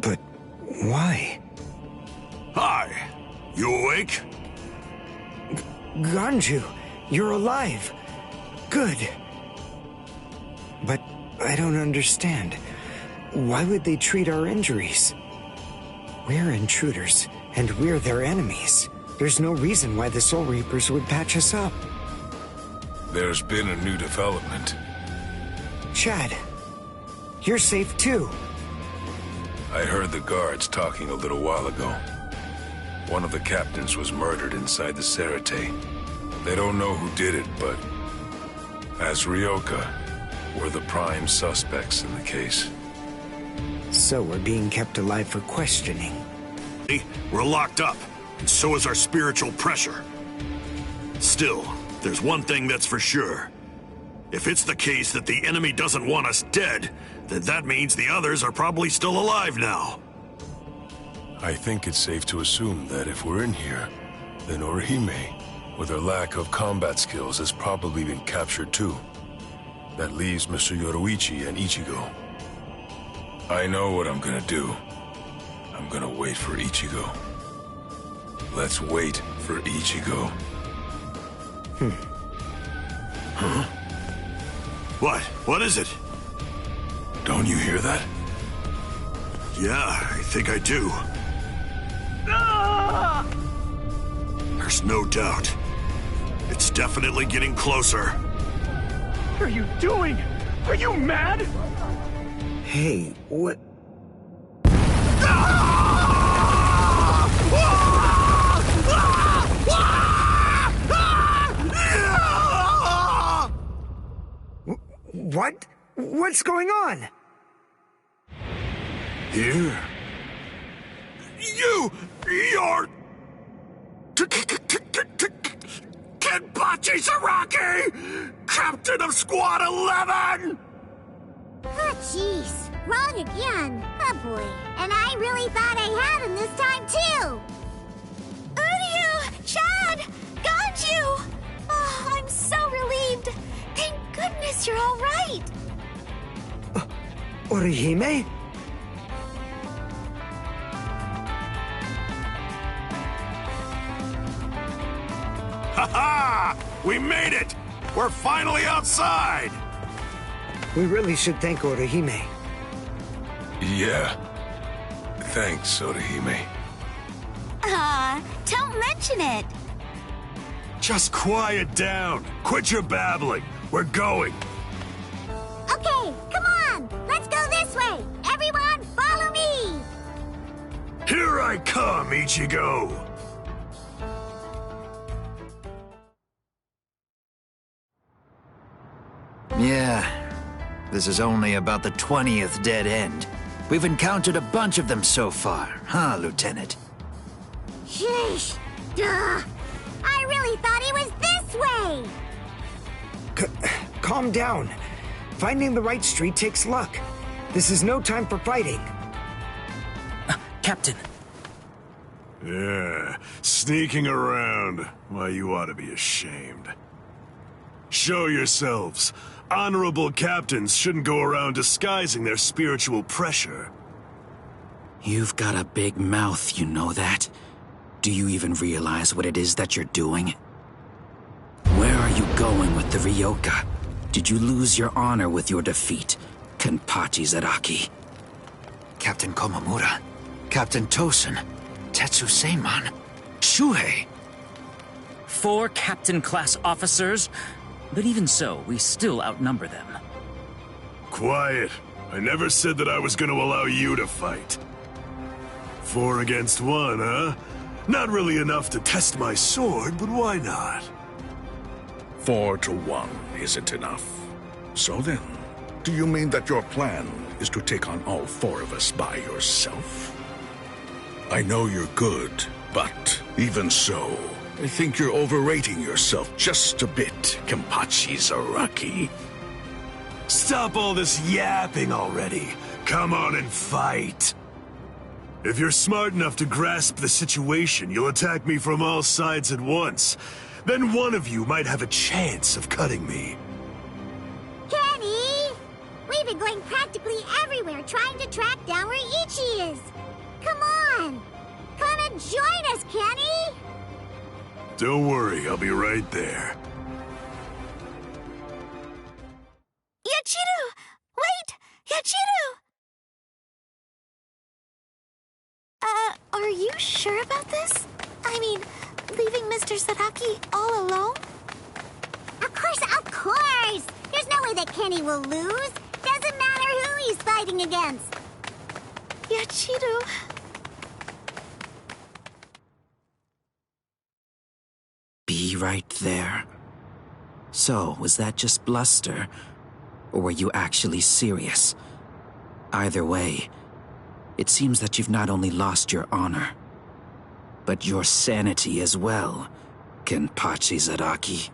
But why? Hi, you awake? Ganju, you're alive. Good. But I don't understand. Why would they treat our injuries? We're intruders, and we're their enemies. There's no reason why the Soul Reapers would patch us up. There's been a new development. Chad, you're safe too. I heard the guards talking a little while ago. One of the captains was murdered inside the Serite. They don't know who did it, but as Ryoka, we're the prime suspects in the case. So we're being kept alive for questioning. We're locked up, and so is our spiritual pressure. Still, there's one thing that's for sure. If it's the case that the enemy doesn't want us dead, then that means the others are probably still alive now. I think it's safe to assume that if we're in here, then Orihime, with her lack of combat skills, has probably been captured too. That leaves Mr. Yoruichi and Ichigo. I know what I'm gonna do. I'm gonna wait for Ichigo. Let's wait for Ichigo. Huh? What? What is it? Don't you hear that? Yeah, I think I do. There's no doubt. It's definitely getting closer. What are you doing? Are you mad? Hey, what? What? What's going on? Here? You're... Kenpachi Saraki! Captain of Squad 11! Oh, jeez. Wrong again. Oh, boy. And I really thought I had him this time, too! Uryu! Chad! Ganju! Oh, I'm so relieved. Thank goodness you're all right. Orihime? Ha-ha! We made it! We're finally outside! We really should thank Orihime. Yeah. Thanks, Orihime. Don't mention it. Just quiet down. Quit your babbling. We're going. Okay, come on. Let's go this way. Everyone, follow me. I come, Ichigo! Yeah, this is only about the 20th dead end. We've encountered a bunch of them so far, huh, Lieutenant? Sheesh! Duh! I really thought he was this way! Calm down. Finding the right street takes luck. This is no time for fighting. Captain. Yeah, sneaking around. Why, you ought to be ashamed. Show yourselves. Honorable captains shouldn't go around disguising their spiritual pressure. You've got a big mouth, you know that? Do you even realize what it is that you're doing? Where are you going with the Ryoka? Did you lose your honor with your defeat, Kenpachi Zaraki? Captain Komamura, Captain Tosen, Tetsu Seiman, Shuhei. 4 captain-class officers? But even so, we still outnumber them. Quiet. I never said that I was going to allow you to fight. 4 against 1, huh? Not really enough to test my sword, but why not? 4 to 1 isn't enough. So then, do you mean that your plan is to take on all 4 of us by yourself? I know you're good, but even so, I think you're overrating yourself just a bit, Kenpachi Zaraki. Stop all this yapping already. Come on and fight. If you're smart enough to grasp the situation, you'll attack me from all sides at once. Then one of you might have a chance of cutting me. Kenny! We've been going practically everywhere trying to track down where Ichi is. Come on! Come and join us, Kenny! Don't worry, I'll be right there. Yachiru! Wait! Yachiru! Are you sure about this? I mean, leaving Mr. Zaraki all alone? Of course! There's no way that Kenny will lose. Doesn't matter who he's fighting against. Yachiru... Be right there. So, was that just bluster? Or were you actually serious? Either way, it seems that you've not only lost your honor, but your sanity as well, Kenpachi Zaraki.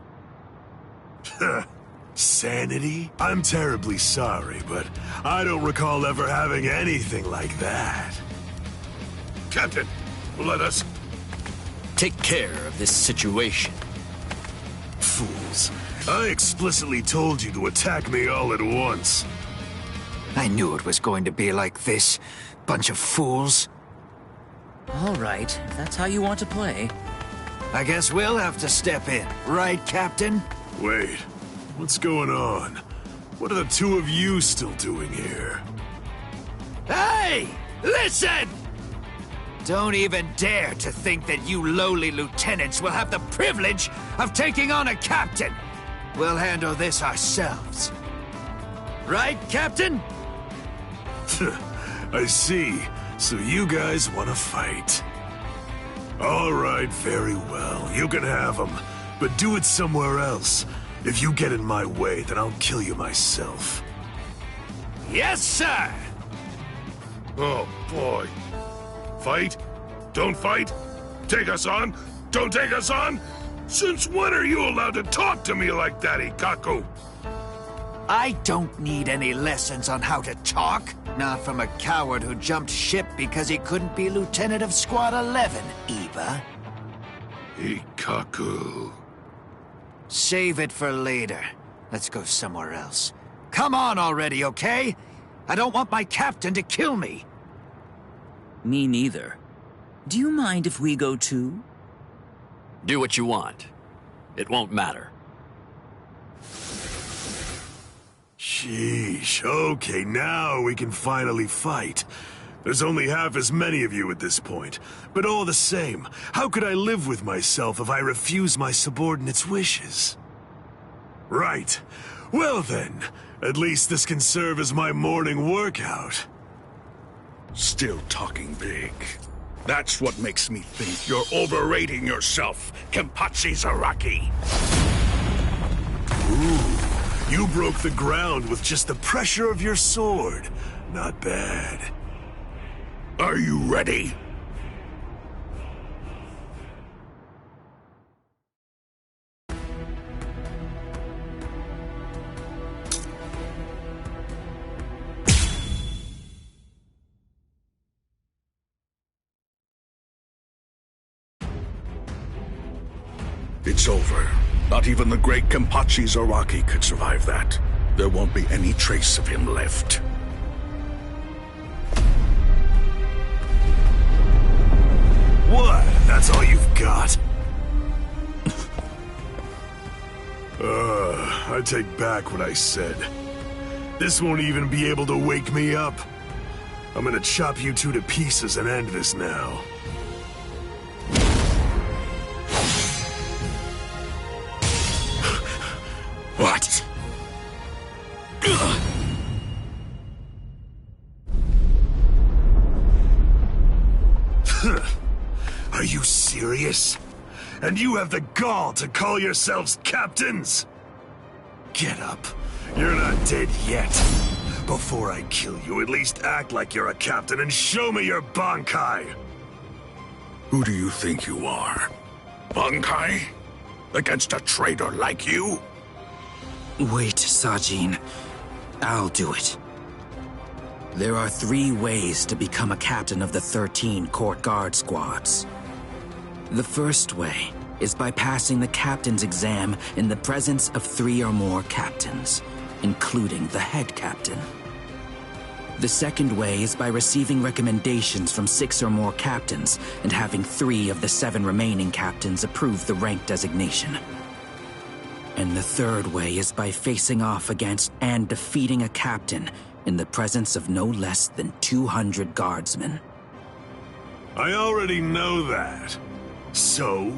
Sanity? I'm terribly sorry, but I don't recall ever having anything like that. Captain, let us take care of this situation. Fools. I explicitly told you to attack me all at once. I knew it was going to be like this. Bunch of fools. All right, if that's how you want to play. I guess we'll have to step in, right, Captain? Wait, what's going on? What are the two of you still doing here? Hey! Listen! Don't even dare to think that you lowly lieutenants will have the privilege of taking on a captain. We'll handle this ourselves. Right, Captain? I see. So you guys want to fight. All right, very well. You can have them. But do it somewhere else. If you get in my way, then I'll kill you myself. Yes, sir! Oh, boy. Fight? Don't fight? Take us on? Don't take us on? Since when are you allowed to talk to me like that, Ikaku? I don't need any lessons on how to talk. Not from a coward who jumped ship because he couldn't be Lieutenant of Squad 11, Iba. Ikaku. Save it for later. Let's go somewhere else. Come on already, okay? I don't want my captain to kill me. Me neither. Do you mind if we go too? Do what you want. It won't matter. Sheesh, okay, now we can finally fight. There's only half as many of you at this point, but all the same, how could I live with myself if I refuse my subordinates' wishes? Right. Well then, at least this can serve as my morning workout. Still talking big. That's what makes me think you're overrating yourself, Kenpachi Zaraki. Ooh, you broke the ground with just the pressure of your sword. Not bad. Are you ready? It's over. Not even the great Kenpachi Zaraki could survive that. There won't be any trace of him left. What? That's all you've got? I take back what I said. This won't even be able to wake me up. I'm gonna chop you two to pieces and end this now. What? Are you serious? And you have the gall to call yourselves captains? Get up. You're not dead yet. Before I kill you, at least act like you're a captain and show me your Bankai. Who do you think you are? Bankai? Against a traitor like you? Wait, Sajin. I'll do it. There are 3 ways to become a captain of the 13 court guard squads. The first way is by passing the captain's exam in the presence of 3 or more captains, including the head captain. The second way is by receiving recommendations from 6 or more captains and having 3 of the 7 remaining captains approve the rank designation. And the third way is by facing off against and defeating a captain in the presence of no less than 200 guardsmen. I already know that. So?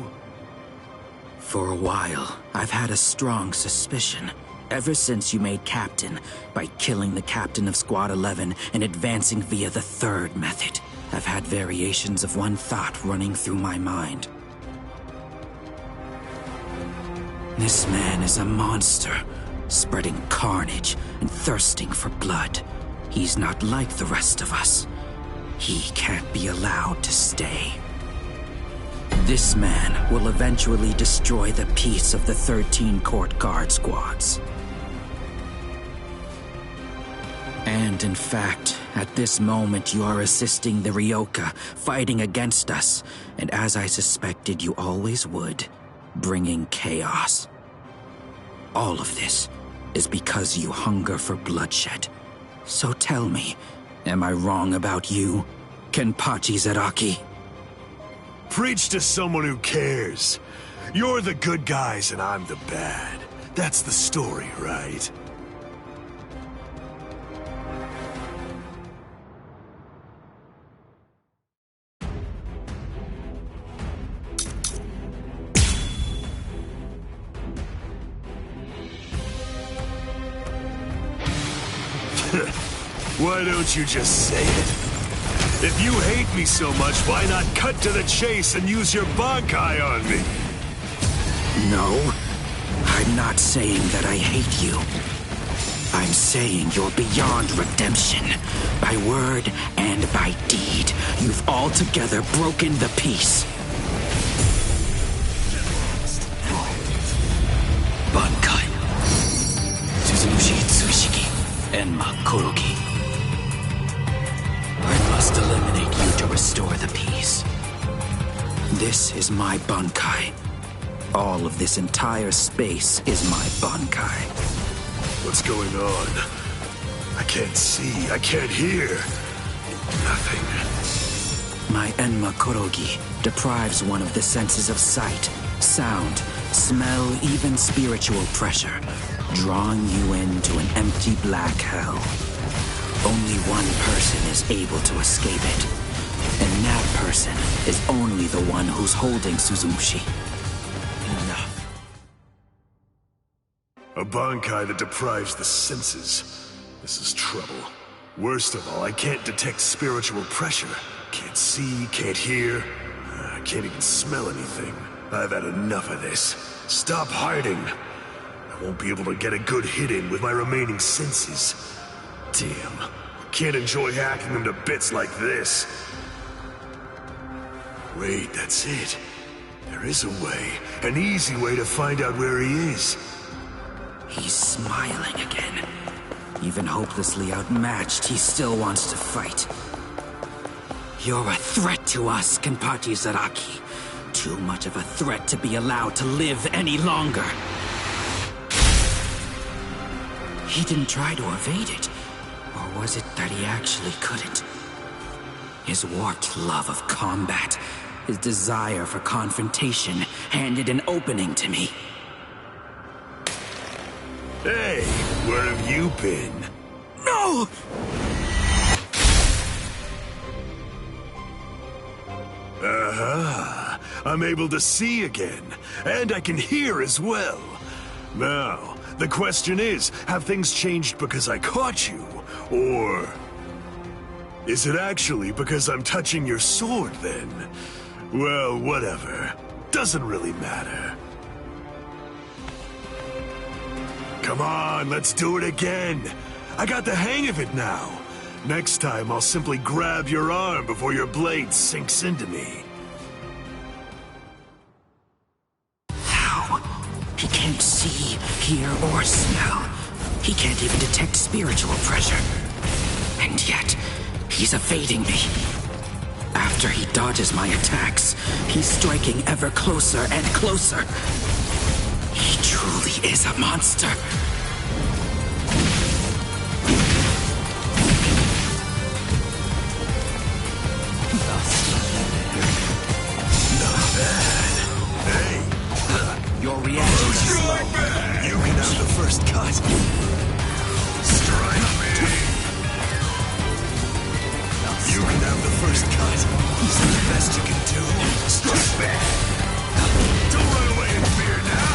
For a while, I've had a strong suspicion. Ever since you made captain, by killing the captain of Squad 11 and advancing via the third method, I've had variations of one thought running through my mind. This man is a monster, spreading carnage and thirsting for blood. He's not like the rest of us. He can't be allowed to stay. This man will eventually destroy the peace of the 13 court guard squads. And in fact, at this moment you are assisting the Ryoka, fighting against us, and as I suspected you always would, bringing chaos. All of this is because you hunger for bloodshed. So tell me, am I wrong about you, Kenpachi Zaraki? Preach to someone who cares. You're the good guys and I'm the bad. That's the story, right? Why don't you just say it? If you hate me so much, why not cut to the chase and use your Bankai on me? No, I'm not saying that I hate you. I'm saying you're beyond redemption. By word and by deed, you've altogether broken the peace. Bankai. Suzunushi Tsushiki. Enma Kuroki. I must eliminate you to restore the peace. This is my Bankai. All of this entire space is my Bankai. What's going on? I can't see, I can't hear. Nothing. My Enma Kurogi deprives one of the senses of sight, sound, smell, even spiritual pressure, drawing you into an empty black hell. Only one person is able to escape it, and that person is only the one who's holding Suzumushi. Enough. A Bankai that deprives the senses. This is trouble. Worst of all, I can't detect spiritual pressure. Can't see, can't hear. I can't even smell anything. I've had enough of this. Stop hiding. I won't be able to get a good hit in with my remaining senses. Damn. Can't enjoy hacking them to bits like this. Wait, that's it. There is a way. An easy way to find out where he is. He's smiling again. Even hopelessly outmatched, he still wants to fight. You're a threat to us, Kenpachi Zaraki. Too much of a threat to be allowed to live any longer. He didn't try to evade it. Or was it that he actually couldn't? His warped love of combat, his desire for confrontation, handed an opening to me. Hey, where have you been? No! Aha! I'm able to see again, and I can hear as well. Now, the question is, have things changed because I caught you? Or is it actually because I'm touching your sword, then? Well, whatever. Doesn't really matter. Come on, let's do it again. I got the hang of it now. Next time, I'll simply grab your arm before your blade sinks into me. How? He can't see, hear, or smell. He can't even detect spiritual pressure. And yet, he's evading me. After he dodges my attacks, he's striking ever closer and closer. He truly is a monster. Not bad. Hey! Your reaction is slow. You can have the first cut. Strike me! You can have the first cut. Is that the best you can do? Strike back! Don't run away in fear now!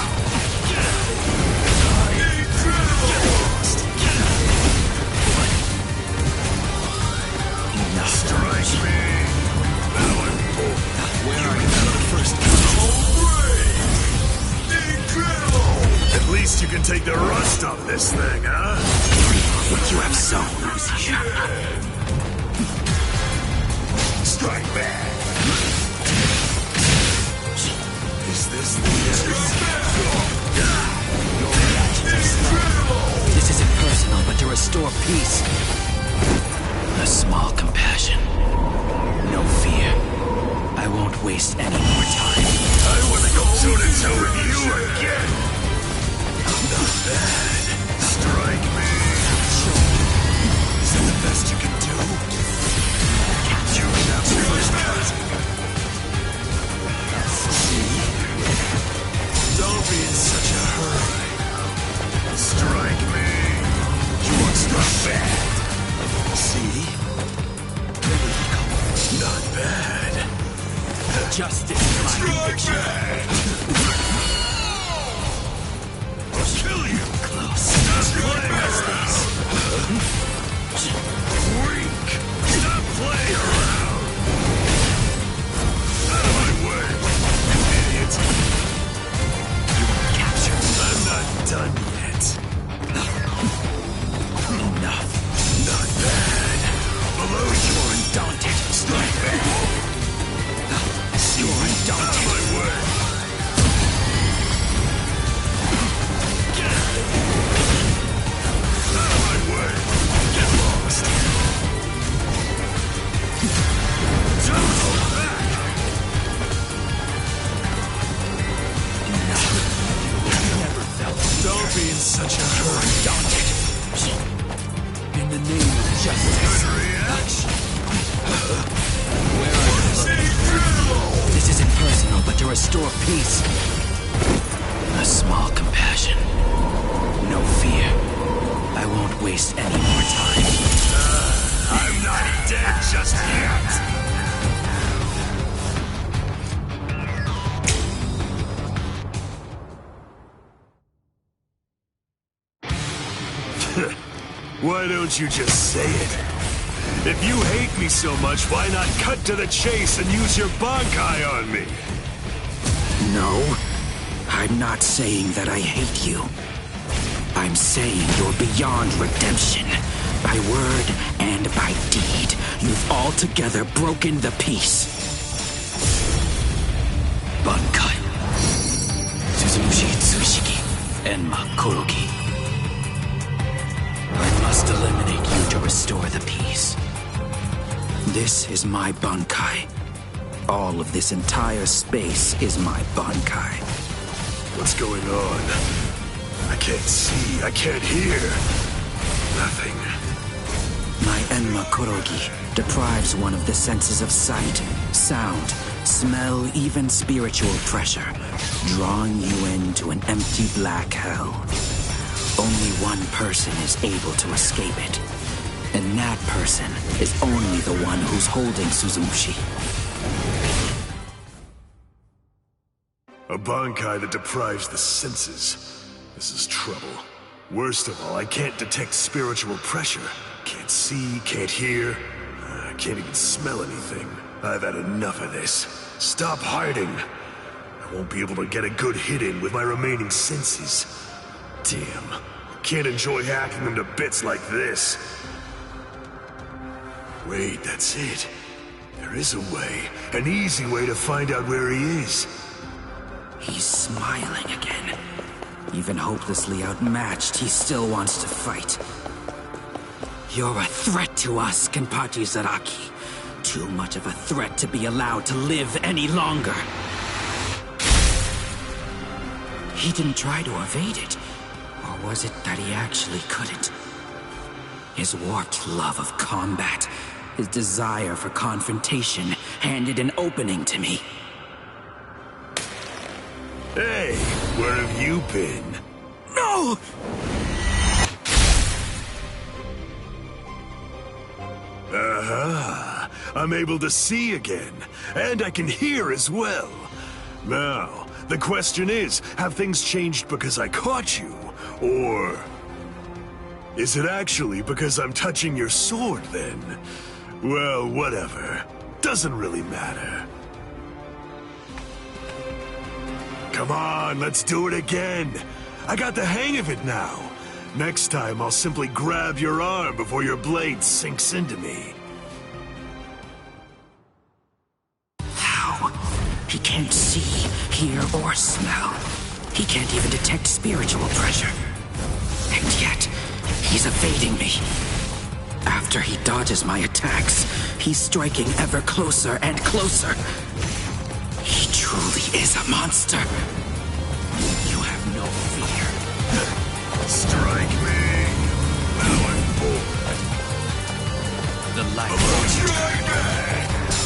Strike me! Now I'm full. Where are you? The first incredible! At least you can take the rust off this thing, huh? What you have sown, Strike back! Is this the This isn't personal, but to restore peace. A small compassion. No fear. I won't waste any more time. I want to go toe-to-toe with you again! Not bad. Strike me! Is that the best you can do? You can have the first cut. See? Don't be in such a hurry. Strike me! You want struck bad? See? Not bad. Justice in my conviction. I'll kill you! Close. Stop playing around! Freak! Stop playing around! Out of my way! Idiot! You were captured. I'm not done yet. Enough. Not bad. Below you are Undaunted. strike back! You're undaunted. Out of my way! Out of my way! Get lost! Don't hold back! Never felt. Don't be in such a hurry. Undaunted. In the name of justice. Good reaction. Where are you? This isn't personal, but to restore peace. A small compassion. No fear. I won't waste any more time. I'm not dead just yet. Why don't you just say it? If you hate me so much, why not cut to the chase and use your Bankai on me? No, I'm not saying that I hate you. I'm saying you're beyond redemption. By word and by deed, you've altogether broken the peace. Bankai. Suzumushi Tsushiki. Enma Korogi. I must eliminate you to restore the peace. This is my Bankai. All of this entire space is my Bankai. What's going on? I can't see, I can't hear. Nothing. My Enma Korogi deprives one of the senses of sight, sound, smell, even spiritual pressure, drawing you into an empty black hell. Only one person is able to escape it, and that person is only the one who's holding Suzumushi. A Bankai that deprives the senses. This is trouble. Worst of all, I can't detect spiritual pressure. Can't see, can't hear. I can't even smell anything. I've had enough of this. Stop hiding. I won't be able to get a good hit in with my remaining senses. Damn. Can't enjoy hacking them to bits like this. Wait, that's it. There is a way. An easy way to find out where he is. He's smiling again. Even hopelessly outmatched, he still wants to fight. You're a threat to us, Kenpachi Zaraki. Too much of a threat to be allowed to live any longer. He didn't try to evade it. Or was it that he actually couldn't? His warped love of combat, his desire for confrontation, handed an opening to me. Hey, where have you been? No! Aha! I'm able to see again, and I can hear as well. Now, the question is, have things changed because I caught you? Or is it actually because I'm touching your sword, then? Well, whatever. Doesn't really matter. Come on, let's do it again. I got the hang of it now. Next time, I'll simply grab your arm before your blade sinks into me. How? He can't see, hear, or smell. He can't even detect spiritual pressure. And yet, he's evading me. After he dodges my attacks, he's striking ever closer and closer. He truly is a monster. You have no fear. Strike me. Now I'm bored. The light. Strike me.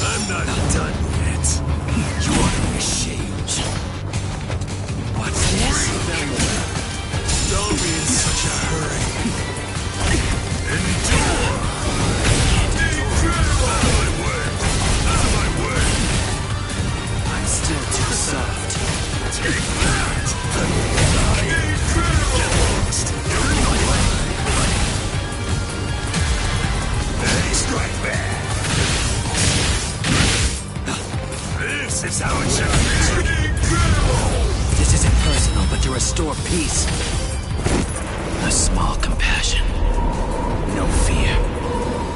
I'm not done yet. You are an ashamed. What's this? Very well. Don't be in such a hurry. Endure. Out of my way. Out of my way. I'm still too soft. Take that. Get lost. You're in my way. Hey, strike back. This is how it should be. This isn't personal, but to restore peace. A small compassion. No fear.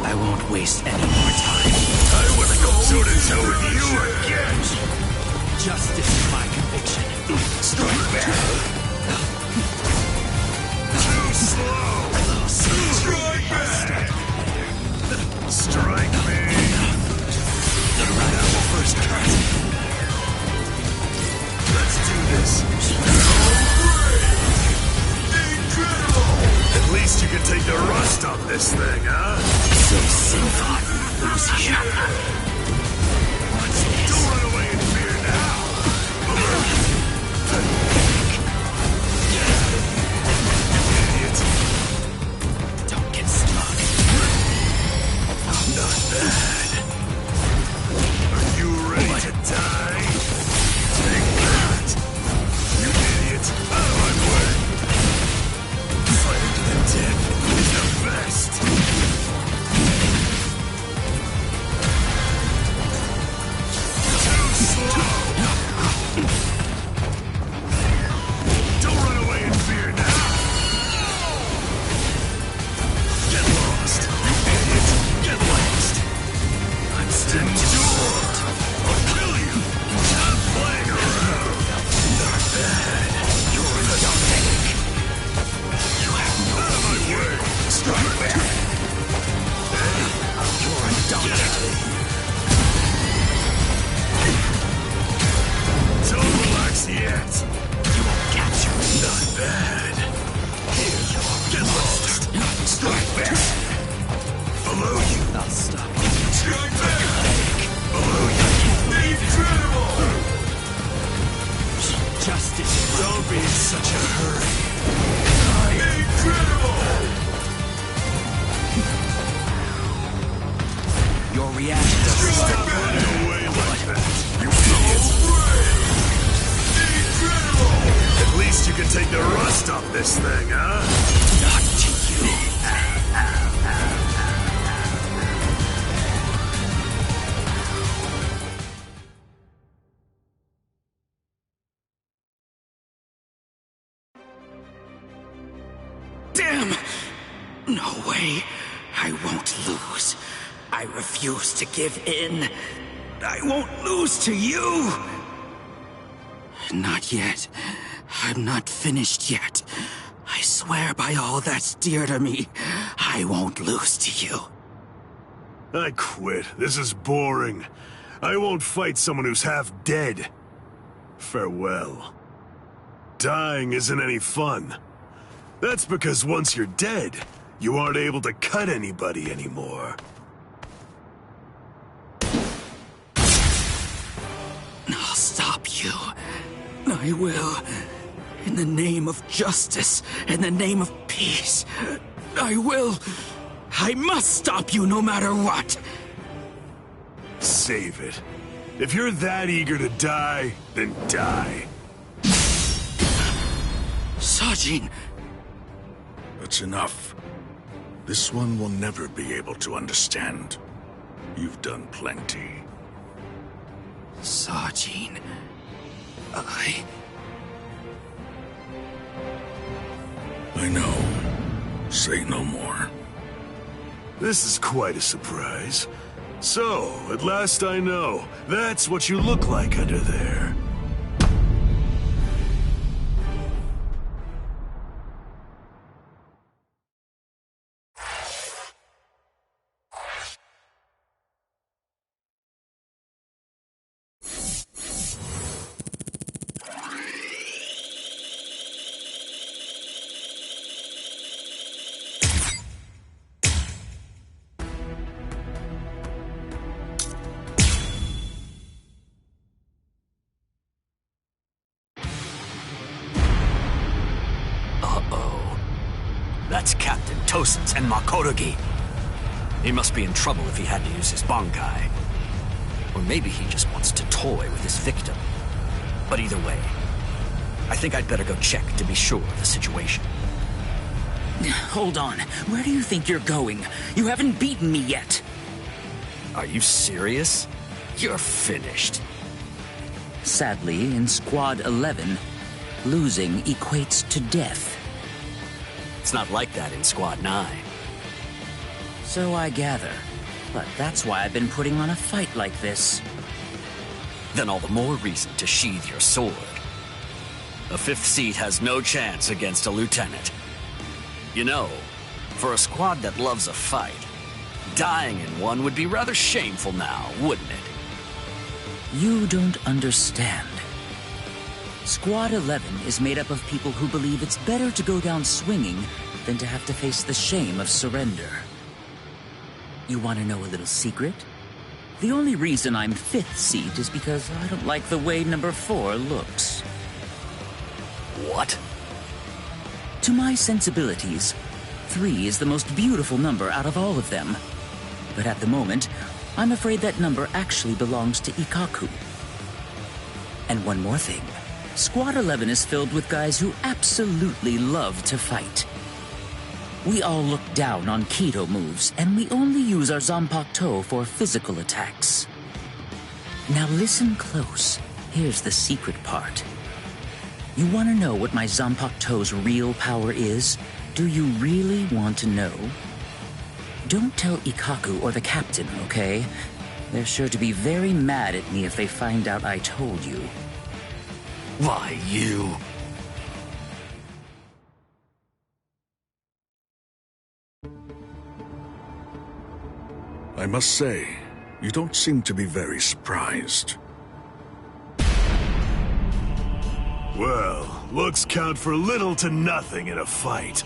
I won't waste any more time. I wanna go toe-to-toe with you again. Justice is my conviction. Strike back. Too slow. Strike back. Strike me. The right of the first cut. Let's do this. At least you can take the rust off this thing, huh? So sinful. Who's here? What's this? Don't run take the rust off this thing, huh? Not to you. Damn! No way. I won't lose. I refuse to give in. I won't lose to you! Not yet. I'm not finished yet. I swear by all that's dear to me, I won't lose to you. I quit. This is boring. I won't fight someone who's half dead. Farewell. Dying isn't any fun. That's because once you're dead, you aren't able to cut anybody anymore. I'll stop you. I will. In the name of justice, in the name of peace, I will. I must stop you no matter what. Save it. If you're that eager to die, then die. Sajin! That's enough. This one will never be able to understand. You've done plenty. Sajin... I know. Say no more. This is quite a surprise. So, at last I know. That's what you look like under there. That's Captain Tosen's and Makorogi. He must be in trouble if he had to use his Bankai. Or maybe he just wants to toy with his victim. But either way, I think I'd better go check to be sure of the situation. Hold on. Where do you think you're going? You haven't beaten me yet. Are you serious? You're finished. Sadly, in Squad 11, losing equates to death. It's not like that in Squad 9. So I gather. But that's why I've been putting on a fight like this. Then all the more reason to sheathe your sword. A 5th seat has no chance against a lieutenant. You know, for a squad that loves a fight, dying in one would be rather shameful now, wouldn't it? You don't understand. Squad 11 is made up of people who believe it's better to go down swinging than to have to face the shame of surrender. You want to know a little secret? The only reason I'm 5th seat is because I don't like the way number 4 looks. What? To my sensibilities, 3 is the most beautiful number out of all of them. But at the moment, I'm afraid that number actually belongs to Ikkaku. And one more thing. Squad 11 is filled with guys who absolutely love to fight. We all look down on Keto moves, and we only use our Zanpakuto for physical attacks. Now listen close. Here's the secret part. You want to know what my Zanpakuto's real power is? Do you really want to know? Don't tell Ikkaku or the captain, okay? They're sure to be very mad at me if they find out I told you. Why, you... I must say, you don't seem to be very surprised. Well, looks count for little to nothing in a fight.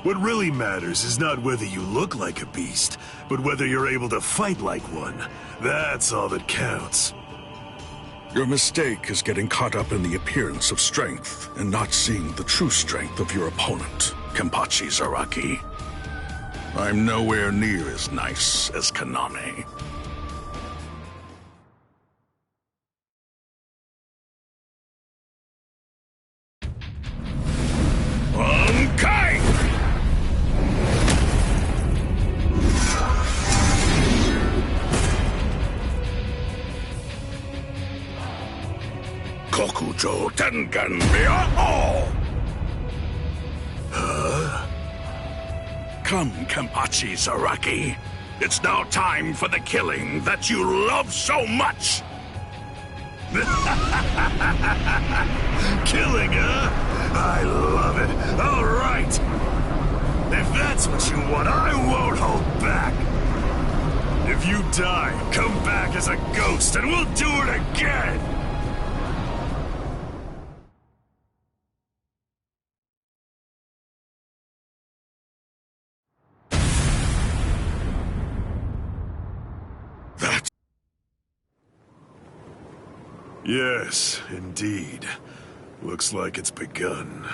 What really matters is not whether you look like a beast, but whether you're able to fight like one. That's all that counts. Your mistake is getting caught up in the appearance of strength and not seeing the true strength of your opponent, Kenpachi Zaraki. I'm nowhere near as nice as Kaname. Kokujo Tengen Miao! Huh? Come, Kenpachi Zaraki. It's now time for the killing that you love so much! Killing, huh? I love it. All right. If that's what you want, I won't hold back. If you die, come back as a ghost and we'll do it again. Yes, indeed. Looks like it's begun.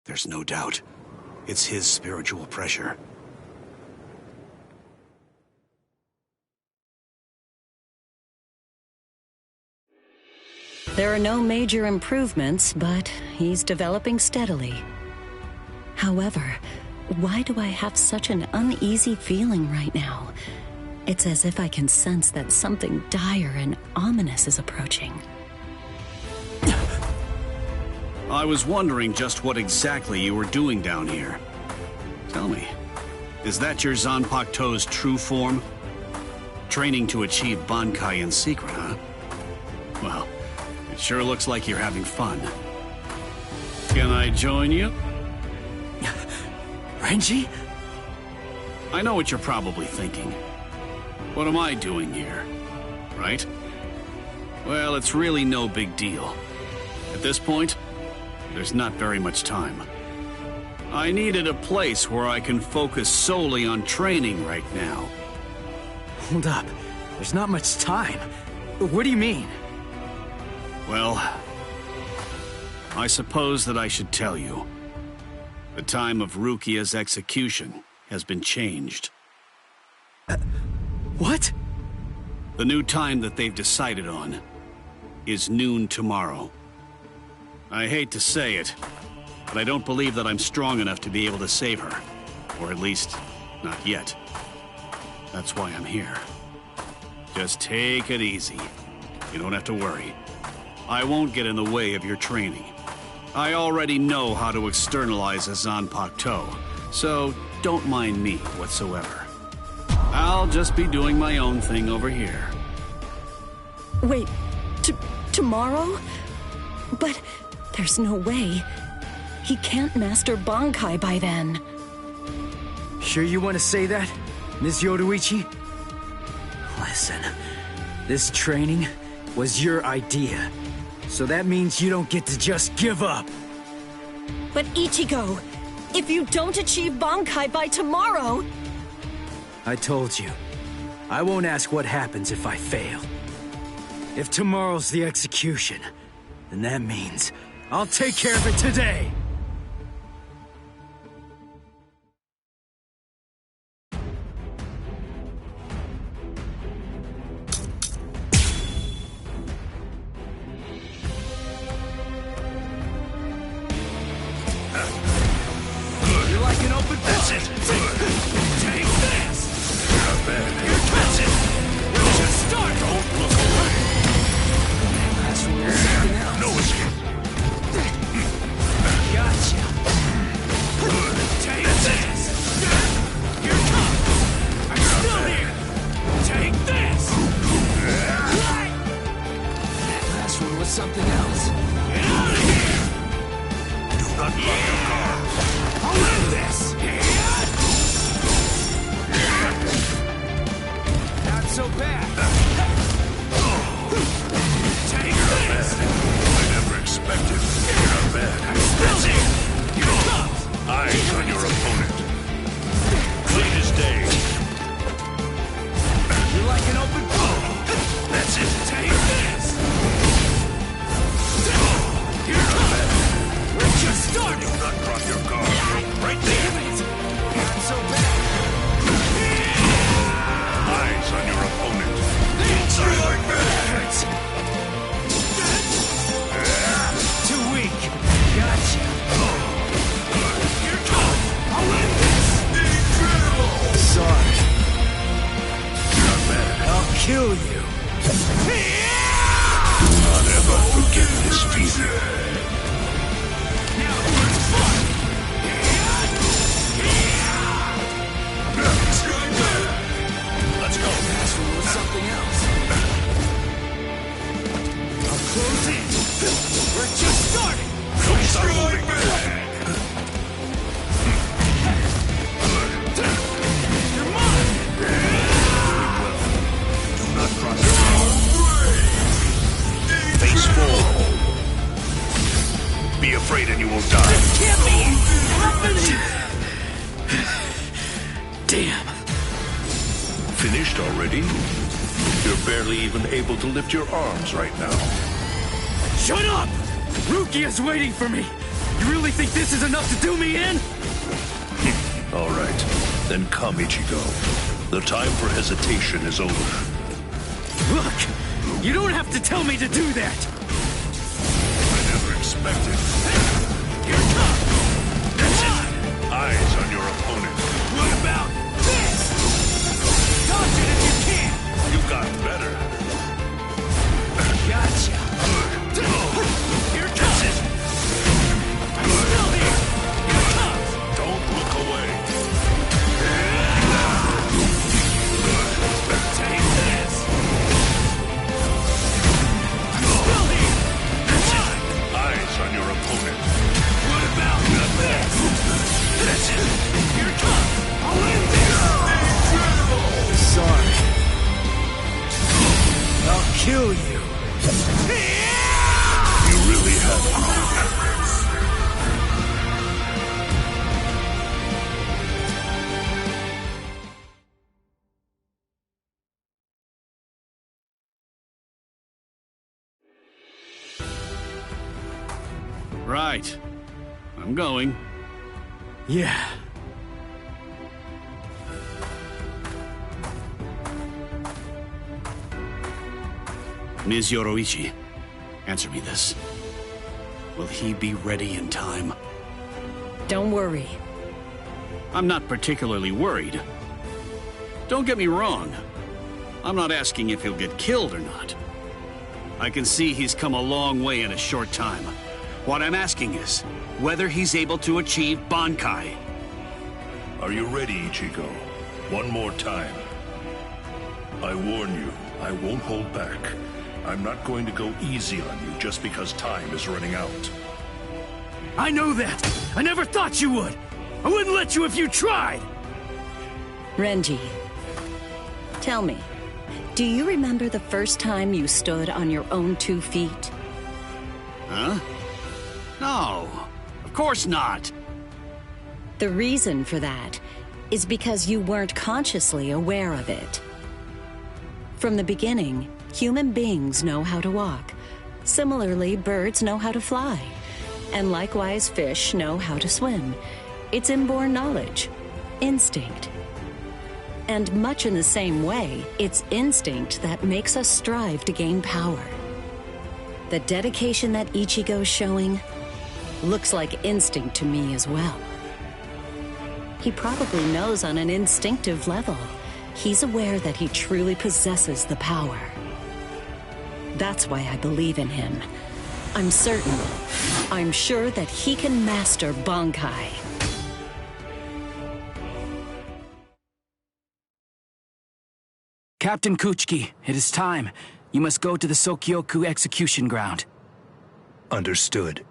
There's no doubt. It's his spiritual pressure. There are no major improvements, but he's developing steadily. However, why do I have such an uneasy feeling right now? It's as if I can sense that something dire and ominous is approaching. I was wondering just what exactly you were doing down here. Tell me, is that your Zanpakuto's true form? Training to achieve Bankai in secret, huh? Well, it sure looks like you're having fun. Can I join you? Renji? I know what you're probably thinking. What am I doing here? Right? Well, it's really no big deal. At this point, there's not very much time. I needed a place where I can focus solely on training right now. Hold up. There's not much time. What do you mean? Well, I suppose that I should tell you. The time of Rukia's execution has been changed. What? The new time that they've decided on is noon tomorrow. I hate to say it, but I don't believe that I'm strong enough to be able to save her. Or at least, not yet. That's why I'm here. Just take it easy. You don't have to worry. I won't get in the way of your training. I already know how to externalize a Zanpakuto, so don't mind me whatsoever. I'll just be doing my own thing over here. Wait, tomorrow? But there's no way. He can't master Bankai by then. Sure you want to say that, Ms. Yoruichi? Listen, this training was your idea. So that means you don't get to just give up. But Ichigo, if you don't achieve Bankai by tomorrow... I told you, I won't ask what happens if I fail. If tomorrow's the execution, then that means I'll take care of it today! You're like an open book. That's it. Take this. Not bad. Here comes it. We'll just start. Don't look away. That's something else. No escape. Gotcha. Take this. Here it comes. I'm still here. Take this. That last one was something else. Get out of here. Do not block your car. I'll win this. Not so bad. Take this. I never expected. You're not bad. That's it. Here it comes. Eyes on your opponent. Clean as day. You're like an open book. That's it. Take this. Here it comes. We're just starting. Do not drop your guard. Right there. Not so bad. Eyes on your opponent. Close in! We're just starting! Don't stop moving back! You're mine! Do not cross your arms. Face forward. Be afraid and you will die. This can't be happening! Damn. Finished already? You're barely even able to lift your arms right now. Shut up! Rukia's waiting for me! You really think this is enough to do me in? All right. Then come, Ichigo. The time for hesitation is over. Look! You don't have to tell me to do that! I never expected. Here it comes! That's it! Eyes on your opponent. What about this? Dodge it if you can! You got better. Gotcha! Here it comes! I'm still here! Here it comes! Don't look away. Take this! I'm still here! That's it! Eyes on your opponent. What about this? That's it! Here it comes! I'll end this! Sorry. I'll kill you. You really have. Right. I'm going. Yeah. Ms. Yoroichi, answer me this. Will he be ready in time? Don't worry. I'm not particularly worried. Don't get me wrong. I'm not asking if he'll get killed or not. I can see he's come a long way in a short time. What I'm asking is whether he's able to achieve Bankai. Are you ready, Ichigo? One more time. I warn you, I won't hold back. I'm not going to go easy on you just because time is running out. I know that! I never thought you would! I wouldn't let you if you tried! Renji, tell me, do you remember the first time you stood on your own 2 feet? Huh? No, of course not. The reason for that is because you weren't consciously aware of it. From the beginning, human beings know how to walk. Similarly, birds know how to fly. And likewise, fish know how to swim. It's inborn knowledge. Instinct. And much in the same way, it's instinct that makes us strive to gain power. The dedication that Ichigo's showing looks like instinct to me as well. He probably knows on an instinctive level. He's aware that he truly possesses the power. That's why I believe in him. I'm certain. I'm sure that he can master Bankai. Captain Kuchiki, it is time. You must go to the Sokyoku execution ground. Understood.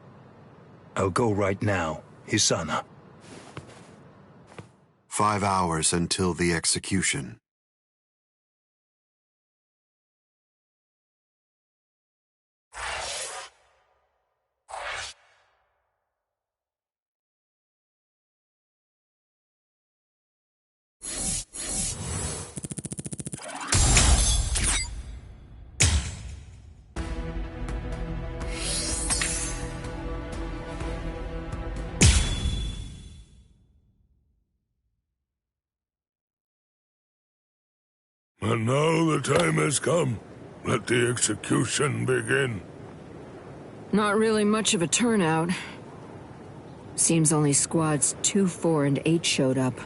I'll go right now, Hisana. 5 hours until the execution. And now the time has come. Let the execution begin. Not really much of a turnout. Seems only squads 2, 4, and 8 showed up.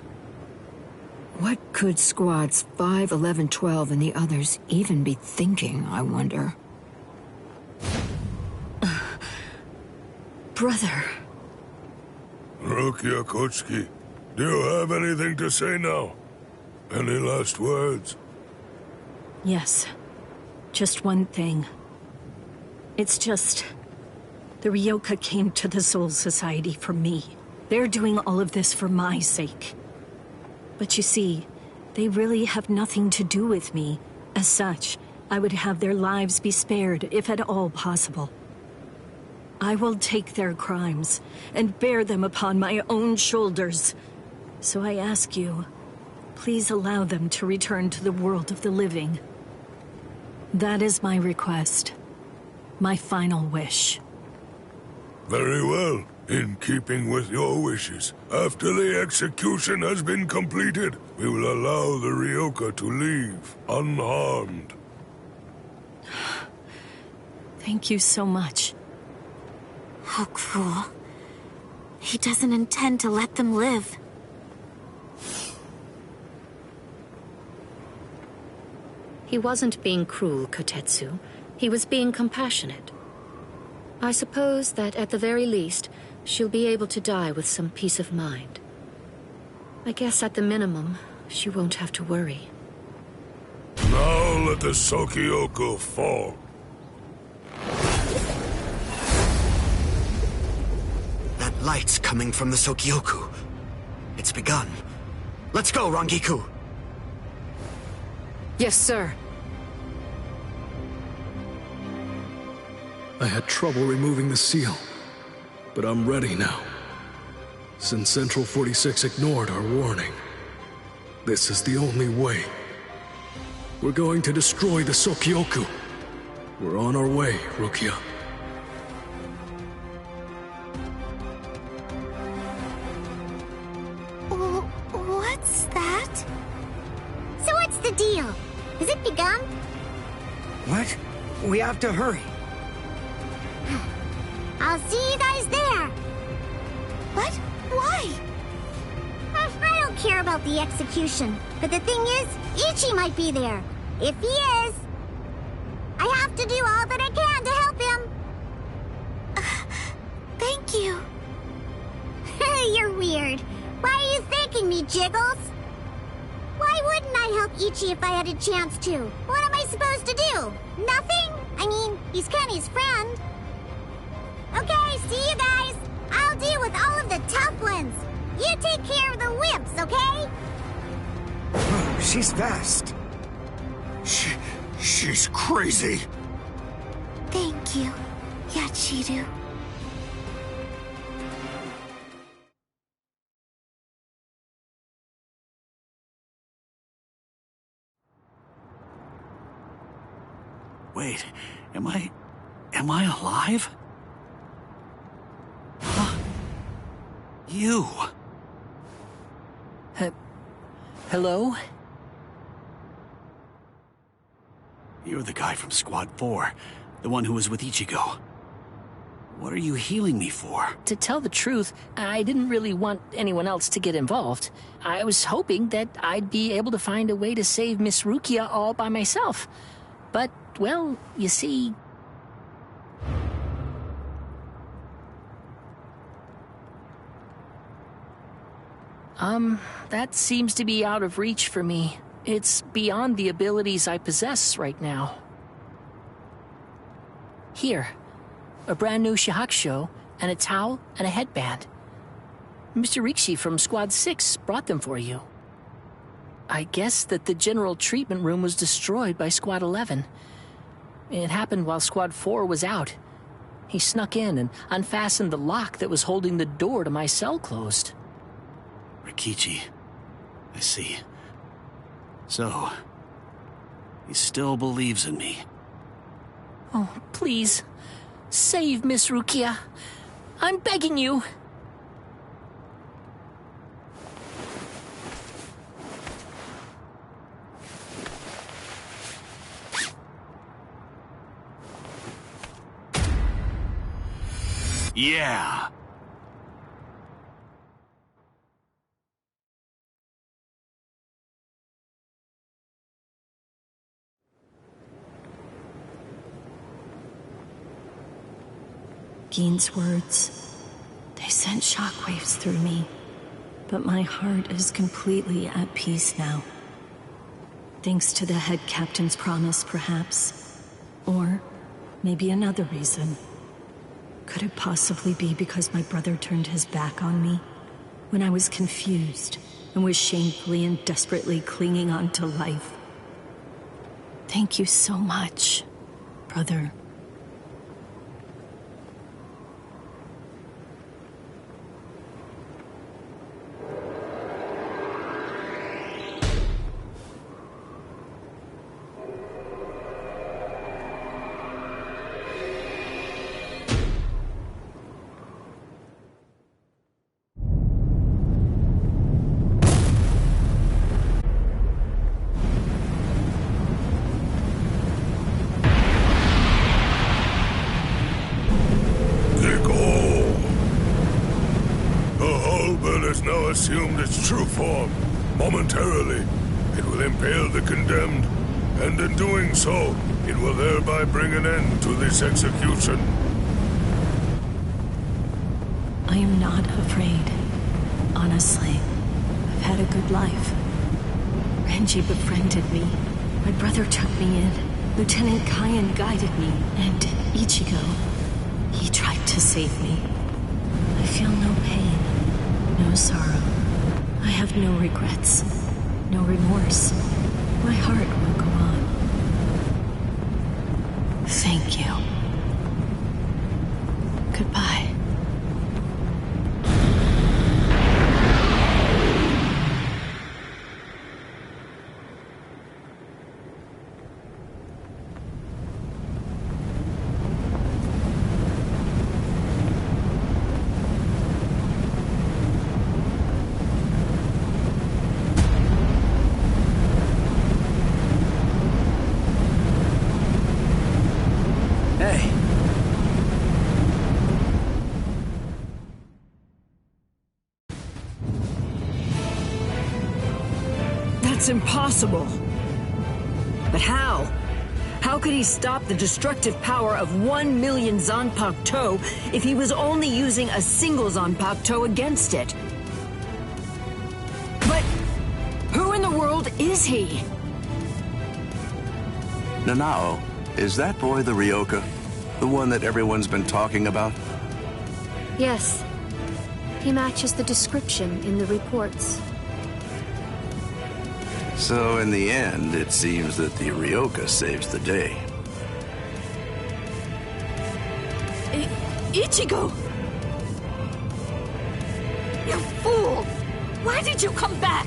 What could squads 5, 11, 12, and the others even be thinking, I wonder? Brother. Rukia Kuchiki, do you have anything to say now? Any last words? Yes. Just one thing. It's just... the Ryoka came to the Soul Society for me. They're doing all of this for my sake. But you see, they really have nothing to do with me. As such, I would have their lives be spared, if at all possible. I will take their crimes and bear them upon my own shoulders. So I ask you, please allow them to return to the world of the living. That is my request. My final wish. Very well. In keeping with your wishes, after the execution has been completed, we will allow the Ryoka to leave unharmed. Thank you so much. How cruel. He doesn't intend to let them live. He wasn't being cruel, Kotetsu. He was being compassionate. I suppose that at the very least, she'll be able to die with some peace of mind. I guess at the minimum, she won't have to worry. Now let the Sokyoku fall. That light's coming from the Sokyoku. It's begun. Let's go, Rangiku! Yes, sir. I had trouble removing the seal, but I'm ready now. Since Central 46 ignored our warning, this is the only way. We're going to destroy the Sokyoku. We're on our way, Rukia. What's that? So what's the deal? Has it begun? What? We have to hurry. I'll see you guys there. What? Why? I don't care about the execution, but the thing is, Ichi might be there. If he is, I have to do all that I can to help him. Thank you. You're weird. Why are you thanking me, Jiggles? Why wouldn't I help Ichi if I had a chance to? What am I supposed to do? Nothing? I mean, he's Kenny's friend. Okay, see you guys. I'll deal with all of the tough ones. You take care of the wimps, okay? Whoa, she's fast. She's crazy. Thank you, Yachiru. Wait, am I alive? Huh? You! Hello? You're the guy from Squad 4, the one who was with Ichigo. What are you healing me for? To tell the truth, I didn't really want anyone else to get involved. I was hoping that I'd be able to find a way to save Miss Rukia all by myself. But, well, you see... that seems to be out of reach for me. It's beyond the abilities I possess right now. Here, a brand new shahakusho, and a towel, and a headband. Mr. Rikshi from Squad 6 brought them for you. I guess that the general treatment room was destroyed by Squad 11. It happened while Squad 4 was out. He snuck in and unfastened the lock that was holding the door to my cell closed. Rikichi. I see. So, he still believes in me. Oh, please. Save Miss Rukia. I'm begging you. Yeah. Gein's words, they sent shockwaves through me, but my heart is completely at peace now. Thanks to the head captain's promise, perhaps. Or Maybe another reason. Could it possibly be because my brother turned his back on me? When I was confused and was shamefully and desperately clinging on to life? Thank you so much, brother. Assumed its true form. Momentarily, it will impale the condemned, and in doing so, it will thereby bring an end to this execution. I am not afraid. Honestly, I've had a good life. Renji befriended me. My brother took me in. Lieutenant Kyan guided me. And Ichigo, he tried to save me. I feel no pain. No sorrow. I have no regrets. No remorse. My heart will go on. Thank you. Goodbye. That's impossible. But how? How could he stop the destructive power of 1 million Zanpakuto if he was only using a single Zanpakuto against it? But who in the world is he? Nanao, is that boy the Ryoka? The one that everyone's been talking about? Yes. He matches the description in the reports. So in the end, it seems that the Ryoka saves the day. Ichigo! You fool! Why did you come back?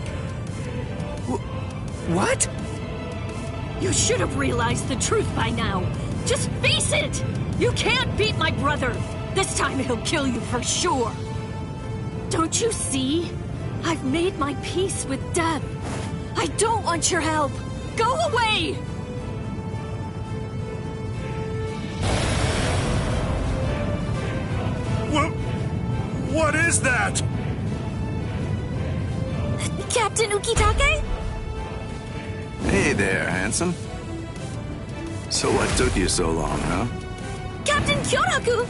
What? You should have realized the truth by now. Just face it! You can't beat my brother! This time he'll kill you for sure! Don't you see? I've made my peace with death. I don't want your help! Go away! What is that? Captain Ukitake? Hey there, handsome. So what took you so long, huh? Captain Kyoraku!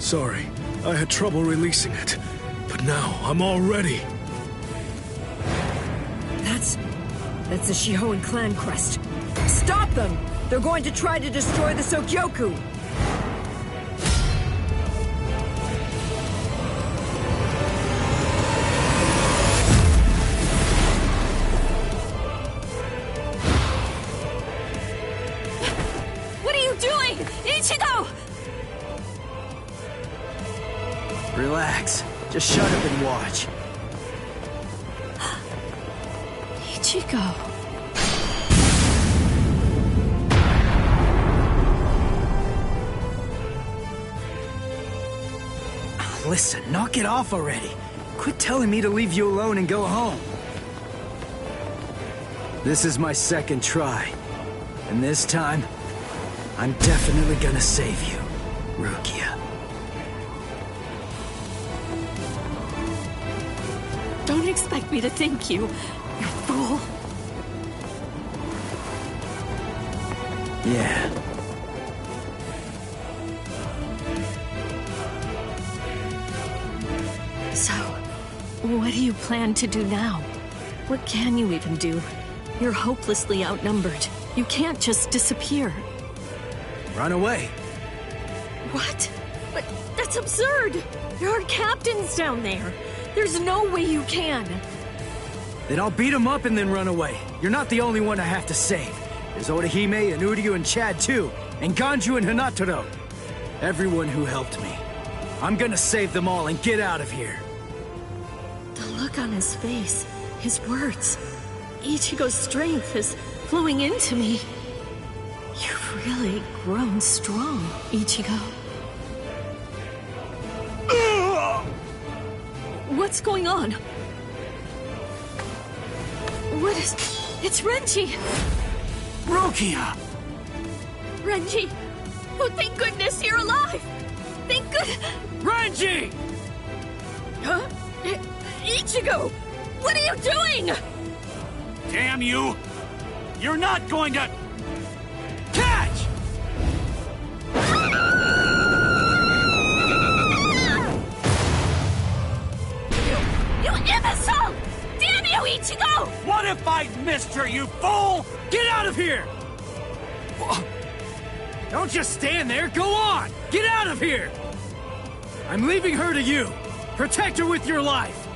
Sorry, I had trouble releasing it. But now, I'm all ready. That's the Shihoan clan crest. Stop them! They're going to try to destroy the Sokyoku! What are you doing? Ichigo! Relax. Just shut up and watch. Ichigo. Listen, knock it off already. Quit telling me to leave you alone and go home. This is my second try. And this time, I'm definitely gonna save you, Rukia. Don't expect me to thank you, you fool. Yeah. So, what do you plan to do now? What can you even do? You're hopelessly outnumbered. You can't just disappear. Run away. What? But that's absurd! There are captains down there! There's no way you can! Then I'll beat him up and then run away. You're not the only one I have to save. There's Orihime and Uryu and Chad too, and Ganju and Hinataro. Everyone who helped me. I'm gonna save them all and get out of here. The look on his face, his words. Ichigo's strength is flowing into me. You've really grown strong, Ichigo. What's going on? What is... It's Renji! Rukia! Renji! Oh, thank goodness you're alive! Thank good... Renji! Huh? Ichigo! What are you doing? Damn you! You're not going to... Catch! You imbecile! Damn you, Ichigo! What if I missed her, you fool? Get out of here! Don't just stand there, go on! Get out of here! I'm leaving her to you. Protect her with your life.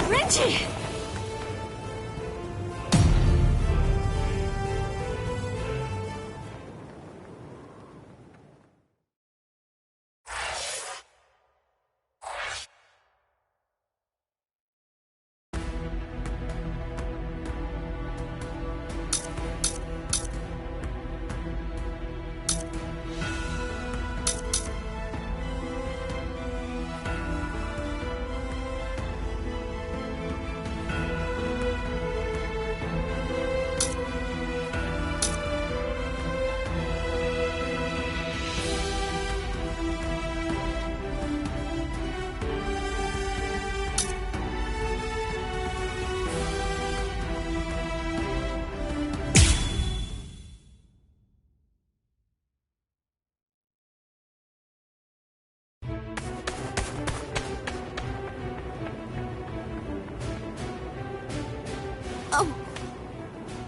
Renji!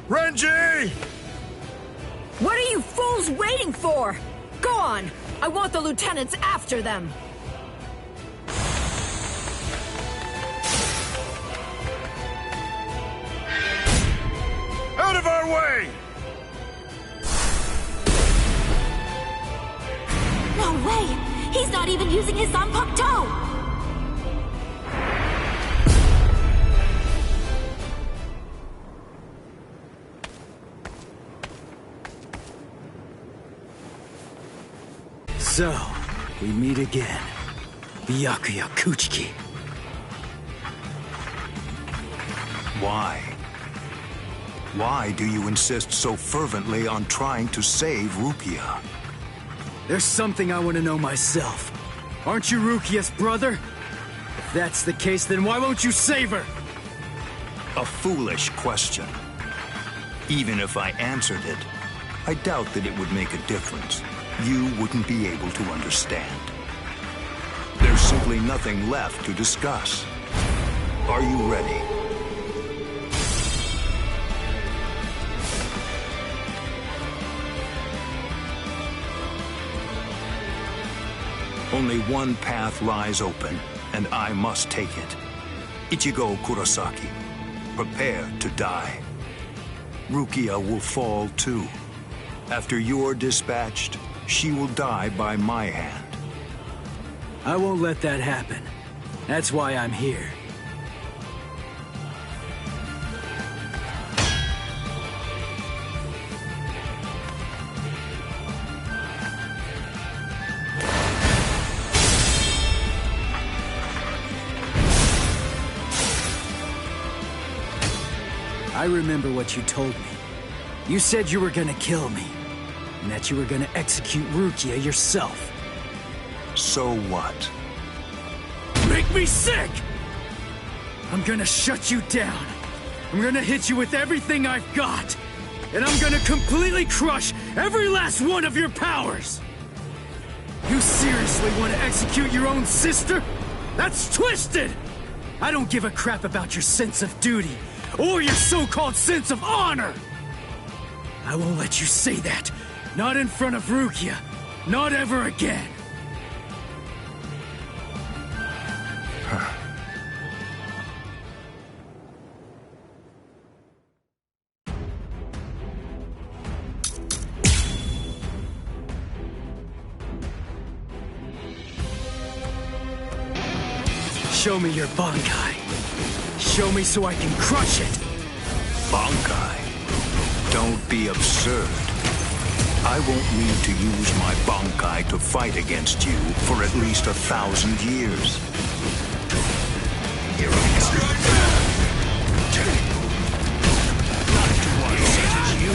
Renji! What are you fools waiting for? Go on! I want the lieutenants after them! Out of our way! No way! He's not even using his Zanpakuto! So, we meet again. Byakuya Kuchiki. Why? Why do you insist so fervently on trying to save Rukia? There's something I want to know myself. Aren't you Rukia's brother? If that's the case, then why won't you save her? A foolish question. Even if I answered it, I doubt that it would make a difference. You wouldn't be able to understand. There's simply nothing left to discuss. Are you ready? Only one path lies open, and I must take it. Ichigo Kurosaki, prepare to die. Rukia will fall too. After you're dispatched, she will die by my hand. I won't let that happen. That's why I'm here. I remember what you told me. You said you were gonna kill me, and that you were gonna execute Rukia yourself. So what? Make me sick! I'm gonna shut you down. I'm gonna hit you with everything I've got. And I'm gonna completely crush every last one of your powers! You seriously want to execute your own sister? That's twisted! I don't give a crap about your sense of duty. or your so-called sense of honor! I won't let you say that. Not in front of Rukia. Not ever again. Show me your Bankai. Show me so I can crush it. Bankai? Don't be absurd. I won't need to use my Bankai to fight against you for at least 1,000 years. Here I come. Not to one such as you.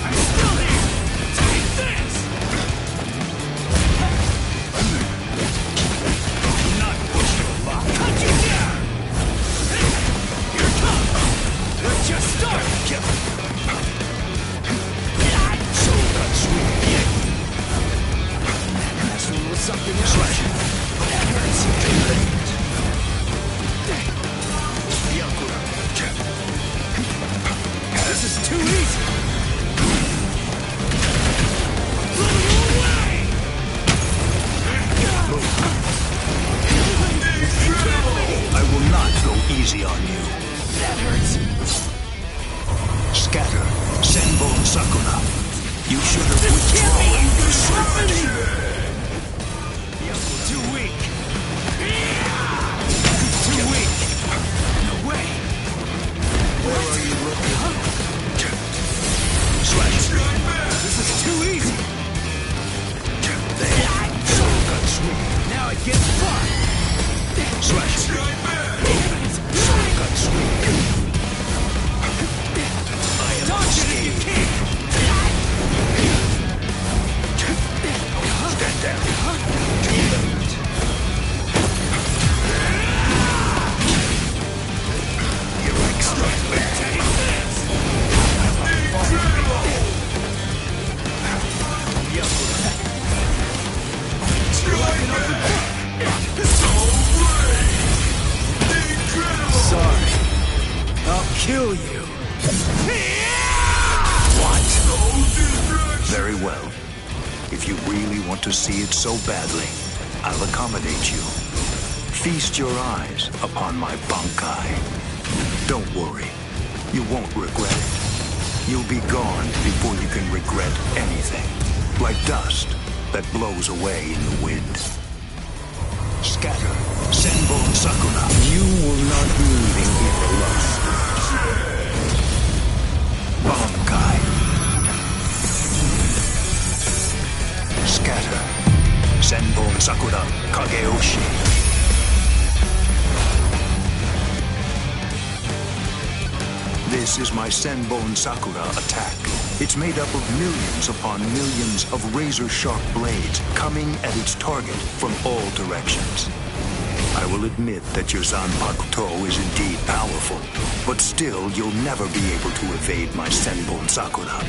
I'm still here! Take this! Not push your luck. Cut you down! Here it comes! Let's just start! So cut sweet. That's a little something else. Slash. That hurts. This is too easy. I will not go easy on you. That hurts. Scatter. Senbon Sakura. You should have withdrawn your sword. Too weak. Too weak. No way. Where are you looking? Slash. This is too easy. Got sweet. Now it gets fun. Slash. Got sweet. I am unscathed. Stand down. Here I come. Take this. Sorry. I'll kill you. What? Very well. If you really want to see it so badly, I'll accommodate you. Feast your eyes upon my Bankai. Don't worry. You won't regret it. You'll be gone before you can regret anything. Like dust that blows away in the wind. Scatter. Senbon Sakura. You will not be leaving here alone. Bankai. Scatter. Senbon Sakura Kageyoshi. This is my Senbon Sakura attack. It's made up of millions upon millions of razor-sharp blades coming at its target from all directions. I will admit that your Zanpakuto is indeed powerful, but still you'll never be able to evade my Senbon Sakura.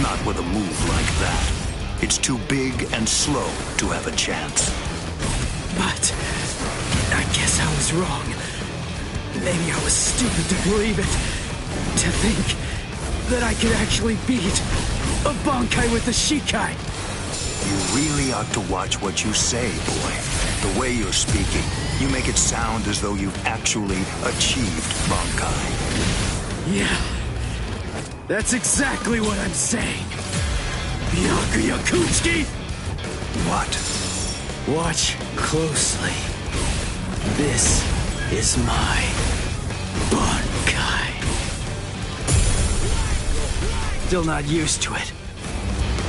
Not with a move like that. It's too big and slow to have a chance. But I guess I was wrong. Maybe I was stupid to believe it. To think that I could actually beat a Bankai with a Shikai. You really ought to watch what you say, boy. The way you're speaking, you make it sound as though you've actually achieved Bankai. Yeah, that's exactly what I'm saying. Byakuya Kuchiki! What? Watch closely. This is my Bankai. Still not used to it.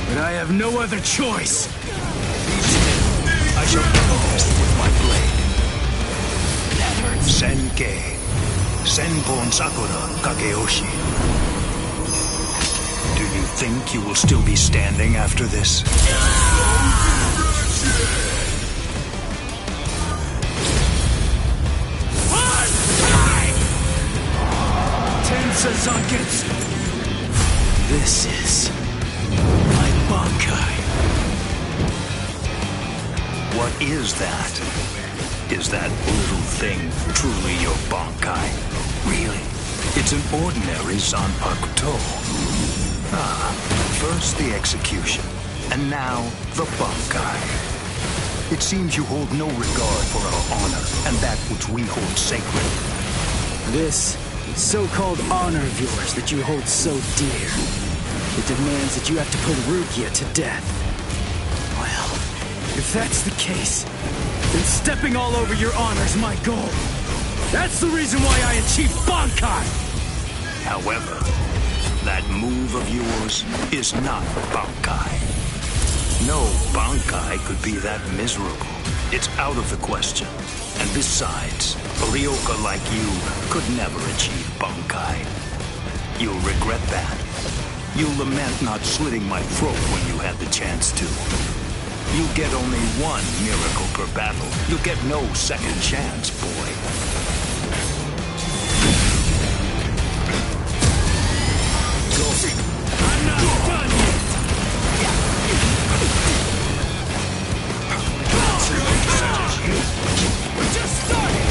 But I have no other choice. I shall close with my blade. That hurts. Senkei. Senbon Sakura Kageyoshi. Do you think you will still be standing after this? Tensa Zanketsu. This is my Bankai. What is that? Is that little thing truly your Bankai? Really? It's an ordinary Zanpakuto. First the execution, and now the Bankai. It seems you hold no regard for our honor and that which we hold sacred. This so-called honor of yours that you hold so dear, it demands that you have to put Rukia to death. Well, if that's the case, then stepping all over your honor's my goal. That's the reason why I achieved Bankai! However, that move of yours is not Bankai. No Bankai could be that miserable. It's out of the question. And besides, a Ryoka like you could never achieve Bankai. You'll regret that. You'll lament not slitting my throat when you had the chance to. You'll get only one miracle per battle. You'll get no second chance, boy. I'm not done yet! We're just starting!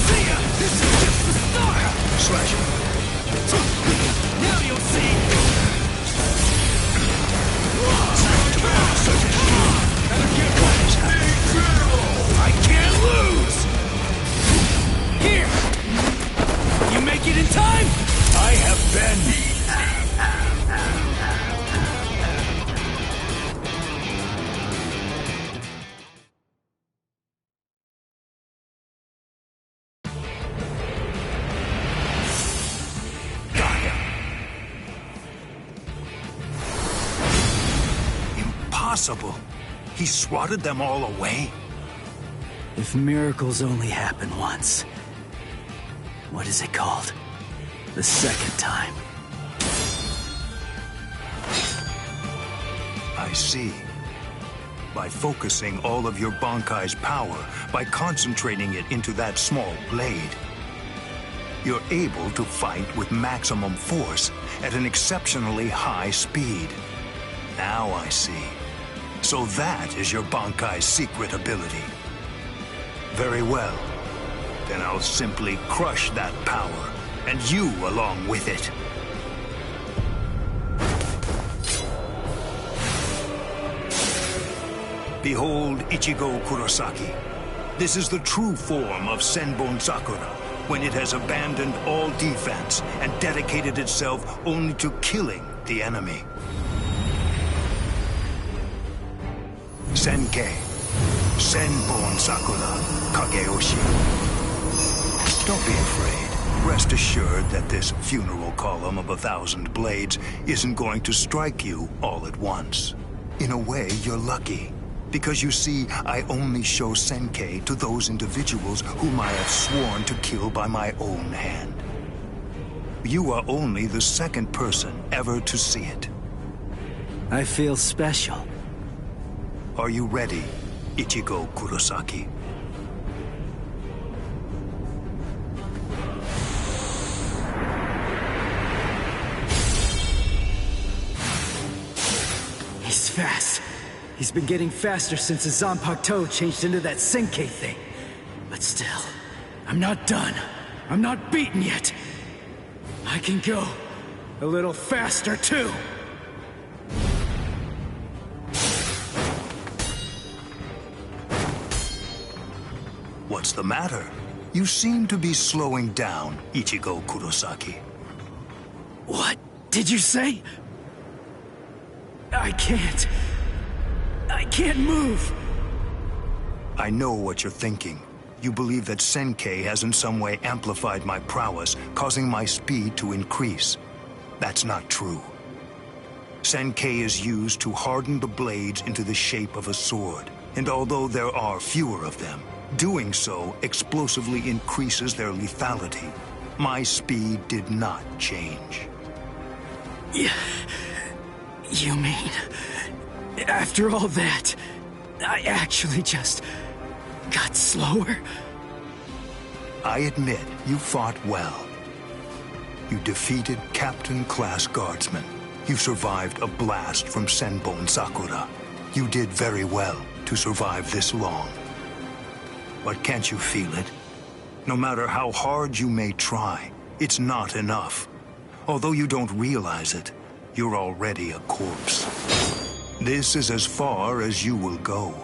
See ya! This is just the start! Slash it. Now you'll see! I can't lose! Here! You make it in time? I have been... Impossible. He swatted them all away? If miracles only happen once, what is it called? The second time. I see. By focusing all of your Bankai's power, by concentrating it into that small blade, you're able to fight with maximum force at an exceptionally high speed. Now I see. So that is your Bankai's secret ability. Very well. Then I'll simply crush that power, and you along with it. Behold Ichigo Kurosaki. This is the true form of Senbon Sakura, when it has abandoned all defense and dedicated itself only to killing the enemy. Senkei, Senbon Sakura, Kageyoshi. Don't be afraid. Rest assured that this funeral column of 1,000 blades isn't going to strike you all at once. In a way, you're lucky. Because you see, I only show Senkei to those individuals whom I have sworn to kill by my own hand. You are only the second person ever to see it. I feel special. Are you ready, Ichigo Kurosaki? He's fast. He's been getting faster since the Zanpakuto changed into that Senkei thing. But still, I'm not done. I'm not beaten yet. I can go a little faster, too. What's the matter? You seem to be slowing down, Ichigo Kurosaki. What did you say? I can't move. I know what you're thinking. You believe that Senkei has in some way amplified my prowess, causing my speed to increase. That's not true. Senkei is used to harden the blades into the shape of a sword, and although there are fewer of them, doing so explosively increases their lethality. My speed did not change. You mean, after all that, I actually just got slower? I admit you fought well. You defeated Captain-class guardsmen. You survived a blast from Senbon Sakura. You did very well, to survive this long. But can't you feel it? No matter how hard you may try, it's not enough. Although you don't realize it, you're already a corpse. This is as far as you will go.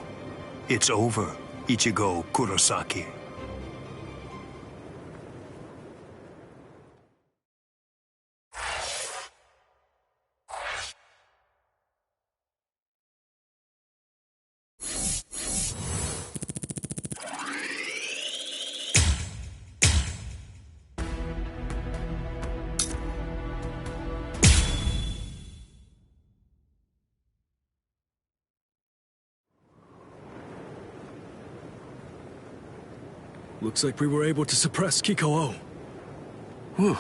It's over, Ichigo Kurosaki. Looks like we were able to suppress Kiko-O. Whew,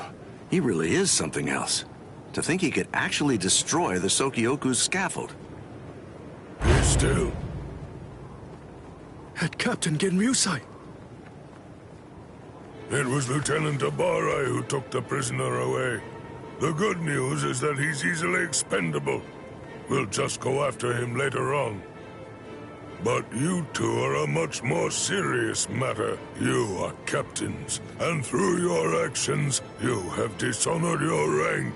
he really is something else. To think he could actually destroy the Sokyoku's scaffold. Be still. Head Captain Genryusai. It was Lieutenant Abarai who took the prisoner away. The good news is that he's easily expendable. We'll just go after him later on. But you two are a much more serious matter. You are captains, and through your actions, you have dishonored your rank.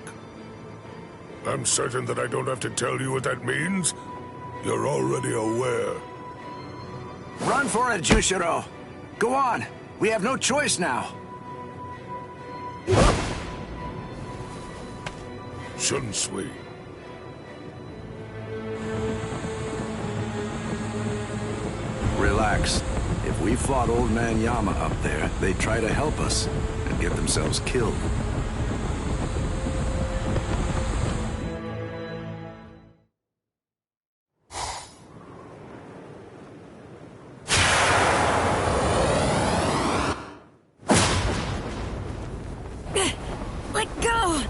I'm certain that I don't have to tell you what that means. You're already aware. Run for it, Jushiro! Go on! We have no choice now! Shouldn't we? Relax. If we fought Old Man Yama up there, they'd try to help us and get themselves killed. Let go!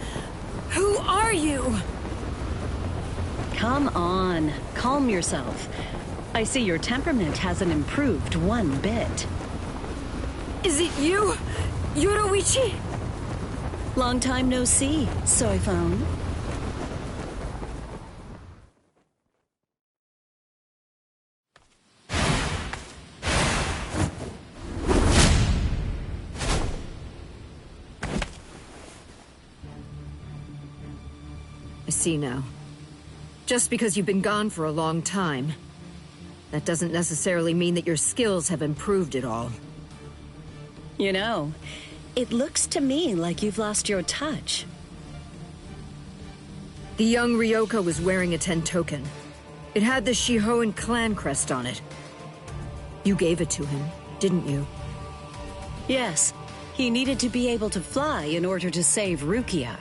Who are you? Come on, calm yourself. I see your temperament hasn't improved one bit. Is it you, Yoruichi? Long time no see, soy phone. I see now. Just because you've been gone for a long time, that doesn't necessarily mean that your skills have improved at all. You know, it looks to me like you've lost your touch. The young Ryoka was wearing a Tentoken. It had the Shihoan clan crest on it. You gave it to him, didn't you? Yes, he needed to be able to fly in order to save Rukia.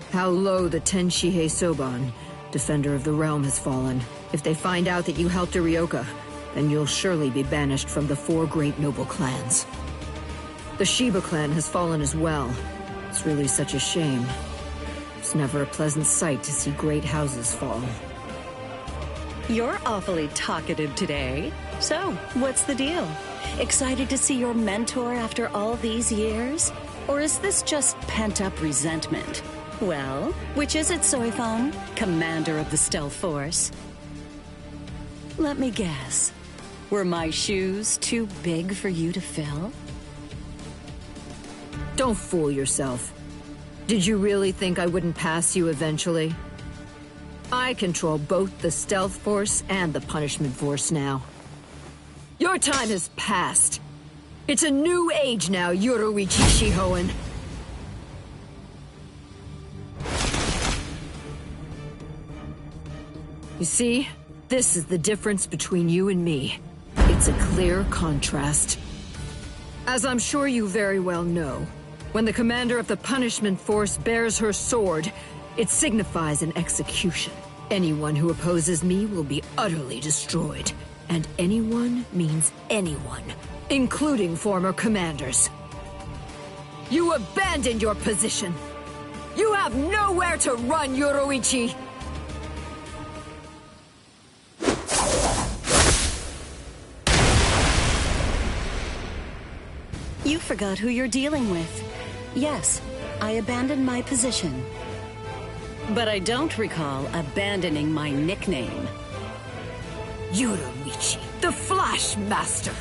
How low the Tenshihei Soban, Defender of the Realm, has fallen. If they find out that you helped a Ryoka, then you'll surely be banished from the 4 great noble clans. The Shiba clan has fallen as well. It's really such a shame. It's never a pleasant sight to see great houses fall. You're awfully talkative today. So, what's the deal? Excited to see your mentor after all these years? Or is this just pent-up resentment? Well, which is it, Soifon? Commander of the Stealth Force? Let me guess. Were my shoes too big for you to fill? Don't fool yourself. Did you really think I wouldn't pass you eventually? I control both the Stealth Force and the Punishment Force now. Your time has passed. It's a new age now, Yoruichi Shihoan. You see, this is the difference between you and me. It's a clear contrast. As I'm sure you very well know, when the commander of the Punishment Force bears her sword, it signifies an execution. Anyone who opposes me will be utterly destroyed. And anyone means anyone, including former commanders. You abandoned your position. You have nowhere to run, Yoruichi! You forgot who you're dealing with. Yes, I abandoned my position. But I don't recall abandoning my nickname. Yoruichi, the Flash Master.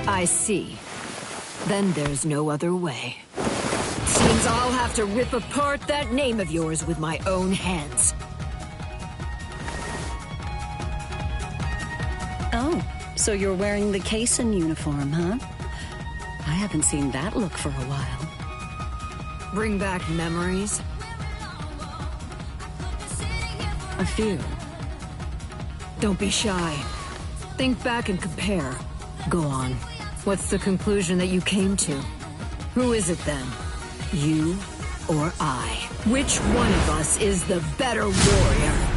I see. Then there's no other way. Seems I'll have to rip apart that name of yours with my own hands. Oh, so you're wearing the Kaysen uniform, huh? I haven't seen that look for a while. Bring back memories? A few. Don't be shy. Think back and compare. Go on. What's the conclusion that you came to? Who is it then? You or I? Which one of us is the better warrior?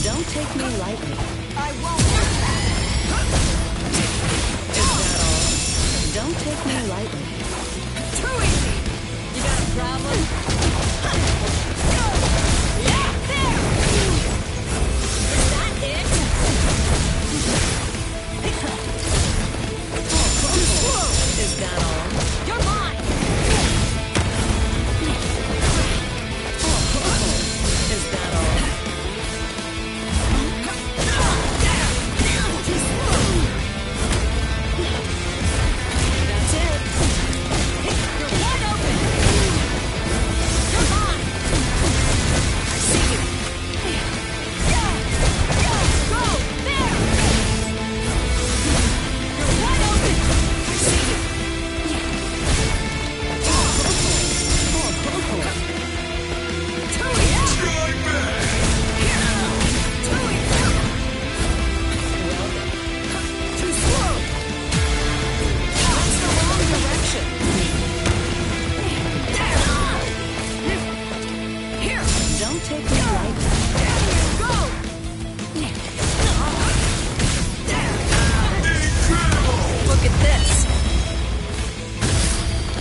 Don't take me lightly. I won't. Don't take me lightly. Too easy. You got a problem? Yeah, there. Is that it? Is that all? You're mine. Is that all? That's it. You're wide open. You're mine. I see you. Go, there. You're wide open. I see you. Too slow. That's the wrong direction. Here. Don't take me lightly. Go. Look at this.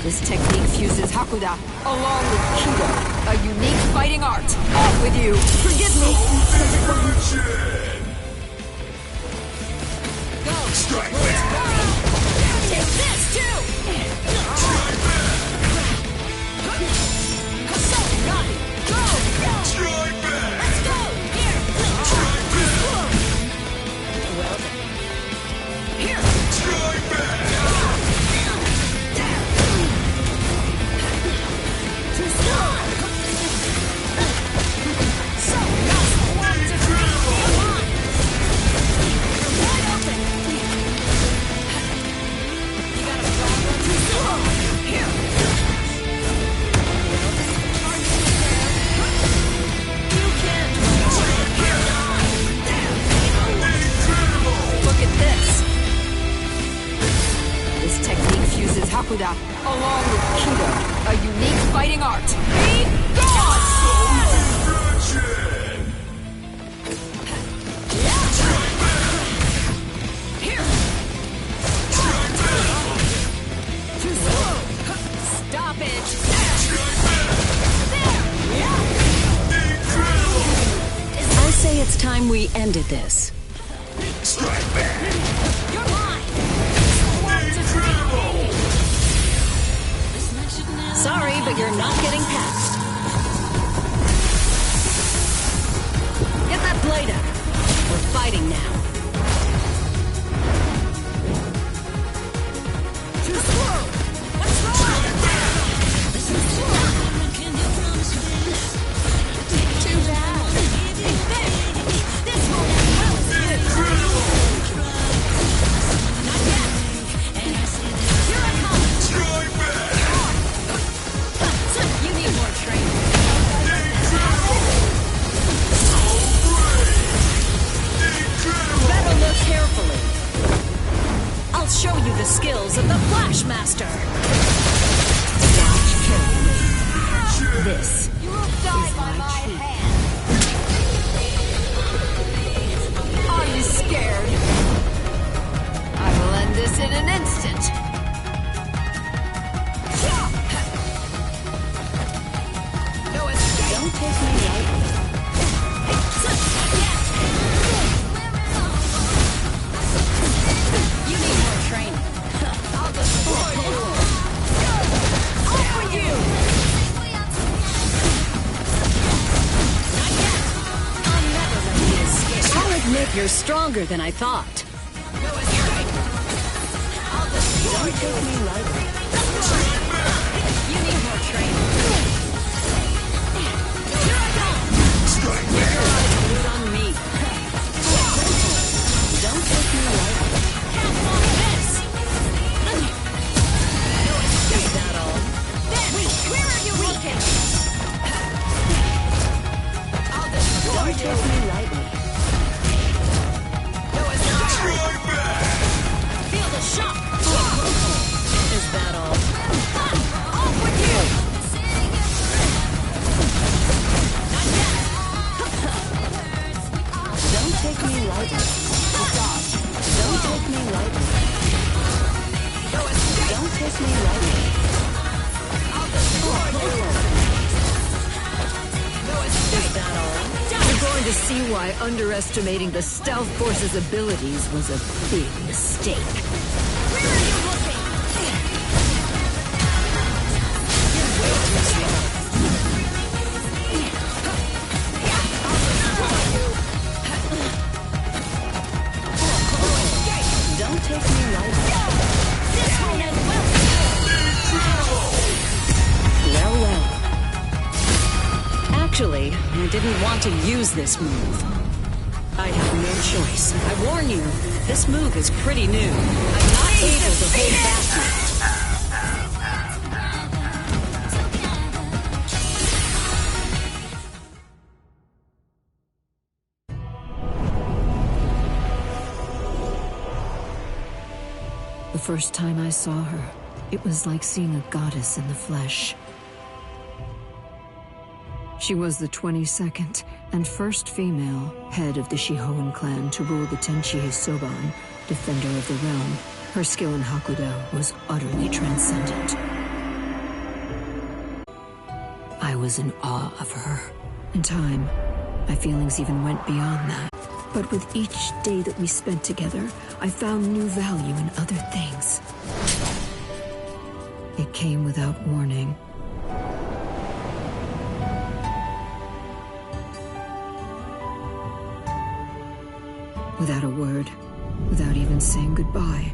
This technique fuses Hakuda along with Kido, a unique fighting art. Off with you. Forgive me. Go. Strike Take this too. Got it. Go. Strike back! Let's go. Here. Well then. Here. Strike back! Too slow. So wonderful. Come on. You're wide open. You got a problem? Too slow. Here. You can't. Here. Look at this. This technique fuses Hakuda along with Kido, a unique fighting art. Be gone! Here. Too slow. Stop it. I say it's time we ended this. Strike back! You're mine. Sorry, but you're not getting past. Get that blade up. We're fighting now. Too slow. What's wrong? Too bad. This won't end well as you. Not yet. Here I come. Strike back! You need more training. So brave! Incredible! admit you're stronger than I thought. Don't take me lightly. You need more training. Strike Your eyes glued on me. Don't take me lightly. Is that all? Where are you weakened? Don't take me lightly. Feel the shock! Is that all? Off with you! Don't take me lightly. Don't take me lightly. Don't take me lightly. Is that all? You're going to see why underestimating the Stealth Force's abilities was a big mistake. Don't take me lightly. Well. Actually, I didn't want to use this move. I have no choice. I warn you, this move is pretty new. I'm not able to hold back yet. The first time I saw her, it was like seeing a goddess in the flesh. She was the 22nd and first female head of the Shihoan clan to rule the Tenchi Soban, defender of the realm. Her skill in Hakudo was utterly transcendent. I was in awe of her. In time, my feelings even went beyond that. But with each day that we spent together, I found new value in other things. It came without warning. Without a word, without even saying goodbye,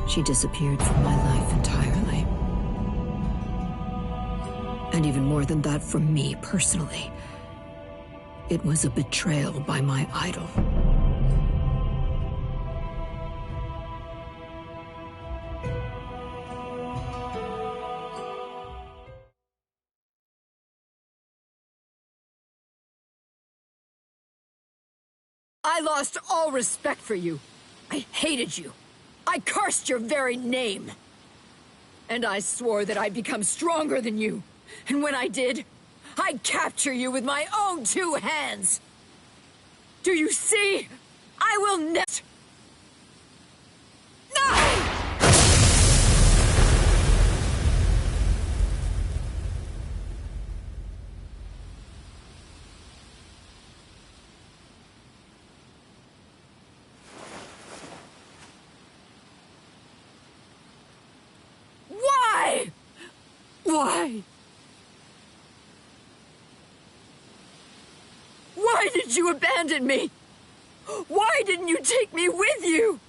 she disappeared from my life entirely. And even more than that from me personally. It was a betrayal by my idol. I lost all respect for you. I hated you. I cursed your very name. And I swore that I'd become stronger than you. And when I did, I'd capture you with my own 2 hands. Do you see? I will never... No! Why? Why? Why did you abandon me? Why didn't you take me with you?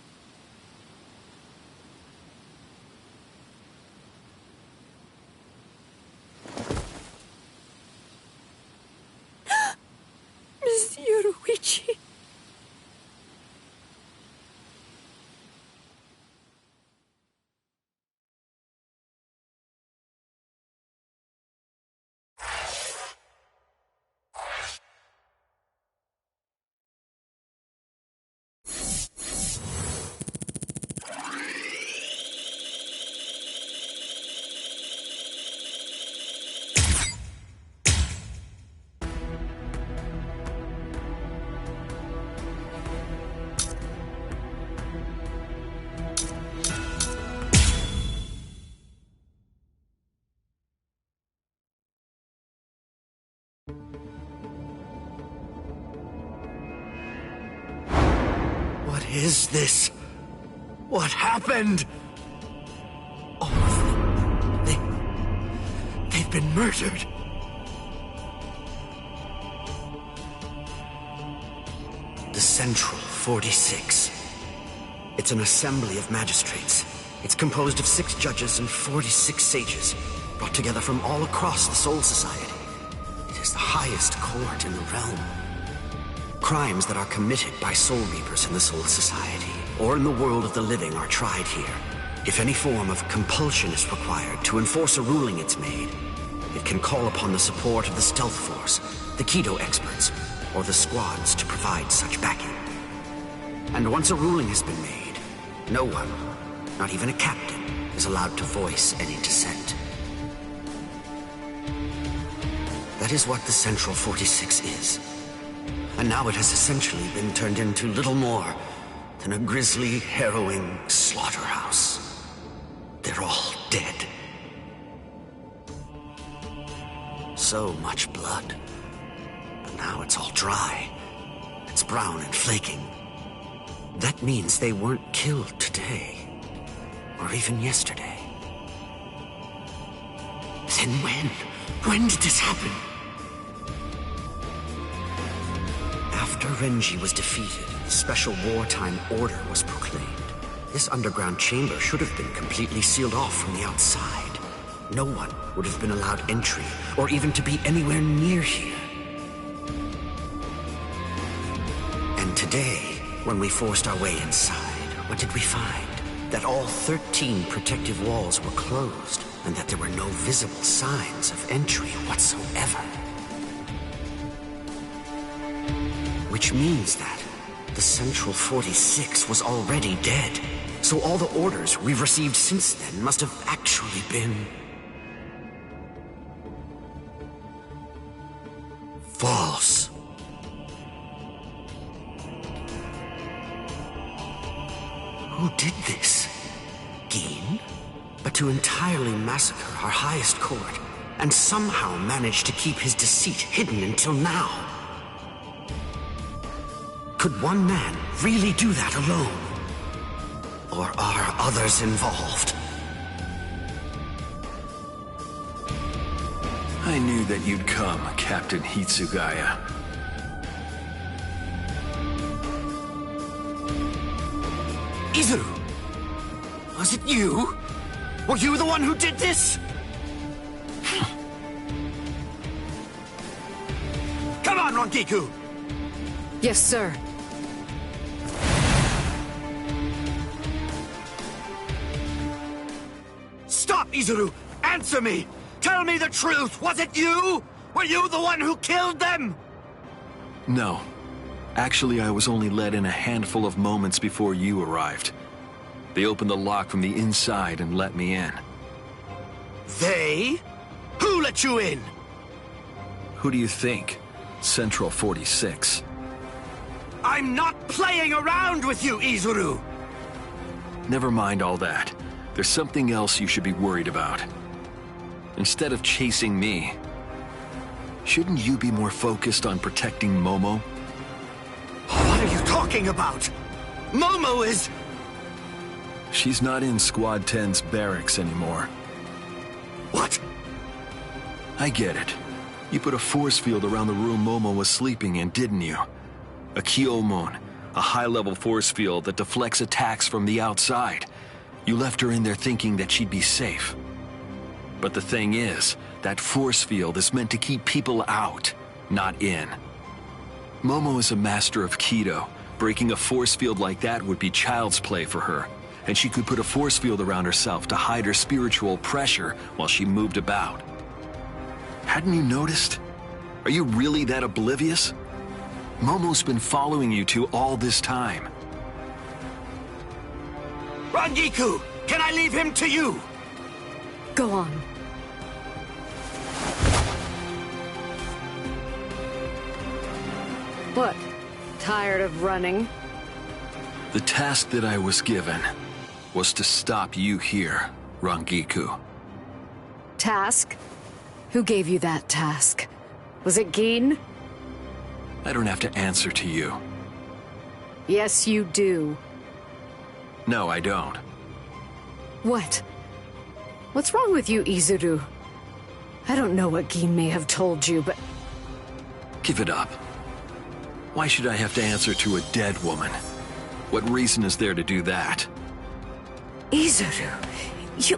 Miss Yoruichi. What is this? What happened? All of them. They've been murdered. the Central 46. It's an assembly of magistrates. It's composed of 6 judges and 46 sages, brought together from all across the Soul Society. It is the highest court in the realm. Crimes that are committed by Soul Reapers in the Soul Society, or in the world of the living, are tried here. If any form of compulsion is required to enforce a ruling it's made, it can call upon the support of the Stealth Force, the Keto experts, or the squads to provide such backing. And once a ruling has been made, no one, not even a captain, is allowed to voice any dissent. That is what the Central 46 is. And now it has essentially been turned into little more than a grisly, harrowing slaughterhouse. They're all dead. So much blood. But now it's all dry. It's brown and flaking. That means they weren't killed today. Or even yesterday. Then when? When did this happen? After Renji was defeated, the special wartime order was proclaimed. This underground chamber should have been completely sealed off from the outside. No one would have been allowed entry, or even to be anywhere near here. And today, when we forced our way inside, what did we find? That all 13 protective walls were closed, and that there were no visible signs of entry whatsoever. Which means that the Central 46 was already dead. So all the orders we've received since then must have actually been... false. Who did this? Gin? But to entirely massacre our highest court, and somehow manage to keep his deceit hidden until now. Could one man really do that alone? Or are others involved? I knew that you'd come, Captain Hitsugaya. Izuru! Was it you? Were you the one who did this? Come on, Rangiku! Yes, sir. Stop, Izuru! Answer me! Tell me the truth! Was it you? Were you the one who killed them? No. Actually, I was only let in a handful of moments before you arrived. They opened the lock from the inside and let me in. They? Who let you in? Who do you think? Central 46. I'm not playing around with you, Izuru! Never mind all that. There's something else you should be worried about. Instead of chasing me, shouldn't you be more focused on protecting Momo? What are you talking about? Momo is... She's not in Squad 10's barracks anymore. What? I get it. You put a force field around the room Momo was sleeping in, didn't you? A Kyomon, a high-level force field that deflects attacks from the outside. You left her in there thinking that she'd be safe. But the thing is, that force field is meant to keep people out, not in. Momo is a master of Keto. Breaking a force field like that would be child's play for her. And she could put a force field around herself to hide her spiritual pressure while she moved about. Hadn't you noticed? Are you really that oblivious? Momo's been following you two all this time. Rangiku! Can I leave him to you? Go on. What? Tired of running? The task that I was given was to stop you here, Rangiku. Task? Who gave you that task? Was it Gin? I don't have to answer to you. Yes, you do. No, I don't. What? What's wrong with you, Izuru? I don't know what Gin may have told you, but... Give it up. Why should I have to answer to a dead woman? What reason is there to do that? Izuru, you...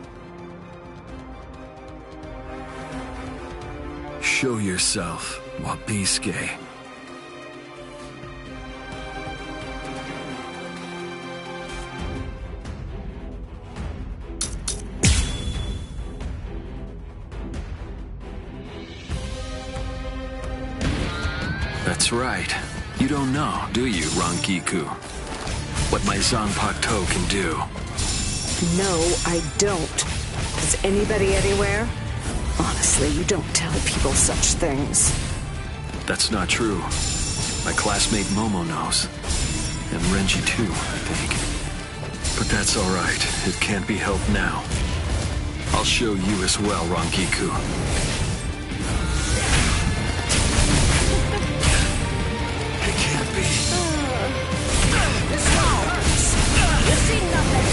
Show yourself, Wabisuke. That's right. You don't know, do you, Rankiku? What my Zanpakuto can do. No, I don't. Is anybody anywhere? Honestly, you don't tell people such things. That's not true. My classmate Momo knows. And Renji too, I think. But that's all right. It can't be helped now. I'll show you as well, Rankiku. It can't be. This wall hurts. You see nothing.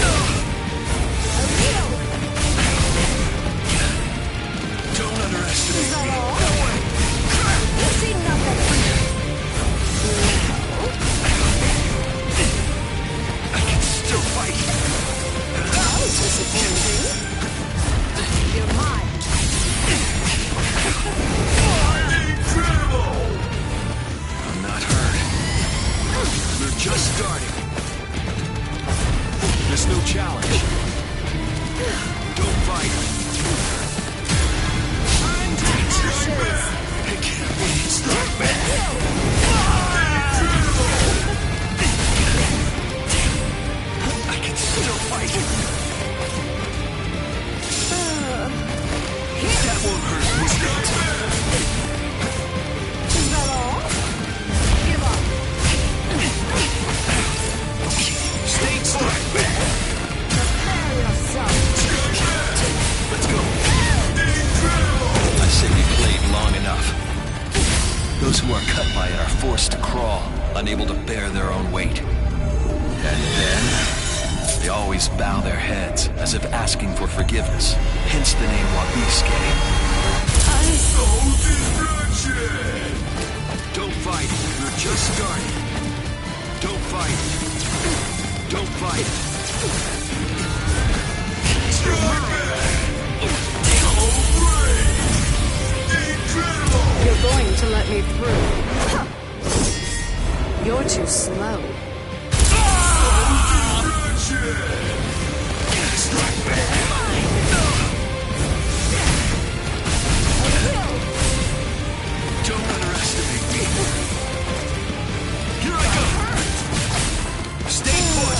Don't underestimate Is that me. all? No way. You see nothing. I can still fight. That was disappointing. You're mine. Incredible! I'm not hurt. We're just starting. There's no challenge. Don't fight. I'm to ashes. It can't be. Strike back. I can still fight. That won't hurt me. Is that all? Give up. Stay strike back. Prepare yourself. Let's go. I say we played long enough. Those who are cut by it are forced to crawl, unable to bear their own weight. And then, they always bow their heads, as if asking for forgiveness, hence the name Wabisuke. Don't fight, we're just starting. Don't fight. Don't fight. You're going to let me through. You're too slow. Don't underestimate me. Here I go. Stay put.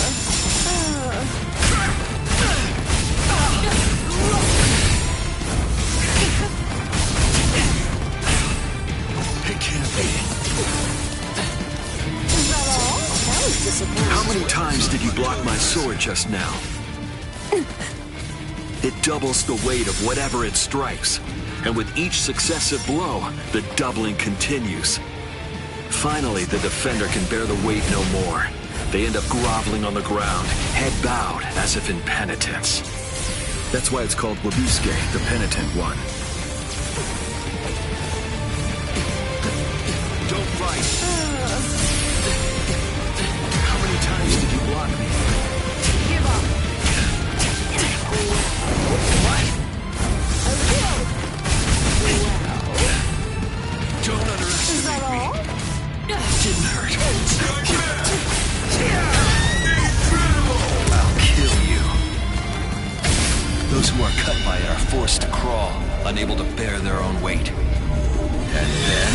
It can't be. Is that all? That was disappointing. How many times did you block my sword just now? It doubles the weight of whatever it strikes. And with each successive blow, the doubling continues. Finally, the defender can bear the weight no more. They end up groveling on the ground, head bowed, as if in penitence. That's why it's called Wabisuke, the penitent one. Don't fight. How many times did you block me? Give up. What? Don't Is underestimate that me. all? Didn't hurt. I'll kill you. Those who are cut by it are forced to crawl, unable to bear their own weight. And then,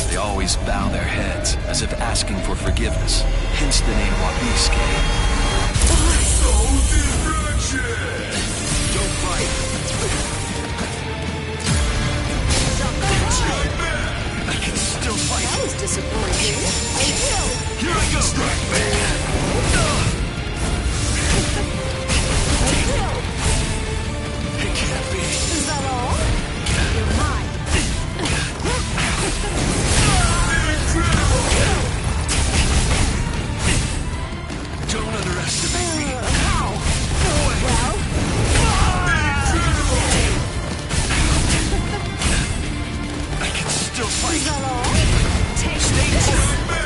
they always bow their heads, as if asking for forgiveness, hence the name Wabisuke. Don't fight. I can still fight. That was disappointing. Here I go. Strike back. It can't be. Is that all? You're mine. Don't underestimate me. How? Well? I can still fight. Is that all? Stay put.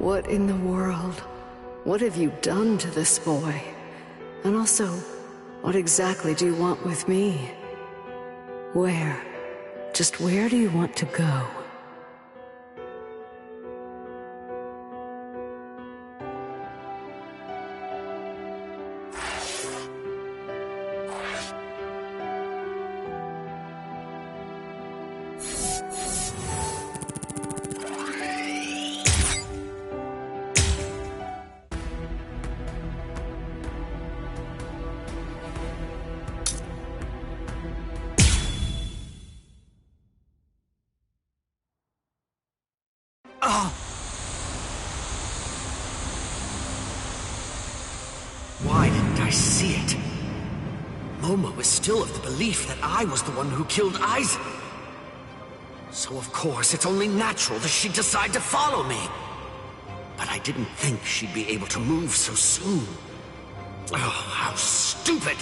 What in the world? What have you done to this boy? And also, what exactly do you want with me? Where? Just where do you want to go? Why didn't I see it? Momo is still of the belief that I was the one who killed Aizen. So of course it's only natural that she'd decide to follow me. But I didn't think she'd be able to move so soon. Oh, how stupid!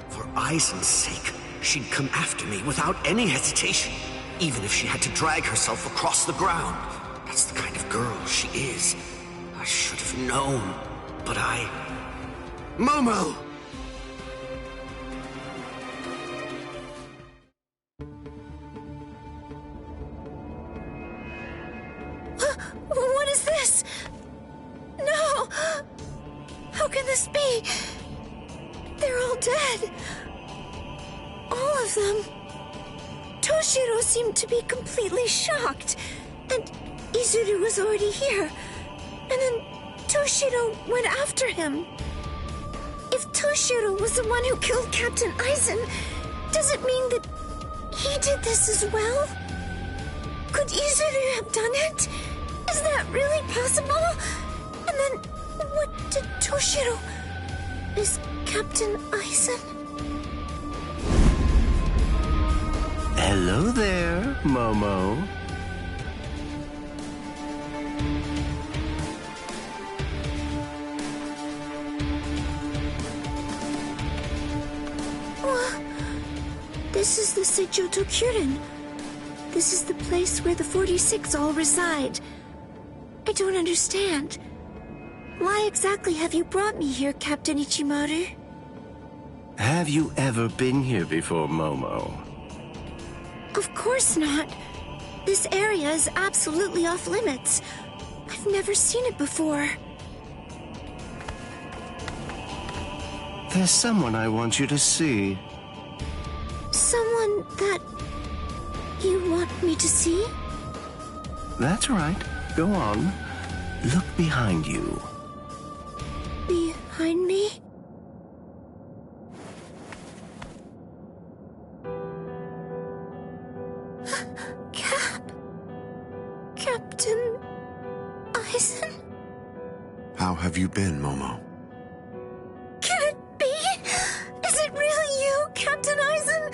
For Aizen's sake, she'd come after me without any hesitation, even if she had to drag herself across the ground. That's the kind of girl she is. I should have known, but Momo! What is this? No! How can this be? They're all dead. All of them. Toshiro seemed to be completely shocked. And Izuru was already here. And then Toshiro went after him. If Toshiro was the one who killed Captain Aizen, does it mean that he did this as well? Could Izuru have done it? Is that really possible? And then, what did Toshiro... Is Captain Aizen... Hello there, Momo. This is the Seijoto Kyurin. This is the place where the 46 all reside. I don't understand. Why exactly have you brought me here, Captain Ichimaru? Have you ever been here before, Momo? Of course not. This area is absolutely off limits. I've never seen it before. There's someone I want you to see. Someone that you want me to see? That's right. Go on. Look behind you. Behind me? Captain Aizen? How have you been, Momo? Can it be? Is it really you, Captain Aizen?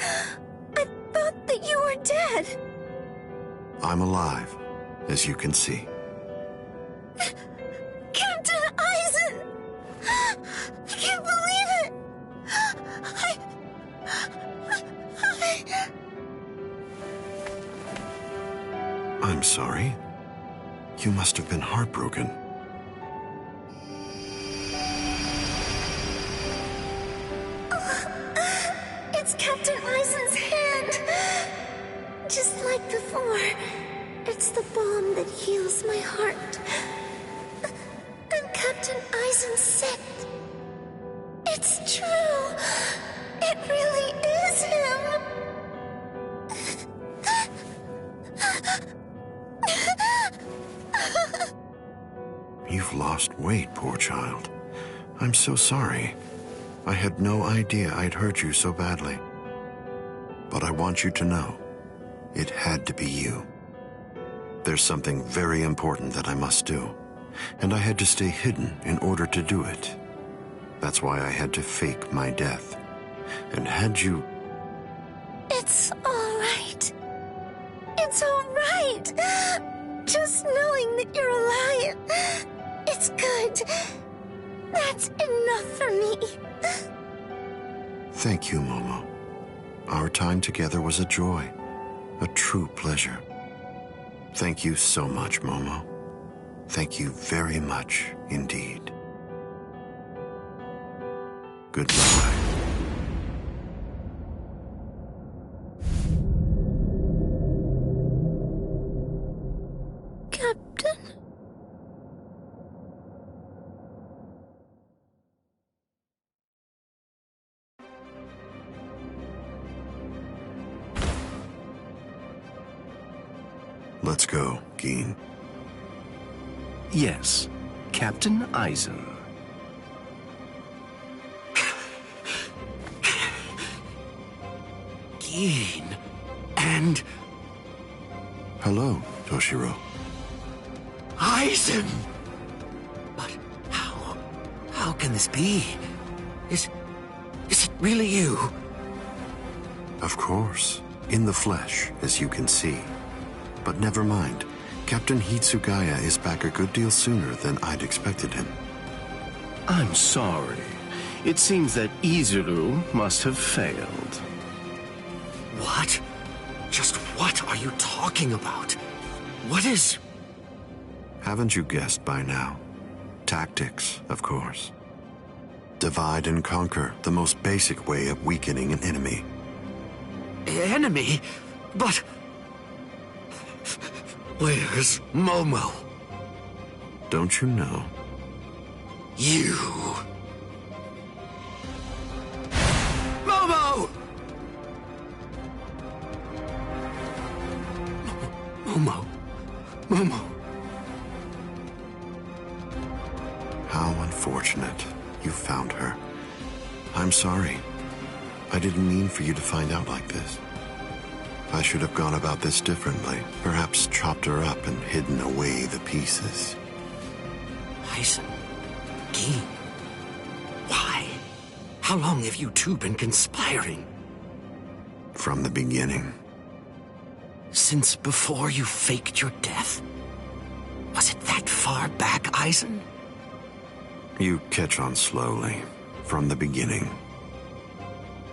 I thought that you were dead. I'm alive, as you can see. Captain Aizen! I can't believe it! I'm sorry. You must have been heartbroken. It's Captain Aizen's hand! Just like before. It's the balm that heals my heart. And Captain Aizen said... It's true! It really is him! You've lost weight, poor child. I'm so sorry. I had no idea I'd hurt you so badly. But I want you to know, it had to be you. There's something very important that I must do, and I had to stay hidden in order to do it. That's why I had to fake my death. And had you... It's all right. It's all right. Just knowing that you're alive, it's good. That's enough for me. Thank you, Momo. Our time together was a joy, a true pleasure. Thank you so much, Momo. Thank you very much indeed. Goodbye. Captain? Let's go, Geen. Yes, Captain Eisen. Geen. And... Hello, Toshiro. Eisen! But how? How can this be? Is it really you? Of course. In the flesh, as you can see. But never mind. Captain Hitsugaya is back a good deal sooner than I'd expected him. I'm sorry. It seems that Izuru must have failed. What? Just what are you talking about? What is... Haven't you guessed by now? Tactics, of course. Divide and conquer, the most basic way of weakening an enemy. Enemy? But... Where's Momo? Don't you know? You... Momo! Momo. How unfortunate. You found her. I'm sorry. I didn't mean for you to find out like this. I should have gone about this differently. Perhaps chopped her up and hidden away the pieces. Eisen. Geen. Why? How long have you two been conspiring? From the beginning. Since before you faked your death? Was it that far back, Eisen? You catch on slowly. From the beginning.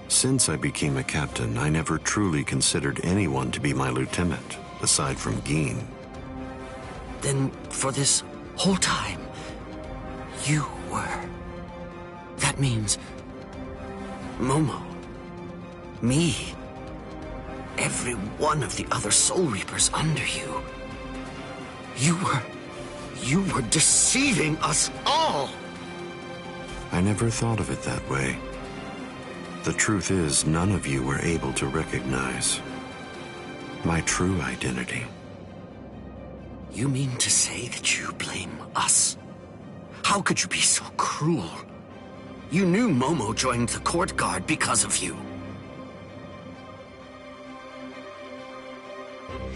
Since I became a captain, I never truly considered anyone to be my lieutenant, aside from Geen. Then, for this whole time, you were... That means... Momo. Me. Every one of the other Soul Reapers under you. You were deceiving us all! I never thought of it that way. The truth is, none of you were able to recognize my true identity. You mean to say that you blame us? How could you be so cruel? You knew Momo joined the court guard because of you.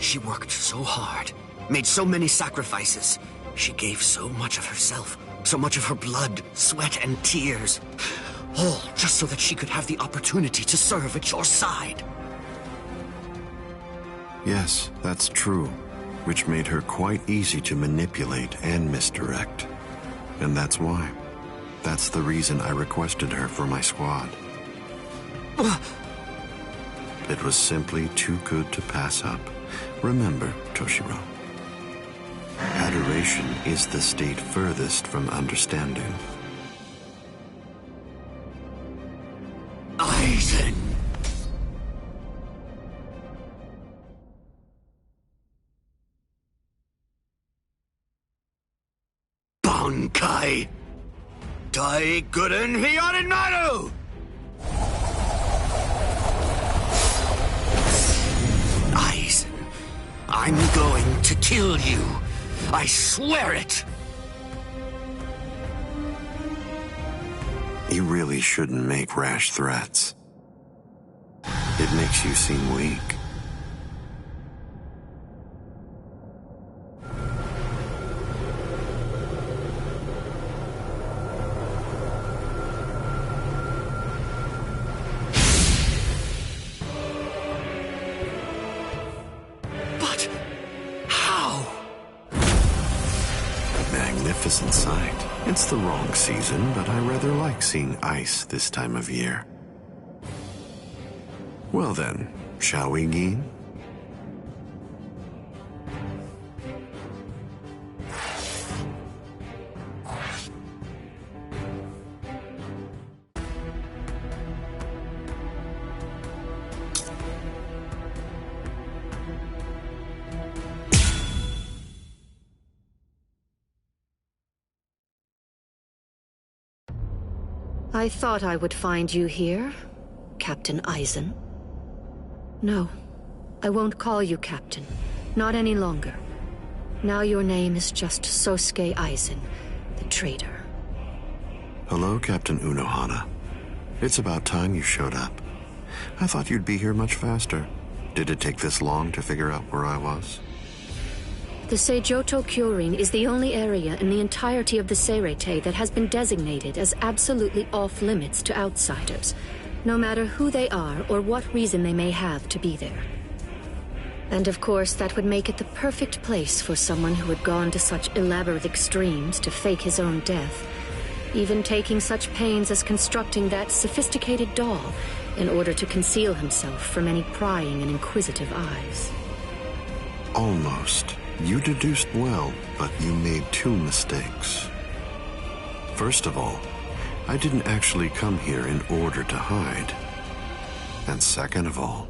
She worked so hard, made so many sacrifices. She gave so much of herself, so much of her blood, sweat, and tears. All just so that she could have the opportunity to serve at your side. Yes, that's true, which made her quite easy to manipulate and misdirect. And that's why. That's the reason I requested her for my squad. It was simply too good to pass up. Remember, Toshiro, adoration is the state furthest from understanding. Eisen! Bankai! Daiguren Hyorinmaru! Eisen, I'm going to kill you. I swear it! You really shouldn't make rash threats. It makes you seem weak. But how? Magnificent sight. It's the wrong season, but I rather like seeing ice this time of year. Well then, shall we, Geen? I thought I would find you here, Captain Aizen. No, I won't call you Captain. Not any longer. Now your name is just Sosuke Aizen, the traitor. Hello, Captain Unohana. It's about time you showed up. I thought you'd be here much faster. Did it take this long to figure out where I was? The Seijoto Kyorin is the only area in the entirety of the Seirete that has been designated as absolutely off-limits to outsiders, no matter who they are or what reason they may have to be there. And of course, that would make it the perfect place for someone who had gone to such elaborate extremes to fake his own death, even taking such pains as constructing that sophisticated doll in order to conceal himself from any prying and inquisitive eyes. Almost. You deduced well, but you made two mistakes. First of all, I didn't actually come here in order to hide. And second of all,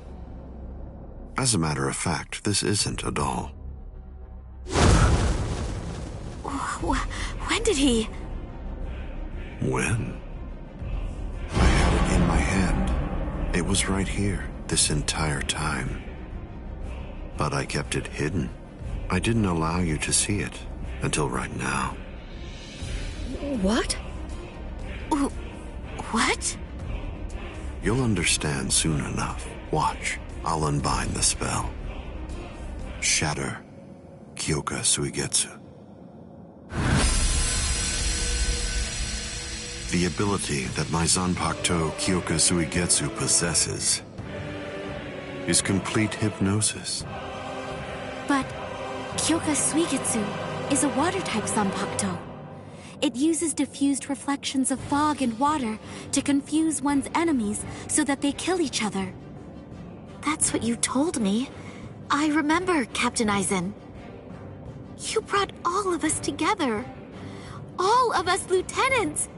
as a matter of fact, this isn't a doll. When did he... When? I had it in my hand. It was right here, this entire time. But I kept it hidden. I didn't allow you to see it until right now. What? What? You'll understand soon enough. Watch. I'll unbind the spell. Shatter Kyoka Suigetsu. The ability that my Zanpakuto Kyoka Suigetsu possesses is complete hypnosis. But Kyoka Suigetsu is a water-type Zanpakuto. It uses diffused reflections of fog and water to confuse one's enemies so that they kill each other. That's what you told me. I remember, Captain Aizen. You brought all of us together. All of us lieutenants.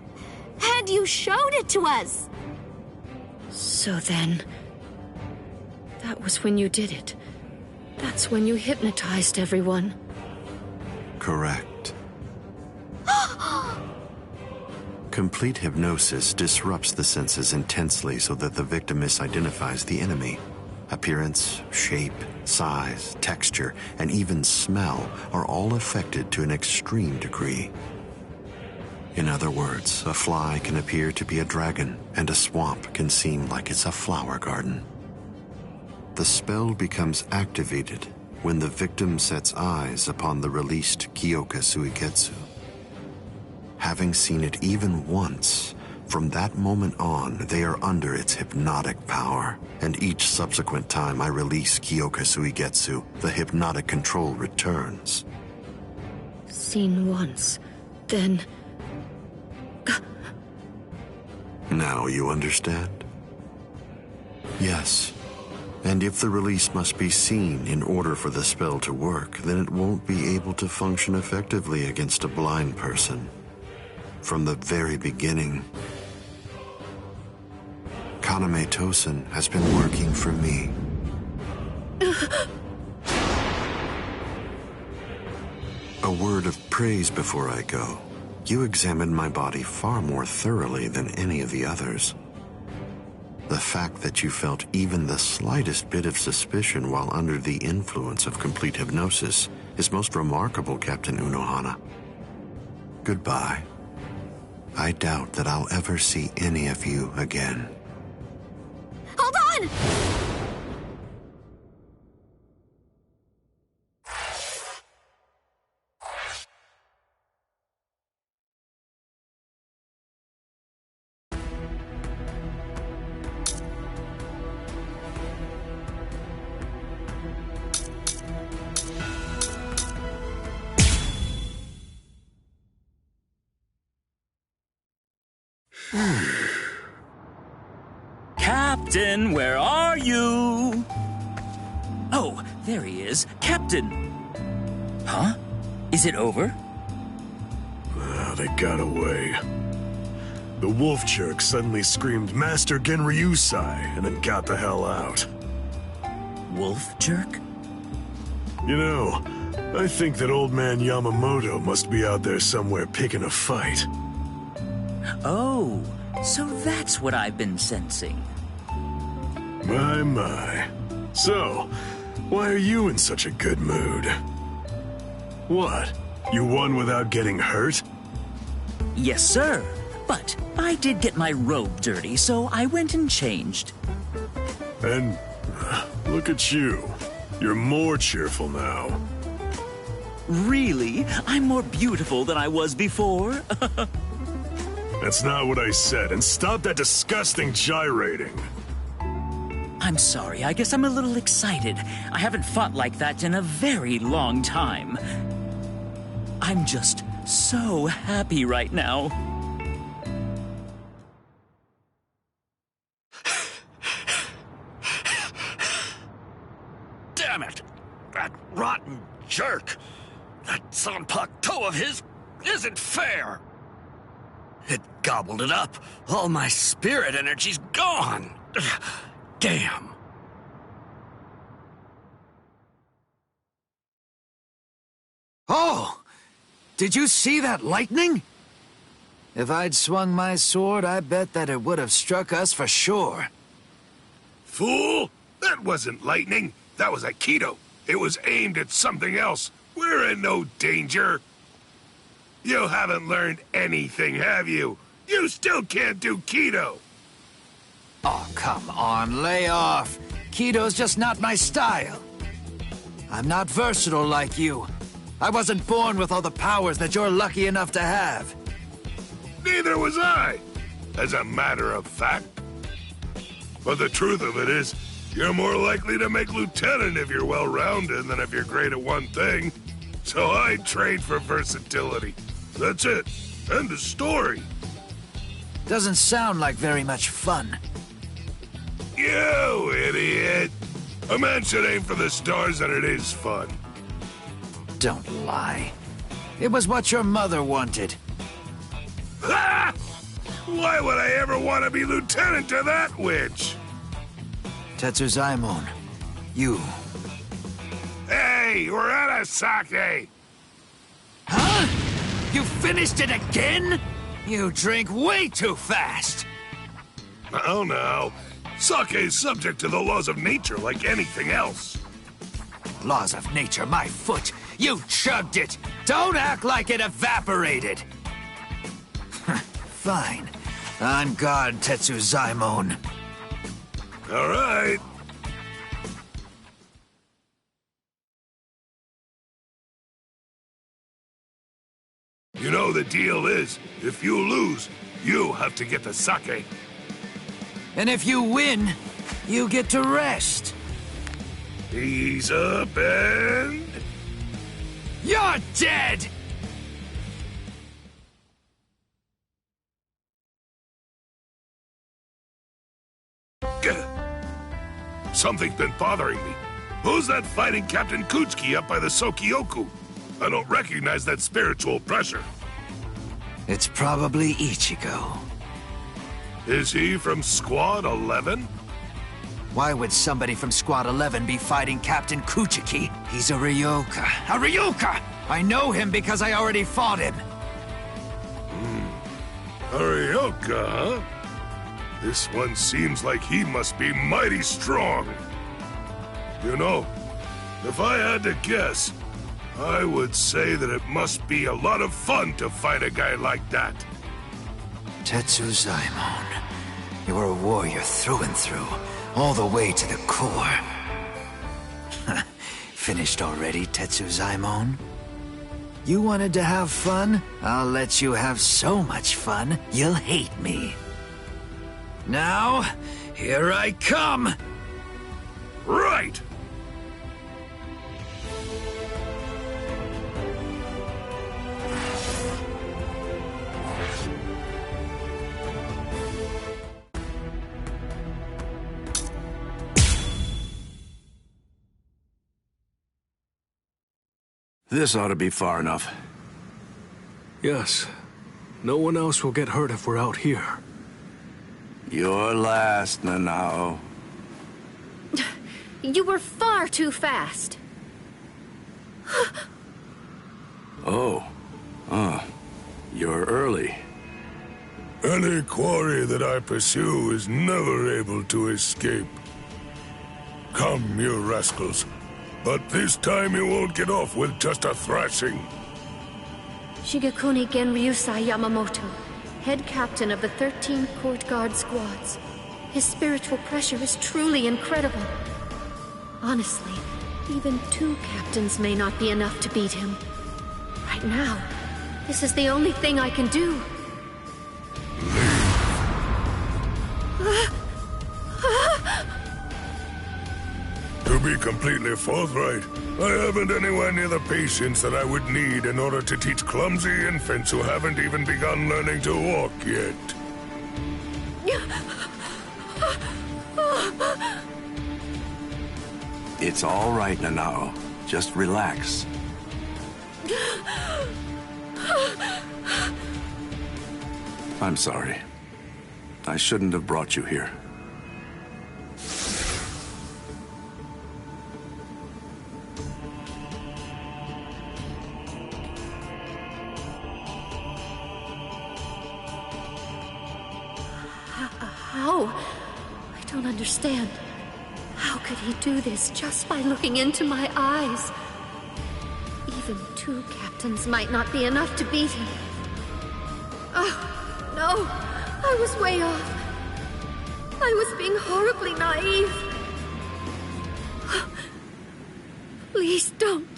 And you showed it to us. So then... that was when you did it. That's when you hypnotized everyone. Correct. Complete hypnosis disrupts the senses intensely so that the victim misidentifies the enemy. Appearance, shape, size, texture, and even smell are all affected to an extreme degree. In other words, a fly can appear to be a dragon, and a swamp can seem like it's a flower garden. The spell becomes activated when the victim sets eyes upon the released Kyoka Suigetsu. Having seen it even once, from that moment on, they are under its hypnotic power, and each subsequent time I release Kyoka Suigetsu, the hypnotic control returns. Seen once, then... Now you understand? Yes. And if the release must be seen in order for the spell to work, then it won't be able to function effectively against a blind person. From the very beginning, Kaname Tosen has been working for me. A word of praise before I go. You examined my body far more thoroughly than any of the others. The fact that you felt even the slightest bit of suspicion while under the influence of complete hypnosis is most remarkable, Captain Unohana. Goodbye. I doubt that I'll ever see any of you again. Hold on! Captain, where are you? Oh, there he is. Captain! Huh? Is it over? They got away. The wolf jerk suddenly screamed Master Genryusai and then got the hell out. Wolf jerk? You know, I think that old man Yamamoto must be out there somewhere picking a fight. Oh, So that's what I've been sensing. My. So, why are you in such a good mood? What? You won without getting hurt? Yes, sir. But I did get my robe dirty, so I went and changed. And look at you. You're more cheerful now. Really? I'm more beautiful than I was before? That's not what I said, and stop that disgusting gyrating. I'm sorry, I guess I'm a little excited. I haven't fought like that in a very long time. I'm just so happy right now. Damn it! That rotten jerk! That Zanpakuto toe of his isn't fair! It gobbled it up. All my spirit energy's gone. Damn. Oh! Did you see that lightning? If I'd swung my sword, I bet that it would have struck us for sure. Fool! That wasn't lightning. That was Aikido. It was aimed at something else. We're in no danger. You haven't learned anything, have you? You still can't do Kido. Oh, come on, lay off. Kido's just not my style. I'm not versatile like you. I wasn't born with all the powers that you're lucky enough to have. Neither was I, as a matter of fact. But the truth of it is, you're more likely to make lieutenant if you're well-rounded than if you're great at one thing. So I trade for versatility. That's it. End of story. Doesn't sound like very much fun. You idiot! A man should aim for the stars and it is fun. Don't lie. It was what your mother wanted. Ha! Why would I ever want to be lieutenant to that witch? Tetsuzaimon, you. Hey, we're at a sake! Huh? You finished it again? You drink way too fast. Oh no. Sake's subject to the laws of nature like anything else. Laws of nature, my foot. You chugged it. Don't act like it evaporated. Fine. On guard, Tetsuzaimon. All right. You know the deal is, if you lose, you have to get the sake. And if you win, you get to rest. Ease up and... You're dead! Something's been bothering me. Who's that fighting Captain Kuchiki up by the Sokyoku? I don't recognize that spiritual pressure. It's probably Ichigo. Is he from Squad 11? Why would somebody from Squad 11 be fighting Captain Kuchiki? He's a Ryoka. A Ryoka! I know him because I already fought him. A Ryoka, huh? This one seems like he must be mighty strong. You know, if I had to guess, I would say that it must be a lot of fun to fight a guy like that. Tetsuzaimon, you're a warrior through and through, all the way to the core. Finished already, Tetsuzaimon? You wanted to have fun? I'll let you have so much fun, you'll hate me. Now, here I come! Right! This ought to be far enough. Yes. No one else will get hurt if we're out here. You're last, Nanao. You were far too fast. Oh. You're early. Any quarry that I pursue is never able to escape. Come, you rascals. But this time you won't get off with just a thrashing. Shigekuni Genryusai Yamamoto, head captain of the 13 Court Guard squads. His spiritual pressure is truly incredible. Honestly, even 2 captains may not be enough to beat him. Right now, this is the only thing I can do. To be completely forthright, I haven't anywhere near the patience that I would need in order to teach clumsy infants who haven't even begun learning to walk yet. It's all right, Nanao. Just relax. I'm sorry. I shouldn't have brought you here. How? I don't understand. How could he do this just by looking into my eyes? Even 2 captains might not be enough to beat him. Oh, no. I was way off. I was being horribly naive. Please don't,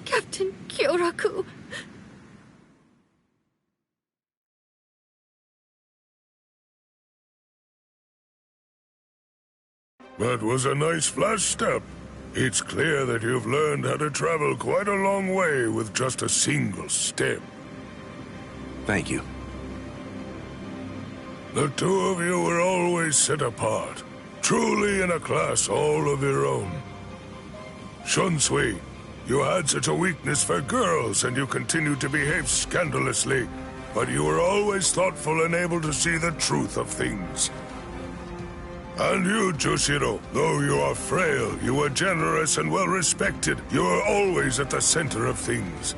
Captain Kyoraku. That was a nice flash step. It's clear that you've learned how to travel quite a long way with just a single step. Thank you. The 2 of you were always set apart, truly in a class all of your own. Shunsui, you had such a weakness for girls and you continued to behave scandalously, but you were always thoughtful and able to see the truth of things. And you, Jushiro, though you are frail, you were generous and well-respected. You were always at the center of things.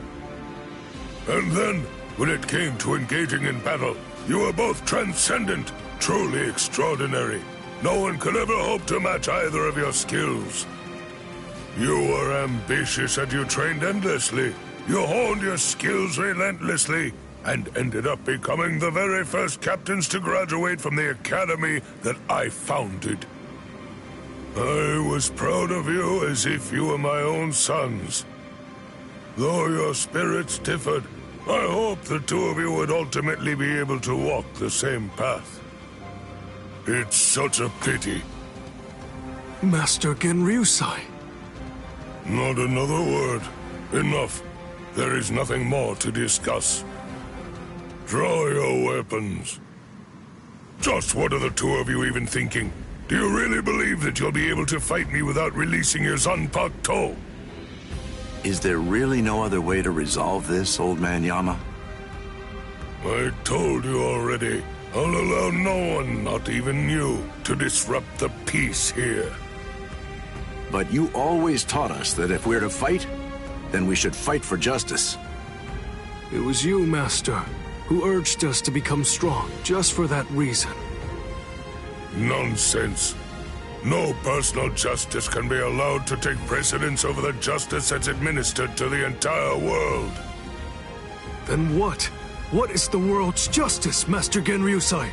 And then, when it came to engaging in battle, you were both transcendent, truly extraordinary. No one could ever hope to match either of your skills. You were ambitious and you trained endlessly. You honed your skills relentlessly, and ended up becoming the very first captains to graduate from the academy that I founded. I was proud of you as if you were my own sons. Though your spirits differed, I hope the 2 of you would ultimately be able to walk the same path. It's such a pity. Master Genryusai. Not another word. Enough. There is nothing more to discuss. Draw your weapons. Just what are the 2 of you even thinking? Do you really believe that you'll be able to fight me without releasing your Zanpakuto? Is there really no other way to resolve this, Old Man Yama? I told you already. I'll allow no one, not even you, to disrupt the peace here. But you always taught us that if we're to fight, then we should fight for justice. It was you, Master, who urged us to become strong, just for that reason. Nonsense. No personal justice can be allowed to take precedence over the justice that's administered to the entire world. Then what? What is the world's justice, Master Genryusai?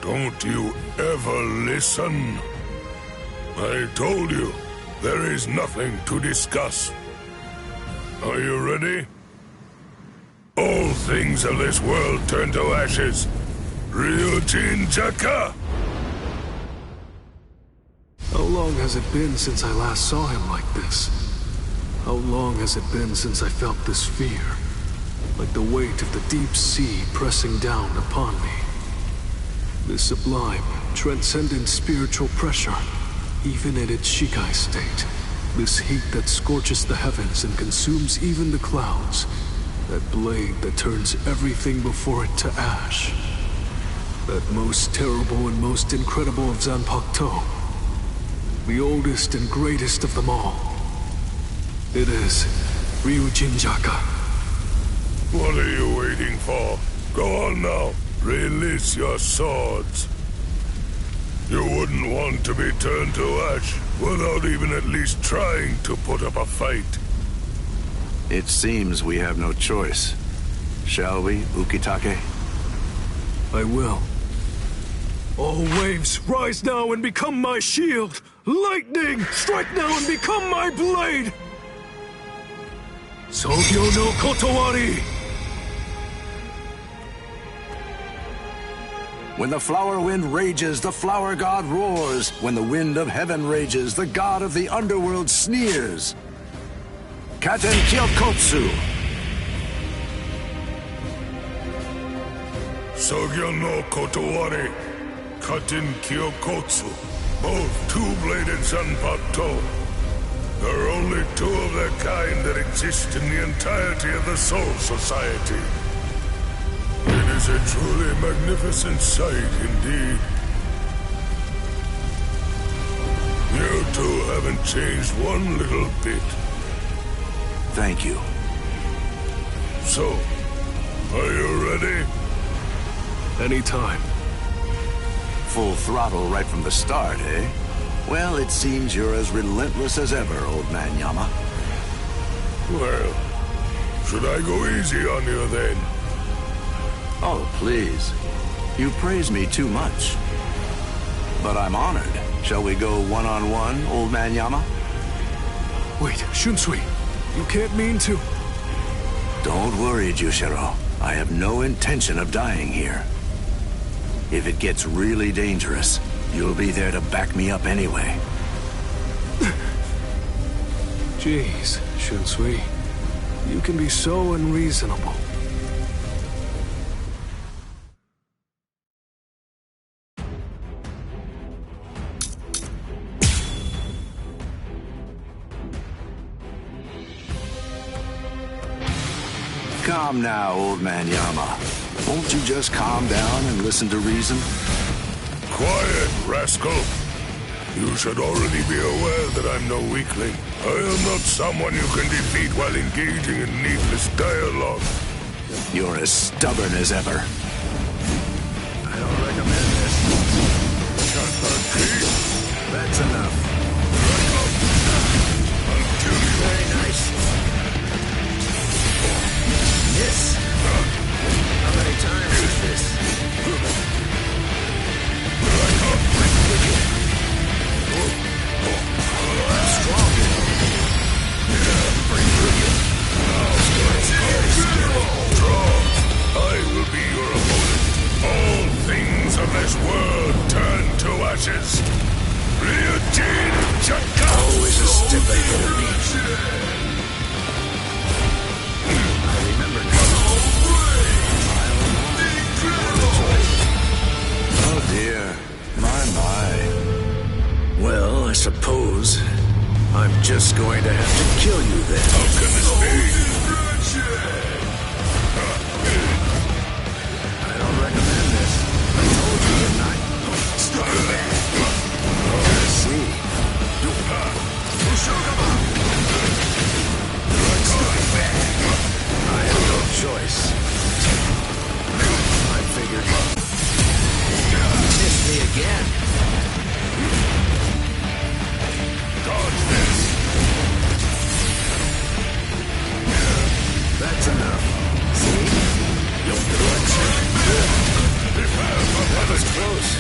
Don't you ever listen? I told you, there is nothing to discuss. Are you ready? All things of this world turn to ashes. Ryujin Jaka! How long has it been since I last saw him like this? How long has it been since I felt this fear? Like the weight of the deep sea pressing down upon me. This sublime, transcendent spiritual pressure, even in its Shikai state. This heat that scorches the heavens and consumes even the clouds. That blade that turns everything before it to ash. That most terrible and most incredible of Zanpakuto. The oldest and greatest of them all. It is Ryujin Jaka. What are you waiting for? Go on now. Release your swords. You wouldn't want to be turned to ash without even at least trying to put up a fight. It seems we have no choice. Shall we, Ukitake? I will. All waves, rise now and become my shield! Lightning, strike now and become my blade! Sogyo no Kotowari! When the flower wind rages, the flower god roars. When the wind of heaven rages, the god of the underworld sneers. Katen Kyokotsu. Sogyo no Kotowari, Katen Kyokotsu. Both two-bladed Zanpakuto. There are only two of their kind that exist in the entirety of the Soul Society. It is a truly magnificent sight indeed. You two haven't changed one little bit. Thank you. So, are you ready? Anytime. Full throttle right from the start, eh? Well, it seems you're as relentless as ever, old man Yama. Well, should I go easy on you then? Oh, please. You praise me too much. But I'm honored. Shall we go one-on-one, old man Yama? Wait, Shunsui. You can't mean to... Don't worry, Jushiro. I have no intention of dying here. If it gets really dangerous, you'll be there to back me up anyway. Jeez, Shunsui. You can be so unreasonable. Calm now, old man Yama. Won't you just calm down and listen to reason? Quiet, rascal. You should already be aware that I'm no weakling. I am not someone you can defeat while engaging in needless dialogue. You're as stubborn as ever. I don't recommend this. Shut the teeth. That's enough. Very nice. Miss. How many times is this? I'm strong. I will be your opponent. All things of this world turn to ashes. Ryujin Chaka! Always a step ahead of me. I remember now. Oh dear. My. Well, I suppose I'm just going to have to kill you then. How can this be? I don't recommend this. I told you, didn't I? Stop that. I see. I have no choice. I figured. Miss me again. Dodge this. That's enough. See? That was close.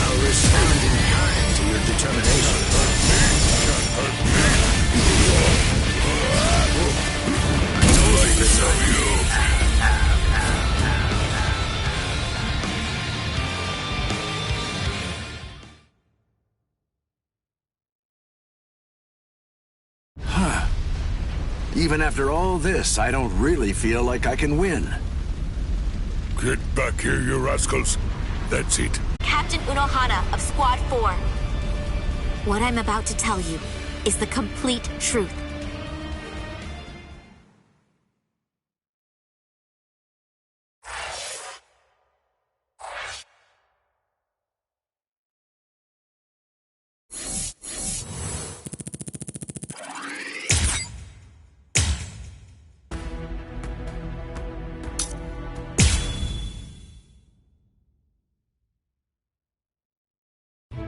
I'll respond in kind to your determination. I told you this of you. Even after all this, I don't really feel like I can win. Get back here, you rascals. That's it. Captain Unohana of Squad 4. What I'm about to tell you is the complete truth.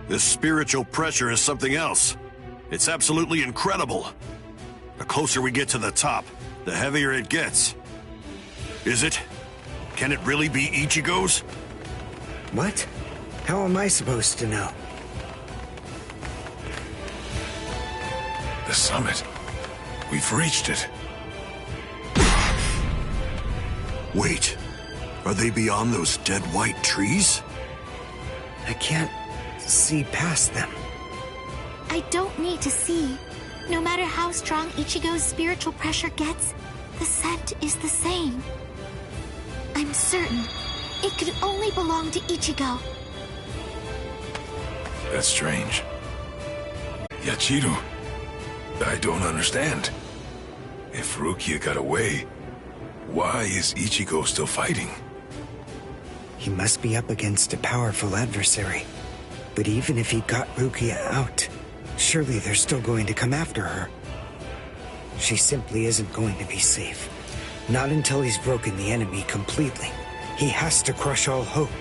This spiritual pressure is something else. It's absolutely incredible. The closer we get to the top, the heavier it gets. Is it? Can it really be Ichigo's? What? How am I supposed to know? The summit. We've reached it. Wait, are they beyond those dead white trees? I can't see past them. I don't need to see. No matter how strong Ichigo's spiritual pressure gets, the scent is the same. I'm certain it could only belong to Ichigo. That's strange. Yachiru, I don't understand. If Rukia got away, why is Ichigo still fighting? He must be up against a powerful adversary. But even if he got Rukia out, surely they're still going to come after her. She simply isn't going to be safe. Not until he's broken the enemy completely. He has to crush all hope.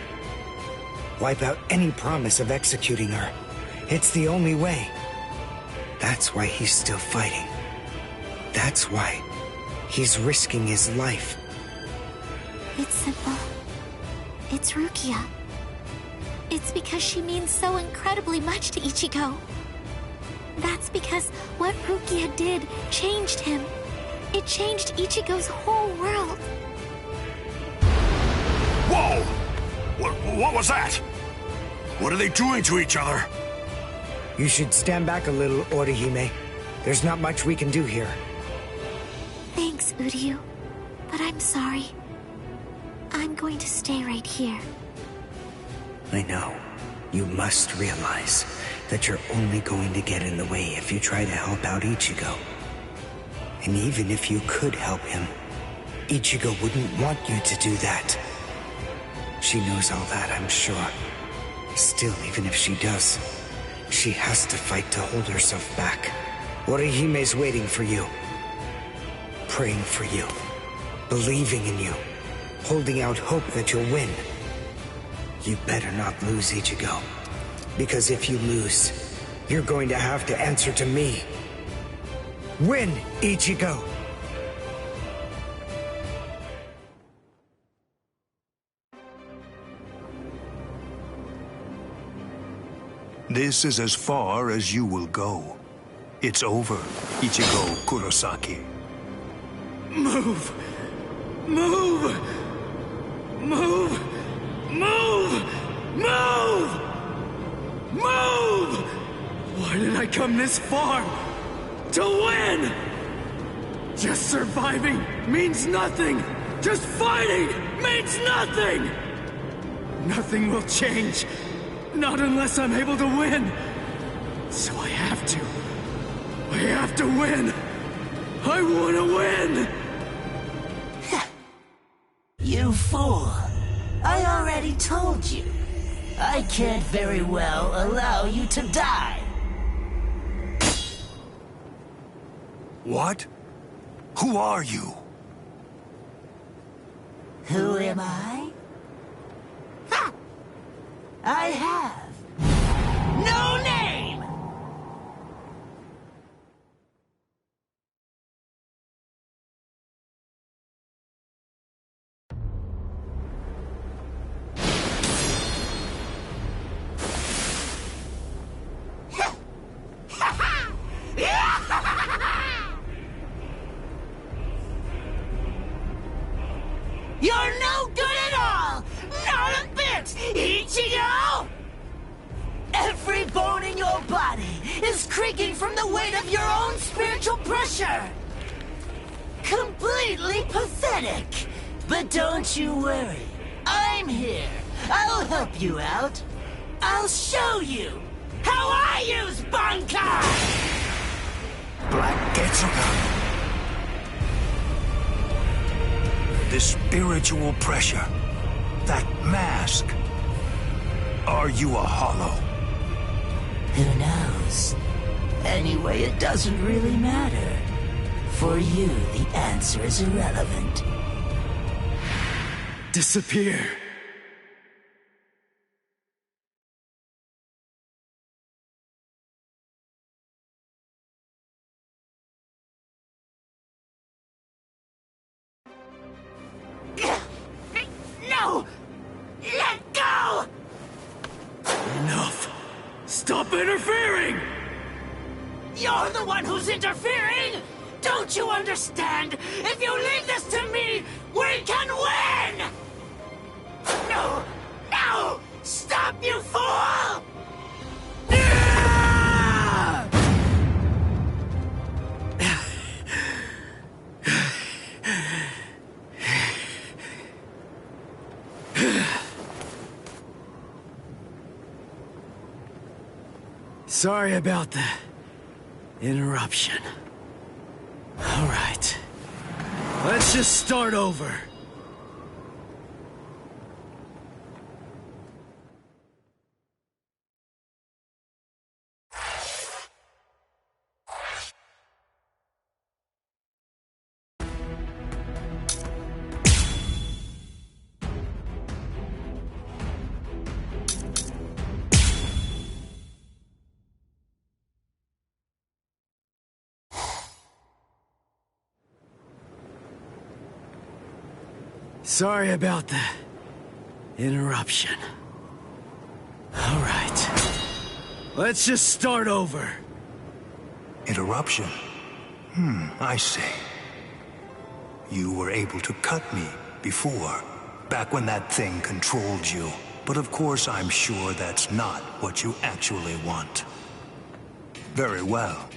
Wipe out any promise of executing her. It's the only way. That's why he's still fighting. That's why he's risking his life. It's simple. It's Rukia. It's because she means so incredibly much to Ichigo. That's because what Rukia did changed him. It changed Ichigo's whole world. Whoa! What was that? What are they doing to each other? You should stand back a little, Orihime. There's not much we can do here. Thanks, Uryu. But I'm sorry. I'm going to stay right here. I know. You must realize that you're only going to get in the way if you try to help out Ichigo. And even if you could help him, Ichigo wouldn't want you to do that. She knows all that, I'm sure. Still, even if she does, she has to fight to hold herself back. Orihime's waiting for you. Praying for you. Believing in you. Holding out hope that you'll win. You better not lose, Ichigo. Because if you lose, you're going to have to answer to me. Win, Ichigo! This is as far as you will go. It's over, Ichigo Kurosaki. Move! Move! Move! Move! Move! Move! Why did I come this far? To win! Just surviving means nothing! Just fighting means nothing! Nothing will change. Not unless I'm able to win. So I have to. I have to win. I want to win! You fool. I already told you. I can't very well allow you to die. What? Who are you? Who am I? Ha! I have no name! You're no good at all! Not a bit, Ichigo! Every bone in your body is creaking from the weight of your own spiritual pressure! Completely pathetic! But don't you worry. I'm here. I'll help you out. I'll show you how I use Bankai! Black Getsuga. The spiritual pressure. That mask. Are you a hollow? Who knows? Anyway, it doesn't really matter. For you, the answer is irrelevant. Disappear. interfering! You're the one who's interfering! Don't you understand? If you leave this to me, we can win! No! No! Stop, you fool! Sorry about the interruption. All right. Let's just start over. Sorry about the interruption. All right. Let's just start over. Interruption? I see. You were able to cut me before, back when that thing controlled you. But of course I'm sure that's not what you actually want. Very well.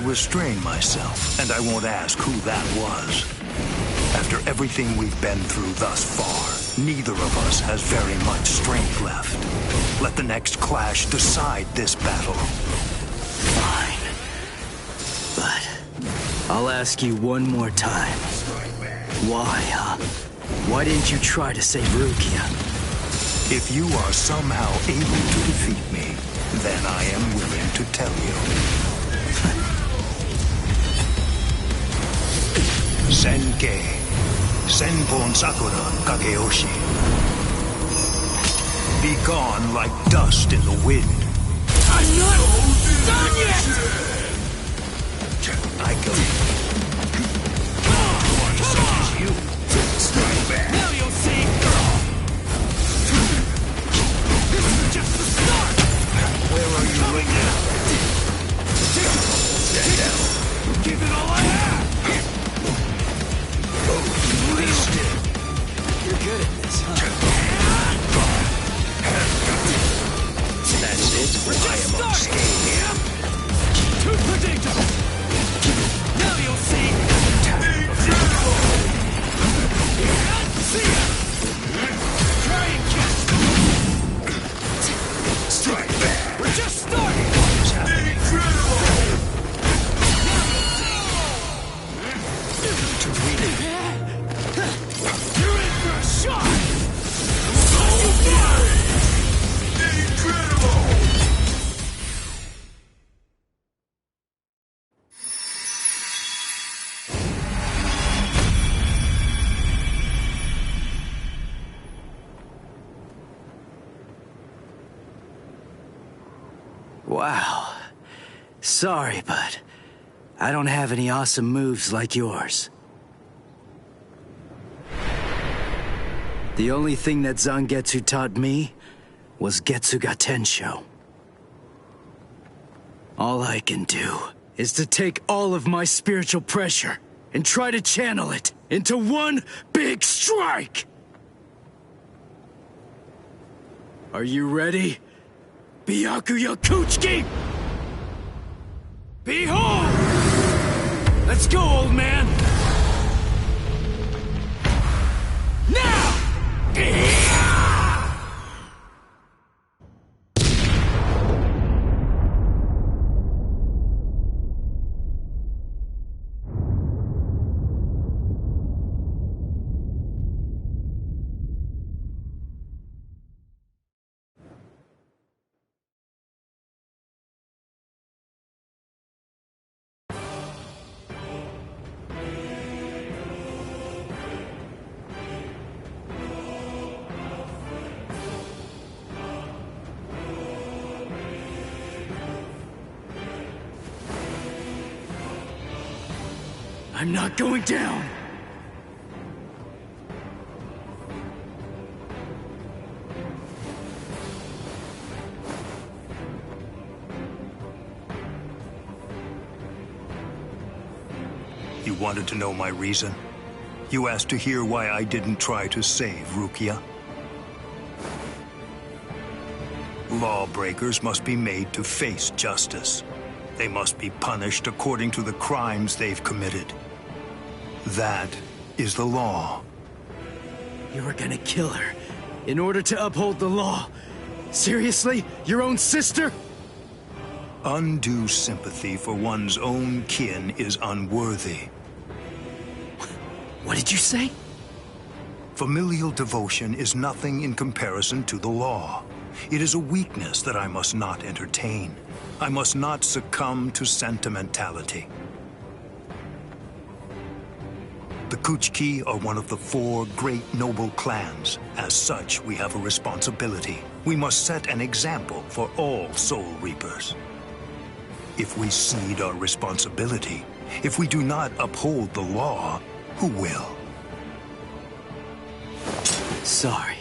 Restrain myself, and I won't ask who that was. After everything we've been through thus far, neither of us has very much strength left. Let the next clash decide this battle. Fine. But I'll ask you one more time. Why, huh? Why didn't you try to save Rukia? If you are somehow able to defeat me, then I am willing to tell you. Senkei, Senpon Sakura Kageyoshi. Be gone like dust in the wind. I'm not done yet! I go. One such as you. Strike back. Now you'll see! This is just the start! Where are you right now? Stand down. Give it all I have! Be still. You're good at this, huh? That's it. I am unscathed. Too predictable! Now you'll see! See ya! Try and catch! Strike back! We're just starting! What is happening? You're in for a shot! Wow. Sorry, but I don't have any awesome moves like yours. The only thing that Zangetsu taught me was Getsuga Tensho. All I can do is to take all of my spiritual pressure and try to channel it into one big strike! Are you ready? Byakuya Kuchiki! Behold! Let's go, old man! Now! I'm not going down! You wanted to know my reason? You asked to hear why I didn't try to save Rukia? Lawbreakers must be made to face justice. They must be punished according to the crimes they've committed. That is the law. You were gonna kill her in order to uphold the law. Seriously? Your own sister? Undue sympathy for one's own kin is unworthy. What did you say? Familial devotion is nothing in comparison to the law. It is a weakness that I must not entertain. I must not succumb to sentimentality. The Kuchiki are one of the 4 great noble clans. As such, we have a responsibility. We must set an example for all Soul Reapers. If we cede our responsibility, if we do not uphold the law, who will? Sorry.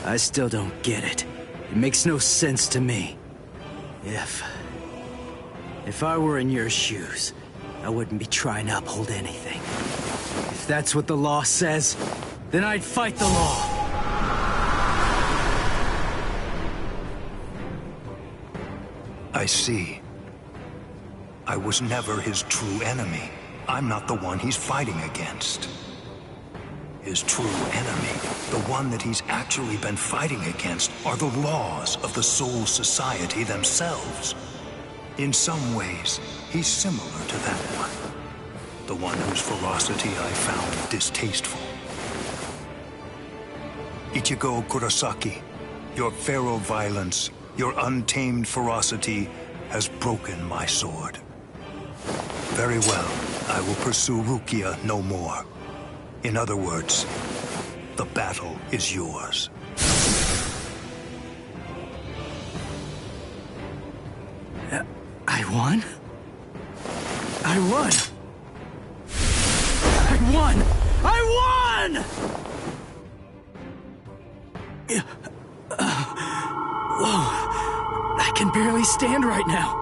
I still don't get it. It makes no sense to me. If I were in your shoes, I wouldn't be trying to uphold anything. If that's what the law says, then I'd fight the law. I see. I was never his true enemy. I'm not the one he's fighting against. His true enemy, the one that he's actually been fighting against, are the laws of the Soul Society themselves. In some ways, he's similar to that one. The one whose ferocity I found distasteful. Ichigo Kurosaki, your feral violence, your untamed ferocity has broken my sword. Very well, I will pursue Rukia no more. In other words, the battle is yours. I won? I won! I won! I won! Whoa. I can barely stand right now.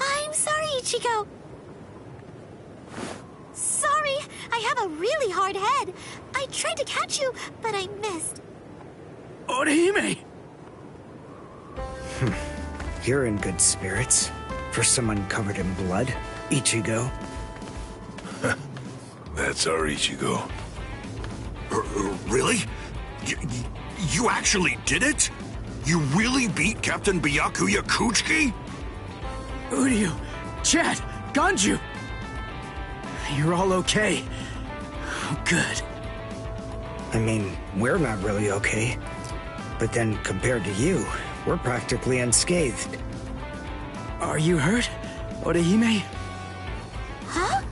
I'm sorry, Ichigo. Sorry, I have a really hard head. I tried to catch you, but I missed. Orihime! You're in good spirits. For someone covered in blood, Ichigo. That's our Ichigo. Really? You actually did it? You really beat Captain Byakuya Kuchiki? Uryu, Chad, Ganju! You're all okay. Oh, good. I mean, we're not really okay. But then, compared to you, we're practically unscathed. Are you hurt, Orihime? Huh?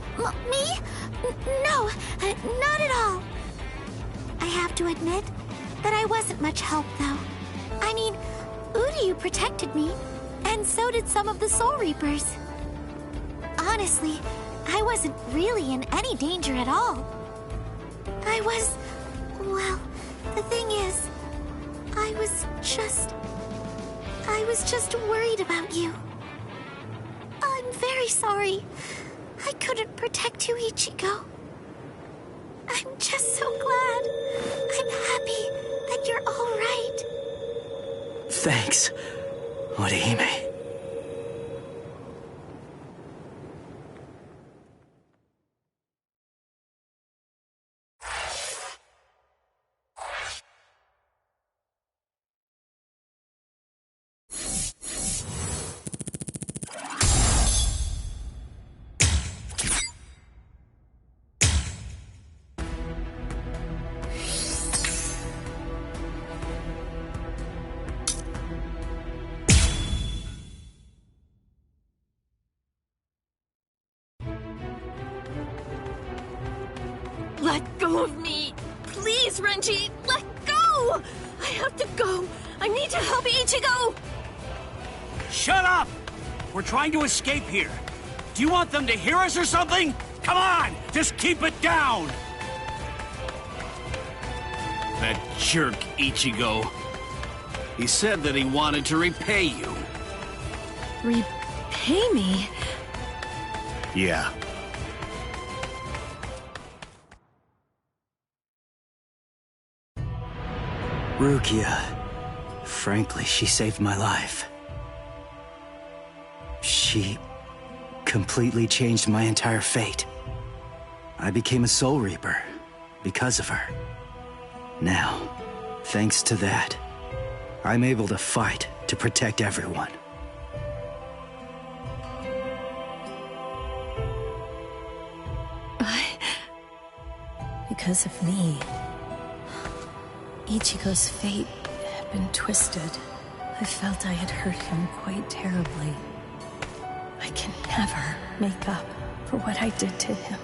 Me? No, not at all. I have to admit, But I wasn't much help, though. I mean, Uryu protected me, and so did some of the Soul Reapers. Honestly, I wasn't really in any danger at all. Well, the thing is, I was just worried about you. I'm very sorry. I couldn't protect you, Ichigo. I'm just so glad. I'm happy that you're all right. Thanks, Orihime. Let go of me! Please, Renji! Let go! I have to go! I need to help Ichigo! Shut up! We're trying to escape here. Do you want them to hear us or something? Come on! Just keep it down! That jerk Ichigo. He said that he wanted to repay you. Repay me? Yeah. Rukia. Frankly, she saved my life. She completely changed my entire fate. I became a Soul Reaper because of her. Now, thanks to that, I'm able to fight to protect everyone. Because of me, Ichigo's fate had been twisted. I felt I had hurt him quite terribly. I can never make up for what I did to him.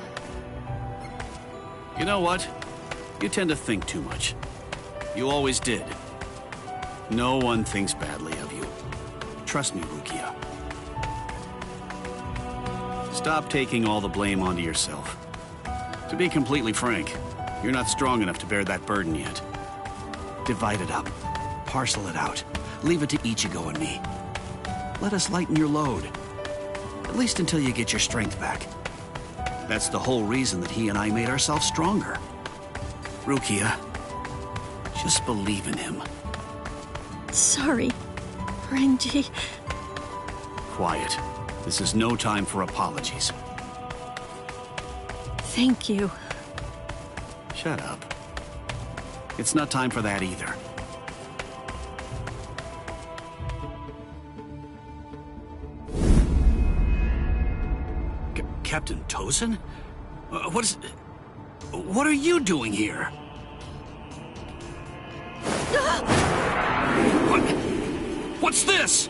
You know what? You tend to think too much. You always did. No one thinks badly of you. Trust me, Rukia. Stop taking all the blame onto yourself. To be completely frank, you're not strong enough to bear that burden yet. Divide it up. Parcel it out. Leave it to Ichigo and me. Let us lighten your load. At least until you get your strength back. That's the whole reason that he and I made ourselves stronger. Rukia, just believe in him. Sorry, Renji. Quiet. This is no time for apologies. Thank you. Shut up. It's not time for that either. Captain Tozen? What are you doing here? What's this?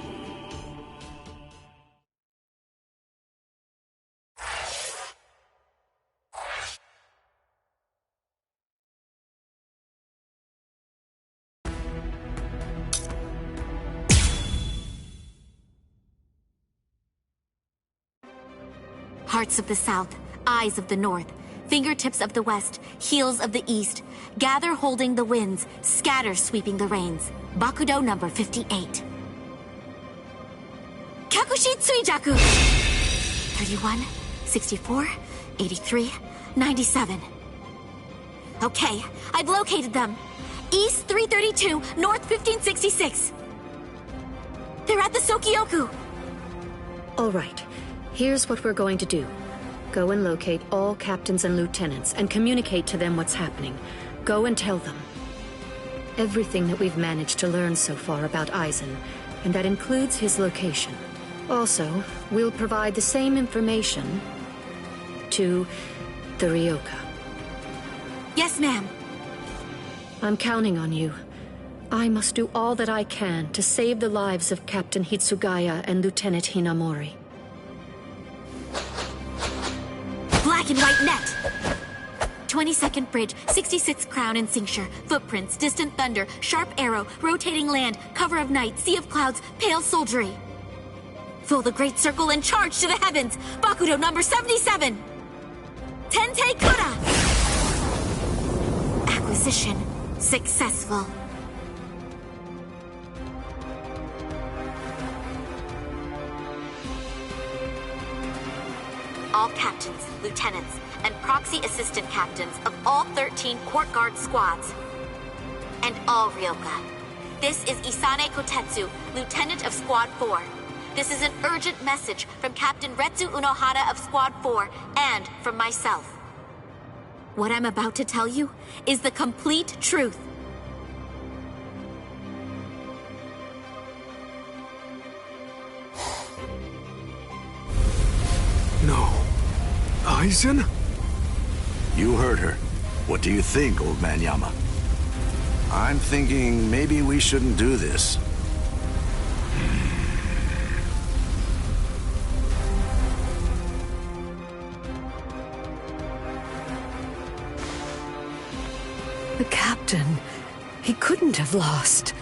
Hearts of the South, eyes of the North, fingertips of the West, heels of the East, gather holding the winds, scatter sweeping the rains. Bakudo number 58. Kakushi Tsuijaku! 31, 64, 83, 97. Okay, I've located them. East 332, North 1566. They're at the Sokyoku. All right. Here's what we're going to do. Go and locate all captains and lieutenants and communicate to them what's happening. Go and tell them everything that we've managed to learn so far about Aizen, and that includes his location. Also, we'll provide the same information to the Ryoka. Yes, ma'am. I'm counting on you. I must do all that I can to save the lives of Captain Hitsugaya and Lieutenant Hinamori. Black and white net. 22nd bridge, 66th crown and cincture, footprints, distant thunder, sharp arrow, rotating land, cover of night, sea of clouds, pale soldiery. Fill the great circle and charge to the heavens! Bakudo number 77! Tente Kura! Acquisition successful. All captains, lieutenants, and proxy assistant captains of all 13 court guard squads. And all Ryoka. This is Isane Kotetsu, lieutenant of Squad 4. This is an urgent message from Captain Retsu Unohara of Squad 4 and from myself. What I'm about to tell you is the complete truth. No. Aizen? You heard her. What do you think, old man Yama? I'm thinking maybe we shouldn't do this. The captain. He couldn't have lost.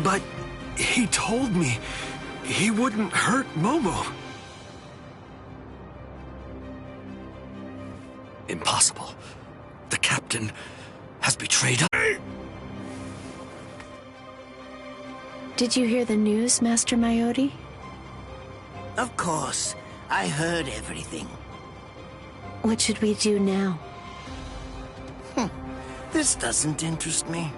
But he told me he wouldn't hurt Momo. Impossible. The captain has betrayed us. Did you hear the news, Master Mayori? Of course. I heard everything. What should we do now? This doesn't interest me.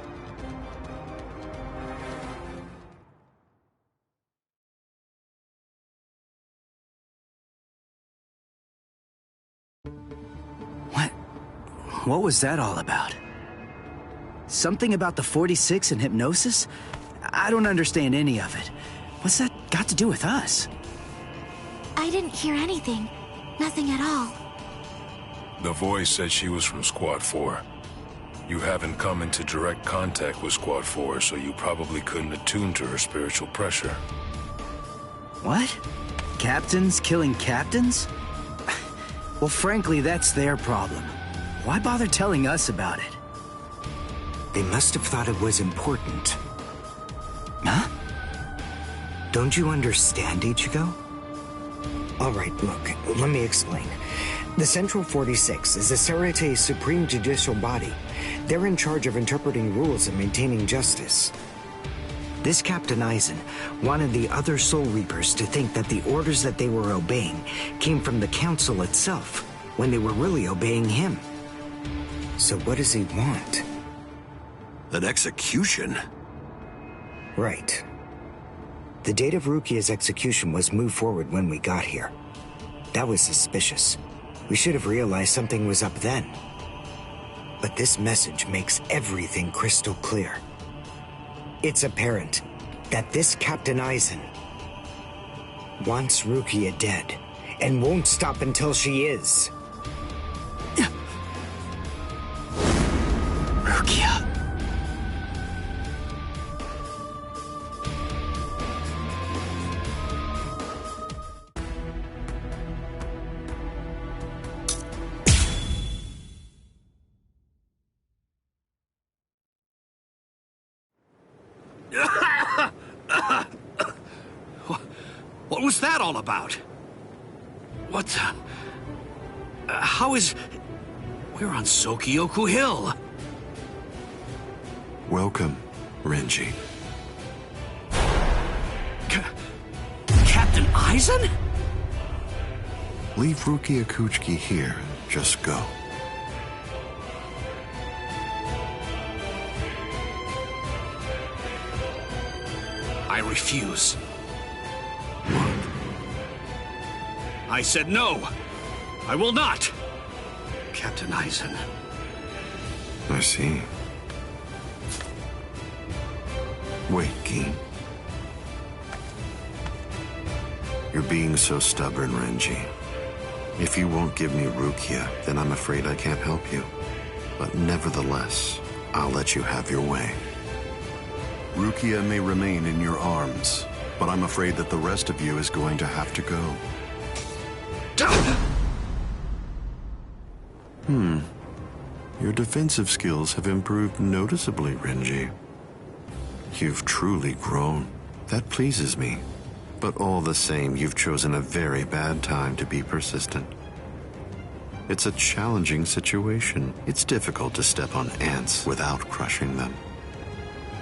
What was that all about? Something about the 46 and hypnosis? I don't understand any of it. What's that got to do with us? I didn't hear anything. Nothing at all. The voice said she was from Squad 4. You haven't come into direct contact with Squad 4, so you probably couldn't attune to her spiritual pressure. What? Captains killing captains? Well, frankly, that's their problem. Why bother telling us about it? They must have thought it was important. Huh? Don't you understand, Ichigo? All right, look, let me explain. The Central 46 is the Sarate's supreme judicial body. They're in charge of interpreting rules and maintaining justice. This Captain Aizen wanted the other Soul Reapers to think that the orders that they were obeying came from the Council itself, when they were really obeying him. So what does he want? An execution? Right. The date of Rukia's execution was moved forward when we got here. That was suspicious. We should have realized something was up then. But this message makes everything crystal clear. It's apparent that this Captain Aizen wants Rukia dead, and won't stop until she is. Rukia. What was that all about? What the... how is... We're on Sokyoku Hill. Welcome, Renji. Captain Aizen? Leave Rukia Kuchiki here. Just go. I refuse. What? I said no. I will not. Captain Aizen. I see. Wait, Gin. You're being so stubborn, Renji. If you won't give me Rukia, then I'm afraid I can't help you. But nevertheless, I'll let you have your way. Rukia may remain in your arms, but I'm afraid that the rest of you is going to have to go. Your defensive skills have improved noticeably, Renji. You've truly grown. That pleases me. But all the same, you've chosen a very bad time to be persistent. It's a challenging situation. It's difficult to step on ants without crushing them.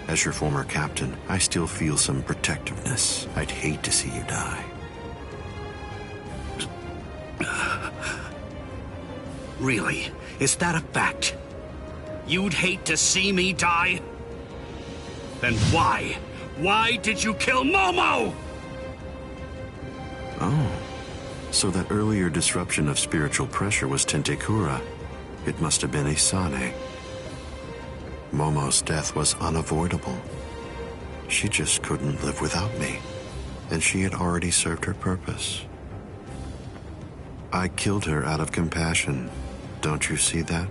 As your former captain, I still feel some protectiveness. I'd hate to see you die. Really? Is that a fact? You'd hate to see me die? Then why? Why did you kill Momo? Oh, so that earlier disruption of spiritual pressure was Tentekura. It must have been Isane. Momo's death was unavoidable. She just couldn't live without me, and she had already served her purpose. I killed her out of compassion. Don't you see that?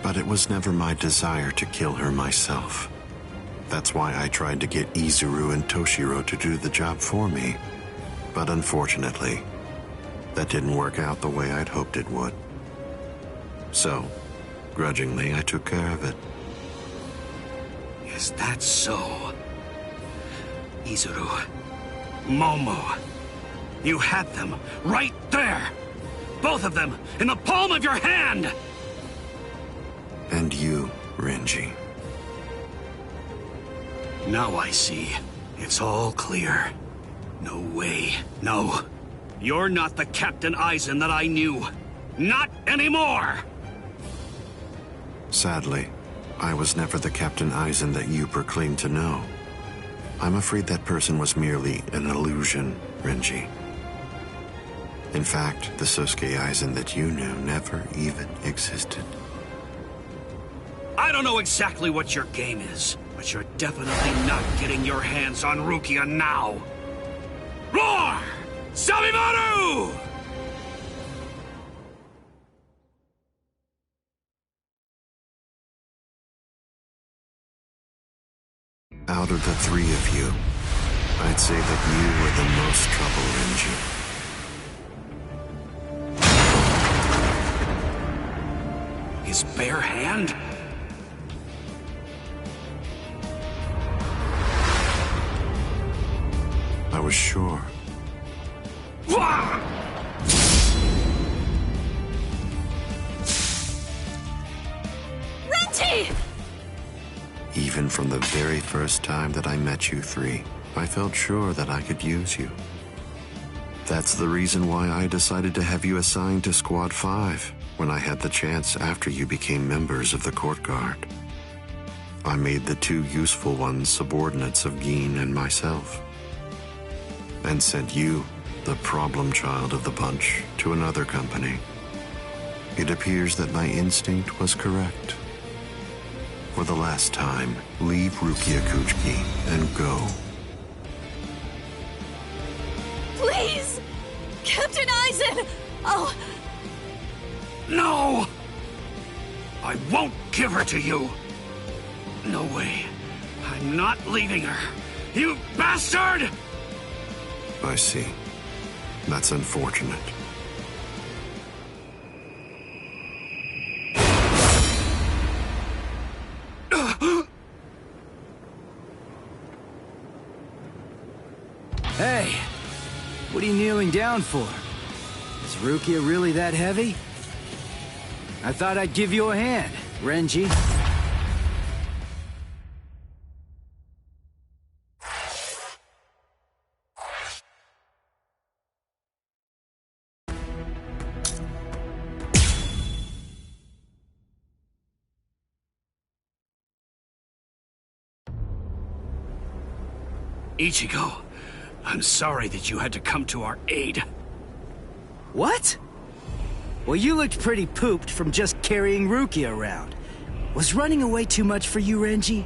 But it was never my desire to kill her myself. That's why I tried to get Izuru and Toshiro to do the job for me. But unfortunately, that didn't work out the way I'd hoped it would. So, grudgingly, I took care of it. Is that so? Izuru, Momo, you had them right there! Both of them in the palm of your hand! And you, Renji. Now I see. It's all clear. No way. No. You're not the Captain Aizen that I knew. Not anymore! Sadly, I was never the Captain Aizen that you proclaimed to know. I'm afraid that person was merely an illusion, Renji. In fact, the Sosuke Aizen that you knew never even existed. I don't know exactly what your game is, but you're definitely not getting your hands on Rukia now. Roar! Sabimaru! Out of the three of you, I'd say that you were the most trouble, Renji. His bare hand? I was sure. Renji! Even from the very first time that I met you three, I felt sure that I could use you. That's the reason why I decided to have you assigned to Squad 5 when I had the chance after you became members of the Court Guard. I made the two useful ones subordinates of Gin and myself, and sent you, the problem child of the bunch, to another company. It appears that my instinct was correct. For the last time, leave Rukia Kuchiki and go. Please! Captain Aizen! Oh... No! I won't give her to you! No way. I'm not leaving her. You bastard! I see. That's unfortunate. Hey, what are you kneeling down for? Is Rukia really that heavy? I thought I'd give you a hand, Renji. Ichigo, I'm sorry that you had to come to our aid. What? Well, you looked pretty pooped from just carrying Rukia around. Was running away too much for you, Renji?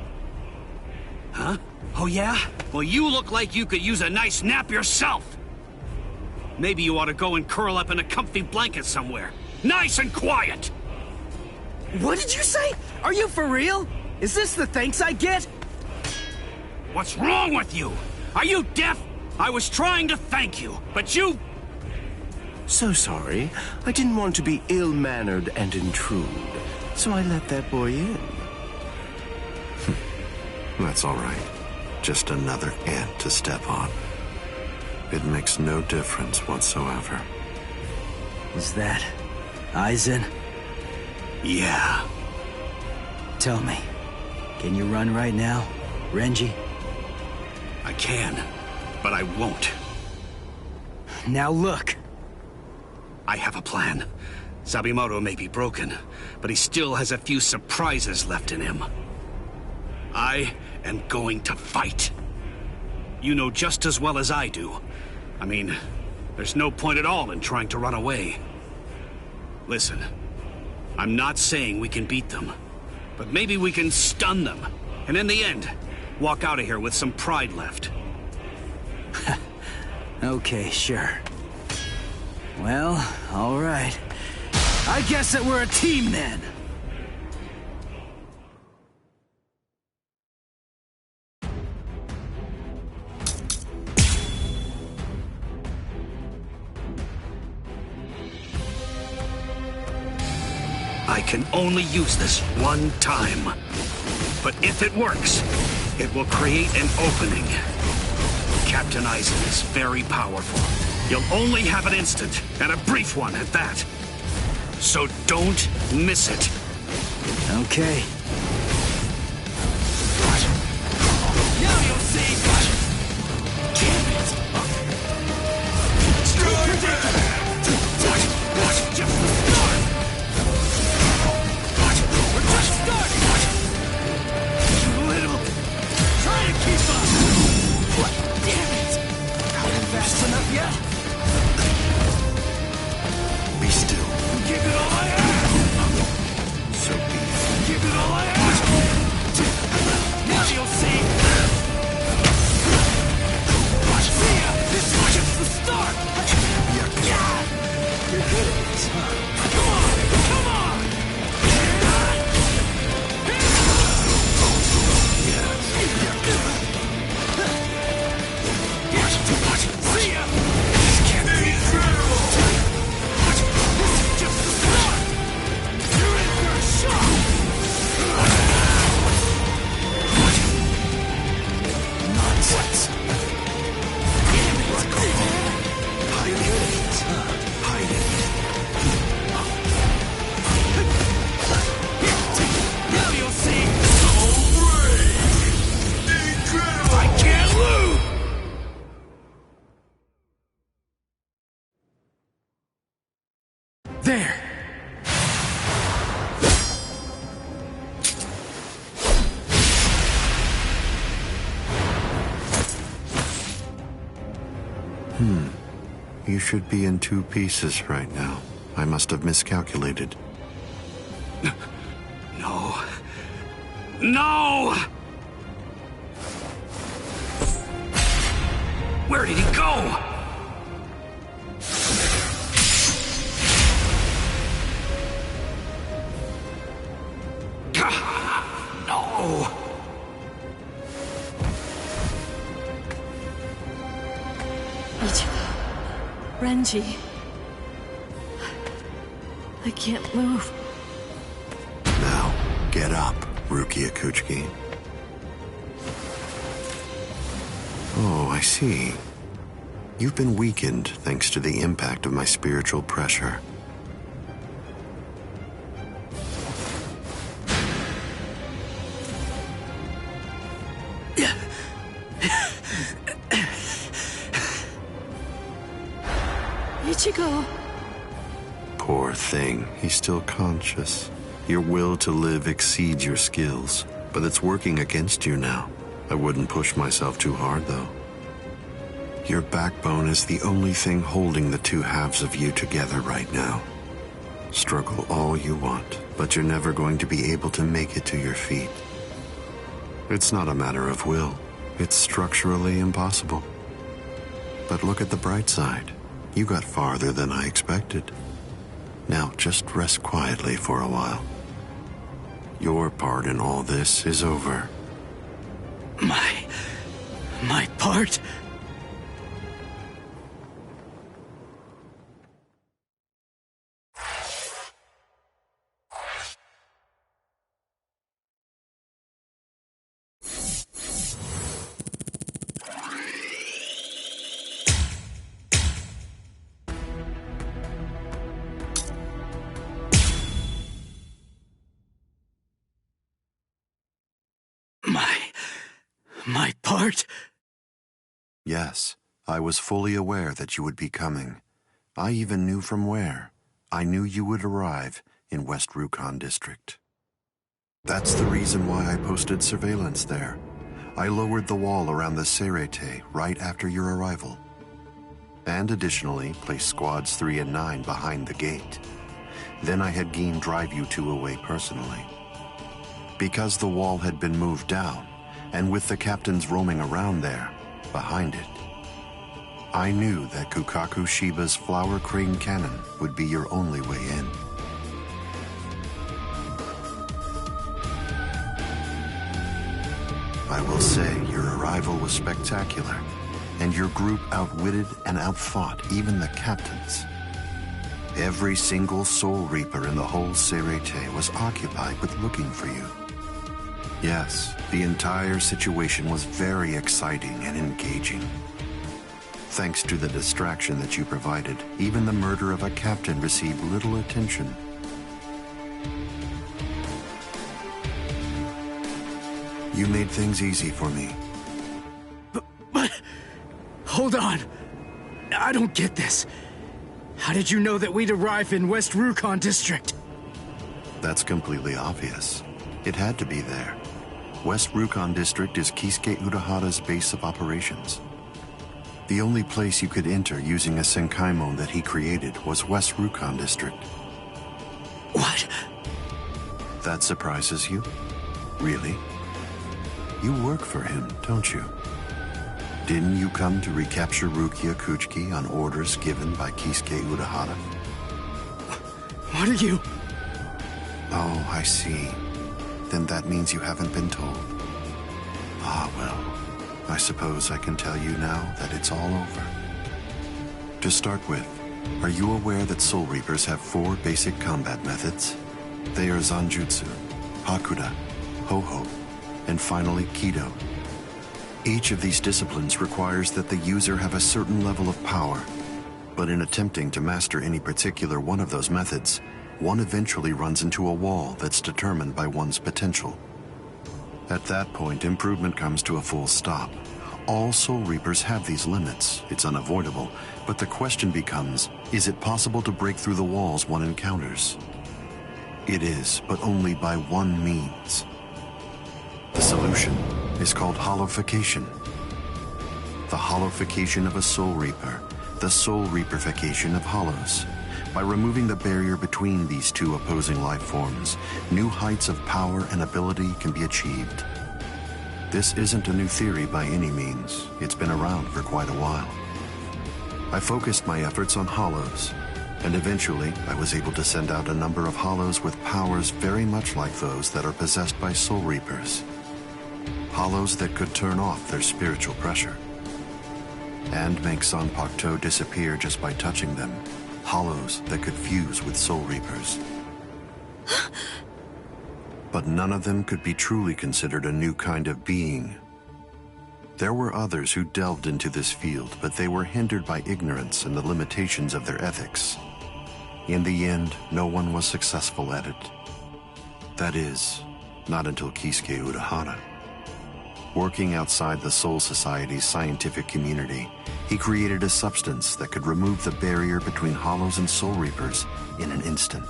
Huh? Oh yeah? Well, you look like you could use a nice nap yourself. Maybe you ought to go and curl up in a comfy blanket somewhere. Nice and quiet! What did you say? Are you for real? Is this the thanks I get? What's wrong with you? Are you deaf? I was trying to thank you, but you... So sorry. I didn't want to be ill-mannered and intrude, so I let that boy in. That's all right. Just another ant to step on. It makes no difference whatsoever. Is that Aizen? Yeah. Tell me, can you run right now, Renji? I can, but I won't. Now look. I have a plan. Sabimoto may be broken, but he still has a few surprises left in him. I am going to fight. You know just as well as I do. I mean, there's no point at all in trying to run away. Listen, I'm not saying we can beat them, but maybe we can stun them, and in the end, walk out of here with some pride left. Okay, sure. Well, all right. I guess that we're a team then. I can only use this one time. But if it works, it will create an opening. Captain Aizen is very powerful. You'll only have an instant, and a brief one at that. So don't miss it. Okay. Now you'll see! Damn it! Just the start! We're just starting! You little... Try to keep up! Damn it! Not fast enough yet? Be still. Give it all I have! So be it. Give it all I have! Now you'll see! See ya! This is just the start! Yeah! You're good at this, huh? Come on! Come on! See ya! This can't be incredible! This is just the start! You're in for a shock! Nonsense. Damn it! Hide it. Hide it. Now you'll see! So brave! Incredible! I can't lose! There! You should be in two pieces right now. I must have miscalculated. No. No! Where did he go? No! Ichigo. Renji. I can't move. Now, get up, Rukia Kuchiki. Oh, I see. You've been weakened thanks to the impact of my spiritual pressure. Ichigo. Poor thing, he's still conscious. Your will to live exceeds your skills, but it's working against you now. I wouldn't push myself too hard, though. Your backbone is the only thing holding the two halves of you together right now. Struggle all you want, but you're never going to be able to make it to your feet. It's not a matter of will. It's structurally impossible. But look at the bright side. You got farther than I expected. Now, just rest quietly for a while. Your part in all this is over. My part? My part? Yes, I was fully aware that you would be coming. I even knew from where. I knew you would arrive in West Rukon District. That's the reason why I posted surveillance there. I lowered the wall around the Serete right after your arrival. And additionally, placed squads 3 and 9 behind the gate. Then I had Geen drive you two away personally. Because the wall had been moved down, and with the captains roaming around there, behind it, I knew that Kukaku Shiba's Flower Crane Cannon would be your only way in. I will say your arrival was spectacular, and your group outwitted and outfought even the captains. Every single Soul Reaper in the whole Serete was occupied with looking for you. Yes, the entire situation was very exciting and engaging. Thanks to the distraction that you provided, even the murder of a captain received little attention. You made things easy for me. But hold on. I don't get this. How did you know that we'd arrive in West Rukon District? That's completely obvious. It had to be there. West Rukon District is Kisuke Urahara's base of operations. The only place you could enter using a Senkaimon that he created was West Rukon District. What? That surprises you? Really? You work for him, don't you? Didn't you come to recapture Rukia Kuchiki on orders given by Kisuke Urahara? What are you... Oh, I see. Then that means you haven't been told. Ah, well, I suppose I can tell you now that it's all over. To start with, are you aware that Soul Reapers have 4 basic combat methods? They are Zanjutsu, Hakuda, Ho-Ho, and finally Kido. Each of these disciplines requires that the user have a certain level of power, but in attempting to master any particular one of those methods, one eventually runs into a wall that's determined by one's potential. At that point, improvement comes to a full stop. All Soul Reapers have these limits. It's unavoidable, but the question becomes, is it possible to break through the walls one encounters? It is, but only by one means. The solution is called hollowification. The hollowification of a Soul Reaper, the Soul Reaperification of hollows. By removing the barrier between these two opposing life forms, new heights of power and ability can be achieved. This isn't a new theory by any means. It's been around for quite a while. I focused my efforts on hollows, and eventually I was able to send out a number of hollows with powers very much like those that are possessed by Soul Reapers. Hollows that could turn off their spiritual pressure and make Zanpakuto disappear just by touching them. Hollows that could fuse with Soul Reapers. But none of them could be truly considered a new kind of being. There were others who delved into this field, but they were hindered by ignorance and the limitations of their ethics. In the end, no one was successful at it. That is, not until Kisuke Urahara. Working outside the Soul Society's scientific community, he created a substance that could remove the barrier between Hollows and Soul Reapers in an instant.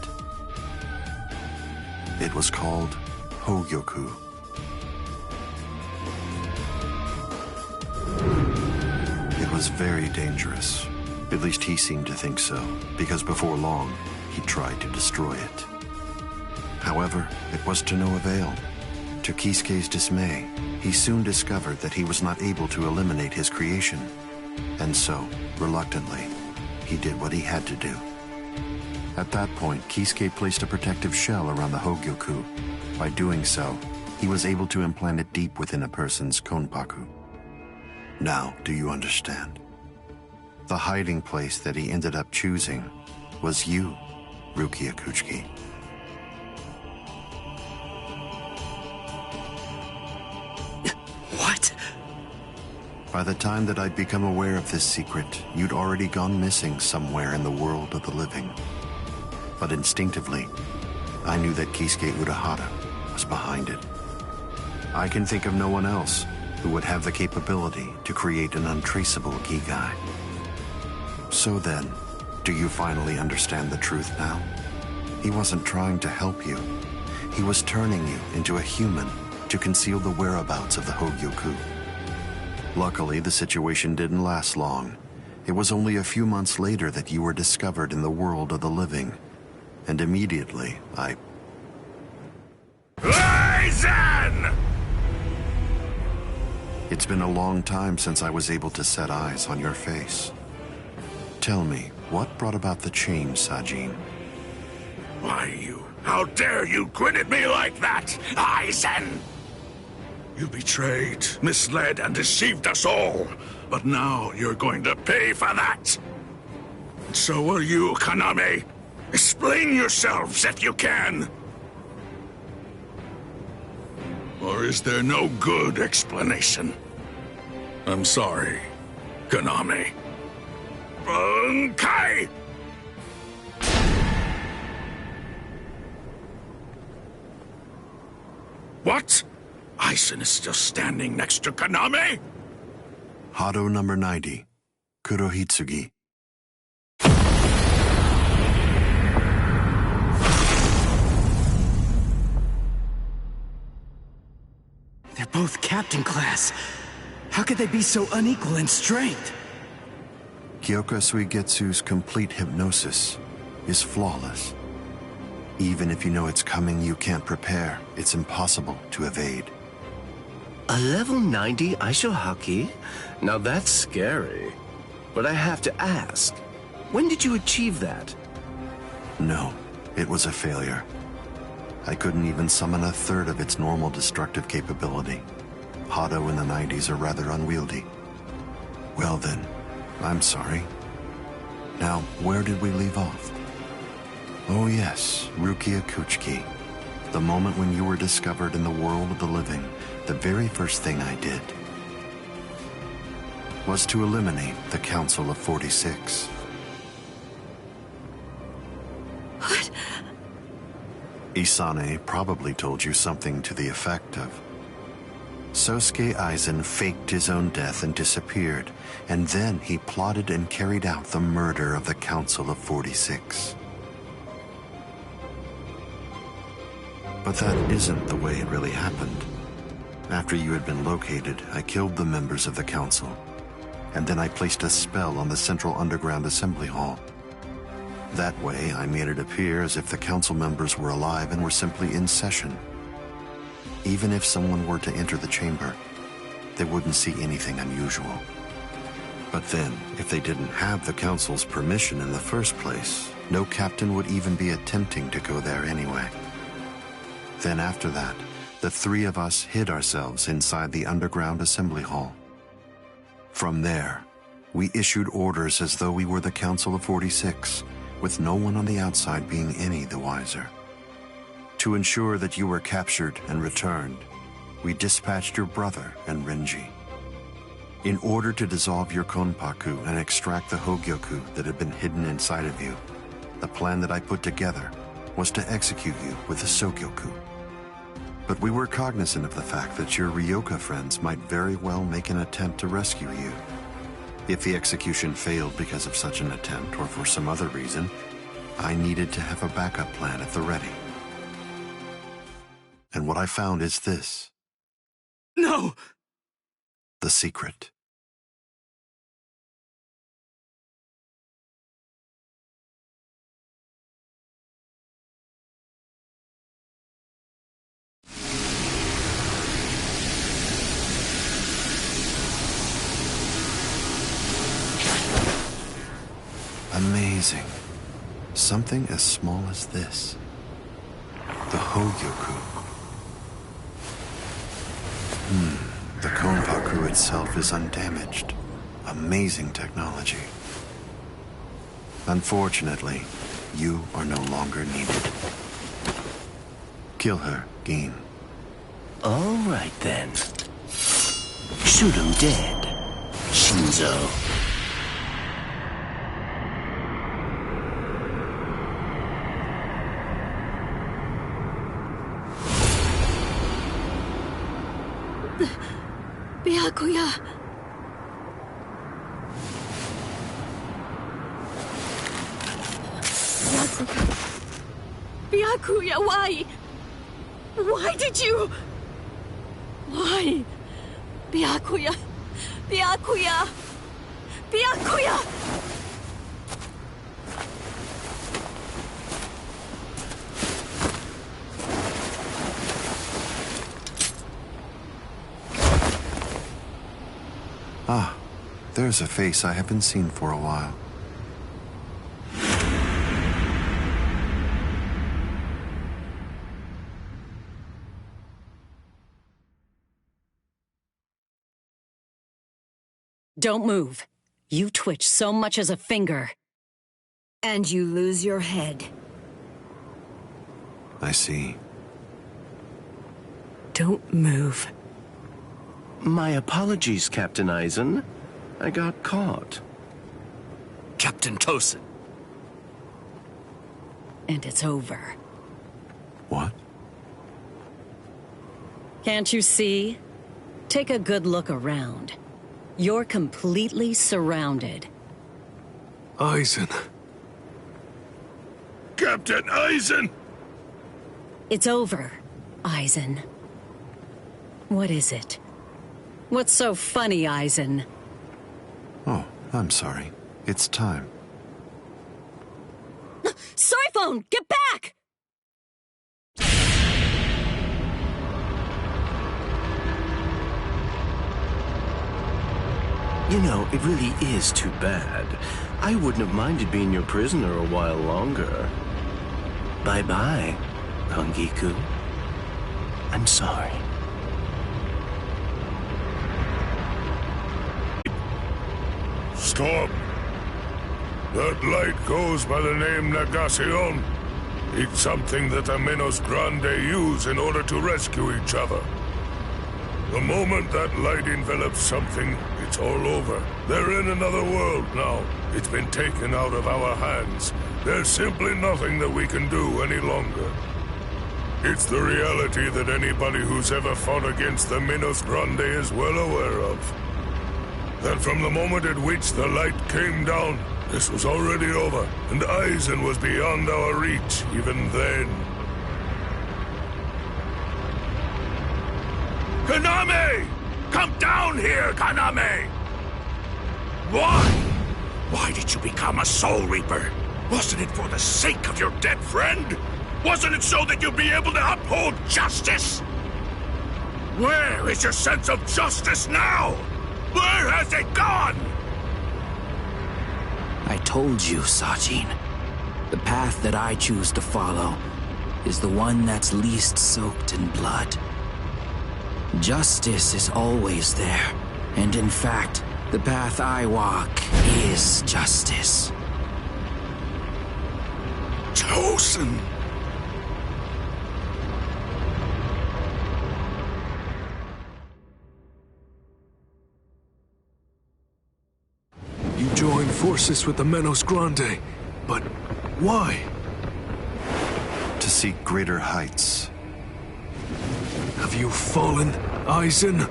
It was called Hogyoku. It was very dangerous. At least he seemed to think so, because before long, he tried to destroy it. However, it was to no avail. To Kisuke's dismay, he soon discovered that he was not able to eliminate his creation. And so, reluctantly, he did what he had to do. At that point, Kisuke placed a protective shell around the Hogyoku, By doing so, he was able to implant it deep within a person's konpaku. Now, do you understand? The hiding place that he ended up choosing was you, Rukia Kuchiki. What? By the time that I'd become aware of this secret, you'd already gone missing somewhere in the world of the living. But instinctively, I knew that Kisuke Urahara was behind it. I can think of no one else who would have the capability to create an untraceable Gigai. So then, do you finally understand the truth now? He wasn't trying to help you. He was turning you into a human to conceal the whereabouts of the Hogyoku. Luckily, the situation didn't last long. It was only a few months later that you were discovered in the world of the living. And immediately, Aizen! It's been a long time since I was able to set eyes on your face. Tell me, what brought about the change, Sajin? Why, how dare you grin at me like that, Aizen? You betrayed, misled, and deceived us all. But now you're going to pay for that. And so will you, Kaname. Explain yourselves if you can. Or is there no good explanation? I'm sorry, Kaname. Bunkai! What? Aizen is still standing next to Kaname? Hado number 90, Kurohitsugi. They're both captain class. How could they be so unequal in strength? Kyoka Suigetsu's complete hypnosis is flawless. Even if you know it's coming, you can't prepare. It's impossible to evade. A level 90 Aisho Haki? Now that's scary. But I have to ask, when did you achieve that? No, it was a failure. I couldn't even summon a third of its normal destructive capability. Hado in the 90s are rather unwieldy. Well then, I'm sorry. Now, where did we leave off? Oh yes, Rukia Kuchiki. The moment when you were discovered in the world of the living, the very first thing I did was to eliminate the Council of 46. What? Isane probably told you something to the effect of, Sosuke Aizen faked his own death and disappeared, and then he plotted and carried out the murder of the Council of 46. But that isn't the way it really happened. After you had been located, I killed the members of the council, and then I placed a spell on the central underground assembly hall. That way, I made it appear as if the council members were alive and were simply in session. Even if someone were to enter the chamber, they wouldn't see anything unusual. But then, if they didn't have the council's permission in the first place, no captain would even be attempting to go there anyway. Then after that, the three of us hid ourselves inside the underground assembly hall. From there, we issued orders as though we were the Council of 46, with no one on the outside being any the wiser. To ensure that you were captured and returned, we dispatched your brother and Renji. In order to dissolve your Konpaku and extract the Hogyoku that had been hidden inside of you, the plan that I put together was to execute you with the Sogyoku. But we were cognizant of the fact that your Ryoka friends might very well make an attempt to rescue you. If the execution failed because of such an attempt or for some other reason, I needed to have a backup plan at the ready. And what I found is this. No! The secret. Amazing. Something as small as this. The Hogyoku. The Konpaku itself is undamaged. Amazing technology. Unfortunately, you are no longer needed. Kill her, Gin. All right, then. Shoot him dead, Shinzo. Byakuya. Byakuya, why? Why did you? Why? Byakuya. Byakuya. Byakuya. Ah, there's a face I haven't seen for a while. Don't move. You twitch so much as a finger. And you lose your head. I see. Don't move. My apologies, Captain Eisen. I got caught. Captain Tosin. And it's over. What? Can't you see? Take a good look around. You're completely surrounded. Eisen. Captain Eisen! It's over, Eisen. What is it? What's so funny, Eisen? Oh, I'm sorry. It's time. Scyphone, get back! You know, it really is too bad. I wouldn't have minded being your prisoner a while longer. Bye-bye, Kongiku. I'm sorry. Stop! That light goes by the name Negacion. It's something that the Menos Grande use in order to rescue each other. The moment that light envelops something, it's all over. They're in another world now. It's been taken out of our hands. There's simply nothing that we can do any longer. It's the reality that anybody who's ever fought against the Menos Grande is well aware of. That from the moment at which the light came down, this was already over, and Eisen was beyond our reach even then. Kaname! Come down here, Kaname! Why? Why did you become a Soul Reaper? Wasn't it for the sake of your dead friend? Wasn't it so that you'd be able to uphold justice? Where is your sense of justice now? Where has it gone? I told you, Sajin. The path that I choose to follow is the one that's least soaked in blood. Justice is always there, and in fact, the path I walk is justice. Tosin! You joined forces with the Menos Grande, but why? To seek greater heights. Have you fallen, Eisen?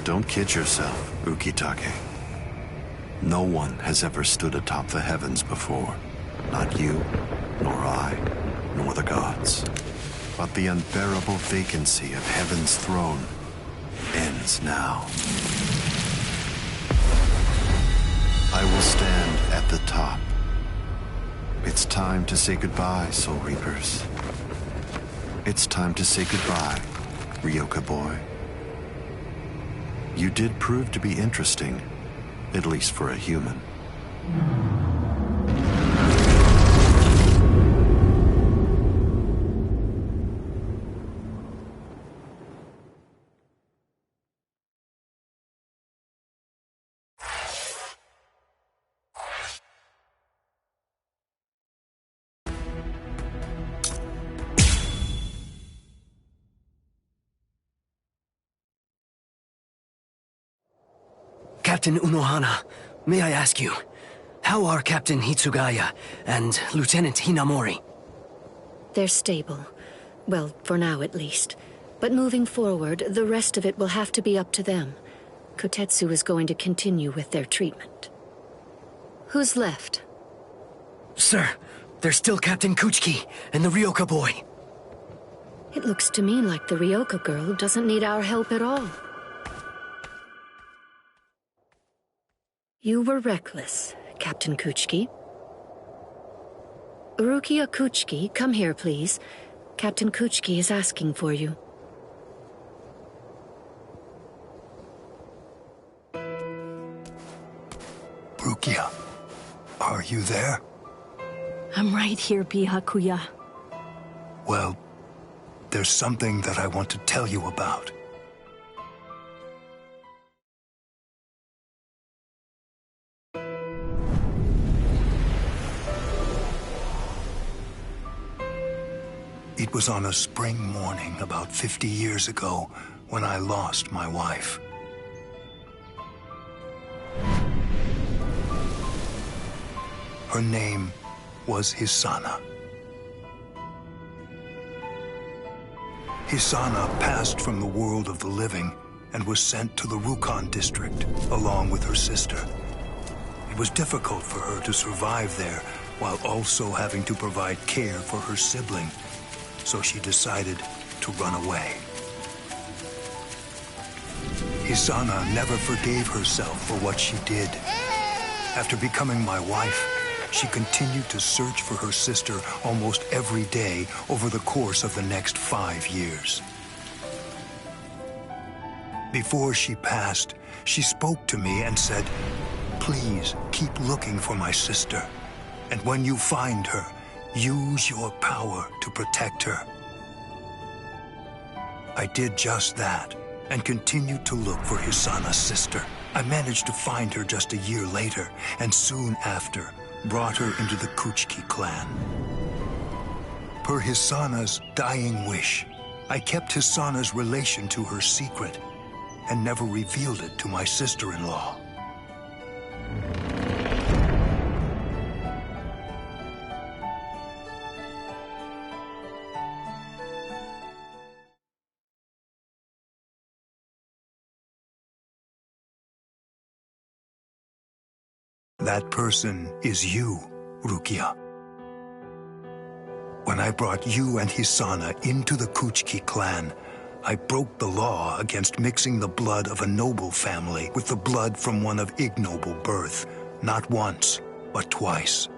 Don't kid yourself, Ukitake. No one has ever stood atop the heavens before. Not you, nor I, nor the gods. But the unbearable vacancy of heaven's throne ends now. I will stand at the top. It's time to say goodbye, Soul Reapers. It's time to say goodbye, Ryoka boy. You did prove to be interesting, at least for a human. Captain Unohana, may I ask you, how are Captain Hitsugaya and Lieutenant Hinamori? They're stable. Well, for now at least. But moving forward, the rest of it will have to be up to them. Kotetsu is going to continue with their treatment. Who's left? Sir, there's still Captain Kuchiki and the Ryoka boy. It looks to me like the Ryoka girl doesn't need our help at all. You were reckless, Captain Kuchiki. Rukia Kuchiki, come here, please. Captain Kuchiki is asking for you. Rukia, are you there? I'm right here, Byakuya. Well, there's something that I want to tell you about. It was on a spring morning about 50 years ago when I lost my wife. Her name was Hisana. Hisana passed from the world of the living and was sent to the Rukon district along with her sister. It was difficult for her to survive there while also having to provide care for her sibling, so she decided to run away. Hisana never forgave herself for what she did. After becoming my wife, she continued to search for her sister almost every day over the course of the next 5 years. Before she passed, she spoke to me and said, "Please keep looking for my sister, and when you find her, use your power to protect her." I did just that and continued to look for Hisana's sister. I managed to find her just a year later, and soon after, brought her into the Kuchiki clan. Per Hisana's dying wish, I kept Hisana's relation to her secret and never revealed it to my sister-in-law. That person is you, Rukia. When I brought you and Hisana into the Kuchiki clan, I broke the law against mixing the blood of a noble family with the blood from one of ignoble birth, not once, but twice.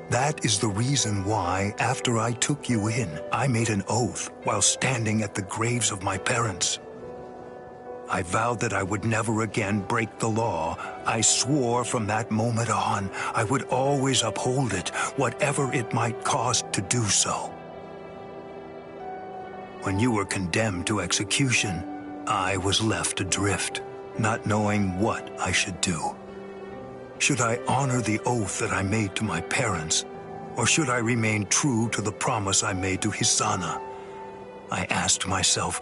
That is the reason why, after I took you in, I made an oath while standing at the graves of my parents. I vowed that I would never again break the law. I swore from that moment on, I would always uphold it, whatever it might cost to do so. When you were condemned to execution, I was left adrift, not knowing what I should do. Should I honor the oath that I made to my parents, or should I remain true to the promise I made to Hisana? I asked myself,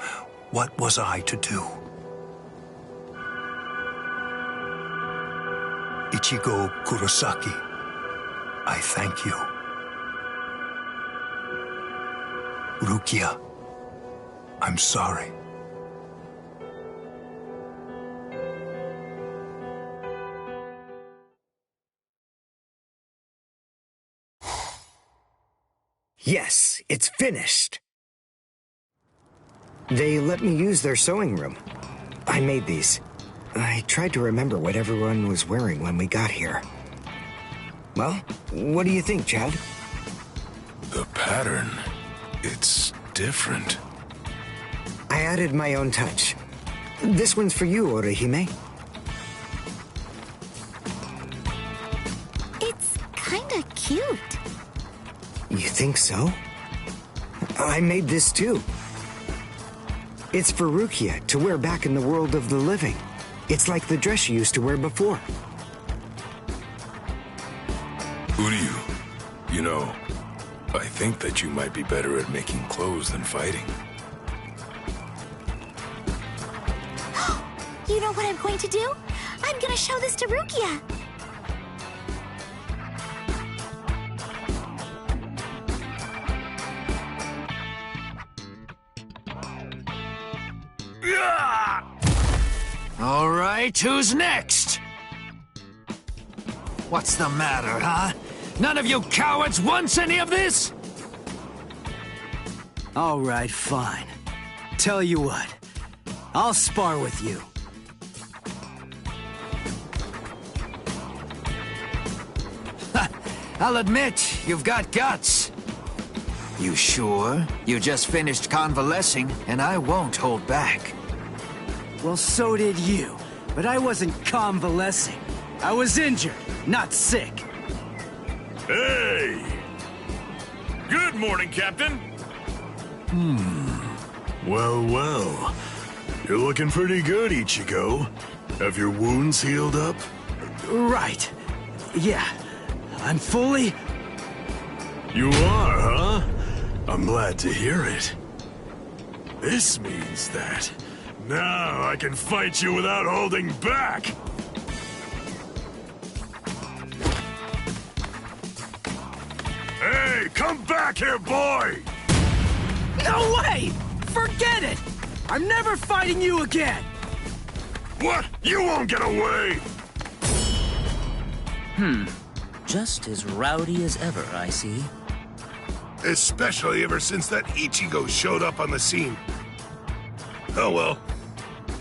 what was I to do? Ichigo Kurosaki, I thank you. Rukia, I'm sorry. Yes, it's finished. They let me use their sewing room. I made these. I tried to remember what everyone was wearing when we got here. Well, what do you think, Chad? The pattern, it's different. I added my own touch. This one's for you, Orihime. It's kinda cute. You think so? I made this too. It's for Rukia to wear back in the world of the living. It's like the dress she used to wear before. Uryu, you know, I think that you might be better at making clothes than fighting. You know what I'm going to do? I'm gonna show this to Rukia. All right, who's next? What's the matter, huh? None of you cowards wants any of this? All right, fine. Tell you what, I'll spar with you. I'll admit, you've got guts. You sure? You just finished convalescing, and I won't hold back. Well, so did you. But I wasn't convalescing. I was injured, not sick. Hey! Good morning, Captain. Well, well. You're looking pretty good, Ichigo. Have your wounds healed up? Right. Yeah. I'm fully... You are, huh? I'm glad to hear it. This means that now I can fight you without holding back. Hey, come back here, boy! No way! Forget it! I'm never fighting you again! What? You won't get away! Just as rowdy as ever, I see. Especially ever since that Ichigo showed up on the scene. Oh well.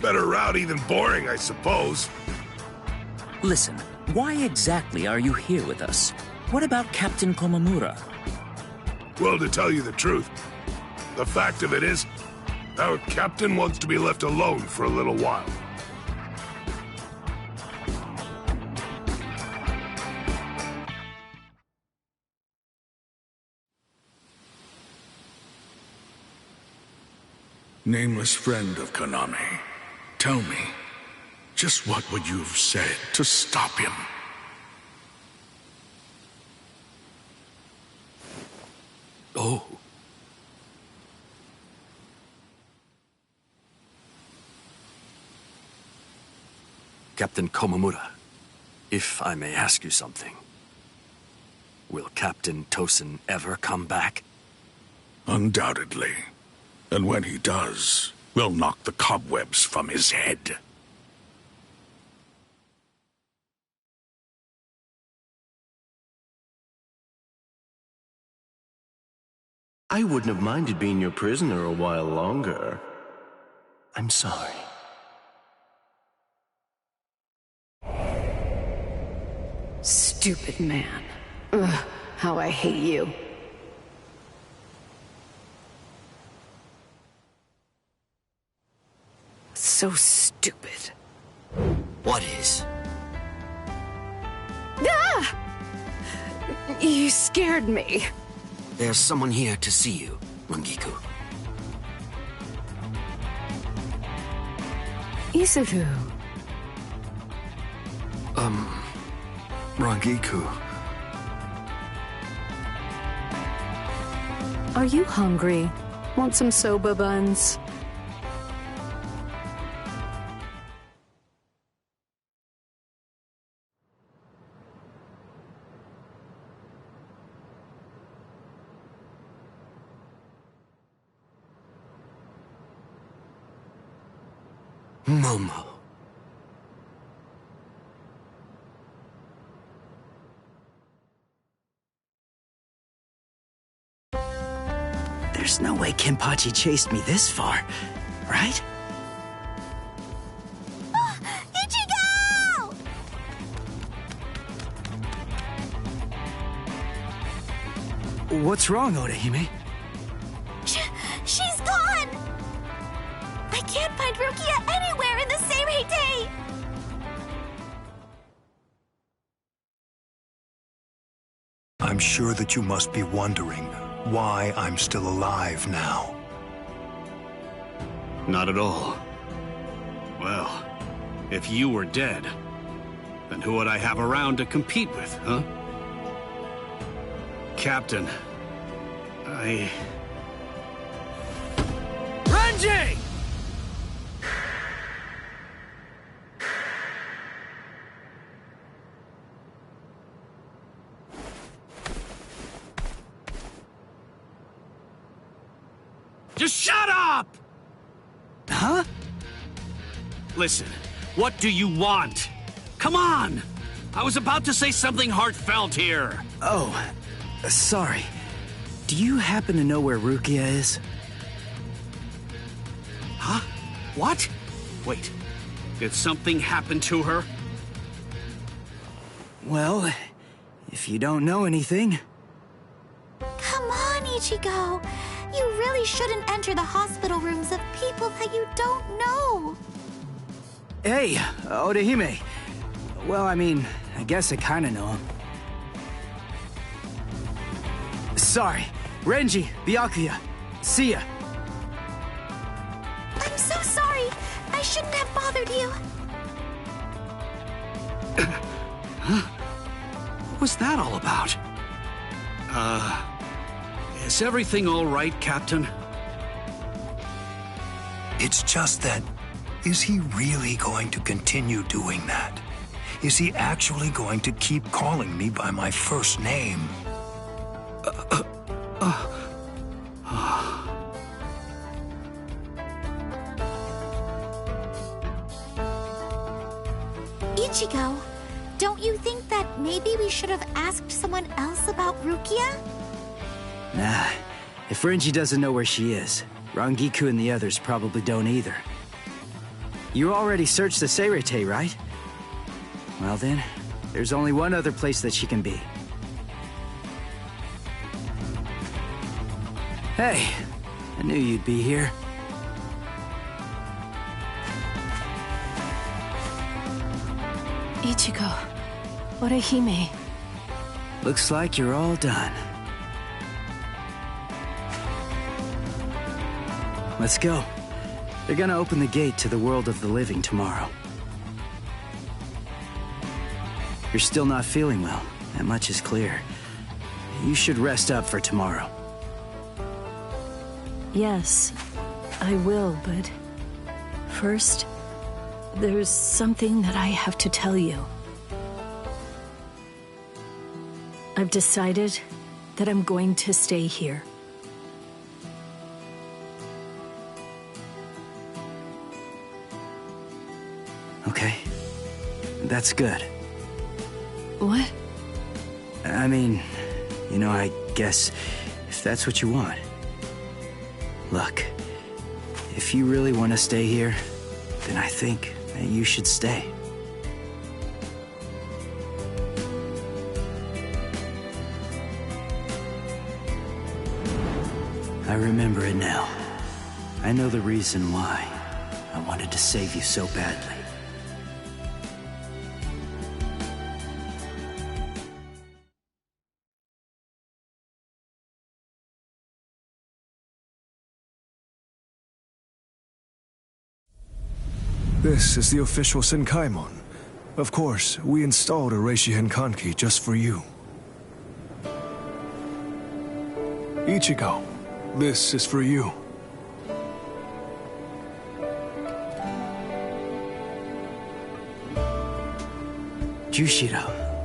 Better rowdy than boring, I suppose. Listen, why exactly are you here with us? What about Captain Komamura? Well, to tell you the truth, the fact of it is, our captain wants to be left alone for a little while. Nameless friend of Konami, tell me, just what would you have said to stop him? Oh. Captain Komamura, if I may ask you something. Will Captain Tosen ever come back? Undoubtedly. And when he does, we'll knock the cobwebs from his head. I wouldn't have minded being your prisoner a while longer. I'm sorry. Stupid man. Ugh, how I hate you. So stupid. What is? Ah! You scared me. There's someone here to see you, Rangiku. Isuru. Rangiku. Are you hungry? Want some soba buns? Momo. There's no way Kenpachi chased me this far, right? Ichigo! What's wrong, Odahime? She's gone! I can't find Rukia anywhere in the Seirei. I'm sure that you must be wondering why I'm still alive now. Not at all. Well, if you were dead, then who would I have around to compete with, huh? Captain, Renji! Just shut up! Huh? Listen, what do you want? Come on! I was about to say something heartfelt here. Oh, sorry. Do you happen to know where Rukia is? Huh? What? Wait, did something happen to her? Well, if you don't know anything... Come on, Ichigo. You really shouldn't enter the hospital rooms of people that you don't know. Hey, Orihime. Well, I mean, I guess I kinda know him. Sorry. Renji, Byakuya. See ya. I'm so sorry. I shouldn't have bothered you. What was that all about? Is everything all right, Captain? It's just that, is he really going to continue doing that? Is he actually going to keep calling me by my first name? Ichigo, don't you think that maybe we should have asked someone else about Rukia? Nah, if Renji doesn't know where she is, Rangiku and the others probably don't either. You already searched the Seirete, right? Well then, there's only one other place that she can be. Hey, I knew you'd be here. Ichigo, Orihime. Looks like you're all done. Let's go. They're gonna open the gate to the world of the living tomorrow. You're still not feeling well. That much is clear. You should rest up for tomorrow. Yes, I will, but first, there's something that I have to tell you. I've decided that I'm going to stay here. Okay. That's good. What? I mean, you know, I guess if that's what you want. Look, if you really want to stay here, then I think that you should stay. I remember it now. I know the reason why I wanted to save you so badly. This is the official Senkaimon. Of course, we installed a Reishi Henkanki just for you. Ichigo, this is for you. Jushiro,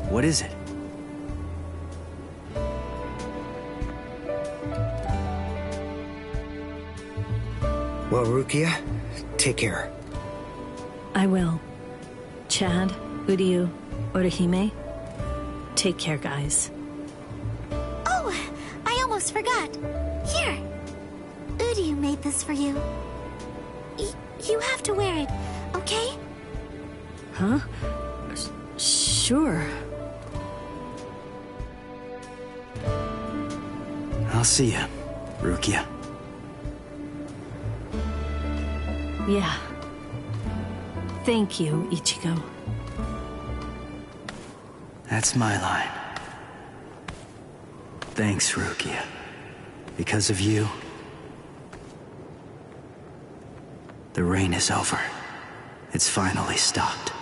what is it? Well, Rukia, take care. I will. Chad, Uryu, Orihime, take care, guys. Oh, I almost forgot. Here. Uryu made this for you. You have to wear it, okay? Huh? Sure. I'll see ya, Rukia. Yeah. Thank you, Ichigo. That's my line. Thanks, Rukia. Because of you, the rain is over. It's finally stopped.